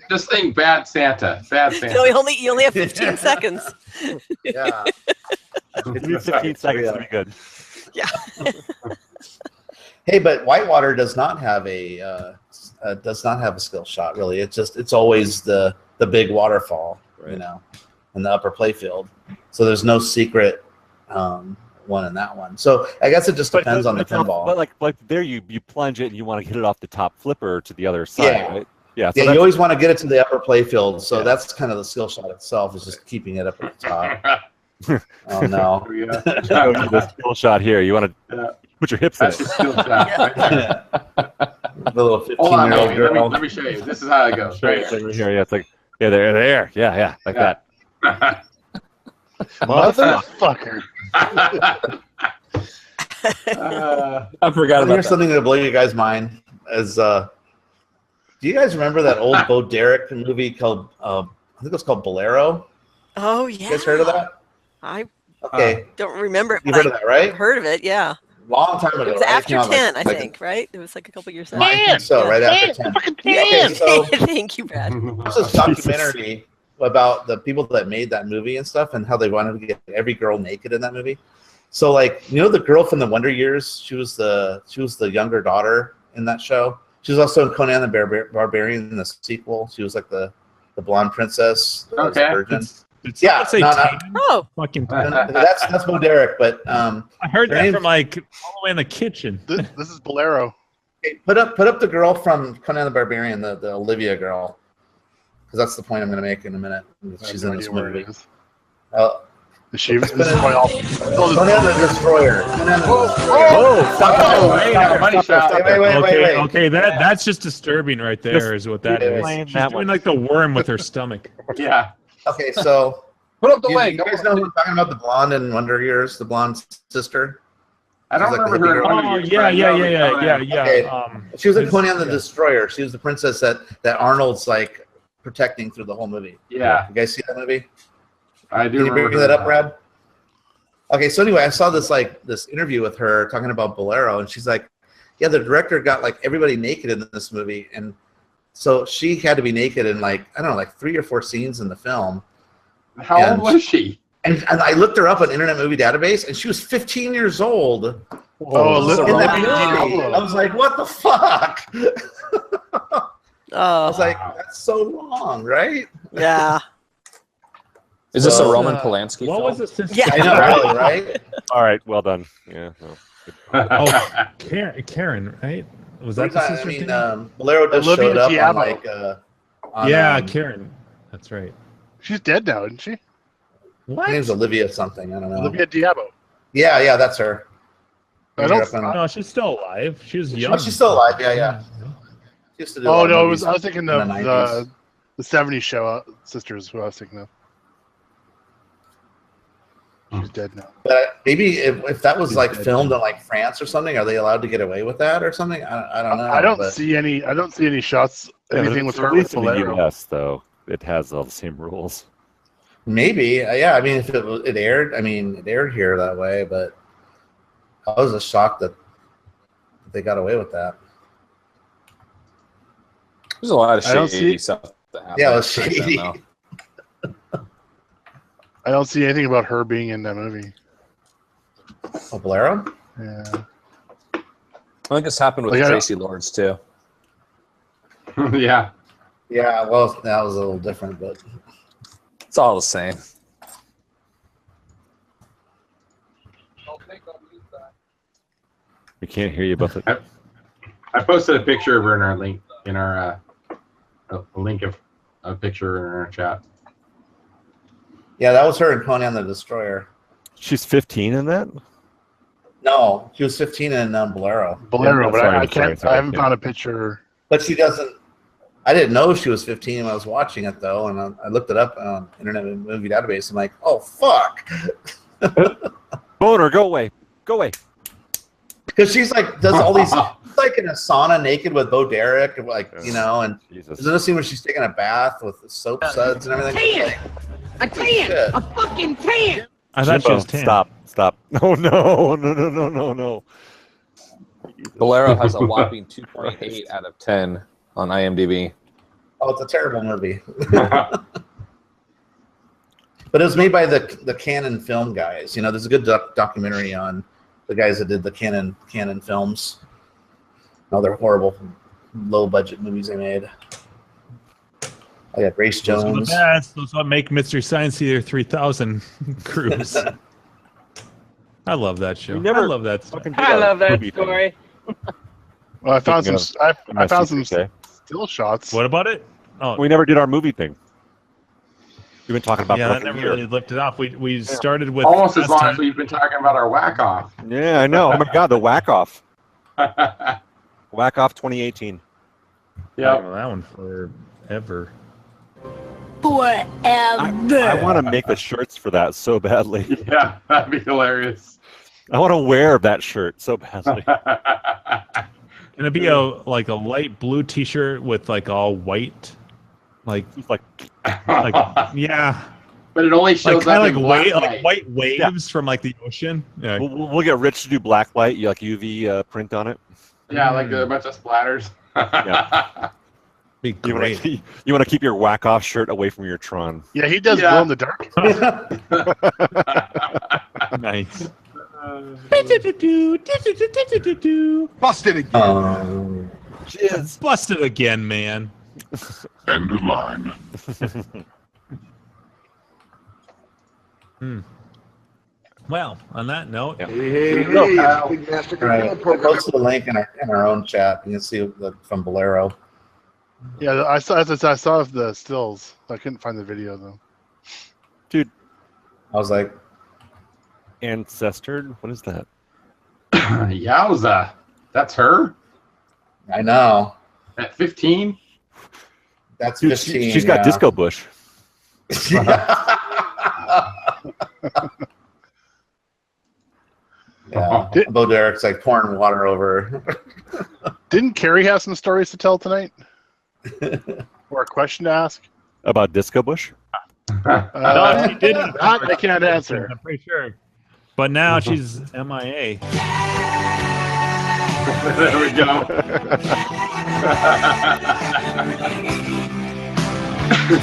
[SPEAKER 4] Just think, bad Santa. Bad Santa.
[SPEAKER 7] No, you only have 15 seconds.
[SPEAKER 6] Yeah.
[SPEAKER 2] Give me 15 seconds. It'll be good.
[SPEAKER 7] Yeah.
[SPEAKER 6] Hey, but Whitewater does not have a skill shot, really. It's always the big waterfall, you know, in the upper playfield. So there's no secret one in that one. So I guess it just depends on the pinball.
[SPEAKER 2] But like there, you plunge it and you want to hit it off the top flipper to the other side, right? Yeah. So
[SPEAKER 6] You always want to get it to the upper playfield. So that's kind of the skill shot itself, is just keeping it up at the top. Oh no!
[SPEAKER 2] The skill shot here. You want to put your hips in it.
[SPEAKER 4] That's the skill shot. Right there.
[SPEAKER 6] The little 15-year-old girl.
[SPEAKER 4] Let me show you. This is how it goes. Right
[SPEAKER 2] Right here. Yeah, it's like there. Yeah, like that.
[SPEAKER 1] Motherfucker.
[SPEAKER 9] I forgot about
[SPEAKER 6] Here's something that'll blow you guys' mind. Do you guys remember that old Bo Derek movie called I think it was called Bolero?
[SPEAKER 7] Oh yeah.
[SPEAKER 6] You guys heard of that?
[SPEAKER 7] I
[SPEAKER 6] Okay.
[SPEAKER 7] don't remember it.
[SPEAKER 6] You
[SPEAKER 7] but
[SPEAKER 6] heard of that, right?
[SPEAKER 7] I've heard of it, yeah.
[SPEAKER 6] Long time ago.
[SPEAKER 7] It was
[SPEAKER 6] right?
[SPEAKER 7] after
[SPEAKER 6] You know,
[SPEAKER 7] 10, I
[SPEAKER 6] like-
[SPEAKER 7] think, right? It was like a couple years
[SPEAKER 6] I think so, right after 10. Okay, so
[SPEAKER 7] Thank you, Brad.
[SPEAKER 6] there's this documentary about the people that made that movie and stuff, and how they wanted to get every girl naked in that movie. So, like, you know, the girl from the Wonder Years, she was the younger daughter in that show. She was also in Conan the Barbarian in the sequel. She was like the blonde princess. That was a virgin. Yeah,
[SPEAKER 7] Oh,
[SPEAKER 5] fucking.
[SPEAKER 6] That's Bo Derek, but
[SPEAKER 5] I heard
[SPEAKER 6] her
[SPEAKER 5] that
[SPEAKER 6] name's-
[SPEAKER 5] from like all the way in the kitchen.
[SPEAKER 1] This is Bolero.
[SPEAKER 6] Okay, put up the girl from Conan the Barbarian, the Olivia girl, because that's the point I'm going to make in a minute. She's in this movie.
[SPEAKER 1] This is probably all.
[SPEAKER 6] Tony on the Destroyer.
[SPEAKER 5] Okay, that's just disturbing right there, is what that is. She's doing like the worm with her stomach.
[SPEAKER 4] Yeah.
[SPEAKER 6] Okay, so
[SPEAKER 18] put up the link.
[SPEAKER 6] You guys know who I'm talking about? The blonde in Wonder Years, the blonde sister.
[SPEAKER 4] I don't remember her.
[SPEAKER 5] Oh yeah.
[SPEAKER 6] Okay. She was like Tony on the Destroyer. She was the princess that Arnold's like protecting through the whole movie.
[SPEAKER 4] Yeah.
[SPEAKER 6] You guys see that movie?
[SPEAKER 4] I do.
[SPEAKER 6] Can you bring that up, Brad? Okay, so anyway, I saw this interview with her talking about Bolero, and she's like, "Yeah, the director got like everybody naked in this movie, and so she had to be naked in like I don't know, like 3 or 4 scenes in the film."
[SPEAKER 4] How old was she?
[SPEAKER 6] And I looked her up on Internet Movie Database, and she was 15 years old.
[SPEAKER 1] Oh,
[SPEAKER 6] in that movie. I was like, "What the fuck?" I was like, "That's so long, right?"
[SPEAKER 7] Yeah.
[SPEAKER 9] Is this a Roman Polanski
[SPEAKER 5] What
[SPEAKER 9] film?
[SPEAKER 5] was the sister?
[SPEAKER 7] Yeah.
[SPEAKER 6] I know, really, right?
[SPEAKER 2] All right, well done. Yeah. No.
[SPEAKER 5] Oh, Karen, right? Was that the sister?
[SPEAKER 6] I mean, Bolero just showed up on like.
[SPEAKER 5] Yeah, Karen. That's right.
[SPEAKER 1] She's dead now, isn't she?
[SPEAKER 5] What?
[SPEAKER 6] Her name's Olivia something. I don't know.
[SPEAKER 1] Olivia Diabo.
[SPEAKER 6] Yeah, that's her.
[SPEAKER 5] No, she's still alive. She was young.
[SPEAKER 6] Oh, she's still alive. Yeah. She used to do a lot of movies
[SPEAKER 1] I was thinking of
[SPEAKER 6] in the 90s.
[SPEAKER 1] the '70s show Sisters. Who I was thinking of. She's dead now.
[SPEAKER 6] But maybe if that was like filmed in like France or something, are they allowed to get away with that or something? I don't know.
[SPEAKER 1] I don't see any shots. Anything with her with
[SPEAKER 2] in the
[SPEAKER 1] Bolero.
[SPEAKER 2] U.S. though, it has all the same rules.
[SPEAKER 6] Maybe, yeah. I mean, if it aired, it aired here that way, but I was shocked that they got away with that.
[SPEAKER 9] There's a lot of shady stuff that happened.
[SPEAKER 6] Yeah, it was shady.
[SPEAKER 1] I don't see anything about her being in that movie.
[SPEAKER 6] Oh, Bolero?
[SPEAKER 1] Yeah.
[SPEAKER 9] I think this happened with Tracy Lords too.
[SPEAKER 4] Yeah.
[SPEAKER 6] Yeah, well, that was a little different, but
[SPEAKER 9] it's all the same.
[SPEAKER 2] We can't hear you both.
[SPEAKER 4] I posted a picture of her in our link a link of a picture in our chat.
[SPEAKER 6] yeah, that was her in Tony on the Destroyer.
[SPEAKER 2] She's 15 in that.
[SPEAKER 6] No, she was 15 in Bolero.
[SPEAKER 1] Bolero,
[SPEAKER 2] Yeah,
[SPEAKER 1] but
[SPEAKER 2] sorry,
[SPEAKER 1] I can't.
[SPEAKER 2] sorry,
[SPEAKER 1] I haven't
[SPEAKER 2] yeah.
[SPEAKER 1] found a picture.
[SPEAKER 6] But she doesn't. I didn't know she was 15 when I was watching it though, and I looked it up on Internet Movie Database. I'm like, oh fuck.
[SPEAKER 2] Boner, go away, go away.
[SPEAKER 6] Because she's like does all these she's like in a sauna naked with Bo Derek, like and there's another scene where she's taking a bath with soap suds and everything.
[SPEAKER 14] A tan! A fucking tan!
[SPEAKER 5] I thought she was 10.
[SPEAKER 2] Stop. No.
[SPEAKER 9] Bolero has a whopping 2.8 out of 10 on IMDb.
[SPEAKER 6] Oh, it's a terrible movie. But it was made by the Canon film guys. There's a good documentary on the guys that did the Canon films. All their horrible, low budget movies they made. I got Grace Jones.
[SPEAKER 5] Those are the best. Those what make Mystery Science Theater 3000 cruise. I love that show. I love that story.
[SPEAKER 14] I love that story.
[SPEAKER 1] Well, I found some. I found some still shots.
[SPEAKER 5] What about it? Oh,
[SPEAKER 2] We never did our movie thing. We've been talking about
[SPEAKER 5] yeah,
[SPEAKER 2] for
[SPEAKER 5] that
[SPEAKER 2] like a
[SPEAKER 5] never
[SPEAKER 2] year.
[SPEAKER 5] really lifted off. We started with
[SPEAKER 4] Almost as
[SPEAKER 5] last
[SPEAKER 4] long
[SPEAKER 5] time.
[SPEAKER 4] as we've been talking about our whack off.
[SPEAKER 2] Yeah, I know. Oh my god, the whack off. Whack off 2018.
[SPEAKER 4] Yeah.
[SPEAKER 5] That one forever.
[SPEAKER 14] Forever.
[SPEAKER 2] I want to make the shirts for that so badly.
[SPEAKER 4] Yeah, that'd be hilarious.
[SPEAKER 2] I want to wear that shirt so badly.
[SPEAKER 5] Can it be a light blue T-shirt with like all white, like yeah.
[SPEAKER 4] But it only shows up in black
[SPEAKER 5] like
[SPEAKER 4] light.
[SPEAKER 5] white waves from like the ocean. Yeah.
[SPEAKER 2] We'll get Rich to do black light, like UV print on it.
[SPEAKER 4] Yeah, like a bunch of splatters.
[SPEAKER 2] Yeah.
[SPEAKER 5] Be
[SPEAKER 2] You
[SPEAKER 5] great.
[SPEAKER 2] want to keep your whack off shirt away from your Tron.
[SPEAKER 1] Yeah, he does glow in the dark.
[SPEAKER 5] Nice.
[SPEAKER 16] Busted again.
[SPEAKER 5] Busted again, man.
[SPEAKER 12] End of line.
[SPEAKER 5] Well, on that note,
[SPEAKER 17] Hey,
[SPEAKER 6] Kyle.
[SPEAKER 17] Big Master
[SPEAKER 6] All right,
[SPEAKER 17] Control
[SPEAKER 6] I
[SPEAKER 17] Program.
[SPEAKER 6] posted a link in our own chat. You can see from Bolero.
[SPEAKER 1] Yeah, I saw the stills. I couldn't find the video though.
[SPEAKER 6] I was like,
[SPEAKER 2] Ancestor? What is that?
[SPEAKER 4] Yowza. That's her?
[SPEAKER 6] I know.
[SPEAKER 4] At 15?
[SPEAKER 6] That's
[SPEAKER 2] Dude,
[SPEAKER 6] 15.
[SPEAKER 2] she's got Disco Bush.
[SPEAKER 6] Yeah. Bo Derek's like pouring water over her.
[SPEAKER 1] Didn't Carrie have some stories to tell tonight? Or a question to ask?
[SPEAKER 2] About Disco Bush?
[SPEAKER 5] No, she didn't.
[SPEAKER 1] That I can't answer.
[SPEAKER 5] I'm pretty sure. But now she's MIA.
[SPEAKER 4] There we go.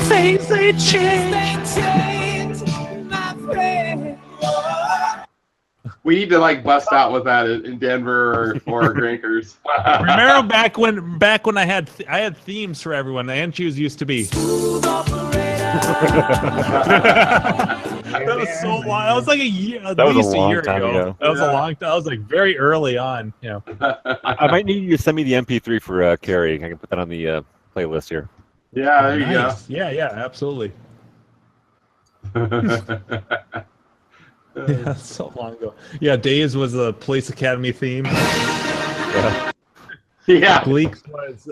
[SPEAKER 14] Things they change, my friend.
[SPEAKER 4] We need to like bust out with that in Denver or Grinkers.
[SPEAKER 5] Remember back when I had themes for everyone. The Anshoes used to be. That was so long. That was like a year. At least a year ago. That was a long time. That was like very early on. Yeah.
[SPEAKER 2] I might need you to send me the MP3 for Carrie. I can put that on the playlist here.
[SPEAKER 4] Yeah, there you go.
[SPEAKER 5] Yeah, absolutely. Yeah, so long ago. Yeah, Days was a Police Academy theme.
[SPEAKER 4] Yeah.
[SPEAKER 5] Gleek's was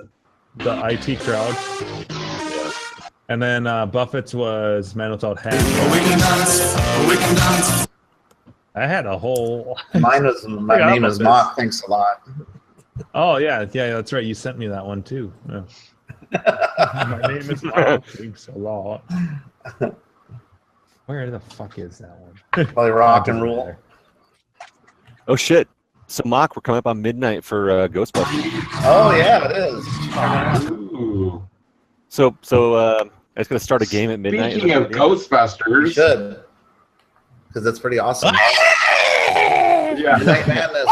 [SPEAKER 5] the IT crowd. And then Buffett's was Man Without Hat. We can dance. I had a whole.
[SPEAKER 6] My name is Mock. Thanks a lot.
[SPEAKER 5] Oh yeah, that's right. You sent me that one too. Yeah. My name is Mock. Thanks a lot. Where the fuck is that one?
[SPEAKER 6] Probably rock and roll.
[SPEAKER 2] Oh shit! So Mock, we're coming up on midnight for Ghostbusters.
[SPEAKER 6] Oh yeah, it is.
[SPEAKER 4] Ooh.
[SPEAKER 2] So I was gonna start a game at midnight.
[SPEAKER 4] Speaking of Ghostbusters,
[SPEAKER 6] You should, because that's pretty awesome.
[SPEAKER 4] Yeah.
[SPEAKER 6] Midnight Madness.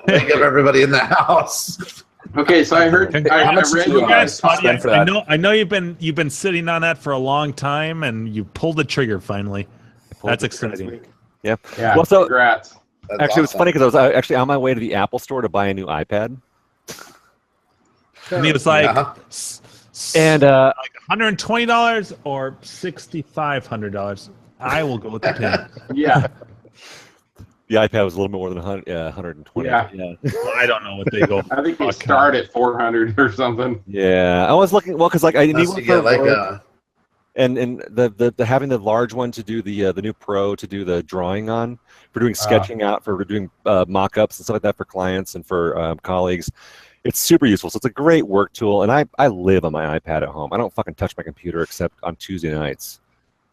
[SPEAKER 6] Wake up everybody in the house.
[SPEAKER 4] Okay, so I heard. I read
[SPEAKER 9] you
[SPEAKER 4] guys.
[SPEAKER 9] spend for that?
[SPEAKER 5] I know you've been sitting on that for a long time, and you pulled the trigger finally. That's exciting.
[SPEAKER 2] Yeah.
[SPEAKER 4] Yeah.
[SPEAKER 2] Well, so
[SPEAKER 4] Congrats.
[SPEAKER 6] That's
[SPEAKER 2] actually, it was
[SPEAKER 6] awesome.
[SPEAKER 2] funny because I was actually on my way to the Apple Store to buy a new iPad,
[SPEAKER 5] And he was like,
[SPEAKER 2] and
[SPEAKER 5] like $120 or $6,500. I will go with the pin.
[SPEAKER 4] Yeah.
[SPEAKER 2] the iPad was a little bit more than 120.
[SPEAKER 4] Yeah.
[SPEAKER 5] I don't know what they go.
[SPEAKER 4] I think they start at 400 or something.
[SPEAKER 2] Yeah, I was looking because like I need
[SPEAKER 6] Unless
[SPEAKER 2] one
[SPEAKER 6] you
[SPEAKER 2] for
[SPEAKER 6] get like
[SPEAKER 2] work,
[SPEAKER 6] a
[SPEAKER 2] and the having the large one to do the new Pro to do the drawing on for doing sketching out for doing mock-ups and stuff like that for clients and for colleagues. It's super useful. So it's a great work tool, and I live on my iPad at home. I don't fucking touch my computer except on Tuesday nights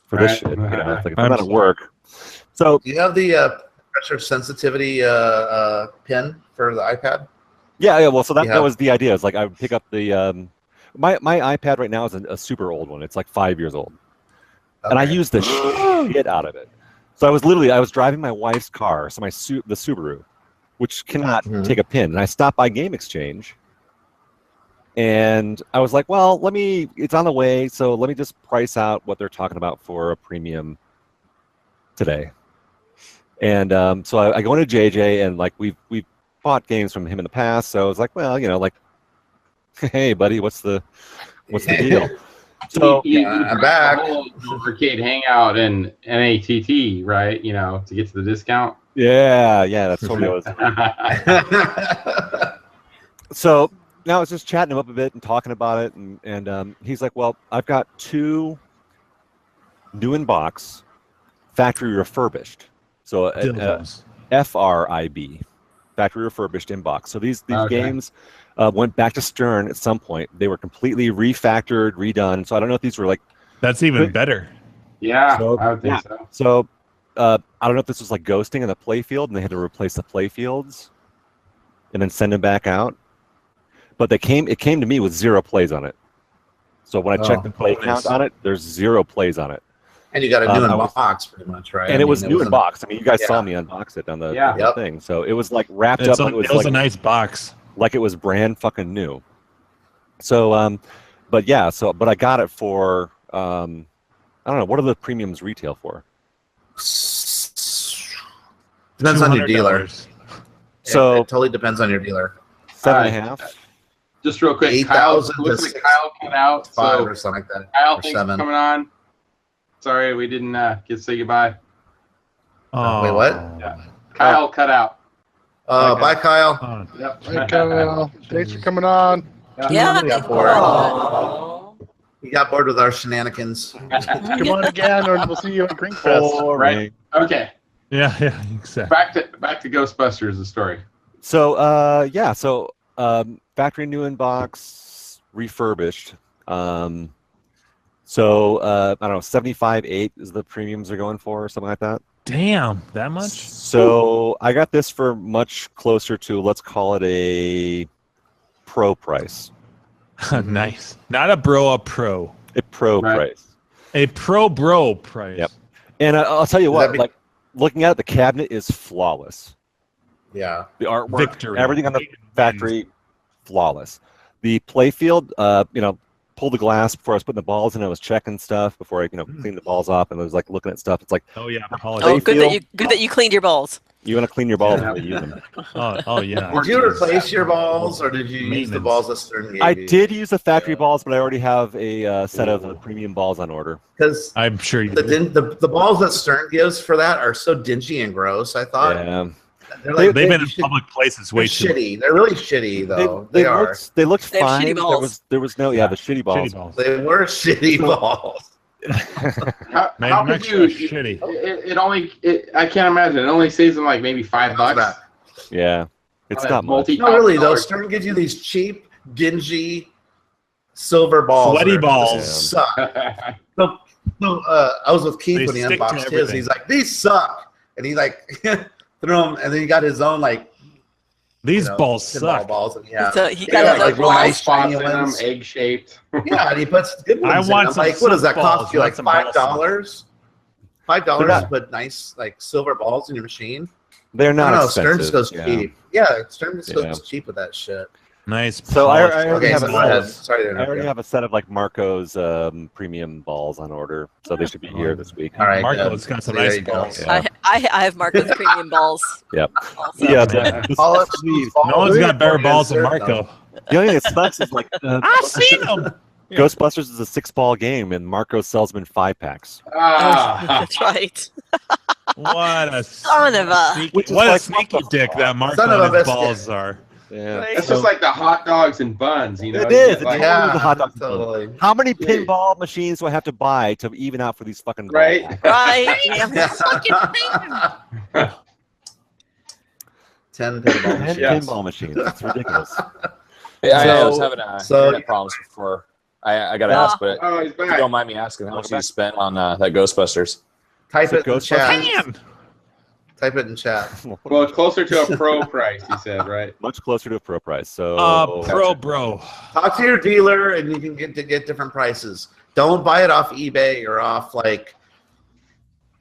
[SPEAKER 2] for this shit. You know, it's like if I'm not at work. So
[SPEAKER 6] do you have the pressure sensitivity pin for the iPad?
[SPEAKER 2] yeah. Well, so that was the idea. It's like I would pick up the my iPad right now is a super old one. It's like 5 years old, and I use the shit out of it. So I was driving my wife's car, so the Subaru, which cannot take a pin, and I stopped by Game Exchange, and I was like, well, it's on the way, so let me just price out what they're talking about for a premium today. And so I go into JJ, and like we've bought games from him in the past, so I was like, well, like, hey buddy, what's the deal?
[SPEAKER 4] So
[SPEAKER 6] I'm back.
[SPEAKER 4] Arcade Hangout and NATT, right? To get to the discount.
[SPEAKER 2] Yeah, that's totally what it was. So now I was just chatting him up a bit and talking about it, and he's like, well, I've got 2 new in box, factory refurbished. So FRIB, factory refurbished in box. So these games went back to Stern at some point. They were completely refactored, redone. So I don't know if these were like.
[SPEAKER 5] That's even better.
[SPEAKER 4] Yeah, I would think so.
[SPEAKER 2] So I don't know if this was like ghosting in the playfield, and they had to replace the playfields, and then send them back out. But it came to me with 0 plays on it. So when I checked the play count on it, there's 0 plays on it.
[SPEAKER 6] And you got a new in box, pretty much, right?
[SPEAKER 2] And it was new in box. I mean, you guys saw me unbox it on the thing. So it was like wrapped up.
[SPEAKER 5] It was a nice box.
[SPEAKER 2] Like it was brand fucking new. So, but I got it for, I don't know, what are the premiums retail for?
[SPEAKER 6] Depends on your dealer.
[SPEAKER 2] So
[SPEAKER 6] it totally depends on your dealer.
[SPEAKER 2] 7.5.
[SPEAKER 4] Just real quick,
[SPEAKER 6] 8,000
[SPEAKER 4] Kyle, looks like Kyle cut out.
[SPEAKER 6] 5 or something like that.
[SPEAKER 4] Kyle,
[SPEAKER 6] or
[SPEAKER 4] thanks
[SPEAKER 6] 7.
[SPEAKER 4] for coming on. Sorry, we didn't get to say goodbye.
[SPEAKER 6] Wait, what?
[SPEAKER 4] Yeah. Kyle cut out.
[SPEAKER 6] Bye, Kyle.
[SPEAKER 4] Yep.
[SPEAKER 1] Hey, Kyle. Thanks for coming on.
[SPEAKER 7] Yeah.
[SPEAKER 6] He got bored. He got bored with our shenanigans.
[SPEAKER 1] Come on again, or we'll see you at Greenfest.
[SPEAKER 4] Right. Okay.
[SPEAKER 5] Yeah, exactly.
[SPEAKER 4] Back to Ghostbusters, the story.
[SPEAKER 2] So factory new in box, refurbished. I don't know, 75.8 is the premiums they're going for, or something like that.
[SPEAKER 5] Damn, that much?
[SPEAKER 2] So I got this for much closer to, let's call it a pro price.
[SPEAKER 5] Nice. Not a bro, a pro.
[SPEAKER 2] A pro price.
[SPEAKER 5] A bro price.
[SPEAKER 2] Yep. And I'll tell you what, like looking at it, the cabinet is flawless.
[SPEAKER 6] Yeah.
[SPEAKER 2] The artwork, everything on the factory, flawless. The playfield, pulled the glass before I was putting the balls in. I was checking stuff before I, cleaned the balls off, and I was like looking at stuff. It's like,
[SPEAKER 5] oh yeah,
[SPEAKER 7] good that you cleaned your balls.
[SPEAKER 2] You want to clean your balls when you use them.
[SPEAKER 5] Oh yeah.
[SPEAKER 6] Did you replace your balls, or did you use the balls that Stern gave you?
[SPEAKER 2] I did use the factory balls, but I already have a set of the premium balls on order.
[SPEAKER 6] Because
[SPEAKER 5] I'm sure
[SPEAKER 6] the balls that Stern gives for that are so dingy and gross. I thought.
[SPEAKER 2] Yeah.
[SPEAKER 6] They've
[SPEAKER 5] been in public places way too
[SPEAKER 6] shitty. They're really shitty though. They are.
[SPEAKER 2] They looked
[SPEAKER 7] They have
[SPEAKER 2] fine.
[SPEAKER 7] shitty balls.
[SPEAKER 2] There was no the shitty balls.
[SPEAKER 6] They were shitty balls.
[SPEAKER 4] How could you?
[SPEAKER 5] Shitty.
[SPEAKER 4] I can't imagine. It only saves them like maybe $5.
[SPEAKER 2] Yeah, it's not much.
[SPEAKER 6] No, really though. Stern gives you these cheap, dingy, silver balls.
[SPEAKER 5] Sweaty
[SPEAKER 6] that
[SPEAKER 5] balls.
[SPEAKER 6] Suck. So, I was with Keith
[SPEAKER 5] They
[SPEAKER 6] when he
[SPEAKER 5] stick to
[SPEAKER 6] unboxed his.
[SPEAKER 5] everything.
[SPEAKER 6] He's like, "These suck," and he like threw them, and then he got his own like.
[SPEAKER 5] These balls
[SPEAKER 6] pinball
[SPEAKER 5] suck.
[SPEAKER 6] balls, and yeah.
[SPEAKER 7] So he got
[SPEAKER 6] like real nice shiny
[SPEAKER 4] spots in them,
[SPEAKER 6] ones.
[SPEAKER 4] egg shaped.
[SPEAKER 6] Yeah, and he puts good ones.
[SPEAKER 5] I want
[SPEAKER 6] in.
[SPEAKER 5] some
[SPEAKER 6] I'm like, what does that
[SPEAKER 5] silk
[SPEAKER 6] cost
[SPEAKER 5] balls,
[SPEAKER 6] you?
[SPEAKER 5] not
[SPEAKER 6] Like
[SPEAKER 5] some ball
[SPEAKER 6] $5? $5
[SPEAKER 2] They're
[SPEAKER 6] to put nice like silver balls in your machine.
[SPEAKER 2] They're
[SPEAKER 6] I
[SPEAKER 2] not
[SPEAKER 6] don't know.
[SPEAKER 2] expensive.
[SPEAKER 6] Stern just goes
[SPEAKER 2] yeah.
[SPEAKER 6] cheap. Yeah, Stern just
[SPEAKER 2] Yeah.
[SPEAKER 6] goes cheap with that shit.
[SPEAKER 5] Nice.
[SPEAKER 2] So I
[SPEAKER 5] polished
[SPEAKER 2] already
[SPEAKER 6] Okay,
[SPEAKER 2] have
[SPEAKER 6] so
[SPEAKER 2] a
[SPEAKER 6] go ahead.
[SPEAKER 2] set.
[SPEAKER 6] Sorry to
[SPEAKER 2] I
[SPEAKER 6] interrupt
[SPEAKER 2] already
[SPEAKER 6] you.
[SPEAKER 2] have a set of like Marco's premium balls on order, so they should be here this week.
[SPEAKER 6] All right,
[SPEAKER 5] Marco's got some
[SPEAKER 6] there
[SPEAKER 5] nice
[SPEAKER 6] you go.
[SPEAKER 5] balls.
[SPEAKER 2] Yeah.
[SPEAKER 7] I have Marco's premium balls.
[SPEAKER 2] Yep.
[SPEAKER 7] Also.
[SPEAKER 2] Yeah.
[SPEAKER 6] Polish
[SPEAKER 2] Please.
[SPEAKER 6] balls.
[SPEAKER 5] No one's got better balls than
[SPEAKER 6] They're
[SPEAKER 5] Marco.
[SPEAKER 2] The only thing that sucks is like
[SPEAKER 5] I've seen them.
[SPEAKER 2] Ghostbusters is a 6-ball game, and Marco sells them in 5-packs.
[SPEAKER 7] That's right.
[SPEAKER 5] What a
[SPEAKER 7] Son of a.
[SPEAKER 5] sneaky,
[SPEAKER 2] Which is
[SPEAKER 5] what a
[SPEAKER 2] like,
[SPEAKER 5] sneaky dick that Marco
[SPEAKER 6] Son of a
[SPEAKER 5] and his
[SPEAKER 6] biscuit.
[SPEAKER 5] balls are.
[SPEAKER 2] Yeah.
[SPEAKER 4] It's just like the hot dogs and buns, you know.
[SPEAKER 2] It is. It's
[SPEAKER 4] Like,
[SPEAKER 2] totally the hot dog.
[SPEAKER 6] totally.
[SPEAKER 2] How many pinball machines do I have to buy to even out for these fucking balls?
[SPEAKER 4] right?
[SPEAKER 7] Right. Yeah.
[SPEAKER 6] 10 pinball
[SPEAKER 2] 10
[SPEAKER 6] machines.
[SPEAKER 4] Yes.
[SPEAKER 2] pinball machines. It's ridiculous.
[SPEAKER 9] Yeah, I was
[SPEAKER 6] So-
[SPEAKER 9] having
[SPEAKER 6] so-
[SPEAKER 9] internet problems before. I got to ask, but
[SPEAKER 4] Oh, he's
[SPEAKER 9] if you
[SPEAKER 4] back.
[SPEAKER 9] don't mind me asking, how much you spent on that Ghostbusters?
[SPEAKER 6] Type
[SPEAKER 2] So
[SPEAKER 6] it in chat.
[SPEAKER 5] Man.
[SPEAKER 6] Type it in chat.
[SPEAKER 4] Well, closer to a pro price, he said, right?
[SPEAKER 2] Much closer to a pro price. So
[SPEAKER 5] Pro bro.
[SPEAKER 6] Talk to your dealer, and you can get different prices. Don't buy it off eBay or off like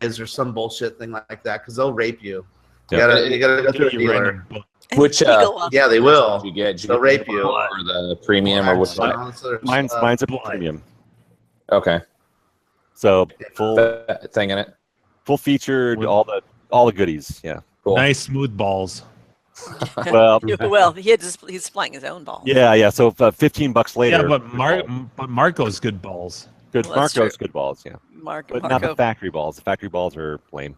[SPEAKER 6] is there some bullshit thing like that because they'll rape you. You
[SPEAKER 2] Yep.
[SPEAKER 6] gotta go to a
[SPEAKER 5] You
[SPEAKER 6] dealer.
[SPEAKER 5] random book.
[SPEAKER 9] Which
[SPEAKER 6] Yeah, they will.
[SPEAKER 9] did you get? Did you
[SPEAKER 6] They'll
[SPEAKER 9] get
[SPEAKER 6] rape
[SPEAKER 9] the
[SPEAKER 6] you.
[SPEAKER 9] or the premium or which one?
[SPEAKER 2] mine's a premium.
[SPEAKER 9] Okay,
[SPEAKER 2] So full
[SPEAKER 9] that thing in it.
[SPEAKER 2] full featured, all the goodies. Yeah.
[SPEAKER 9] Cool.
[SPEAKER 5] Nice smooth balls.
[SPEAKER 2] Well,
[SPEAKER 7] Well, he's supplying his own balls.
[SPEAKER 2] yeah. So $15 later.
[SPEAKER 5] Yeah, but Marco's good balls.
[SPEAKER 2] good
[SPEAKER 7] Well, that's
[SPEAKER 2] Marco's
[SPEAKER 7] true.
[SPEAKER 2] good balls. Yeah,
[SPEAKER 7] Marco.
[SPEAKER 2] but not the factory balls. The factory balls are lame.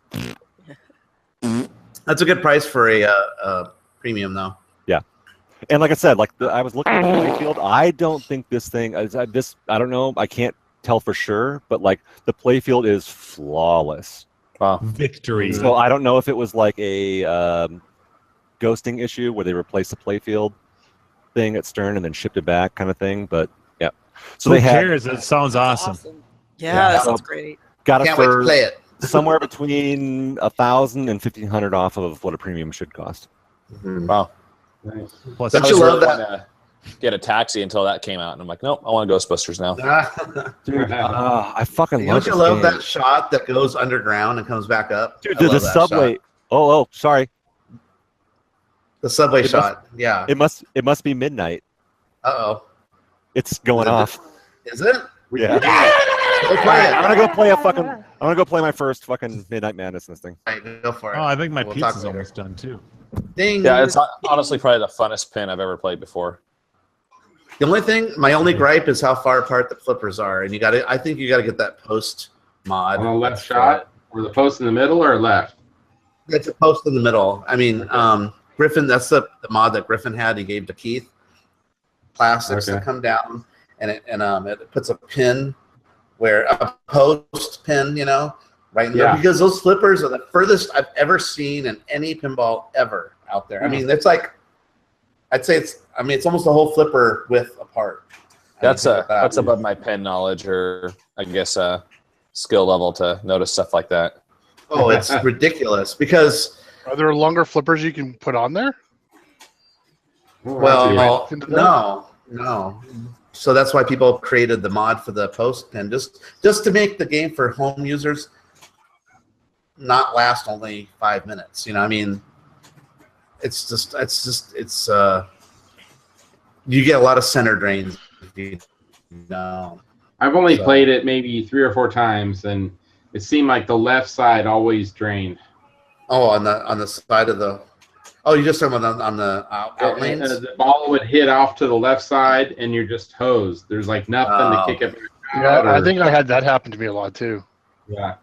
[SPEAKER 6] That's a good price for a premium though.
[SPEAKER 2] And like I said, I was looking at the playfield. I don't think this thing. I don't know. I can't tell for sure, but like the playfield is flawless.
[SPEAKER 9] Wow.
[SPEAKER 5] Victory.
[SPEAKER 2] So I don't know if it was like a ghosting issue where they replaced the playfield thing at Stern and then shipped it back, kind of thing. But yeah. So
[SPEAKER 5] Who
[SPEAKER 2] they had
[SPEAKER 5] cares? It sounds awesome.
[SPEAKER 7] Yeah,
[SPEAKER 2] Yeah.
[SPEAKER 7] that sounds great.
[SPEAKER 2] got it
[SPEAKER 6] Can't wait to
[SPEAKER 2] for
[SPEAKER 6] play it.
[SPEAKER 2] somewhere between 1,000 and 1,500 off of what a premium should cost.
[SPEAKER 9] Wow.
[SPEAKER 5] Plus,
[SPEAKER 6] Don't
[SPEAKER 9] I
[SPEAKER 6] you
[SPEAKER 9] was
[SPEAKER 6] love
[SPEAKER 9] really
[SPEAKER 6] that?
[SPEAKER 9] wanting to get a taxi until that came out, and I'm like, nope, I want Ghostbusters now.
[SPEAKER 2] Dude, I fucking
[SPEAKER 6] Don't
[SPEAKER 2] love
[SPEAKER 6] you
[SPEAKER 2] this
[SPEAKER 6] love
[SPEAKER 2] game.
[SPEAKER 6] that shot that goes underground and comes back up?
[SPEAKER 2] Dude,
[SPEAKER 6] I
[SPEAKER 2] the
[SPEAKER 6] love that
[SPEAKER 2] subway.
[SPEAKER 6] shot.
[SPEAKER 2] Oh, sorry.
[SPEAKER 6] The subway
[SPEAKER 2] It
[SPEAKER 6] shot. Yeah.
[SPEAKER 2] It must be midnight.
[SPEAKER 6] Uh-oh.
[SPEAKER 2] It's going off.
[SPEAKER 6] Is it?
[SPEAKER 2] Yeah.
[SPEAKER 6] Go play it.
[SPEAKER 2] I'm gonna go play my first fucking Midnight Madness in this thing.
[SPEAKER 6] All right, go for it.
[SPEAKER 5] Oh, I think my
[SPEAKER 6] We'll talk
[SPEAKER 5] pizza's
[SPEAKER 6] later.
[SPEAKER 5] almost done too.
[SPEAKER 6] Ding.
[SPEAKER 9] Yeah, it's honestly probably the funnest pin I've ever played before.
[SPEAKER 6] My only gripe is how far apart the flippers are, and I think you gotta get that post mod.
[SPEAKER 4] On the left shot, or the post in the middle, or left?
[SPEAKER 6] It's a post in the middle. I mean, Griffin. That's the mod that Griffin had. He gave to Keith. Plastics that come down, and it puts a pin where a post pin, right in there, because those flippers are the furthest I've ever seen in any pinball ever out there. I mean, it's like, I'd say it's almost a whole flipper width apart.
[SPEAKER 9] That's above my pin knowledge, or I guess skill level to notice stuff like that.
[SPEAKER 6] Oh, it's ridiculous because.
[SPEAKER 1] Are there longer flippers you can put on there?
[SPEAKER 6] Well, no. So that's why people created the mod for the post pin, just to make the game for home users not last only 5 minutes. I mean, it's you get a lot of center drains.
[SPEAKER 4] I've only played it maybe 3 or 4 times, and it seemed like the left side always drained.
[SPEAKER 6] Oh, on the side of the. Oh, you just talking about on the out lanes?
[SPEAKER 4] The ball would hit off to the left side, and you're just hosed. There's like nothing to kick it back out.
[SPEAKER 1] I think I had that happen to me a lot too.
[SPEAKER 4] Yeah.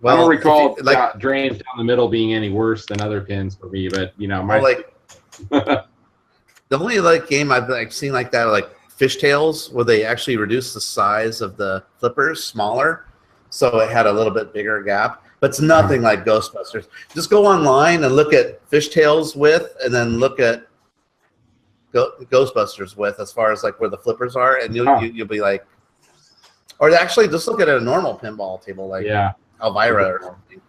[SPEAKER 6] Well,
[SPEAKER 4] I don't recall drains down the middle being any worse than other pins for me, but the
[SPEAKER 6] only game I've seen like that are like Fishtails, where they actually reduced the size of the flippers smaller, so it had a little bit bigger gap. But it's nothing like Ghostbusters. Just go online and look at Fishtails width, and then look at Ghostbusters width as far as like where the flippers are, and you'll be like, or actually just look at a normal pinball table like Elvira or something.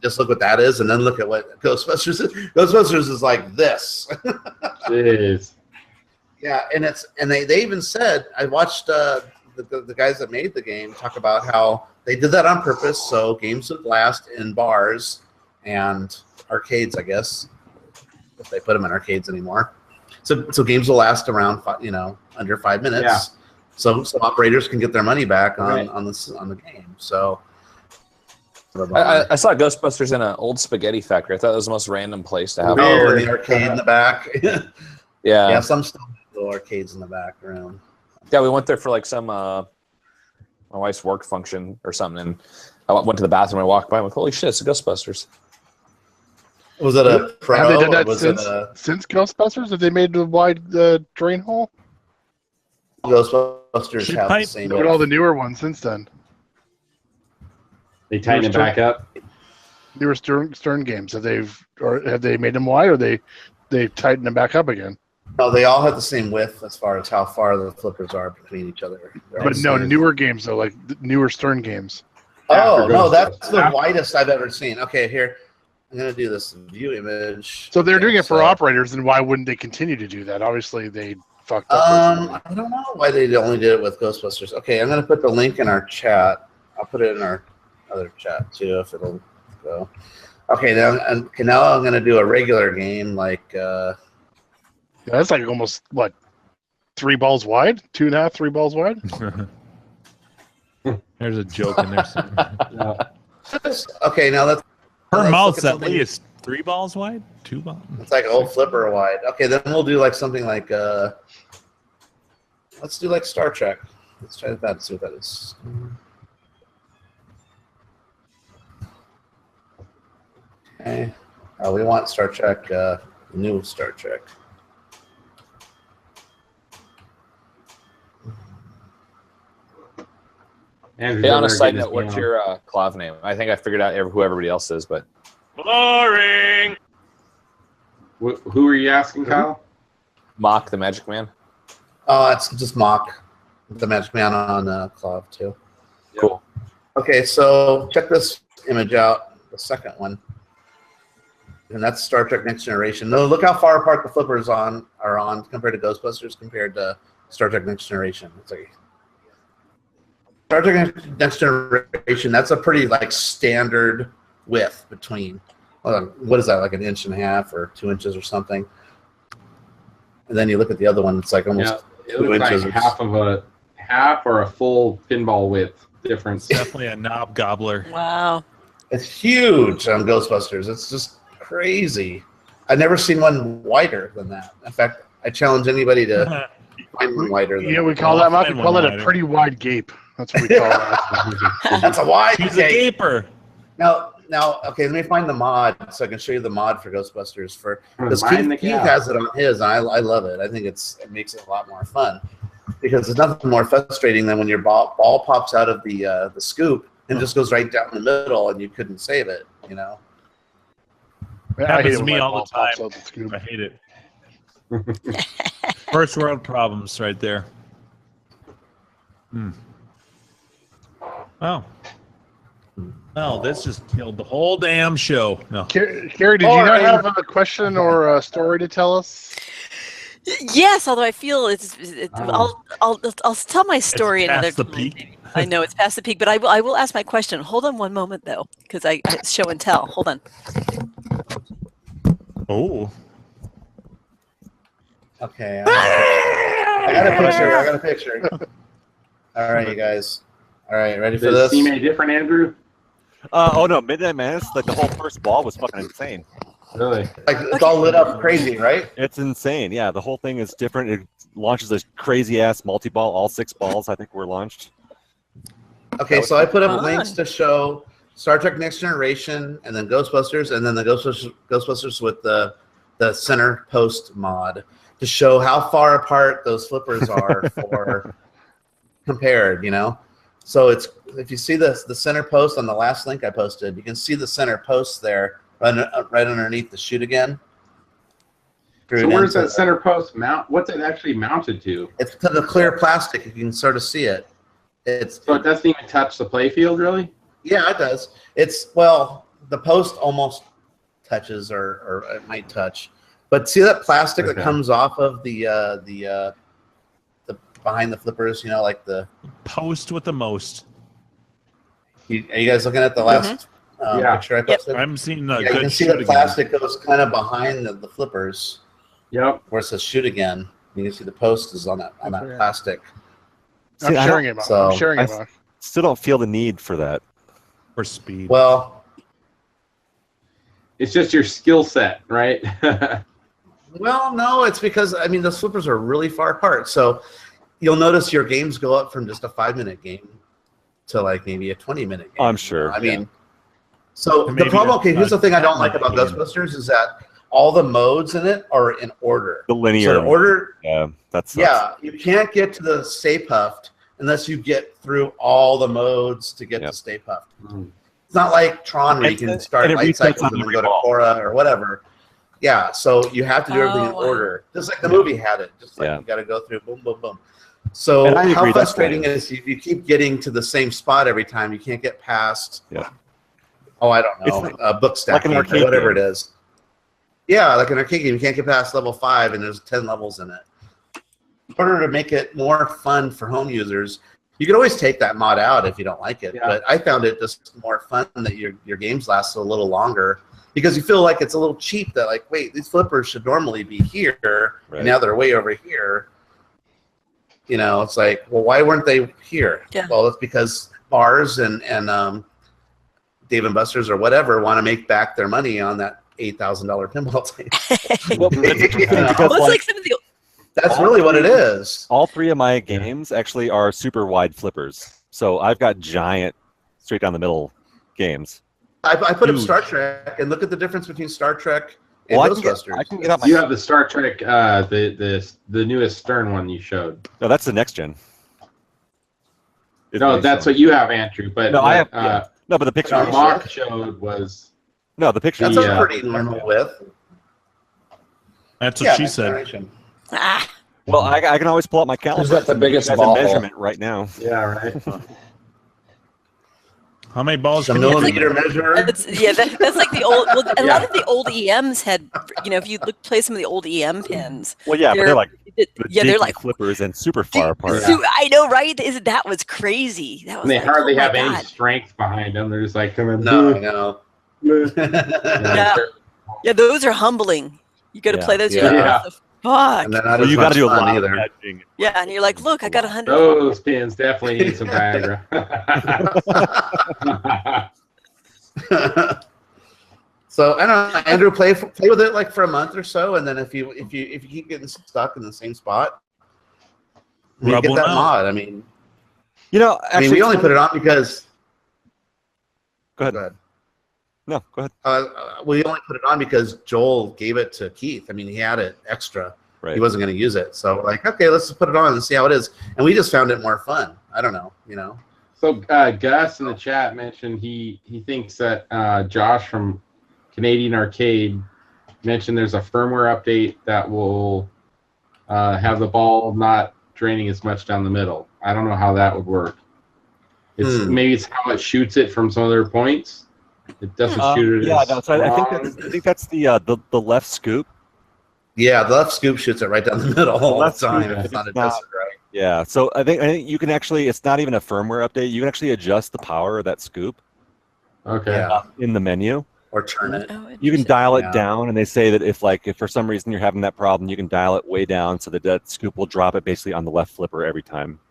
[SPEAKER 6] Just look what that is, and then look at what Ghostbusters is. Ghostbusters is like this.
[SPEAKER 4] It is.
[SPEAKER 6] Yeah, and they even said, I watched the guys that made the game talk about how they did that on purpose so games would last in bars and arcades, I guess, if they put them in arcades anymore. So games will last around under 5 minutes. Yeah. So operators can get their money back on the game. So
[SPEAKER 9] I saw Ghostbusters in an old spaghetti factory. I thought it was the most random place to have.
[SPEAKER 6] Oh, the arcade in the back.
[SPEAKER 9] Yeah,
[SPEAKER 6] some still have little arcades in the background.
[SPEAKER 9] Yeah, we went there for like some my wife's work function or something, and I went to the bathroom. I walked by and went, "Holy shit, it's a Ghostbusters!"
[SPEAKER 6] Was it a pro?
[SPEAKER 1] Have they done that since Ghostbusters? Have they made the wide drain hole?
[SPEAKER 6] Ghostbusters have the same.
[SPEAKER 1] Look at all the newer ones since then.
[SPEAKER 4] They tighten it back up.
[SPEAKER 1] Newer Stern games. Have they made them wide, or they tightened them back up again?
[SPEAKER 6] No, they all have the same width as far as how far the flippers are between each other.
[SPEAKER 1] But no, newer games though, like newer Stern games.
[SPEAKER 6] Oh no, that's the widest I've ever seen. Okay, here I'm gonna do this view image.
[SPEAKER 1] So they're doing it for operators, and why wouldn't they continue to do that? Obviously, they fucked up.
[SPEAKER 6] I don't know why they only did it with Ghostbusters. Okay, I'm gonna put the link in our chat. I'll put it in our other chat too if it'll go. Okay, now I'm gonna do a regular game like.
[SPEAKER 1] That's like almost 3 balls wide, 2.5, 3 balls wide.
[SPEAKER 5] There's a joke in there somewhere.
[SPEAKER 6] Okay, now let's.
[SPEAKER 5] Her mouth's at least 3 balls wide, 2 balls.
[SPEAKER 6] It's like a whole flipper wide. Okay, then we'll do like something like. Let's do like Star Trek. Let's try that and see what that is. Okay. We want Star Trek, new Star Trek.
[SPEAKER 9] Hey, on a side note, what's your Clav name? I think I figured out who everybody else is, but.
[SPEAKER 14] Boring!
[SPEAKER 4] Who are you asking, Kyle?
[SPEAKER 9] Mock, the Magic Man.
[SPEAKER 6] Oh, it's just Mock, the Magic Man on Clav too.
[SPEAKER 9] Cool.
[SPEAKER 6] Okay, so check this image out, the second one. And that's Star Trek Next Generation. No, look how far apart the flippers are compared to Ghostbusters compared to Star Trek Next Generation. It's like Star Trek Next Generation, that's a pretty standard width between, what is that, like 1.5 inches or 2 inches or something. And then you look at the other one, it's like almost 2 inches.
[SPEAKER 4] Like half or a full pinball width difference.
[SPEAKER 5] Definitely a knob gobbler.
[SPEAKER 7] Wow.
[SPEAKER 6] It's huge on Ghostbusters. It's just crazy. I've never seen one wider than that. In fact, I challenge anybody to find one wider than that.
[SPEAKER 1] Yeah, we call that a pretty wide gape. That's what we call that.
[SPEAKER 6] That's a wide
[SPEAKER 5] He's a gaper.
[SPEAKER 6] Now now, okay, let me find the mod so I can show you the mod for Ghostbusters because
[SPEAKER 4] Mind the
[SPEAKER 6] Keith
[SPEAKER 4] gap.
[SPEAKER 6] has it on his, and I love it. I think it makes it a lot more fun because there's nothing more frustrating than when your ball pops out of the scoop and just goes right down the middle, and you couldn't save it. You know.
[SPEAKER 5] It happens to me all the time. I hate it. First world problems right there. Oh. No, this just killed the whole damn show. No.
[SPEAKER 1] Carrie, did you not have a question or a story to tell us?
[SPEAKER 7] Yes, although I feel I'll tell my story
[SPEAKER 5] It's
[SPEAKER 7] another
[SPEAKER 5] past the
[SPEAKER 7] time.
[SPEAKER 5] peak.
[SPEAKER 7] I know it's past the peak, but I will ask my question. Hold on one moment though, because I show and tell. Hold on.
[SPEAKER 5] Oh.
[SPEAKER 6] Okay. I got a picture. All right, you guys. All right, ready for
[SPEAKER 4] Does
[SPEAKER 6] this?
[SPEAKER 4] it seem any different, Andrew?
[SPEAKER 2] Oh no, Midnight Madness, like the whole first ball was fucking insane.
[SPEAKER 4] Really?
[SPEAKER 6] Like it's all lit up crazy, right?
[SPEAKER 2] It's insane. Yeah, the whole thing is different. It launches this crazy ass multi-ball. All 6 balls, I think, were launched.
[SPEAKER 6] Okay, so I put up links to show Star Trek Next Generation, and then Ghostbusters, and then the Ghostbusters with the center post mod to show how far apart those flippers are for compared. You know, so it's if you see the center post on the last link I posted, you can see the center post there right underneath the shoot again.
[SPEAKER 4] So where's that center post mount? What's it actually mounted to?
[SPEAKER 6] It's to the clear plastic. You can sort of see it.
[SPEAKER 4] So it doesn't even touch the play field, really?
[SPEAKER 6] Yeah, it does. The post almost touches, or it might touch. But see that plastic that comes off of the behind the flippers? You know, like the
[SPEAKER 5] post with the most.
[SPEAKER 6] Are you guys looking at the last picture I posted?
[SPEAKER 5] I'm seeing
[SPEAKER 6] you can see the plastic goes kind of behind the flippers.
[SPEAKER 4] Yep.
[SPEAKER 6] Where it says shoot again. You can see the post is on that plastic.
[SPEAKER 1] I'm sharing it. I'm sharing it.
[SPEAKER 2] I still don't feel the need for that.
[SPEAKER 5] For speed.
[SPEAKER 6] Well,
[SPEAKER 4] it's just your skill set, right?
[SPEAKER 6] Well, no, it's because the flippers are really far apart. So you'll notice your games go up from just a 5-minute game to like maybe a 20-minute game.
[SPEAKER 2] I'm sure.
[SPEAKER 6] So the problem. Okay, here's the thing I don't like about Ghostbusters is that all the modes in it are in order.
[SPEAKER 2] The linear.
[SPEAKER 6] So order.
[SPEAKER 2] Yeah, that's.
[SPEAKER 6] Yeah, you can't get to the Stay Puffed unless you get through all the modes to get to Stay Puffed. It's not like Tron where you can start light cycles and then go to Cora or whatever. Yeah, so you have to do everything in order, just like the movie had it. Just like you got to go through boom, boom, boom. So how frustrating is if you keep getting to the same spot every time, you can't get past.
[SPEAKER 2] Yeah.
[SPEAKER 6] Oh, I don't know, book stacking
[SPEAKER 2] like
[SPEAKER 6] or whatever it is. Yeah, like an arcade game, you can't get past level 5, and there's 10 levels in it. In order to make it more fun for home users, you can always take that mod out if you don't like it. But I found it just more fun that your games last a little longer because you feel like it's a little cheap. That like, wait, these flippers should normally be here, and now they're way over here. You know, it's like, well, why weren't they here?
[SPEAKER 7] Yeah.
[SPEAKER 6] Well, it's because bars and Dave and Buster's or whatever want to make back their money on that $8,000 pinball table. That's really what it is.
[SPEAKER 2] All 3 of my games actually are super wide flippers, so I've got giant, straight down the middle games.
[SPEAKER 6] I put up Star Trek and look at the difference between Star Trek and Ghostbusters.
[SPEAKER 2] I can get up.
[SPEAKER 4] You have the Star Trek, the newest Stern one you showed.
[SPEAKER 2] No, that's the next gen.
[SPEAKER 4] No, that's what you have, Andrew. But
[SPEAKER 2] no, I have. No, but the picture
[SPEAKER 4] Mark showed was.
[SPEAKER 2] No, the picture.
[SPEAKER 6] That's a pretty normal width.
[SPEAKER 5] That's what she said.
[SPEAKER 2] Well, I can always pull up my calendar.
[SPEAKER 18] Who's got the biggest
[SPEAKER 2] As
[SPEAKER 18] ball?
[SPEAKER 2] a measurement right now.
[SPEAKER 4] Yeah, right.
[SPEAKER 5] How many balls?
[SPEAKER 6] A millimeter measure.
[SPEAKER 7] That's like the old. Well, a lot of the old EMs had. If you play some of the old EM pins.
[SPEAKER 2] Well, yeah, but they're like.
[SPEAKER 7] They're like
[SPEAKER 2] flippers and super far apart.
[SPEAKER 7] I know, right? That was crazy. That was.
[SPEAKER 4] They
[SPEAKER 7] like,
[SPEAKER 4] hardly have any strength behind them. They're just like coming.
[SPEAKER 6] No, I know.
[SPEAKER 7] Yeah, those are humbling. You got to play those. You're like, what the fuck?
[SPEAKER 6] And then
[SPEAKER 2] you got to do a lot
[SPEAKER 6] either.
[SPEAKER 7] Yeah, and you're like, look, I got 100.
[SPEAKER 4] Those pins definitely need some Viagra.
[SPEAKER 6] So I don't know, Andrew, play with it like for a month or so, and then if you keep getting stuck in the same spot, you get that mod. Actually, we only put it on because.
[SPEAKER 2] Go ahead. No, go ahead.
[SPEAKER 6] We only put it on because Joel gave it to Keith. I mean, he had it extra.
[SPEAKER 2] Right.
[SPEAKER 6] He wasn't going to use it, so like, okay, let's just put it on and see how it is. And we just found it more fun. I don't know,
[SPEAKER 4] So Gus in the chat mentioned he thinks that Josh from Canadian Arcade mentioned there's a firmware update that will have the ball not draining as much down the middle. I don't know how that would work. Maybe it's how it shoots it from some other points. It doesn't shoot it.
[SPEAKER 2] Yeah, no, so I think that's the left scoop.
[SPEAKER 6] Yeah, the left scoop shoots it right down the middle all the time. It's not, it does it right.
[SPEAKER 2] Yeah, so I think you can actually, it's not even a firmware update. You can actually adjust the power of that scoop.
[SPEAKER 4] Okay.
[SPEAKER 2] In the menu.
[SPEAKER 6] Or turn it.
[SPEAKER 2] You can dial it down, and they say that if for some reason you're having that problem, you can dial it way down so that scoop will drop it basically on the left flipper every time.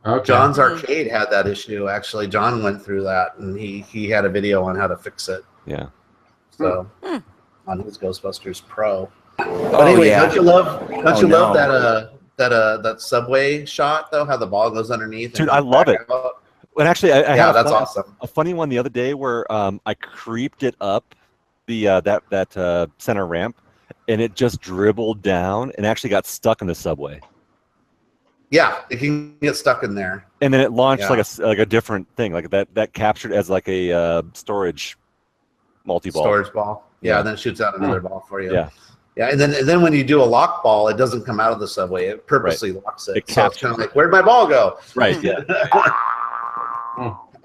[SPEAKER 6] Okay. John's Arcade had that issue, actually. John went through that, and he had a video on how to fix it.
[SPEAKER 2] Yeah.
[SPEAKER 6] So, on his Ghostbusters Pro. But anyway, don't you love that subway shot though? How the ball goes underneath.
[SPEAKER 2] Dude, I love it. And actually, I have
[SPEAKER 6] that's awesome.
[SPEAKER 2] A funny one the other day where I creeped it up the that center ramp, and it just dribbled down and actually got stuck in the subway.
[SPEAKER 6] Yeah, it can get stuck in there.
[SPEAKER 2] And then it launched like a different thing, like that captured as like a storage multi-ball.
[SPEAKER 6] Storage ball. Yeah, and then it shoots out another ball for you.
[SPEAKER 2] Yeah.
[SPEAKER 6] Yeah, and then when you do a lock ball, it doesn't come out of the subway. It purposely locks it. So it's kind of like, where'd my ball go?
[SPEAKER 2] Right. Yeah.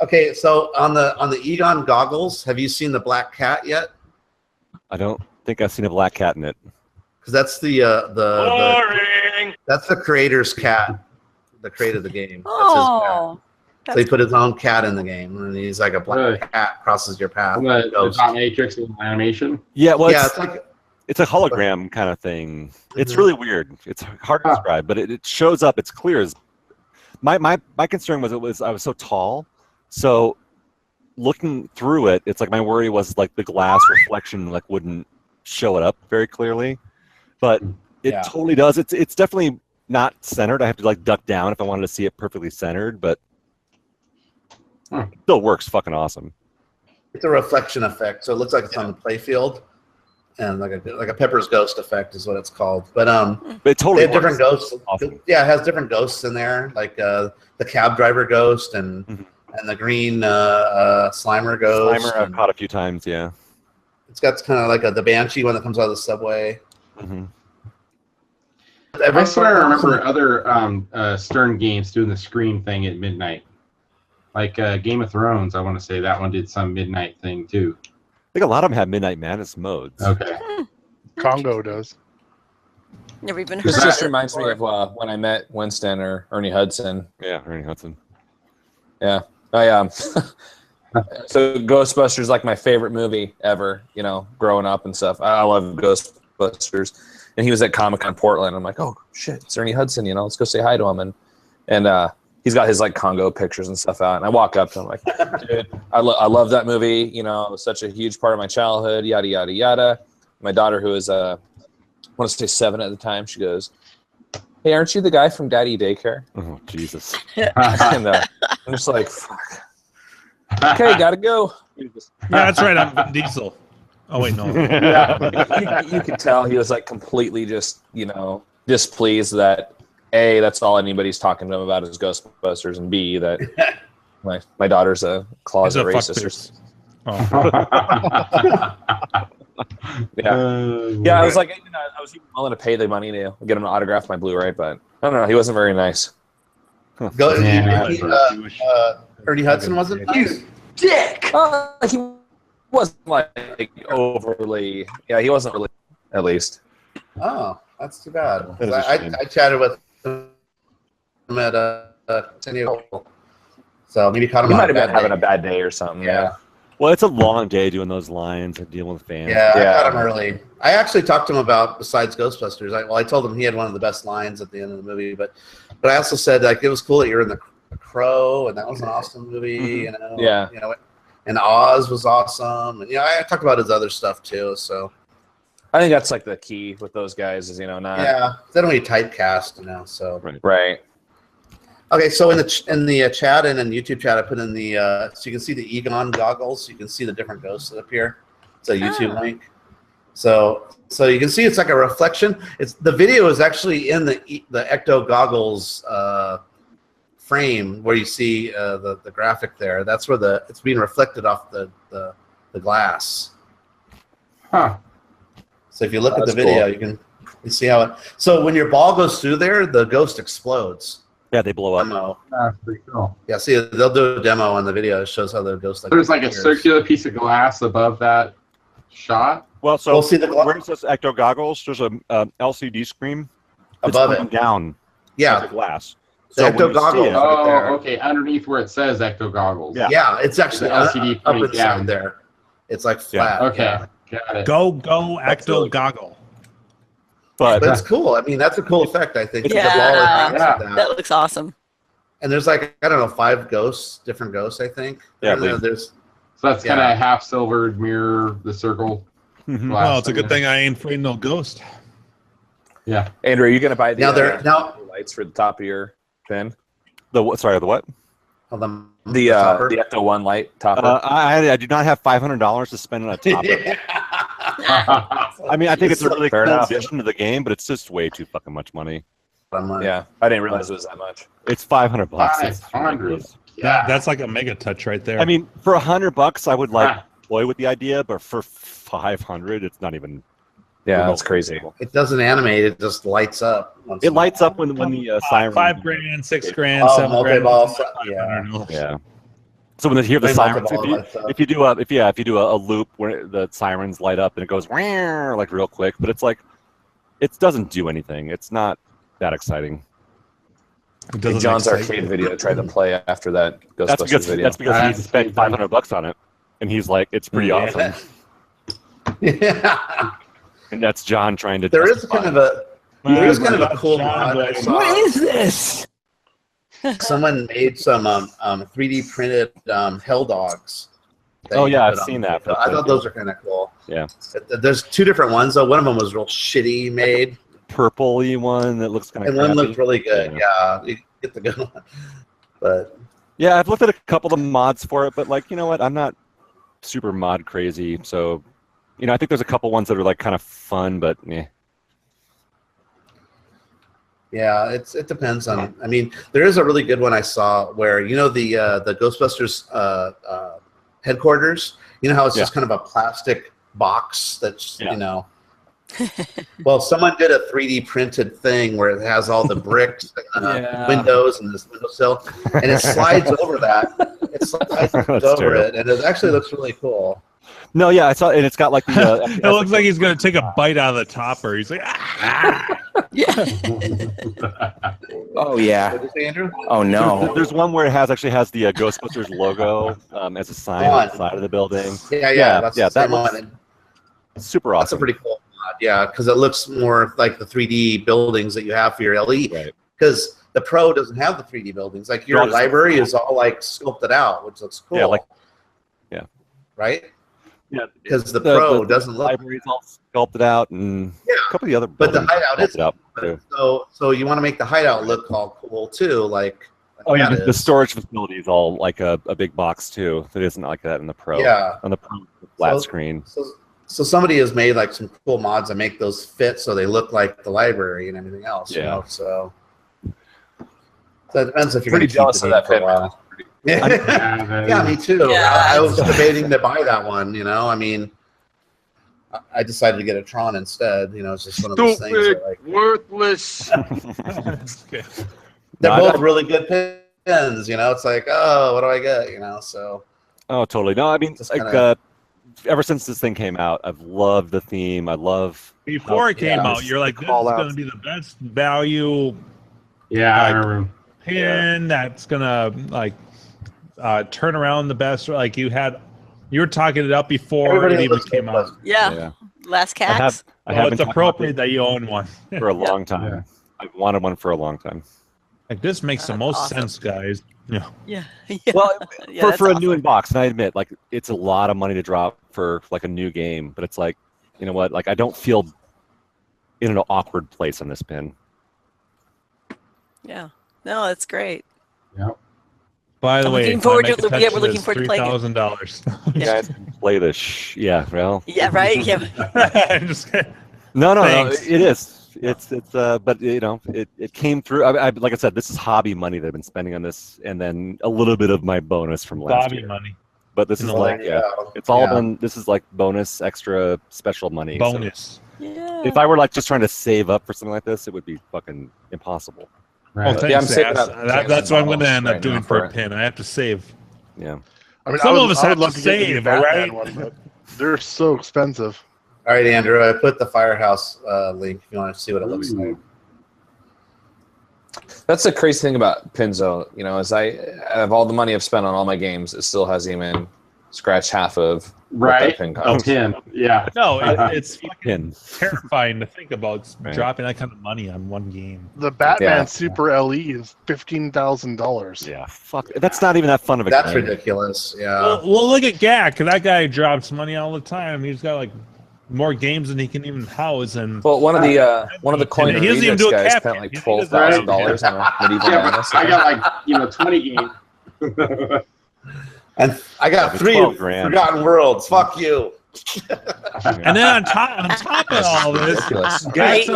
[SPEAKER 6] Okay, so on the Egon goggles, have you seen the black cat yet?
[SPEAKER 2] I don't think I've seen a black cat in it.
[SPEAKER 6] Because that's the that's the creator's cat that created the game. That's his cat. So he put his own cat in the game, and he's like a black cat crosses your path.
[SPEAKER 4] The dot matrix animation.
[SPEAKER 2] Yeah, well,
[SPEAKER 6] yeah,
[SPEAKER 2] it's a hologram kind of thing. It's really weird. It's hard to describe, but it shows up. It's clear as my concern was I was so tall, so looking through it, it's like my worry was like the glass reflection wouldn't show it up very clearly, but it totally does. It's definitely not centered. I have to duck down if I wanted to see it perfectly centered, but it still works fucking awesome.
[SPEAKER 6] It's a reflection effect, so it looks like it's on the playfield. And like a Pepper's Ghost effect is what it's called, but
[SPEAKER 2] it totally
[SPEAKER 6] they have different ghosts.
[SPEAKER 2] Awesome.
[SPEAKER 6] Yeah, it has different ghosts in there, like the cab driver ghost and the green Slimer ghost.
[SPEAKER 2] Slimer I've caught a few times. Yeah,
[SPEAKER 6] it's got kind of like the Banshee one that comes out of the subway.
[SPEAKER 4] I swear I remember other Stern games doing the screen thing at midnight, like Game of Thrones. I want to say that one did some midnight thing too.
[SPEAKER 2] I think a lot of them have Midnight Madness modes.
[SPEAKER 4] Okay.
[SPEAKER 1] Congo does.
[SPEAKER 7] Never even heard
[SPEAKER 9] This
[SPEAKER 7] of
[SPEAKER 9] just
[SPEAKER 7] it.
[SPEAKER 9] reminds me of when I met Winston or Ernie Hudson.
[SPEAKER 2] Yeah, Ernie Hudson.
[SPEAKER 9] Yeah. So Ghostbusters is like my favorite movie ever, growing up and stuff. I love Ghostbusters. And he was at Comic-Con Portland. I'm like, oh, shit, it's Ernie Hudson, let's go say hi to him. And he's got his Congo pictures and stuff out, and I walk up to him like, dude, I love that movie. It was such a huge part of my childhood. Yada yada yada. My daughter, who was I want to say 7 at the time, she goes, "Hey, aren't you the guy from Daddy Daycare?"
[SPEAKER 2] Oh Jesus!
[SPEAKER 9] And I'm just like, fuck. Okay, gotta go.
[SPEAKER 5] Yeah, that's right. I'm Vin Diesel. Oh wait, no.
[SPEAKER 9] Yeah, you could tell he was completely just displeased that. A, that's all anybody's talking to him about is Ghostbusters, and B, that my daughter's a closet racist. Yeah, I was like, I was even willing to pay the money to get him to autograph my Blu-ray, but I don't know, he wasn't very nice.
[SPEAKER 6] Ernie Hudson wasn't nice?
[SPEAKER 9] You dick! He wasn't overly. Yeah, he wasn't really, at least.
[SPEAKER 6] Oh, that's too bad. I chatted with him at San Diego, so maybe caught him.
[SPEAKER 9] He might have been having a bad day or something. Yeah.
[SPEAKER 2] Well, it's a long day doing those lines and dealing with fans.
[SPEAKER 6] Yeah, I caught him early. I actually talked to him about besides Ghostbusters. I told him he had one of the best lines at the end of the movie, but I also said it was cool that you were in the Crow, and that was an awesome movie.
[SPEAKER 9] Yeah.
[SPEAKER 6] And Oz was awesome, and I talked about his other stuff too. So.
[SPEAKER 9] I think that's the key with those guys is not.
[SPEAKER 6] Yeah, they don't really typecast, so.
[SPEAKER 9] Right.
[SPEAKER 6] Okay, so in the chat and in the YouTube chat, I put in the so you can see the Egon goggles. You can see the different ghosts that appear. It's a YouTube link. So you can see it's like a reflection. It's the video is actually in the Ecto goggles frame where you see the graphic there. That's where it's being reflected off the glass.
[SPEAKER 4] Huh.
[SPEAKER 6] So if you look at the video,
[SPEAKER 9] cool.
[SPEAKER 6] you see how it. So when your ball goes through there, the ghost explodes.
[SPEAKER 2] Yeah, they blow up.
[SPEAKER 6] Demo.
[SPEAKER 4] That's pretty cool.
[SPEAKER 6] Yeah, see, they'll do a demo on the video. It shows how the ghost
[SPEAKER 4] There's like a
[SPEAKER 6] appears.
[SPEAKER 4] circular piece of glass above that shot.
[SPEAKER 2] Well, so
[SPEAKER 6] We'll see the
[SPEAKER 2] where it says Ecto goggles, there's a LCD screen
[SPEAKER 6] above
[SPEAKER 2] coming down.
[SPEAKER 6] Yeah,
[SPEAKER 2] the glass.
[SPEAKER 6] The
[SPEAKER 2] So when
[SPEAKER 6] Ecto
[SPEAKER 2] you
[SPEAKER 6] goggles.
[SPEAKER 2] see it-
[SPEAKER 6] right there.
[SPEAKER 4] Okay, underneath where it says Ecto goggles.
[SPEAKER 2] Yeah.
[SPEAKER 6] Yeah, it's actually
[SPEAKER 4] The LCD
[SPEAKER 6] up
[SPEAKER 4] pointing
[SPEAKER 6] inside
[SPEAKER 4] down.
[SPEAKER 6] there. It's like flat.
[SPEAKER 4] Okay, got it.
[SPEAKER 5] Go Ecto goggle.
[SPEAKER 2] But
[SPEAKER 6] it's cool. I mean, that's a cool effect. I think.
[SPEAKER 7] Yeah,
[SPEAKER 6] The ball enhances
[SPEAKER 7] that looks awesome.
[SPEAKER 6] And there's like I don't know 5 ghosts, different ghosts. I think.
[SPEAKER 2] Yeah,
[SPEAKER 6] And then there's
[SPEAKER 4] So that's kind of half silvered mirror, the circle.
[SPEAKER 5] Well, it's a good thing I ain't afraid no ghost.
[SPEAKER 4] Yeah.
[SPEAKER 9] Andrew, are you gonna buy the
[SPEAKER 6] now
[SPEAKER 9] lights for the top of your pin?
[SPEAKER 2] The what? Sorry, the what?
[SPEAKER 6] Oh,
[SPEAKER 9] The Ecto One light topper.
[SPEAKER 2] I do not have $500 to spend on a topper. I mean, I think it's a really
[SPEAKER 9] Fair
[SPEAKER 2] cool
[SPEAKER 9] enough.
[SPEAKER 2] addition to the game, but it's just way too fucking much money.
[SPEAKER 9] Yeah, I didn't realize it was that much.
[SPEAKER 2] It's $500. It's
[SPEAKER 4] 500.
[SPEAKER 2] ridiculous.
[SPEAKER 5] That's like a mega touch right there.
[SPEAKER 2] I mean, for $100, I would like toy with the idea, but for 500, it's not even.
[SPEAKER 9] Yeah, that's crazy.
[SPEAKER 6] It doesn't animate; it just lights up.
[SPEAKER 2] It lights up when the siren.
[SPEAKER 5] $5 grand, $6 grand,
[SPEAKER 6] Oh,
[SPEAKER 5] $7 grand.
[SPEAKER 6] multi-ball.
[SPEAKER 5] I don't know.
[SPEAKER 2] Yeah. So when they hear the
[SPEAKER 6] They
[SPEAKER 2] sirens,
[SPEAKER 6] multi-ball lights up.
[SPEAKER 2] if you do a loop where the sirens light up and it goes "Wah," like real quick, but it's like it doesn't do anything. It's not that exciting.
[SPEAKER 5] doesn't
[SPEAKER 9] John's
[SPEAKER 5] excite
[SPEAKER 9] arcade
[SPEAKER 5] you.
[SPEAKER 9] video tried to play after that Ghostbusters video.
[SPEAKER 2] That's because he spent $500 on it, and he's like, it's pretty awesome.
[SPEAKER 6] Yeah.
[SPEAKER 2] And that's John trying to.
[SPEAKER 6] There is
[SPEAKER 2] justify
[SPEAKER 6] kind of
[SPEAKER 2] it.
[SPEAKER 6] a cool mod I saw.
[SPEAKER 3] What is this?
[SPEAKER 6] Someone made some 3D printed hell dogs. that
[SPEAKER 2] Oh
[SPEAKER 6] you
[SPEAKER 2] yeah,
[SPEAKER 6] put
[SPEAKER 2] I've
[SPEAKER 6] on
[SPEAKER 2] seen
[SPEAKER 6] the
[SPEAKER 2] that.
[SPEAKER 6] video. I thought those are kind of cool.
[SPEAKER 2] Yeah.
[SPEAKER 6] There's 2 different ones though. One of them was real shitty made,
[SPEAKER 2] Purpley one that looks kind of.
[SPEAKER 6] and one looked really good. Yeah, you get the good one. But
[SPEAKER 2] yeah, I've looked at a couple of mods for it, but like, you know what? I'm not super mod crazy, so I think there's a couple ones that are like kind of fun, but yeah.
[SPEAKER 6] yeah, it depends on. I mean, there is a really good one I saw where the Ghostbusters headquarters. You know how it's just kind of a plastic box that's Well, someone did a 3D printed thing where it has all the bricks and windows and this windowsill, and it slides over that. It slides over
[SPEAKER 2] terrible.
[SPEAKER 6] it, and it actually looks really cool.
[SPEAKER 2] No, yeah, I saw, and it's got like the.
[SPEAKER 5] It looks like he's gonna take a bite out of the topper. He's like,
[SPEAKER 20] Oh yeah.
[SPEAKER 6] What did you say, Andrew?
[SPEAKER 20] Oh no.
[SPEAKER 2] There's one where it actually has the Ghostbusters logo as a sign on the side of the building.
[SPEAKER 6] Yeah, that's the
[SPEAKER 2] that
[SPEAKER 6] same
[SPEAKER 2] looks
[SPEAKER 6] one.
[SPEAKER 2] super awesome.
[SPEAKER 6] That's a pretty cool mod, yeah, because it looks more like the 3D buildings that you have for your LE. Because the Pro doesn't have the 3D buildings. Like your library is all like sculpted out, which looks cool.
[SPEAKER 2] Yeah,
[SPEAKER 6] right.
[SPEAKER 2] Yeah,
[SPEAKER 6] because the Pro doesn't look.
[SPEAKER 2] Library's all sculpted out, and a couple of the other.
[SPEAKER 6] But the
[SPEAKER 2] buildings
[SPEAKER 6] hideout is
[SPEAKER 2] sculpted out, too.
[SPEAKER 6] so you want to make the hideout look all cool too, like.
[SPEAKER 2] Oh yeah,
[SPEAKER 6] that
[SPEAKER 2] the
[SPEAKER 6] is.
[SPEAKER 2] storage facility is all like a big box too. It isn't like that in the Pro.
[SPEAKER 6] Yeah.
[SPEAKER 2] On the Pro flat screen.
[SPEAKER 6] So somebody has made like some cool mods that make those fit so they look like the library and everything else. You
[SPEAKER 2] Yeah.
[SPEAKER 6] know, so it depends if you're
[SPEAKER 9] Pretty
[SPEAKER 6] gonna keep
[SPEAKER 9] jealous
[SPEAKER 6] the
[SPEAKER 9] of
[SPEAKER 6] game
[SPEAKER 9] that
[SPEAKER 6] for a
[SPEAKER 9] fit.
[SPEAKER 6] while. Yeah, me too.
[SPEAKER 7] Yeah,
[SPEAKER 6] I was debating to buy that one. I mean, I decided to get a Tron instead. It's just one of those things.
[SPEAKER 16] Stupid,
[SPEAKER 6] That, like,
[SPEAKER 16] worthless.
[SPEAKER 6] they're both really good pins. It's like, oh, what do I get? So.
[SPEAKER 2] Oh, totally. No, I mean,
[SPEAKER 6] Just
[SPEAKER 2] like,
[SPEAKER 6] kinda-
[SPEAKER 2] ever since this thing came out, I've loved the theme. I love.
[SPEAKER 5] before it came out, you're like, this is
[SPEAKER 2] Call-outs.
[SPEAKER 5] gonna be the best value.
[SPEAKER 4] Yeah, I remember.
[SPEAKER 5] Pin that's gonna turn around the best. Like you were talking it up before
[SPEAKER 6] Everybody
[SPEAKER 5] it even
[SPEAKER 6] looks
[SPEAKER 5] came out.
[SPEAKER 7] Yeah. Last
[SPEAKER 2] I
[SPEAKER 7] cats.
[SPEAKER 2] have
[SPEAKER 5] It's appropriate that you own one.
[SPEAKER 2] for a long time. I've wanted one for a long time.
[SPEAKER 5] Like this makes the most
[SPEAKER 7] awesome.
[SPEAKER 5] sense, guys. Yeah.
[SPEAKER 7] Yeah.
[SPEAKER 2] Well,
[SPEAKER 7] Yeah,
[SPEAKER 2] for a
[SPEAKER 7] that's
[SPEAKER 2] new
[SPEAKER 7] awesome.
[SPEAKER 2] in-box, and I admit, like, it's a lot of money to drop for like a new game, but it's like, you know what? Like, I don't feel in an awkward place on this pin.
[SPEAKER 7] Yeah. No, that's great.
[SPEAKER 4] Yep.
[SPEAKER 5] By the way,
[SPEAKER 7] looking forward
[SPEAKER 5] my
[SPEAKER 7] to
[SPEAKER 5] Mega
[SPEAKER 7] yeah,
[SPEAKER 5] Touch
[SPEAKER 7] we're looking
[SPEAKER 5] is
[SPEAKER 7] forward to playing it.
[SPEAKER 5] $3,000.
[SPEAKER 2] You guys can play this. Yeah, well.
[SPEAKER 7] Yeah, right. Yeah.
[SPEAKER 5] I'm just kidding.
[SPEAKER 2] No,
[SPEAKER 5] Thanks.
[SPEAKER 2] it is. It's but you know, it came through. I like I said, this is hobby money that I've been spending on this, and then a little bit of my bonus from last
[SPEAKER 5] Bobby
[SPEAKER 2] year.
[SPEAKER 5] money.
[SPEAKER 2] But this is like, it's all been. This is like bonus, extra, special money.
[SPEAKER 5] Bonus.
[SPEAKER 2] So if I were like just trying to save up for something like this, it would be fucking impossible.
[SPEAKER 5] Right. Oh, thanks, that's what I'm going to end up doing for a pin. I have to save.
[SPEAKER 2] Yeah.
[SPEAKER 1] I mean,
[SPEAKER 5] some
[SPEAKER 1] I
[SPEAKER 5] of us
[SPEAKER 1] would
[SPEAKER 5] have
[SPEAKER 1] love
[SPEAKER 5] to
[SPEAKER 1] to get the
[SPEAKER 5] save,
[SPEAKER 1] Batman
[SPEAKER 5] right?
[SPEAKER 1] one, but they're so expensive.
[SPEAKER 6] All right, Andrew, I put the Firehouse link if you want to see what it looks like.
[SPEAKER 9] That's the crazy thing about Pinzo, you know, is I have all the money I've spent on all my games, it still hasn't even scratched half of what that pin costs.
[SPEAKER 4] Yeah.
[SPEAKER 5] No, it's fucking terrifying to think about dropping that kind of money on one game.
[SPEAKER 1] The Batman Super LE is $15,000.
[SPEAKER 2] Yeah, fuck. That's not even that fun of a
[SPEAKER 6] That's
[SPEAKER 2] game.
[SPEAKER 6] ridiculous. Yeah.
[SPEAKER 5] Well, look at Gak. That guy drops money all the time. He's got like more games than he can even house. And
[SPEAKER 9] well, one of the coin
[SPEAKER 5] he doesn't even do a
[SPEAKER 9] guys
[SPEAKER 5] cap
[SPEAKER 9] spent like
[SPEAKER 5] game.
[SPEAKER 9] $12,000 on Medieval Madness.
[SPEAKER 4] I got like 20 games.
[SPEAKER 6] And I got 3 Forgotten Worlds. Fuck you.
[SPEAKER 5] And then on top of all this, Gak's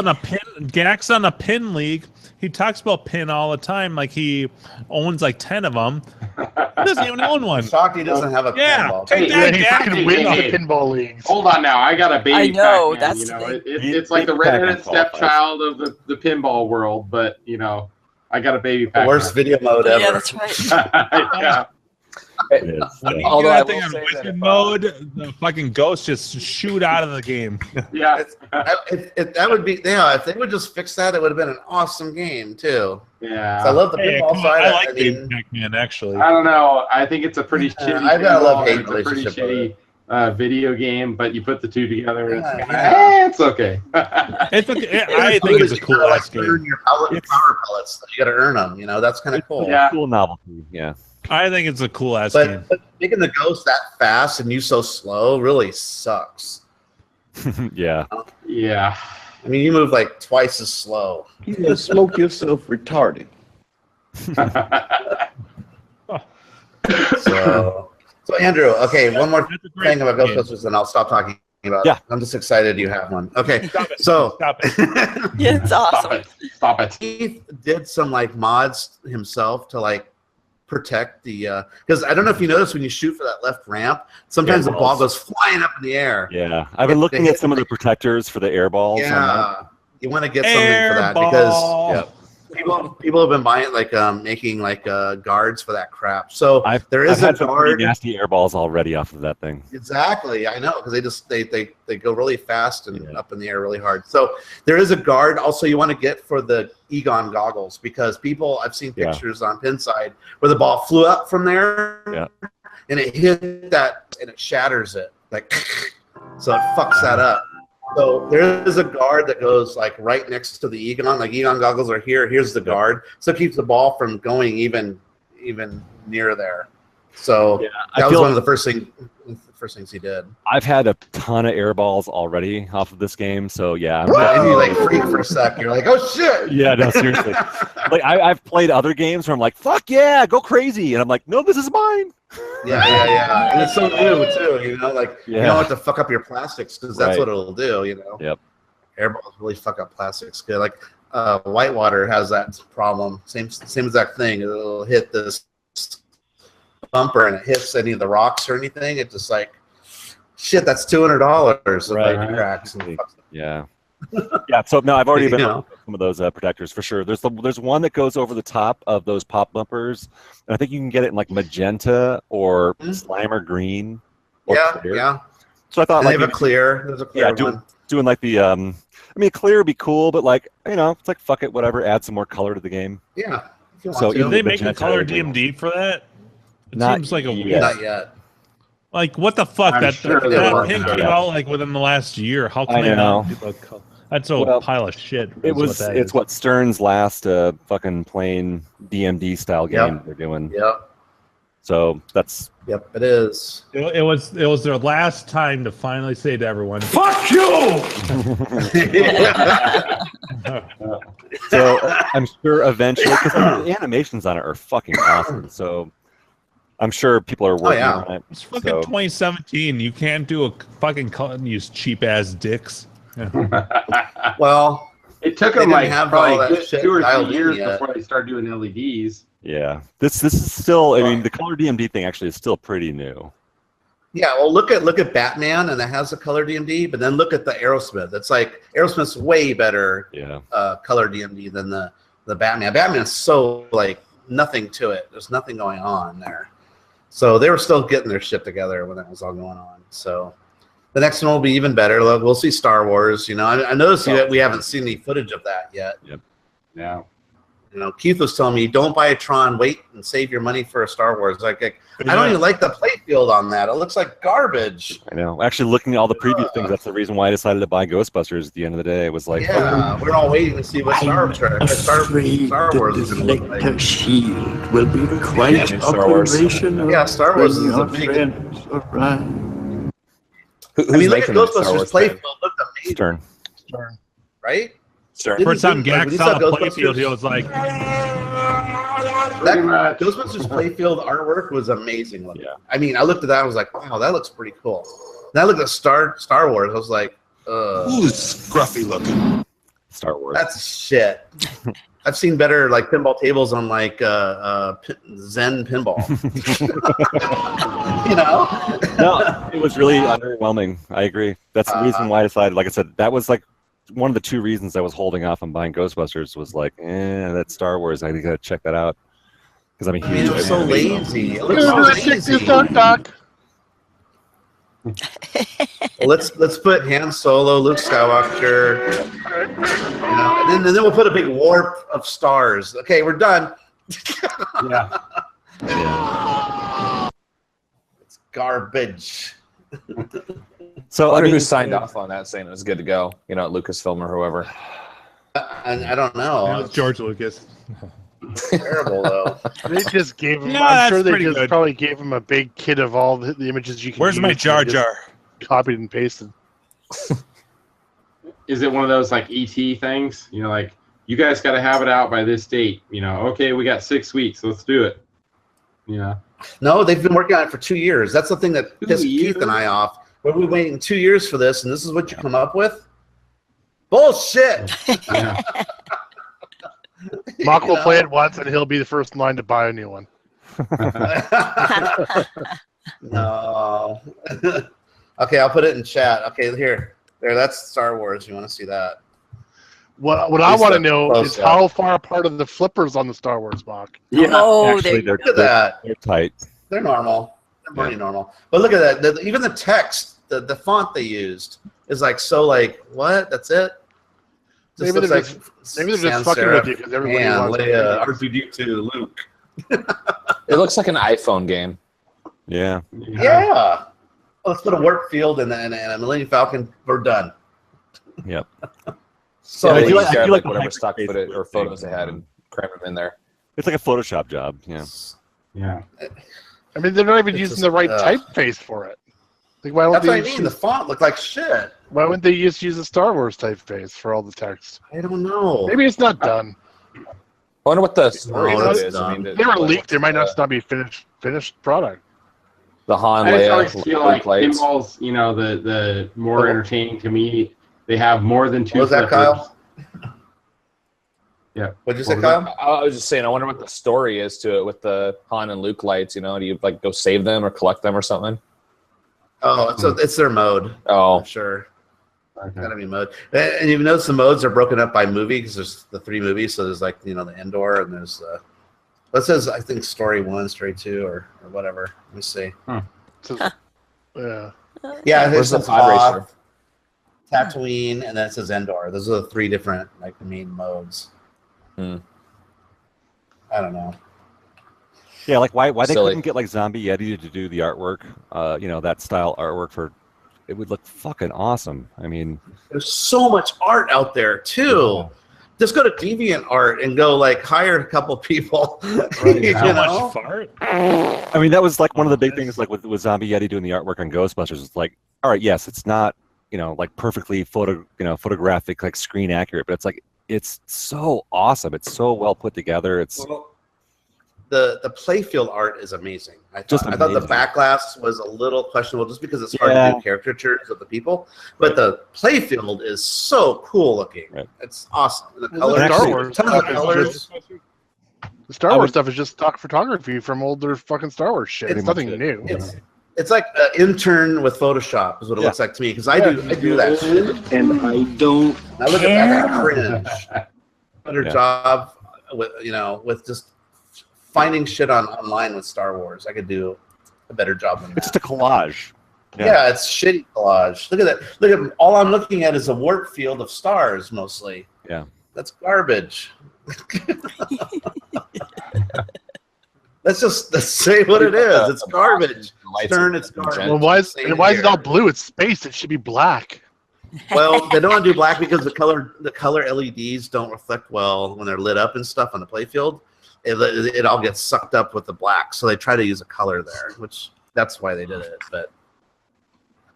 [SPEAKER 5] on a pin league. He talks about pin all the time, like he owns like 10 of them. He doesn't even own one.
[SPEAKER 6] Shocked he doesn't have a pinball.
[SPEAKER 5] Take that,
[SPEAKER 1] he
[SPEAKER 5] Gak.
[SPEAKER 1] fucking wins the pinball leagues.
[SPEAKER 4] Hold on now, I got a baby.
[SPEAKER 7] I know,
[SPEAKER 4] Pac-Man,
[SPEAKER 7] that's
[SPEAKER 4] you know,
[SPEAKER 7] the
[SPEAKER 4] it's like the redheaded stepchild of the pinball world, but you know, I got a baby.
[SPEAKER 6] The worst video mode ever.
[SPEAKER 7] Yeah, that's right.
[SPEAKER 4] Yeah.
[SPEAKER 5] When you do that thing on wizard mode, the fucking ghosts just shoot out of the game.
[SPEAKER 4] Yeah,
[SPEAKER 6] that would be. Yeah, if they would just fix that, it would have been an awesome game too.
[SPEAKER 4] Yeah,
[SPEAKER 6] I love the pinball side.
[SPEAKER 5] I like Pac-Man actually.
[SPEAKER 4] I don't know. I think it's a pretty shitty.
[SPEAKER 6] I've got a love-hate
[SPEAKER 4] it's a pretty
[SPEAKER 6] relationship
[SPEAKER 4] shitty video game, but you put the two together, and it's okay.
[SPEAKER 5] It's okay. I think it's a cool ass game.
[SPEAKER 6] Earn your power pellets. You got to earn them. You know, that's kind of cool.
[SPEAKER 4] Yeah,
[SPEAKER 2] cool novelty. Yeah.
[SPEAKER 5] I think it's a cool ass game.
[SPEAKER 6] But making the ghost that fast and you so slow really sucks.
[SPEAKER 2] Yeah.
[SPEAKER 4] Yeah.
[SPEAKER 6] I mean, you move like twice as slow.
[SPEAKER 16] You gotta smoke yourself retarded.
[SPEAKER 6] So Andrew, okay, one more thing about Ghostbusters, and I'll stop talking about it. I'm just excited you have one. Okay, Stop it.
[SPEAKER 7] Yeah, it's awesome.
[SPEAKER 4] Stop it.
[SPEAKER 6] Keith did some like mods himself to like protect the because I don't know if you notice when you shoot for that left ramp, sometimes the ball goes flying up in the air.
[SPEAKER 2] Yeah, I've been looking at some of the protectors for the air balls.
[SPEAKER 6] Yeah, you want to get something for that because people have been buying like making like guards for that crap. So there is
[SPEAKER 2] I've had
[SPEAKER 6] a
[SPEAKER 2] some
[SPEAKER 6] guard.
[SPEAKER 2] pretty nasty air balls already off of that thing.
[SPEAKER 6] Exactly, I know, because they go really fast and up in the air really hard. So there is a guard also you want to get for the Egon goggles, because I've seen pictures on Pinside where the ball flew up from there and it hit that and it shatters it, like so it fucks that up. So there is a guard that goes like right next to the Egon. Like Egon goggles are here. Here's the guard, so it keeps the ball from going even near there. So that was one of the first things he did.
[SPEAKER 2] I've had a ton of air balls already off of this game, so yeah.
[SPEAKER 6] And you like freak for a sec. You're like, oh shit.
[SPEAKER 2] Yeah, no, seriously. Like I've played other games where I'm like, fuck yeah, go crazy, and I'm like, no, this is mine.
[SPEAKER 6] Yeah. And it's so new too, you know, like you don't have to fuck up your plastics because that's what it'll do, you know.
[SPEAKER 2] Yep.
[SPEAKER 6] Air balls really fuck up plastics good. Like Whitewater has that problem. Same exact thing. It'll hit this bumper and it hits any of the rocks or anything. It's just like shit, that's $200 like cracks and
[SPEAKER 2] yeah. Yeah, so no, I've already been on some of those protectors for sure. There's one that goes over the top of those pop bumpers, and I think you can get it in like magenta or Slimer green. Or clear.
[SPEAKER 6] Yeah.
[SPEAKER 2] So I thought
[SPEAKER 6] they have a clear. There's a clear one.
[SPEAKER 2] Doing like the I mean, clear would be cool, but like it's like fuck it, whatever. Add some more color to the game.
[SPEAKER 6] Yeah.
[SPEAKER 2] So
[SPEAKER 5] did they make a color DMD for that? It seems like
[SPEAKER 6] not yet.
[SPEAKER 5] Like what the fuck?
[SPEAKER 4] I'm
[SPEAKER 5] that
[SPEAKER 4] sure
[SPEAKER 5] pin came out like within the last year. How can they not do a color? That's a pile of shit.
[SPEAKER 2] It's what Stern's last fucking plain DMD style game they're doing.
[SPEAKER 6] Yep.
[SPEAKER 2] So that's
[SPEAKER 6] it is.
[SPEAKER 5] It was their last time to finally say to everyone,
[SPEAKER 14] "Fuck you."
[SPEAKER 2] So I'm sure eventually, because the animations on it are fucking awesome. So I'm sure people are working on it.
[SPEAKER 5] It's fucking 2017. You can't do a fucking cut and use cheap ass dicks.
[SPEAKER 6] Well,
[SPEAKER 4] it took
[SPEAKER 6] they
[SPEAKER 4] them
[SPEAKER 6] didn't
[SPEAKER 4] like
[SPEAKER 6] have all
[SPEAKER 4] probably
[SPEAKER 6] that
[SPEAKER 4] good
[SPEAKER 6] shit
[SPEAKER 4] 2 or
[SPEAKER 6] dialed
[SPEAKER 4] 3
[SPEAKER 6] in
[SPEAKER 4] years
[SPEAKER 6] yet.
[SPEAKER 4] before they started doing LEDs.
[SPEAKER 2] Yeah, this is still. I mean, the color DMD thing actually is still pretty new.
[SPEAKER 6] Yeah, well, look at Batman, and it has a color DMD, but then look at the Aerosmith. It's like Aerosmith's way better color DMD than the Batman. Batman's so like nothing to it. There's nothing going on there. So they were still getting their shit together when that was all going on. So the next one will be even better. Look, we'll see Star Wars. You know, I noticed that we haven't seen any footage of that yet.
[SPEAKER 2] Yep.
[SPEAKER 4] Yeah.
[SPEAKER 6] You know, Keith was telling me, don't buy a Tron, wait and save your money for a Star Wars. Like I don't even like the playfield on that. It looks like garbage.
[SPEAKER 2] I know. Actually, looking at all the preview things, that's the reason why I decided to buy Ghostbusters at the end of the day. It was like,
[SPEAKER 6] yeah, we're all waiting to see what Star Wars is going to look like.
[SPEAKER 16] Shield will be quite
[SPEAKER 2] Star Wars.
[SPEAKER 16] operational.
[SPEAKER 6] Yeah, Star Wars is a
[SPEAKER 16] when
[SPEAKER 6] big.
[SPEAKER 16] your friends arrive.
[SPEAKER 6] I mean, look at Ghostbusters playfield. Look amazing.
[SPEAKER 2] Stern.
[SPEAKER 6] Right?
[SPEAKER 2] Stern.
[SPEAKER 5] First time Gak saw the playfield, he was like,
[SPEAKER 6] that Ghostbusters playfield artwork was amazing looking.
[SPEAKER 2] Yeah.
[SPEAKER 6] I mean, I looked at that, I was like, wow, that looks pretty cool. Then I looked at Star Wars, I was like,
[SPEAKER 12] who's scruffy looking?
[SPEAKER 2] Star Wars.
[SPEAKER 6] That's shit. I've seen better like pinball tables on like Zen pinball. You know?
[SPEAKER 2] No, it was really underwhelming. I agree. That's the reason why I decided. Like I said, that was like one of the 2 reasons I was holding off on buying Ghostbusters. Was like, that's Star Wars. I gotta check that out because I'm a huge.
[SPEAKER 6] It was so lazy. It
[SPEAKER 1] Let's
[SPEAKER 6] looks so
[SPEAKER 1] check this
[SPEAKER 6] lazy.
[SPEAKER 1] out, Doc.
[SPEAKER 6] Well, let's put Han Solo, Luke Skywalker, you know, and then we'll put a big warp of stars. Okay, we're done.
[SPEAKER 4] Yeah.
[SPEAKER 6] It's garbage.
[SPEAKER 9] So I
[SPEAKER 2] I
[SPEAKER 9] wonder
[SPEAKER 2] mean,
[SPEAKER 9] who signed off on that, saying it was good to go. You know, at Lucasfilm or whoever.
[SPEAKER 6] I don't know.
[SPEAKER 5] that was George Lucas.
[SPEAKER 6] Terrible though.
[SPEAKER 1] They just gave him.
[SPEAKER 5] No,
[SPEAKER 1] I'm sure
[SPEAKER 5] that's
[SPEAKER 1] they
[SPEAKER 5] pretty
[SPEAKER 1] just
[SPEAKER 5] good.
[SPEAKER 1] probably gave him a big kit of all the images you can.
[SPEAKER 5] Where's my
[SPEAKER 1] use,
[SPEAKER 5] Jar
[SPEAKER 1] and just
[SPEAKER 5] Jar?
[SPEAKER 1] Copied and pasted.
[SPEAKER 4] Is it one of those like ET things? You know, like you guys got to have it out by this date. You know, okay, we got 6 weeks. Let's do it. You know.
[SPEAKER 6] No, they've been working on it for 2 years. That's the thing that
[SPEAKER 4] 2
[SPEAKER 6] pissed
[SPEAKER 4] years?
[SPEAKER 6] Keith and I off. We've been waiting 2 years for this, and this is what you come up with? Bullshit.
[SPEAKER 4] Yeah.
[SPEAKER 1] Mock will play it once, and he'll be the first in line to buy a new one.
[SPEAKER 6] No. Okay, I'll put it in chat. Okay, here. There, that's Star Wars. You want to see that?
[SPEAKER 1] What I want to know
[SPEAKER 6] close
[SPEAKER 1] is
[SPEAKER 6] up.
[SPEAKER 1] how far apart are the flippers on the Star Wars mock?
[SPEAKER 6] Yeah.
[SPEAKER 7] Oh,
[SPEAKER 2] actually,
[SPEAKER 7] there.
[SPEAKER 6] Look at that.
[SPEAKER 2] they're tight.
[SPEAKER 6] They're normal. They're pretty normal. But look at that. Even the text, the font they used is like so like what? That's it. Just
[SPEAKER 1] Maybe
[SPEAKER 6] looks
[SPEAKER 1] they're
[SPEAKER 6] like
[SPEAKER 1] maybe they're just
[SPEAKER 6] sans
[SPEAKER 1] fucking
[SPEAKER 6] serif
[SPEAKER 1] with you because everybody
[SPEAKER 6] and
[SPEAKER 1] wants
[SPEAKER 6] Leia, R2D2, Luke.
[SPEAKER 9] It looks like an iPhone game.
[SPEAKER 2] Yeah.
[SPEAKER 6] Yeah. Oh, let's put a warp field and a Millennium Falcon. We're done.
[SPEAKER 2] Yep.
[SPEAKER 6] So
[SPEAKER 9] Yeah,
[SPEAKER 2] I
[SPEAKER 9] they
[SPEAKER 2] do like-
[SPEAKER 9] just
[SPEAKER 2] I
[SPEAKER 9] grab
[SPEAKER 2] do like
[SPEAKER 9] like
[SPEAKER 2] the
[SPEAKER 9] whatever stock
[SPEAKER 2] hyperspace
[SPEAKER 9] footage or
[SPEAKER 2] thing.
[SPEAKER 9] photos they had and cram them in there.
[SPEAKER 2] It's like a Photoshop job. Yeah.
[SPEAKER 4] Yeah.
[SPEAKER 1] I mean, they're not even
[SPEAKER 6] It's
[SPEAKER 1] using
[SPEAKER 6] just,
[SPEAKER 1] the right typeface for it. Like, why don't
[SPEAKER 6] that's
[SPEAKER 1] they
[SPEAKER 6] what I
[SPEAKER 1] use,
[SPEAKER 6] mean. The font looked like shit.
[SPEAKER 1] why wouldn't they use a Star Wars typeface for all the text?
[SPEAKER 6] I don't know.
[SPEAKER 1] Maybe it's not done.
[SPEAKER 9] I wonder what the story
[SPEAKER 6] Oh,
[SPEAKER 9] of
[SPEAKER 6] that's
[SPEAKER 9] it is. I
[SPEAKER 6] dumb.
[SPEAKER 9] mean,
[SPEAKER 1] They were
[SPEAKER 9] what-
[SPEAKER 1] leaked. There might
[SPEAKER 9] what's
[SPEAKER 1] not be finished product.
[SPEAKER 9] the Han
[SPEAKER 4] I just always
[SPEAKER 9] Leia
[SPEAKER 4] feel like
[SPEAKER 9] lights.
[SPEAKER 4] pinballs, you know, the more entertaining to me. They have more than 2
[SPEAKER 6] What was that,
[SPEAKER 4] flippers.
[SPEAKER 6] Kyle?
[SPEAKER 4] Yeah.
[SPEAKER 6] What'd you say,
[SPEAKER 9] What was
[SPEAKER 6] Kyle?
[SPEAKER 9] that? I was just saying, I wonder what the story is to it with the Han and Luke lights. You know, do you like go save them or collect them or something?
[SPEAKER 6] Oh, it's their mode.
[SPEAKER 9] Oh,
[SPEAKER 6] I'm sure.
[SPEAKER 4] Okay.
[SPEAKER 6] Gotta be mode. And you've noticed the modes are broken up by movie because there's the 3 movies. So there's like, you know, the indoor and there's what says, I think story 1, story 2 or whatever. Let me see.
[SPEAKER 1] Yeah.
[SPEAKER 6] Yeah,
[SPEAKER 9] Where's
[SPEAKER 6] there's
[SPEAKER 9] the pod racer?
[SPEAKER 6] Tatooine, and then it says Endor. Those are the 3 different like main modes.
[SPEAKER 9] Hmm.
[SPEAKER 6] I don't know.
[SPEAKER 2] Yeah, like why they
[SPEAKER 9] Silly.
[SPEAKER 2] couldn't get like Zombie Yeti to do the artwork, you know, that style artwork for it would look fucking awesome. I mean,
[SPEAKER 6] There's so much art out there too. Just go to DeviantArt and go like hire a couple people. You
[SPEAKER 5] How
[SPEAKER 6] know?
[SPEAKER 5] much fart?
[SPEAKER 2] I mean that was like one of the big things like with Zombie Yeti doing the artwork on Ghostbusters. It's like, all right, yes, it's not, you know, like perfectly photographic, like screen accurate, but it's like it's so awesome. It's so well put together. It's
[SPEAKER 6] the playfield art is amazing. I thought the
[SPEAKER 2] amazing.
[SPEAKER 6] backglass was a little questionable just because it's hard to do caricatures of the people, but the playfield is so cool looking. It's awesome. The colors,
[SPEAKER 1] Star Wars
[SPEAKER 6] tons of colors.
[SPEAKER 1] The Star Wars stuff is just stock photography from older fucking Star Wars shit. It's nothing new.
[SPEAKER 6] It's like an intern with Photoshop is what it looks like to me, because I do that shit.
[SPEAKER 16] And I don't
[SPEAKER 6] I look at that, I cringe. Better job with with just finding shit online with Star Wars. I could do a better job than that.
[SPEAKER 2] It's just a collage.
[SPEAKER 6] Yeah, it's shitty collage. Look at that. Look at all I'm looking at is a warp field of stars mostly.
[SPEAKER 2] Yeah.
[SPEAKER 6] That's garbage. Let's say what it is. It's garbage. Stern, it's garbage.
[SPEAKER 1] Well, why is it all blue? It's space. It should be black.
[SPEAKER 6] Well, they don't want to do black because the color LEDs don't reflect well when they're lit up and stuff on the playfield. It all gets sucked up with the black, so they try to use a color there, which that's why they did it. But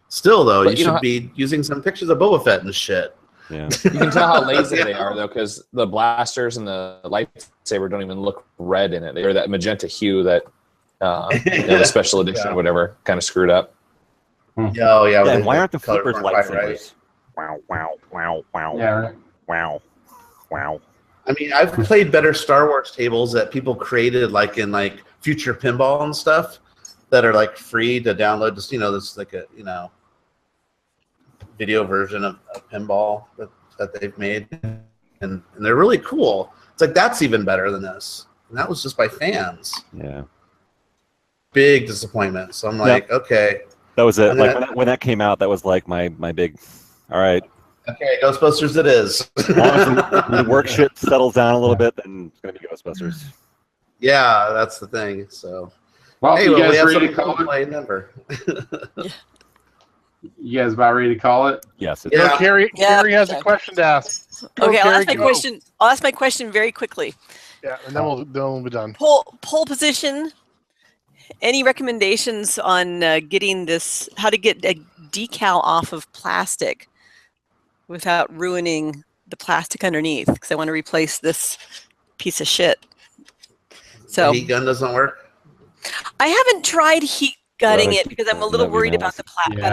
[SPEAKER 6] still, though, you should be using some pictures of Boba Fett and shit.
[SPEAKER 2] Yeah,
[SPEAKER 9] you can tell how lazy they are though, because the blasters and the lightsaber don't even look red in it. They're that magenta hue that the special edition or whatever kind of screwed up.
[SPEAKER 6] Oh yeah.
[SPEAKER 2] And why aren't the flippers lightsabers?
[SPEAKER 6] Right?
[SPEAKER 2] Wow! Wow! Wow! Wow!
[SPEAKER 4] Yeah. Right.
[SPEAKER 2] Wow! Wow!
[SPEAKER 6] I mean, I've played better Star Wars tables that people created, like in Future Pinball and stuff, that are like free to download. Just this like a video version of pinball that they've made, and they're really cool. It's like that's even better than this, and that was just by fans.
[SPEAKER 2] Yeah.
[SPEAKER 6] Big disappointment. So I'm like, okay.
[SPEAKER 2] That was it. Like when that came out, that was like my big. All right.
[SPEAKER 6] Okay, Ghostbusters it is.
[SPEAKER 2] The work shit settles down a little bit, then it's gonna be Ghostbusters.
[SPEAKER 6] Yeah, that's the thing. So,
[SPEAKER 4] well,
[SPEAKER 6] hey,
[SPEAKER 4] you guys
[SPEAKER 6] we have
[SPEAKER 4] ready to
[SPEAKER 6] something
[SPEAKER 4] call
[SPEAKER 6] to play number.
[SPEAKER 4] You guys about ready to call it?
[SPEAKER 2] Yes.
[SPEAKER 1] Yeah. Carrie has a question to ask.
[SPEAKER 7] Okay, I'll ask my question. I'll ask my question very quickly.
[SPEAKER 1] Yeah, and then we'll be done.
[SPEAKER 7] Pole position. Any recommendations on getting this? How to get a decal off of plastic without ruining the plastic underneath? Because I want to replace this piece of shit. So
[SPEAKER 6] the heat gun doesn't work.
[SPEAKER 7] I haven't tried heat gutting it because I'm a little worried about the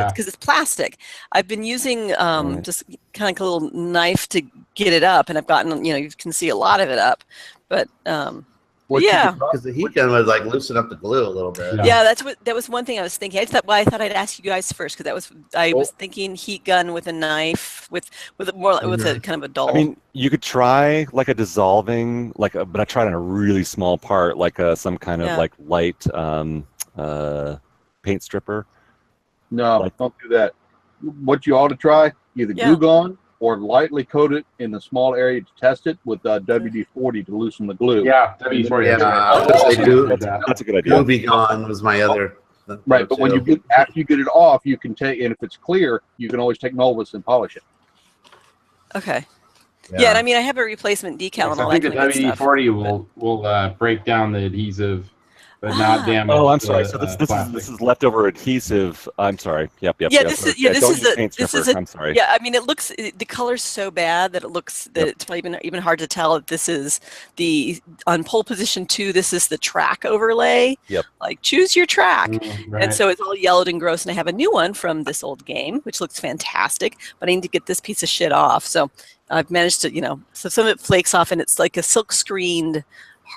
[SPEAKER 7] because it's plastic. I've been using just kind of like a little knife to get it up, and I've gotten you can see a lot of it up, but
[SPEAKER 6] because the heat gun would like loosen up the glue a little bit.
[SPEAKER 7] Yeah, that was one thing I was thinking. I thought I'd ask you guys first because I was thinking heat gun with a knife with a kind of a dull.
[SPEAKER 2] I mean, you could try like a dissolving but I tried on a really small part, like some kind of like light paint stripper.
[SPEAKER 18] No, don't do that. What you ought to try, either glue gun or lightly coat it in a small area to test it with WD-40 to loosen the glue.
[SPEAKER 4] Yeah, WD-40.
[SPEAKER 2] That's a good idea.
[SPEAKER 6] Glue be gone was my other.
[SPEAKER 18] Right, but when after you get it off, you can take, and if it's clear, you can always take Novus and polish it.
[SPEAKER 7] Okay. Yeah, and I mean, I have a replacement decal and all that kind of stuff.
[SPEAKER 4] I think the WD-40 will break down the adhesive, but not damage.
[SPEAKER 2] Oh, I'm sorry. So this is leftover adhesive. I'm sorry. Yep.
[SPEAKER 7] Yeah, this is
[SPEAKER 2] I'm sorry.
[SPEAKER 7] Yeah, I mean, the color's so bad that it's probably even hard to tell if this is on pole position 2. This is the track overlay.
[SPEAKER 2] Yep.
[SPEAKER 7] Like choose your track,
[SPEAKER 4] right.
[SPEAKER 7] And so it's all yellowed and gross. And I have a new one from this old game, which looks fantastic. But I need to get this piece of shit off. So I've managed to, so some of it flakes off, and it's like a silk screened.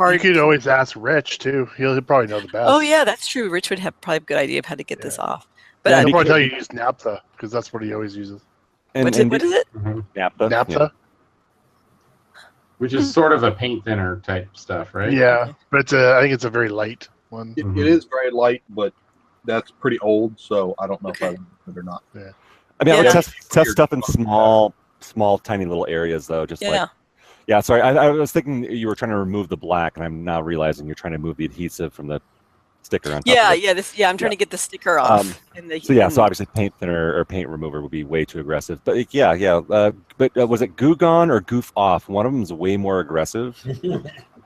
[SPEAKER 1] You could always ask Rich too. He'll probably know the best.
[SPEAKER 7] Oh yeah, that's true. Rich would have probably a good idea of how to get this off. But
[SPEAKER 1] he'll probably tell you to use naphtha because that's what he always uses.
[SPEAKER 7] What is it?
[SPEAKER 2] Naphtha.
[SPEAKER 1] Naphtha.
[SPEAKER 4] Which is sort of a paint thinner type stuff, right?
[SPEAKER 1] Yeah, but I think it's a very light one.
[SPEAKER 18] It is very light, but that's pretty old, so I don't know if I would use it or not.
[SPEAKER 1] Yeah.
[SPEAKER 2] I mean, I would test stuff in small, tiny little areas though. Just yeah, sorry. I was thinking you were trying to remove the black, and I'm now realizing you're trying to remove the adhesive from the sticker on top.
[SPEAKER 7] I'm trying to get the sticker off.
[SPEAKER 2] So obviously paint thinner or paint remover would be way too aggressive. But but was it Goo Gone or Goof Off? One of them is way more aggressive.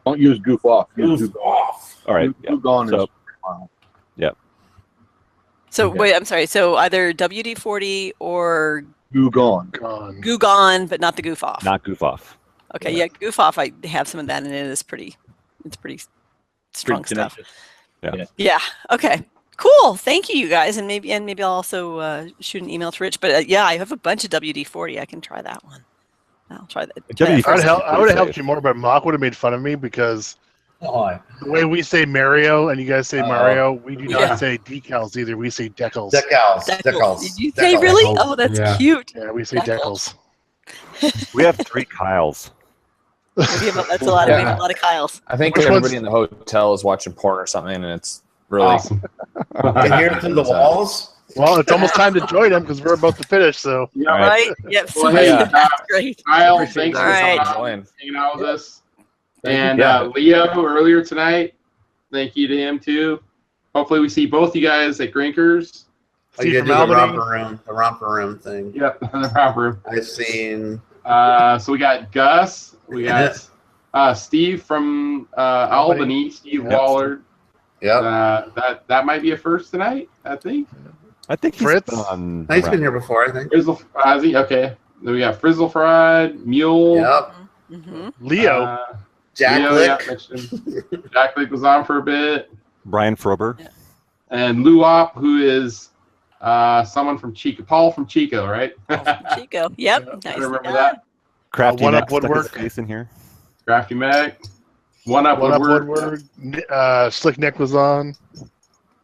[SPEAKER 18] Don't use Goof Off. Use Goof Off.
[SPEAKER 2] All right.
[SPEAKER 18] Goo Gone is fine.
[SPEAKER 2] Yeah.
[SPEAKER 7] So wait, I'm sorry. So either WD-40 or
[SPEAKER 18] Goo Gone.
[SPEAKER 7] Goo Gone, but not the Goof Off.
[SPEAKER 2] Not Goof Off.
[SPEAKER 7] Okay, yeah, Goof Off. I have some of that, and it's pretty strong stuff. Yeah. Okay. Cool. Thank you, guys, and maybe I'll also shoot an email to Rich. But yeah, I have a bunch of WD-40. I can try that one. I'll try that.
[SPEAKER 1] I would have helped you more, but Mock would have made fun of me because the way we say Mario and you guys say Mario, we do not say decals either. We say decals.
[SPEAKER 6] Decals.
[SPEAKER 7] Did you say really? Oh, that's cute.
[SPEAKER 1] Yeah, we say decals.
[SPEAKER 2] We have 3 Kyles.
[SPEAKER 7] That's a lot. We have a lot of Kyles.
[SPEAKER 9] I think everybody in the hotel is watching porn or something, and it's really
[SPEAKER 4] awesome.
[SPEAKER 6] Can hear it through the walls.
[SPEAKER 1] Well, it's almost time to join them because we're about to finish. So
[SPEAKER 7] right. Yep.
[SPEAKER 4] Well, hey,
[SPEAKER 7] great.
[SPEAKER 4] Kyle, thanks
[SPEAKER 7] All
[SPEAKER 4] for
[SPEAKER 7] right.
[SPEAKER 4] hanging out with us. And Leo earlier tonight, thank you to him too. Hopefully, we see both you guys at Grinkers.
[SPEAKER 6] You did the romper room thing.
[SPEAKER 4] Yep, the romper room.
[SPEAKER 6] I've seen.
[SPEAKER 4] So we got Gus. We got Steve from Albany. Steve Waller.
[SPEAKER 6] Yeah.
[SPEAKER 4] That might be a first tonight. I think.
[SPEAKER 2] I think
[SPEAKER 1] Fritz.
[SPEAKER 6] He's been here before. I think.
[SPEAKER 4] Frizzle, okay. Then we got Frizzle Fried, Mule.
[SPEAKER 6] Yep.
[SPEAKER 1] Leo.
[SPEAKER 6] Jack Lick.
[SPEAKER 4] Jack Lick was on for a bit.
[SPEAKER 2] Brian Frober.
[SPEAKER 4] And Luop, who is someone from Chico. Paul from Chico, right?
[SPEAKER 7] Chico. Yep.
[SPEAKER 4] I remember that.
[SPEAKER 2] Crafty
[SPEAKER 1] One
[SPEAKER 2] Mac
[SPEAKER 1] Up
[SPEAKER 2] stuck his
[SPEAKER 1] Woodwork.
[SPEAKER 2] face in here.
[SPEAKER 4] Crafty Mac. One Up Woodward.
[SPEAKER 1] Slick Nick was on.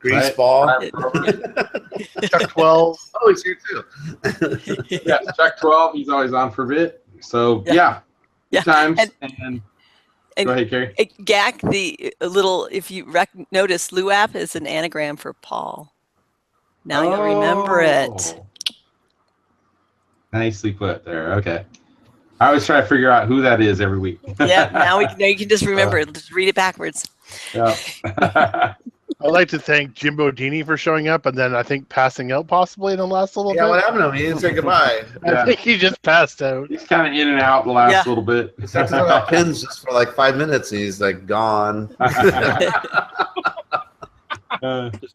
[SPEAKER 6] Greaseball.
[SPEAKER 1] Chuck 12.
[SPEAKER 6] Oh, he's here too.
[SPEAKER 4] Yeah, Chuck 12. He's always on for a bit. So good times. And go ahead, Carrie.
[SPEAKER 7] Gak, if you notice, Luap is an anagram for Paul. Now you'll remember it.
[SPEAKER 4] Nicely put there. Okay. I always try to figure out who that is every week.
[SPEAKER 7] Yeah, now you can just remember it. Just read it backwards.
[SPEAKER 4] Yeah.
[SPEAKER 1] I'd like to thank Jimbo Dini for showing up and then I think passing out possibly in the last little bit.
[SPEAKER 6] Yeah, what happened to him? He didn't say goodbye.
[SPEAKER 1] I think he just passed out.
[SPEAKER 4] He's kind of in and out the last little bit.
[SPEAKER 6] He's talking about pins just for like 5 minutes and he's like gone.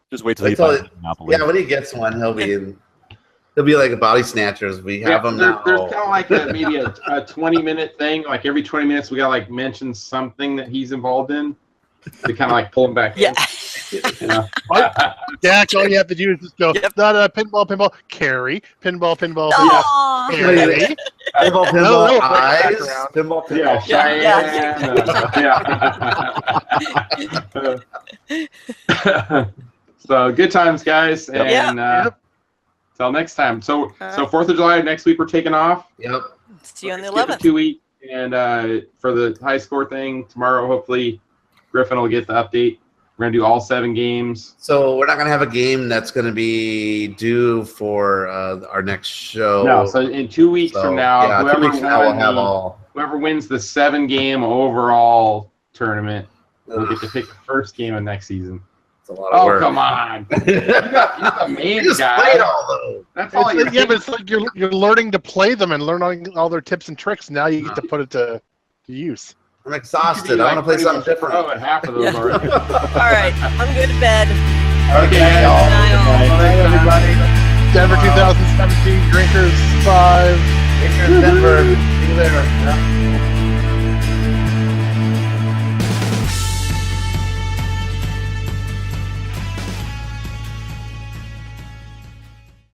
[SPEAKER 2] Just wait till he buys Monopoly.
[SPEAKER 6] Yeah, when he gets one, he'll be like a body snatchers. We have him now.
[SPEAKER 4] There's kind of like maybe a 20-minute thing. Like every 20 minutes, we got to like mention something that he's involved in to kind of like pull him back in. You know?
[SPEAKER 1] Jack, all you have to do is just go, pinball, Carrie, pinball,
[SPEAKER 7] Aww.
[SPEAKER 1] Carrie.
[SPEAKER 6] Pinball, eyes, pinball,
[SPEAKER 4] yeah. So good times, guys, and till next time. So 4th of July next week we're taking off.
[SPEAKER 6] Yep.
[SPEAKER 7] See you on the 11th.
[SPEAKER 4] 2 weeks, and for the high score thing tomorrow, hopefully Griffin will get the update. We're gonna do all 7 games.
[SPEAKER 6] So we're not gonna have a game that's gonna be due for our next show.
[SPEAKER 4] No. So in 2 weeks from now,
[SPEAKER 6] whoever
[SPEAKER 4] wins the 7-game overall tournament will get to pick the first game of next season.
[SPEAKER 6] It's a lot of work.
[SPEAKER 4] Come on! You're the main guy.
[SPEAKER 6] Played all those.
[SPEAKER 4] That's all
[SPEAKER 1] but it's like you're learning to play them and learning all their tips and tricks. Now you get to put it to use.
[SPEAKER 6] I'm exhausted. I want to play something different.
[SPEAKER 4] Half of those already.
[SPEAKER 7] All right, I'm going to bed.
[SPEAKER 6] Okay, y'all.
[SPEAKER 1] Good night, everybody. Denver 2017 Drinkers 5.
[SPEAKER 6] Denver. See you there.